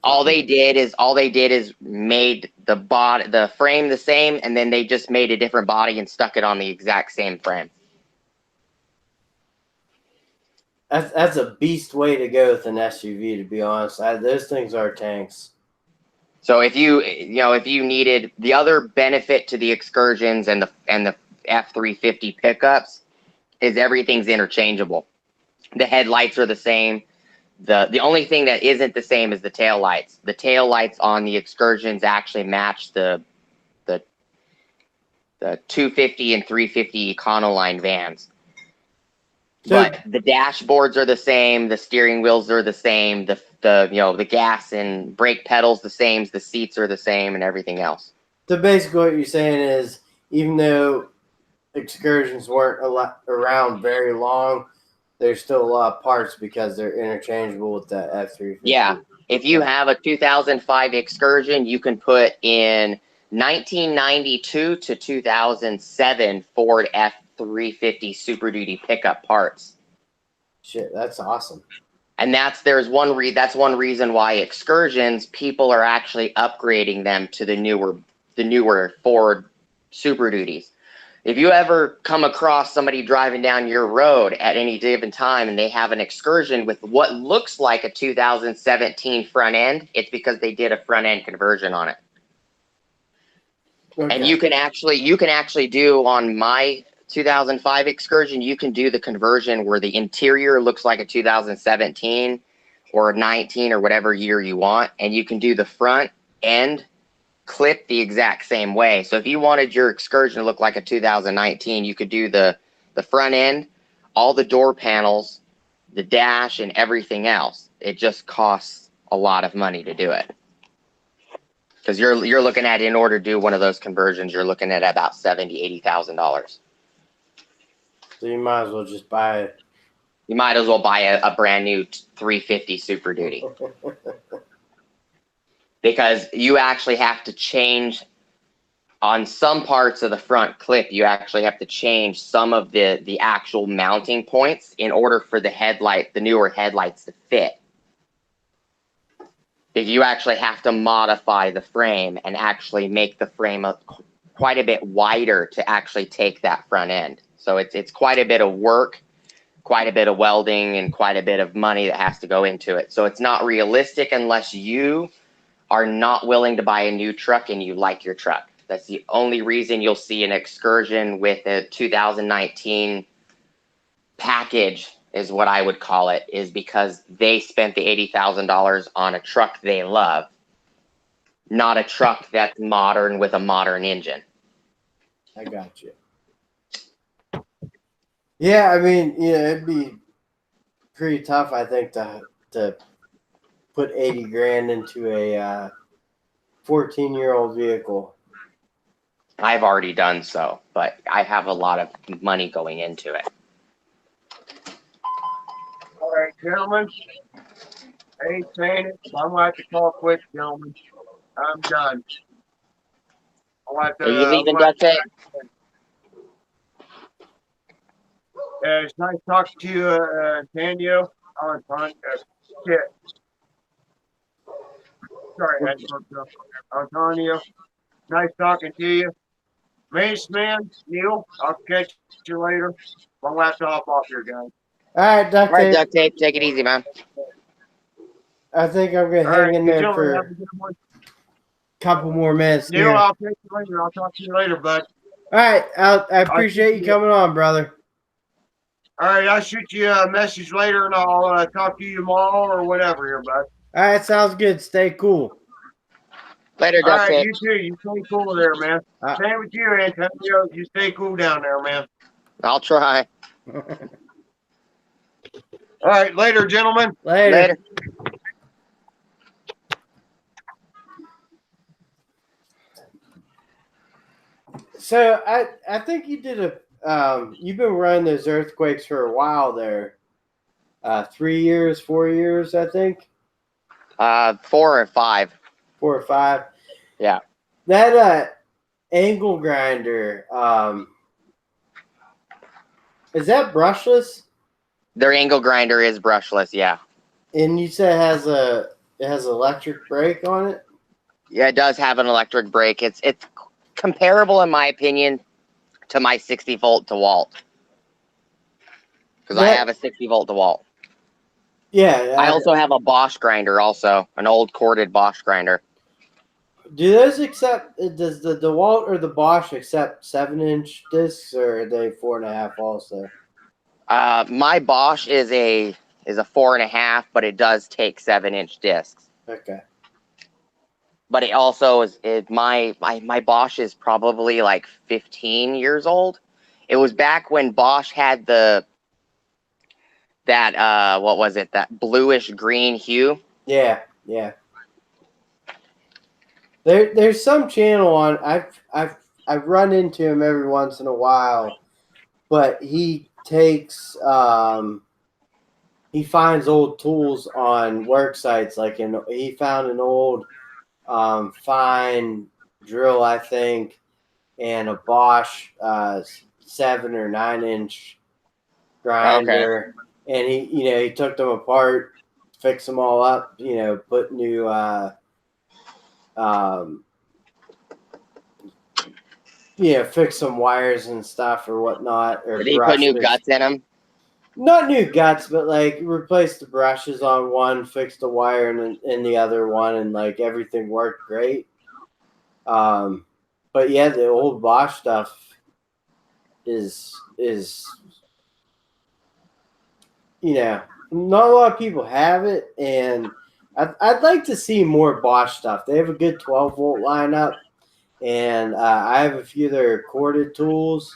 All they did is made the frame the same, and then they just made a different body and stuck it on the exact same frame. That's a beast way to go with an SUV, to be honest. Those things are tanks. So if you needed the other benefit to the Excursions and the F350 pickups is everything's interchangeable. The headlights are the same. The only thing that isn't the same is the tail lights. The tail lights on the Excursions actually match the 250 and 350 Econoline vans. But the dashboards are the same, the steering wheels are the same, the gas and brake pedals the same, the seats are the same, and everything else. So basically, what you're saying is, even though Excursions weren't around very long, there's still a lot of parts because they're interchangeable with the F350. Yeah, if you have a 2005 Excursion, you can put in 1992 to 2007 Ford F350 Super Duty pickup parts. Shit, that's awesome. And that's one reason why Excursions, people are actually upgrading them to the newer Ford Super Duties. If you ever come across somebody driving down your road at any given time and they have an Excursion with what looks like a 2017 front end, it's because they did a front end conversion on it. Okay. And you can actually do on my 2005 Excursion, you can do the conversion where the interior looks like a 2017 or 19 or whatever year you want, and you can do the front end clip the exact same way. So if you wanted your Excursion to look like a 2019, you could do the front end, all the door panels, the dash, and everything else. It just costs a lot of money to do it. Because you're looking at, in order to do one of those conversions, you're looking at about $70,000-$80,000. So you might as well just buy it. You might as well buy a brand new 350 Super Duty. Because you actually have to change on some parts of the front clip, you actually have to change some of the actual mounting points in order for the newer headlights to fit. Because you actually have to modify the frame and actually make the frame quite a bit wider to actually take that front end. So it's quite a bit of work, quite a bit of welding, and quite a bit of money that has to go into it. So it's not realistic unless you are not willing to buy a new truck and you like your truck. That's the only reason you'll see an Excursion with a 2019 package, is what I would call it, is because they spent the $80,000 on a truck they love, not a truck that's modern with a modern engine. I got you. Yeah, I mean, it'd be pretty tough, I think, to put 80 grand into a 14-year-old vehicle. I've already done so, but I have a lot of money going into it. All right, gentlemen. I ain't saying it, so I'm going to have to call quick, gentlemen. I'm done. Are you leaving, Ducktapetech? It's nice talking to you, Daniel. Shit. Sorry, I had to Antonio. Nice talking to you. Mace man, Neil, I'll catch you later. My laptop off here, guys. All right, Duct Tape. Duct Tape. Take it easy, man. I think I'm going to hang in there for a couple more minutes. Neil, I'll catch you later. I'll talk to you later, bud. All right. I appreciate you coming on, brother. All right, I'll shoot you a message later, and I'll talk to you tomorrow or whatever here, bud. All right, sounds good. Stay cool. Later, All Duct right, Tape. you too. You stay cool there, man. Same with you, Antonio. You stay cool down there, man. I'll try. All right, later, gentlemen. Later. So I think you did you've been running those earthquakes for a while there. 3 years, 4 years, I think. 4 or 5. 4 or 5. Yeah. That angle grinder, is that brushless? Their angle grinder is brushless, yeah. And you said it has electric brake on it? Yeah, it does have an electric brake. It's comparable, in my opinion, to my 60-volt DeWalt. Because I have a 60-volt DeWalt. Yeah. I also have a Bosch grinder, also an old corded Bosch grinder. Do those accept? Does the DeWalt or the Bosch accept 7-inch discs, or are they 4.5 also? My Bosch is a 4.5, but it does take 7-inch discs. Okay. But it also is my Bosch is probably like 15 years old. It was back when Bosch had that what was it, that bluish green hue. Yeah. There's some channel on. I've run into him every once in a while, but he takes he finds old tools on work sites. He found an old fine drill, I think, and a Bosch 7 or 9-inch grinder, and he took them apart, fixed them all up, put new fix some wires and stuff or whatnot, or Did he put new guts in them? Not new guts, but like replace the brushes on one, fix the wire in the other one, and like everything worked great. But yeah, the old Bosch stuff is not a lot of people have it, and I'd like to see more Bosch stuff. They have a good 12-volt lineup, and I have a few of their corded tools,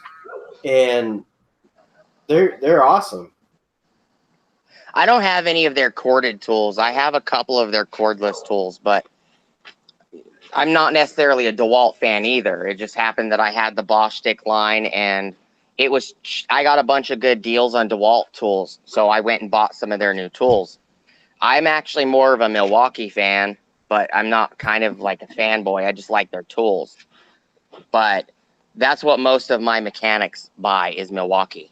and they're awesome. I don't have any of their corded tools. I have a couple of their cordless tools, but I'm not necessarily a DeWalt fan either. It just happened that I had the Bosch stick line, and I got a bunch of good deals on DeWalt tools, so I went and bought some of their new tools. I'm actually more of a Milwaukee fan, but I'm not kind of like a fanboy. I just like their tools. But that's what most of my mechanics buy is Milwaukee.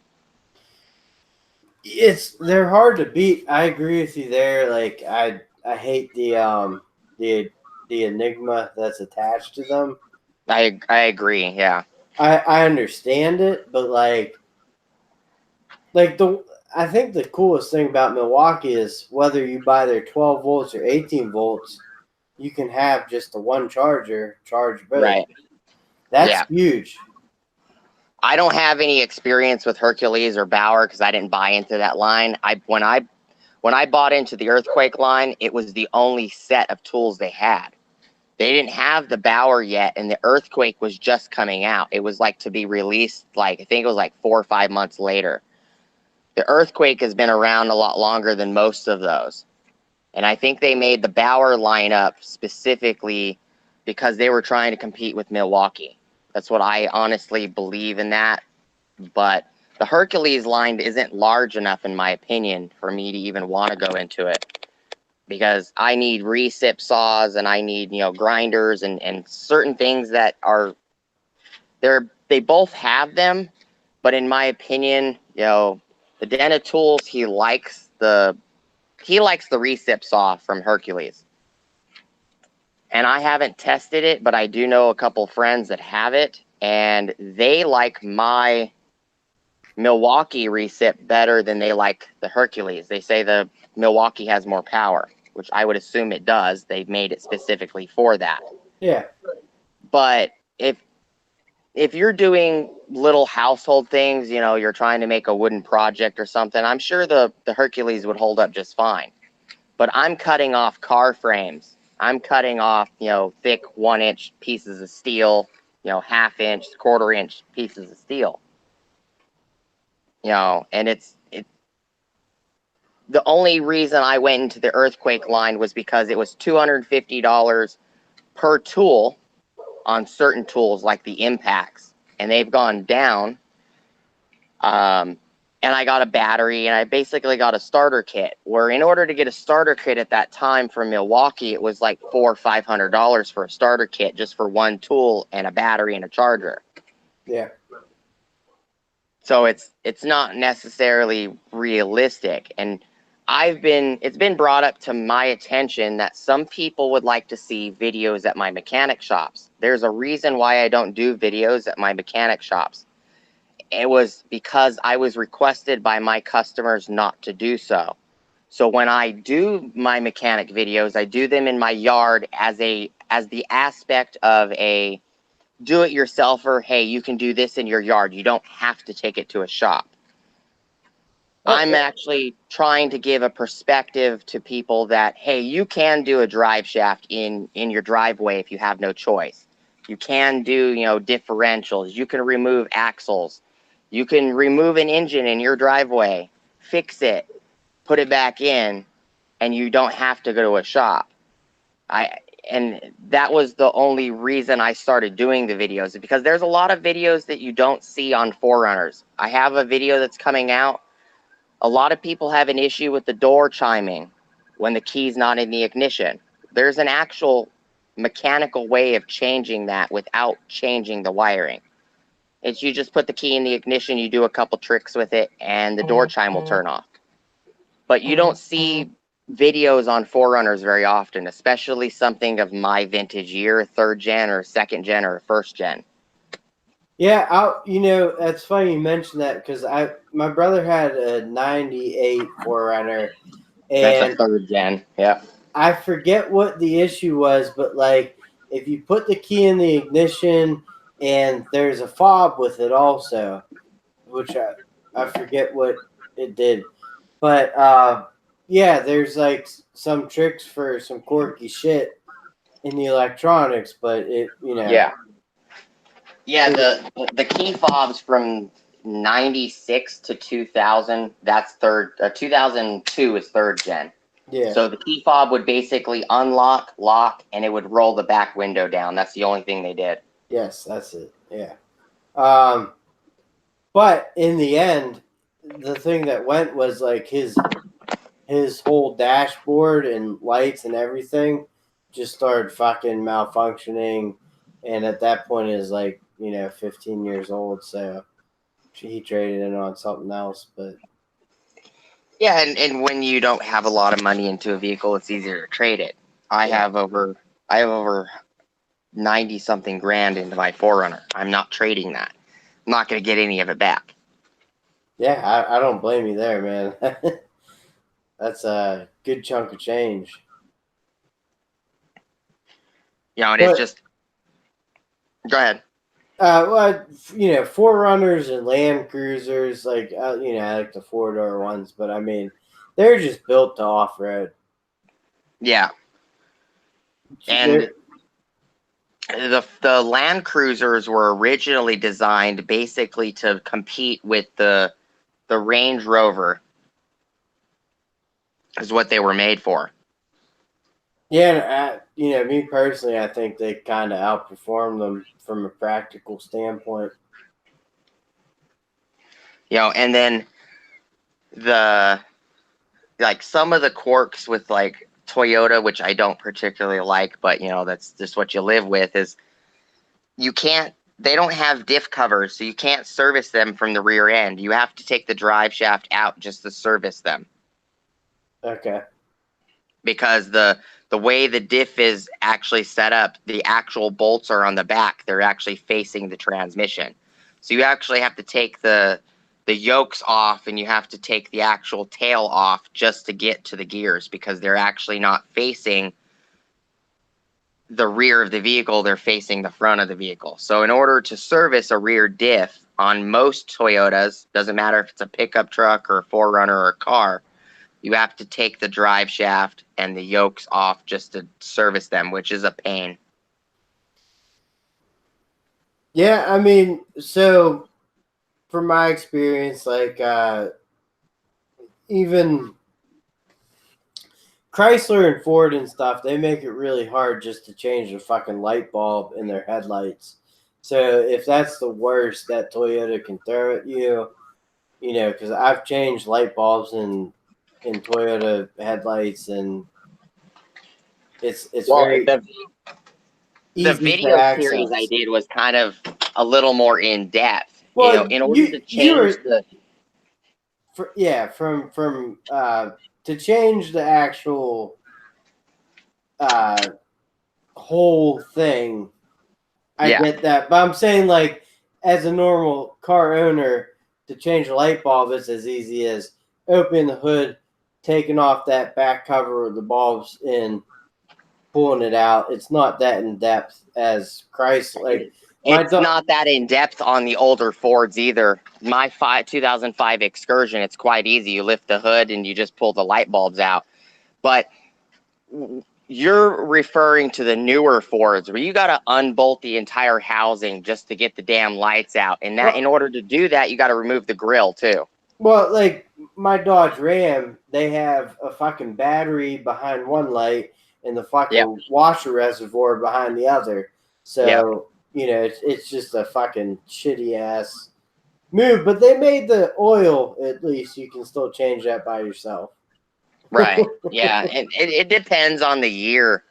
They're hard to beat. I agree with you there. Like I hate the Enigma that's attached to them. I agree. Yeah. I understand it, but I think the coolest thing about Milwaukee is whether you buy their 12 volts or 18 volts, you can have just the one charger charge both. Right. That's huge. I don't have any experience with Hercules or Bauer because I didn't buy into that line. When I bought into the Earthquake line, it was the only set of tools they had. They didn't have the Bauer yet, and the Earthquake was just coming out. It was like to be released, I think it was like 4 or 5 months later. The Earthquake has been around a lot longer than most of those. And I think they made the Bauer lineup specifically because they were trying to compete with Milwaukee. That's what I honestly believe in that. But the Hercules line isn't large enough, in my opinion, for me to even want to go into it. Because I need recip saws and I need, grinders and certain things that are they both have them, but in my opinion, the Den of Tools, he likes the recip saw from Hercules. And I haven't tested it, but I do know a couple friends that have it, and they like my Milwaukee recip better than they like the Hercules. They say the Milwaukee has more power, which I would assume it does. They made it specifically for that. Yeah. But if you're doing little household things, you're trying to make a wooden project or something, I'm sure the Hercules would hold up just fine. But I'm cutting off car frames. I'm cutting off, thick 1-inch pieces of steel, 1/2-inch, 1/4-inch pieces of steel. And it's the only reason I went into the Earthquake line was because it was $250 per tool on certain tools like the impacts, and they've gone down. and I got a battery, and I basically got a starter kit. Where in order to get a starter kit at that time from Milwaukee, it was like $400 or $500 for a starter kit just for one tool and a battery and a charger. Yeah. So it's not necessarily realistic. And it's been brought up to my attention that some people would like to see videos at my mechanic shops. There's a reason why I don't do videos at my mechanic shops. It was because I was requested by my customers not to do so. So when I do my mechanic videos, I do them in my yard as the aspect of a do-it-yourselfer. Hey, you can do this in your yard. You don't have to take it to a shop. I'm actually trying to give a perspective to people that, hey, you can do a drive shaft in your driveway if you have no choice. You can do, differentials. You can remove axles. You can remove an engine in your driveway, fix it, put it back in, and you don't have to go to a shop. And that was the only reason I started doing the videos, because there's a lot of videos that you don't see on Forerunners. I have a video that's coming out. A lot of people have an issue with the door chiming when the key's not in the ignition. There's an actual mechanical way of changing that without changing the wiring. It's you just put the key in the ignition, you do a couple tricks with it, and the door chime will turn off. But you don't see videos on Forerunners very often, especially something of my vintage year, 3rd gen or 2nd gen or 1st gen. Yeah, that's funny you mentioned that, because my brother had a 98 Forerunner, and that's a 3rd gen. Yeah. I forget what the issue was, but like if you put the key in the ignition, and there's a fob with it also, which I forget what it did, but yeah, there's like some tricks for some quirky shit in the electronics, but Yeah. Yeah, the key fobs from 96 to 2000, that's 2002 is 3rd gen. Yeah. So the key fob would basically unlock, lock, and it would roll the back window down. That's the only thing they did. Yes, that's it. Yeah. But in the end, the thing that went was like his whole dashboard and lights and everything just started fucking malfunctioning, and at that point is like 15 years old, so he traded it on something else. But yeah, and when you don't have a lot of money into a vehicle, it's easier to trade it. I have over 90 something grand into my Forerunner. I'm not trading that. I'm not going to get any of it back. Yeah, I don't blame you there, man. That's a good chunk of change. And it's just. Go ahead. Well, Forerunners and Land Cruisers, like I like the 4-door ones, but I mean, they're just built to off road. Yeah. And the Land Cruisers were originally designed basically to compete with the Range Rover, is what they were made for. Yeah, me personally, I think they kind of outperform them from a practical standpoint. And then some of the quirks with like Toyota, which I don't particularly like, but that's just what you live with, is they don't have diff covers, so you can't service them from the rear end. You have to take the drive shaft out just to service them. Okay. Because the way the diff is actually set up, the actual bolts are on the back. They're actually facing the transmission. So you actually have to take the yokes off, and you have to take the actual tail off just to get to the gears, because they're actually not facing the rear of the vehicle, they're facing the front of the vehicle. So in order to service a rear diff on most Toyotas, doesn't matter if it's a pickup truck or a 4Runner or a car, you have to take the drive shaft and the yokes off just to service them, which is a pain. Yeah, I mean, so from my experience, like even Chrysler and Ford and stuff, they make it really hard just to change the fucking light bulb in their headlights. So if that's the worst that Toyota can throw at you, you know, because I've changed light bulbs in Toyota headlights, and it's Well, very the easy to video series I access. did was kind of a little more in depth. You know, Well, in order to you change were the from to change the actual uh whole thing. I yeah. get that, but I'm saying, like, as a normal car owner, to change a light bulb is as easy as opening the hood, taking off that back cover of the bulbs, and pulling it out. It's not that in depth as Christ. Like my It's not that in depth on the older Fords either. My 2005 Excursion, it's quite easy. You lift the hood and you just pull the light bulbs out. But you're referring to the newer Fords where you got to unbolt the entire housing just to get the damn lights out. And that, in order to do that, you got to remove the grill too. Well, like my Dodge Ram, they have a fucking battery behind one light and the fucking washer reservoir behind the other. So, you know, it's just a fucking shitty ass move. But they made the oil, at least you can still change that by yourself. Right. Yeah. And it depends on the year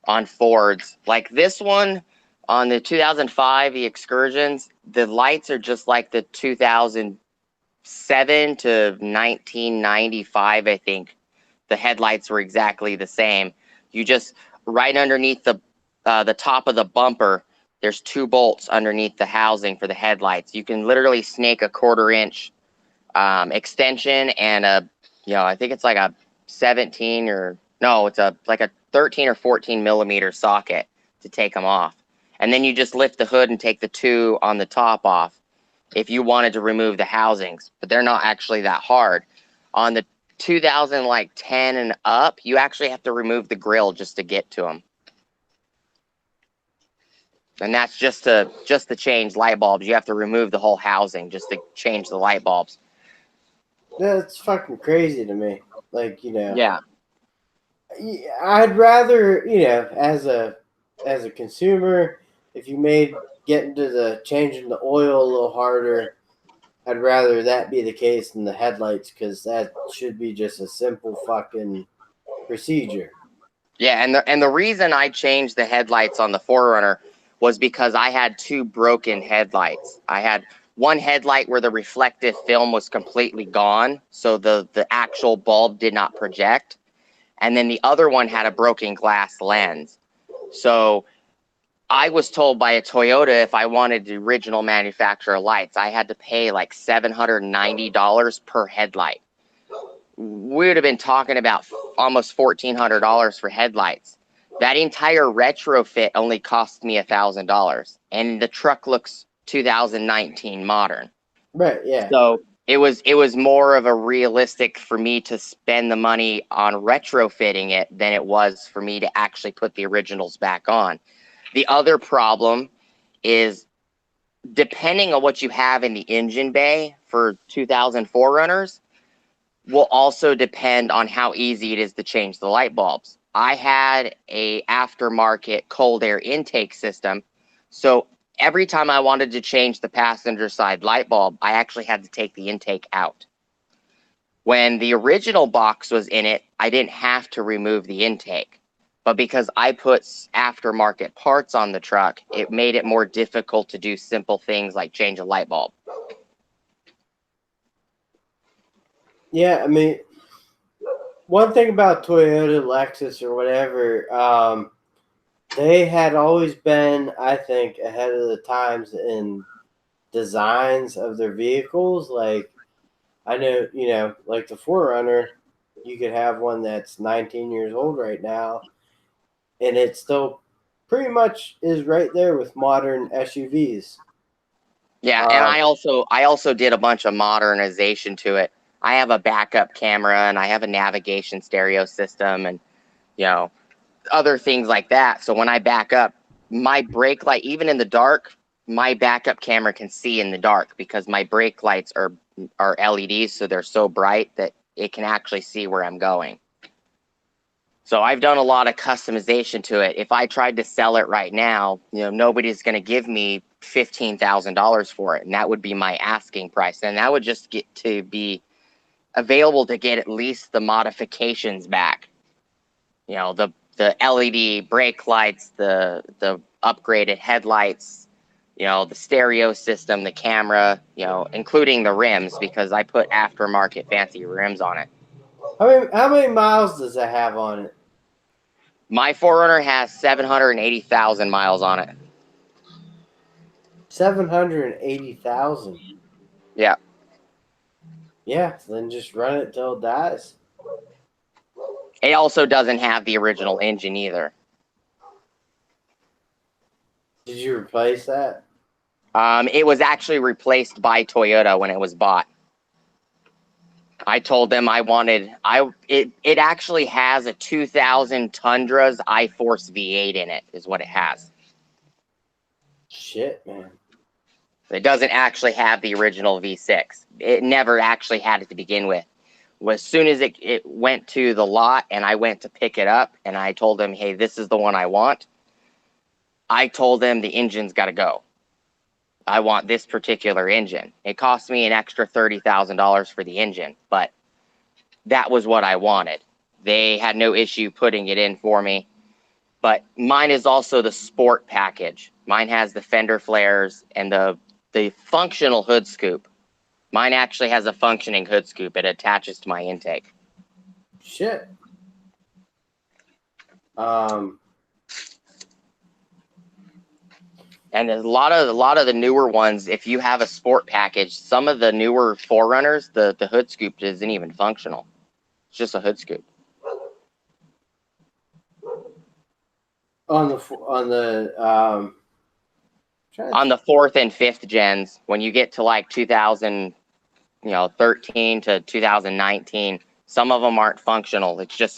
on Fords. Like this one on the 2005, the Excursions, the lights are just like the 2007 to 1995, I think. The headlights were exactly the same. You just, right underneath the top of the bumper, there's 2 bolts underneath the housing for the headlights. You can literally snake a 1/4 inch extension and I think it's like a 17 or no, it's like a 13 or 14 millimeter socket to take them off. And then you just lift the hood and take the 2 on the top off if you wanted to remove the housings, but they're not actually that hard. On the 2010 and up, you actually have to remove the grill just to get to them. And that's just to change light bulbs. You have to remove the whole housing just to change the light bulbs. That's fucking crazy to me. Like, you know. Yeah. I'd rather, you know, as a consumer, if you made getting to the changing the oil a little harder, I'd rather that be the case than the headlights, because that should be just a simple fucking procedure. Yeah, and the reason I changed the headlights on the 4Runner was because I had 2 broken headlights. I had one headlight where the reflective film was completely gone, so the actual bulb did not project. And then the other one had a broken glass lens. So I was told by a Toyota if I wanted the original manufacturer lights, I had to pay like $790 per headlight. We would have been talking about almost $1,400 for headlights. That entire retrofit only cost me $1,000, and the truck looks 2019 modern. Right, yeah. So it was more of a realistic for me to spend the money on retrofitting it than it was for me to actually put the originals back on. The other problem is, depending on what you have in the engine bay for 2004 runners, will also depend on how easy it is to change the light bulbs. I had a aftermarket cold air intake system, so every time I wanted to change the passenger side light bulb, I actually had to take the intake out. When the original box was in it, I didn't have to remove the intake. But because I put aftermarket parts on the truck, it made it more difficult to do simple things like change a light bulb. Yeah, I mean, one thing about Toyota, Lexus, or whatever, they had always been, I think, ahead of the times in designs of their vehicles. Like, I know, you know, like the 4Runner, you could have one that's 19 years old right now, and it still pretty much is right there with modern SUVs. Yeah, and I also did a bunch of modernization to it. I have a backup camera and I have a navigation stereo system and, you know, other things like that. So when I back up, my brake light, even in the dark, my backup camera can see in the dark because my brake lights are LEDs, so they're so bright that it can actually see where I'm going. So I've done a lot of customization to it. If I tried to sell it right now, you know, nobody's going to give me $15,000 for it, and that would be my asking price, and that would just get to be available to get at least the modifications back. You know, the LED brake lights, the upgraded headlights, you know, the stereo system, the camera, you know, including the rims, because I put aftermarket fancy rims on it. How many miles does it have on it? My 4Runner has 780,000 miles on it. 780,000. Yeah. Yeah, then just run it till it dies. It also doesn't have the original engine either. Did you replace that? It was actually replaced by Toyota when it was bought. I told them I wanted, it actually has a 2000 Tundra's iForce V8 in it, is what it has. Shit, man. It doesn't actually have the original V6. It never actually had it to begin with. As soon as it went to the lot and I went to pick it up and I told them, hey, this is the one I want, I told them the engine's got to go. I want this particular engine. It cost me an extra $30,000 for the engine, but that was what I wanted. They had no issue putting it in for me. But mine is also the sport package. Mine has the fender flares and the functional hood scoop. Mine actually has a functioning hood scoop. It attaches to my intake. Shit. And a lot of the newer ones, if you have a sport package, some of the newer 4Runners, the hood scoop isn't even functional. It's just a hood scoop. On the fourth and fifth gens, when you get to like 2013 to 2019, some of them aren't functional. It's just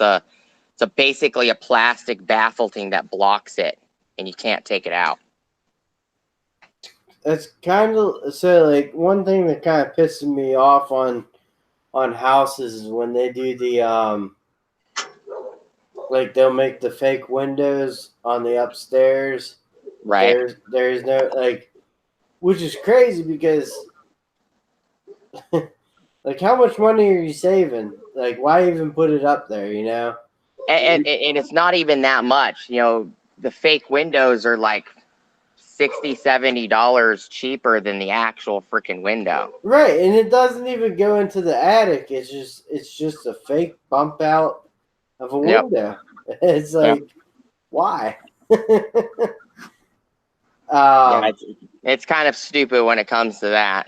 basically a plastic baffleting that blocks it, and you can't take it out. That's kind of so. Like one thing that kind of pisses me off on houses is when they do the like they'll make the fake windows on the upstairs. Right. There's no like, which is crazy because like how much money are you saving? Like why even put it up there? You know. And it's not even that much. You know, the fake windows are like $60-$70 cheaper than the actual freaking window. Right, and it doesn't even go into the attic. It's just a fake bump out of a window. Yep. It's like, why? Yeah, it's kind of stupid when it comes to that,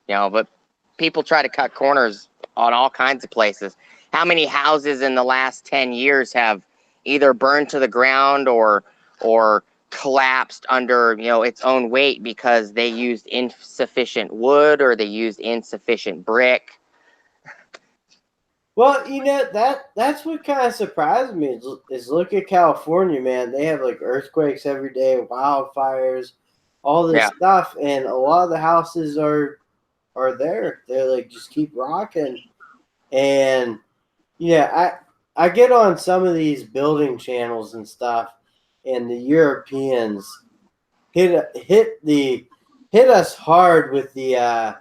you know. But people try to cut corners on all kinds of places. How many houses in the last 10 years have either burned to the ground or collapsed under, you know, its own weight because they used insufficient wood or they used insufficient brick? Well, you know, that's what kind of surprised me is look at California, man. They have like earthquakes every day, wildfires, all this stuff, and a lot of the houses are there. They're like just keep rocking, and yeah, I get on some of these building channels and stuff, and the Europeans hit us hard with the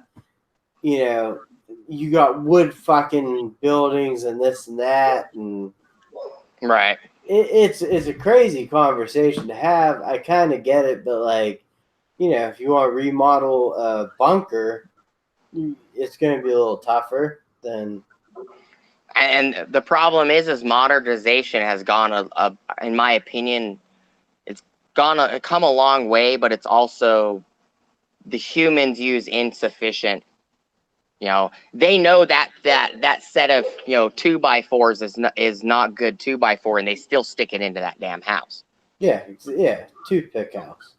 you know, you got wood fucking buildings and this and that, and right. It's a crazy conversation to have. I kind of get it, but like, you know, if you want to remodel a bunker, it's going to be a little tougher than. And the problem is modernization has gone in my opinion, it's come a long way, but it's also the humans use insufficient. You know, they know that set of, you know, 2x4s is not good 2x4, and they still stick it into that damn house. Yeah, toothpick house.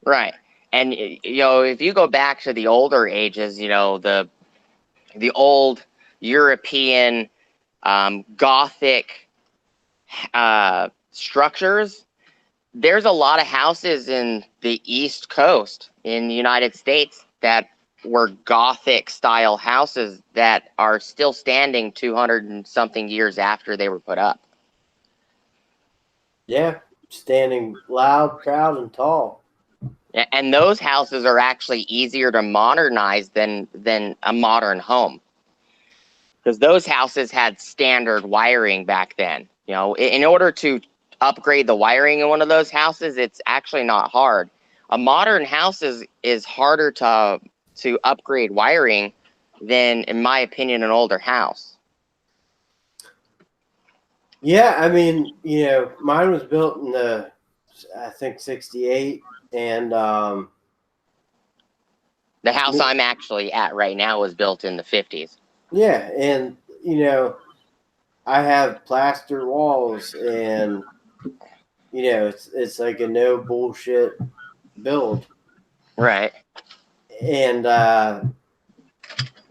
Right, and you know, if you go back to the older ages, you know, the old European Gothic structures. There's a lot of houses in the East Coast in the United States that were Gothic style houses that are still standing 200 and something years after they were put up. Yeah, standing loud, proud, and tall. And those houses are actually easier to modernize than a modern home, because those houses had standard wiring back then. You know, in order to upgrade the wiring in one of those houses, it's actually not hard. A modern house is harder to upgrade wiring than, in my opinion, an older house. Yeah, I mean, you know, mine was built in the, I think, 68, and the house I'm actually at right now was built in the 50s. Yeah, and you know, I have plaster walls, and you know, it's like a no bullshit build, Right. and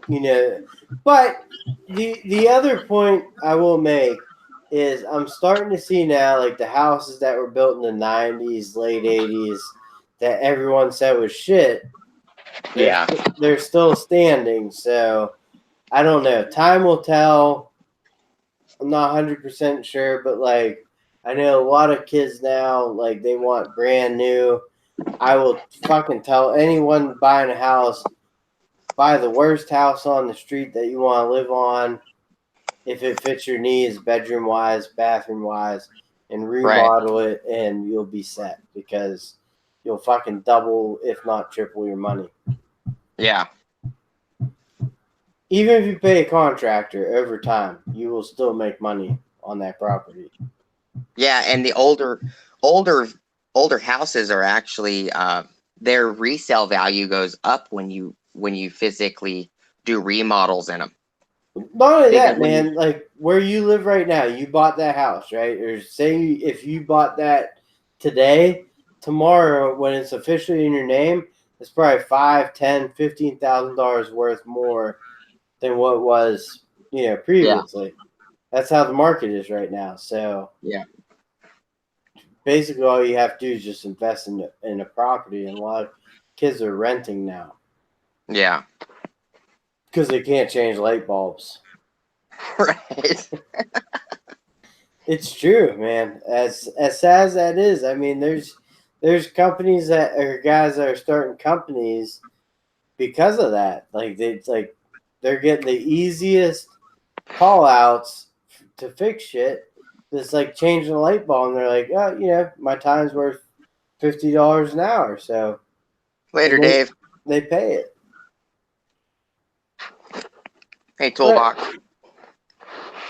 you know, but the other point I will make is I'm starting to see now, like the houses that were built in the 90s, late 80s, that everyone said was shit. They're still standing. So I don't know. Time will tell. I'm not 100% sure, but like I know a lot of kids now, like they want brand new. I will fucking tell anyone buying a house, buy the worst house on the street that you want to live on, if it fits your needs, bedroom wise, bathroom wise, and remodel it, and you'll be set, because you'll fucking double, if not triple, your money. Yeah. Even if you pay a contractor over time, you will still make money on that property. Yeah, and the older houses are actually their resale value goes up when you physically do remodels in them. Not only that, man, like where you live right now, you bought that house, right? Or say if you bought that today, tomorrow when it's officially in your name, it's probably $5,000, $10,000, $15,000 worth more than what was, you know, previously. Yeah. That's how the market is right now. So yeah, basically all you have to do is just invest in a property, and a lot of kids are renting now. Yeah. Because they can't change light bulbs. Right. It's true, man. As sad as that is, I mean, there's companies that or guys that are starting companies because of that. Like they're getting the easiest call outs to fix shit. It's like changing a light bulb, and they're like, oh, you know, my time's worth $50 an hour. So later, Dave. They pay it. Hey, Toolbox.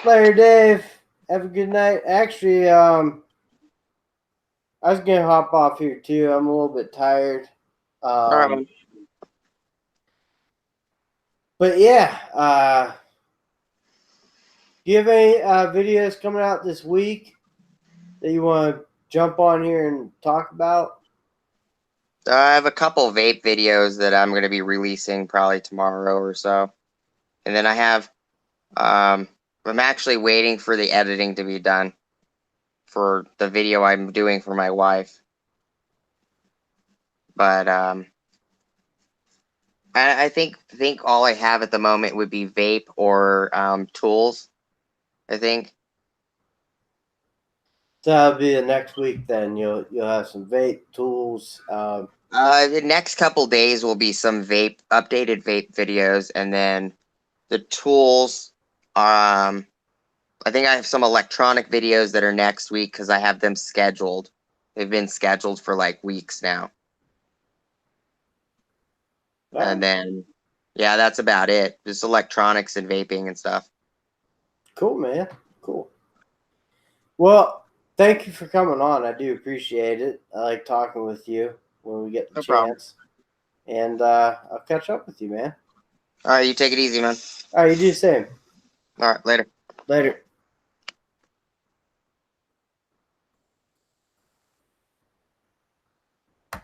Later, Dave. Have a good night. Actually, I was gonna hop off here too. I'm a little bit tired. But yeah, do you have any videos coming out this week that you want to jump on here and talk about? I have a couple vape videos that I'm going to be releasing probably tomorrow or so. And then I have, I'm actually waiting for the editing to be done for the video I'm doing for my wife. But I think all I have at the moment would be vape or tools, I think. So that'll be the next week then. You'll have some vape tools. The next couple days will be some updated vape videos, and then the tools. I think I have some electronic videos that are next week because I have them scheduled. They've been scheduled for like weeks now. Oh. And then, yeah, that's about it. Just electronics and vaping and stuff. Cool, man. Cool. Well, thank you for coming on. I do appreciate it. I like talking with you when we get the chance. And I'll catch up with you, man. All right, you take it easy, man. All right, you do the same. All right, later. Later.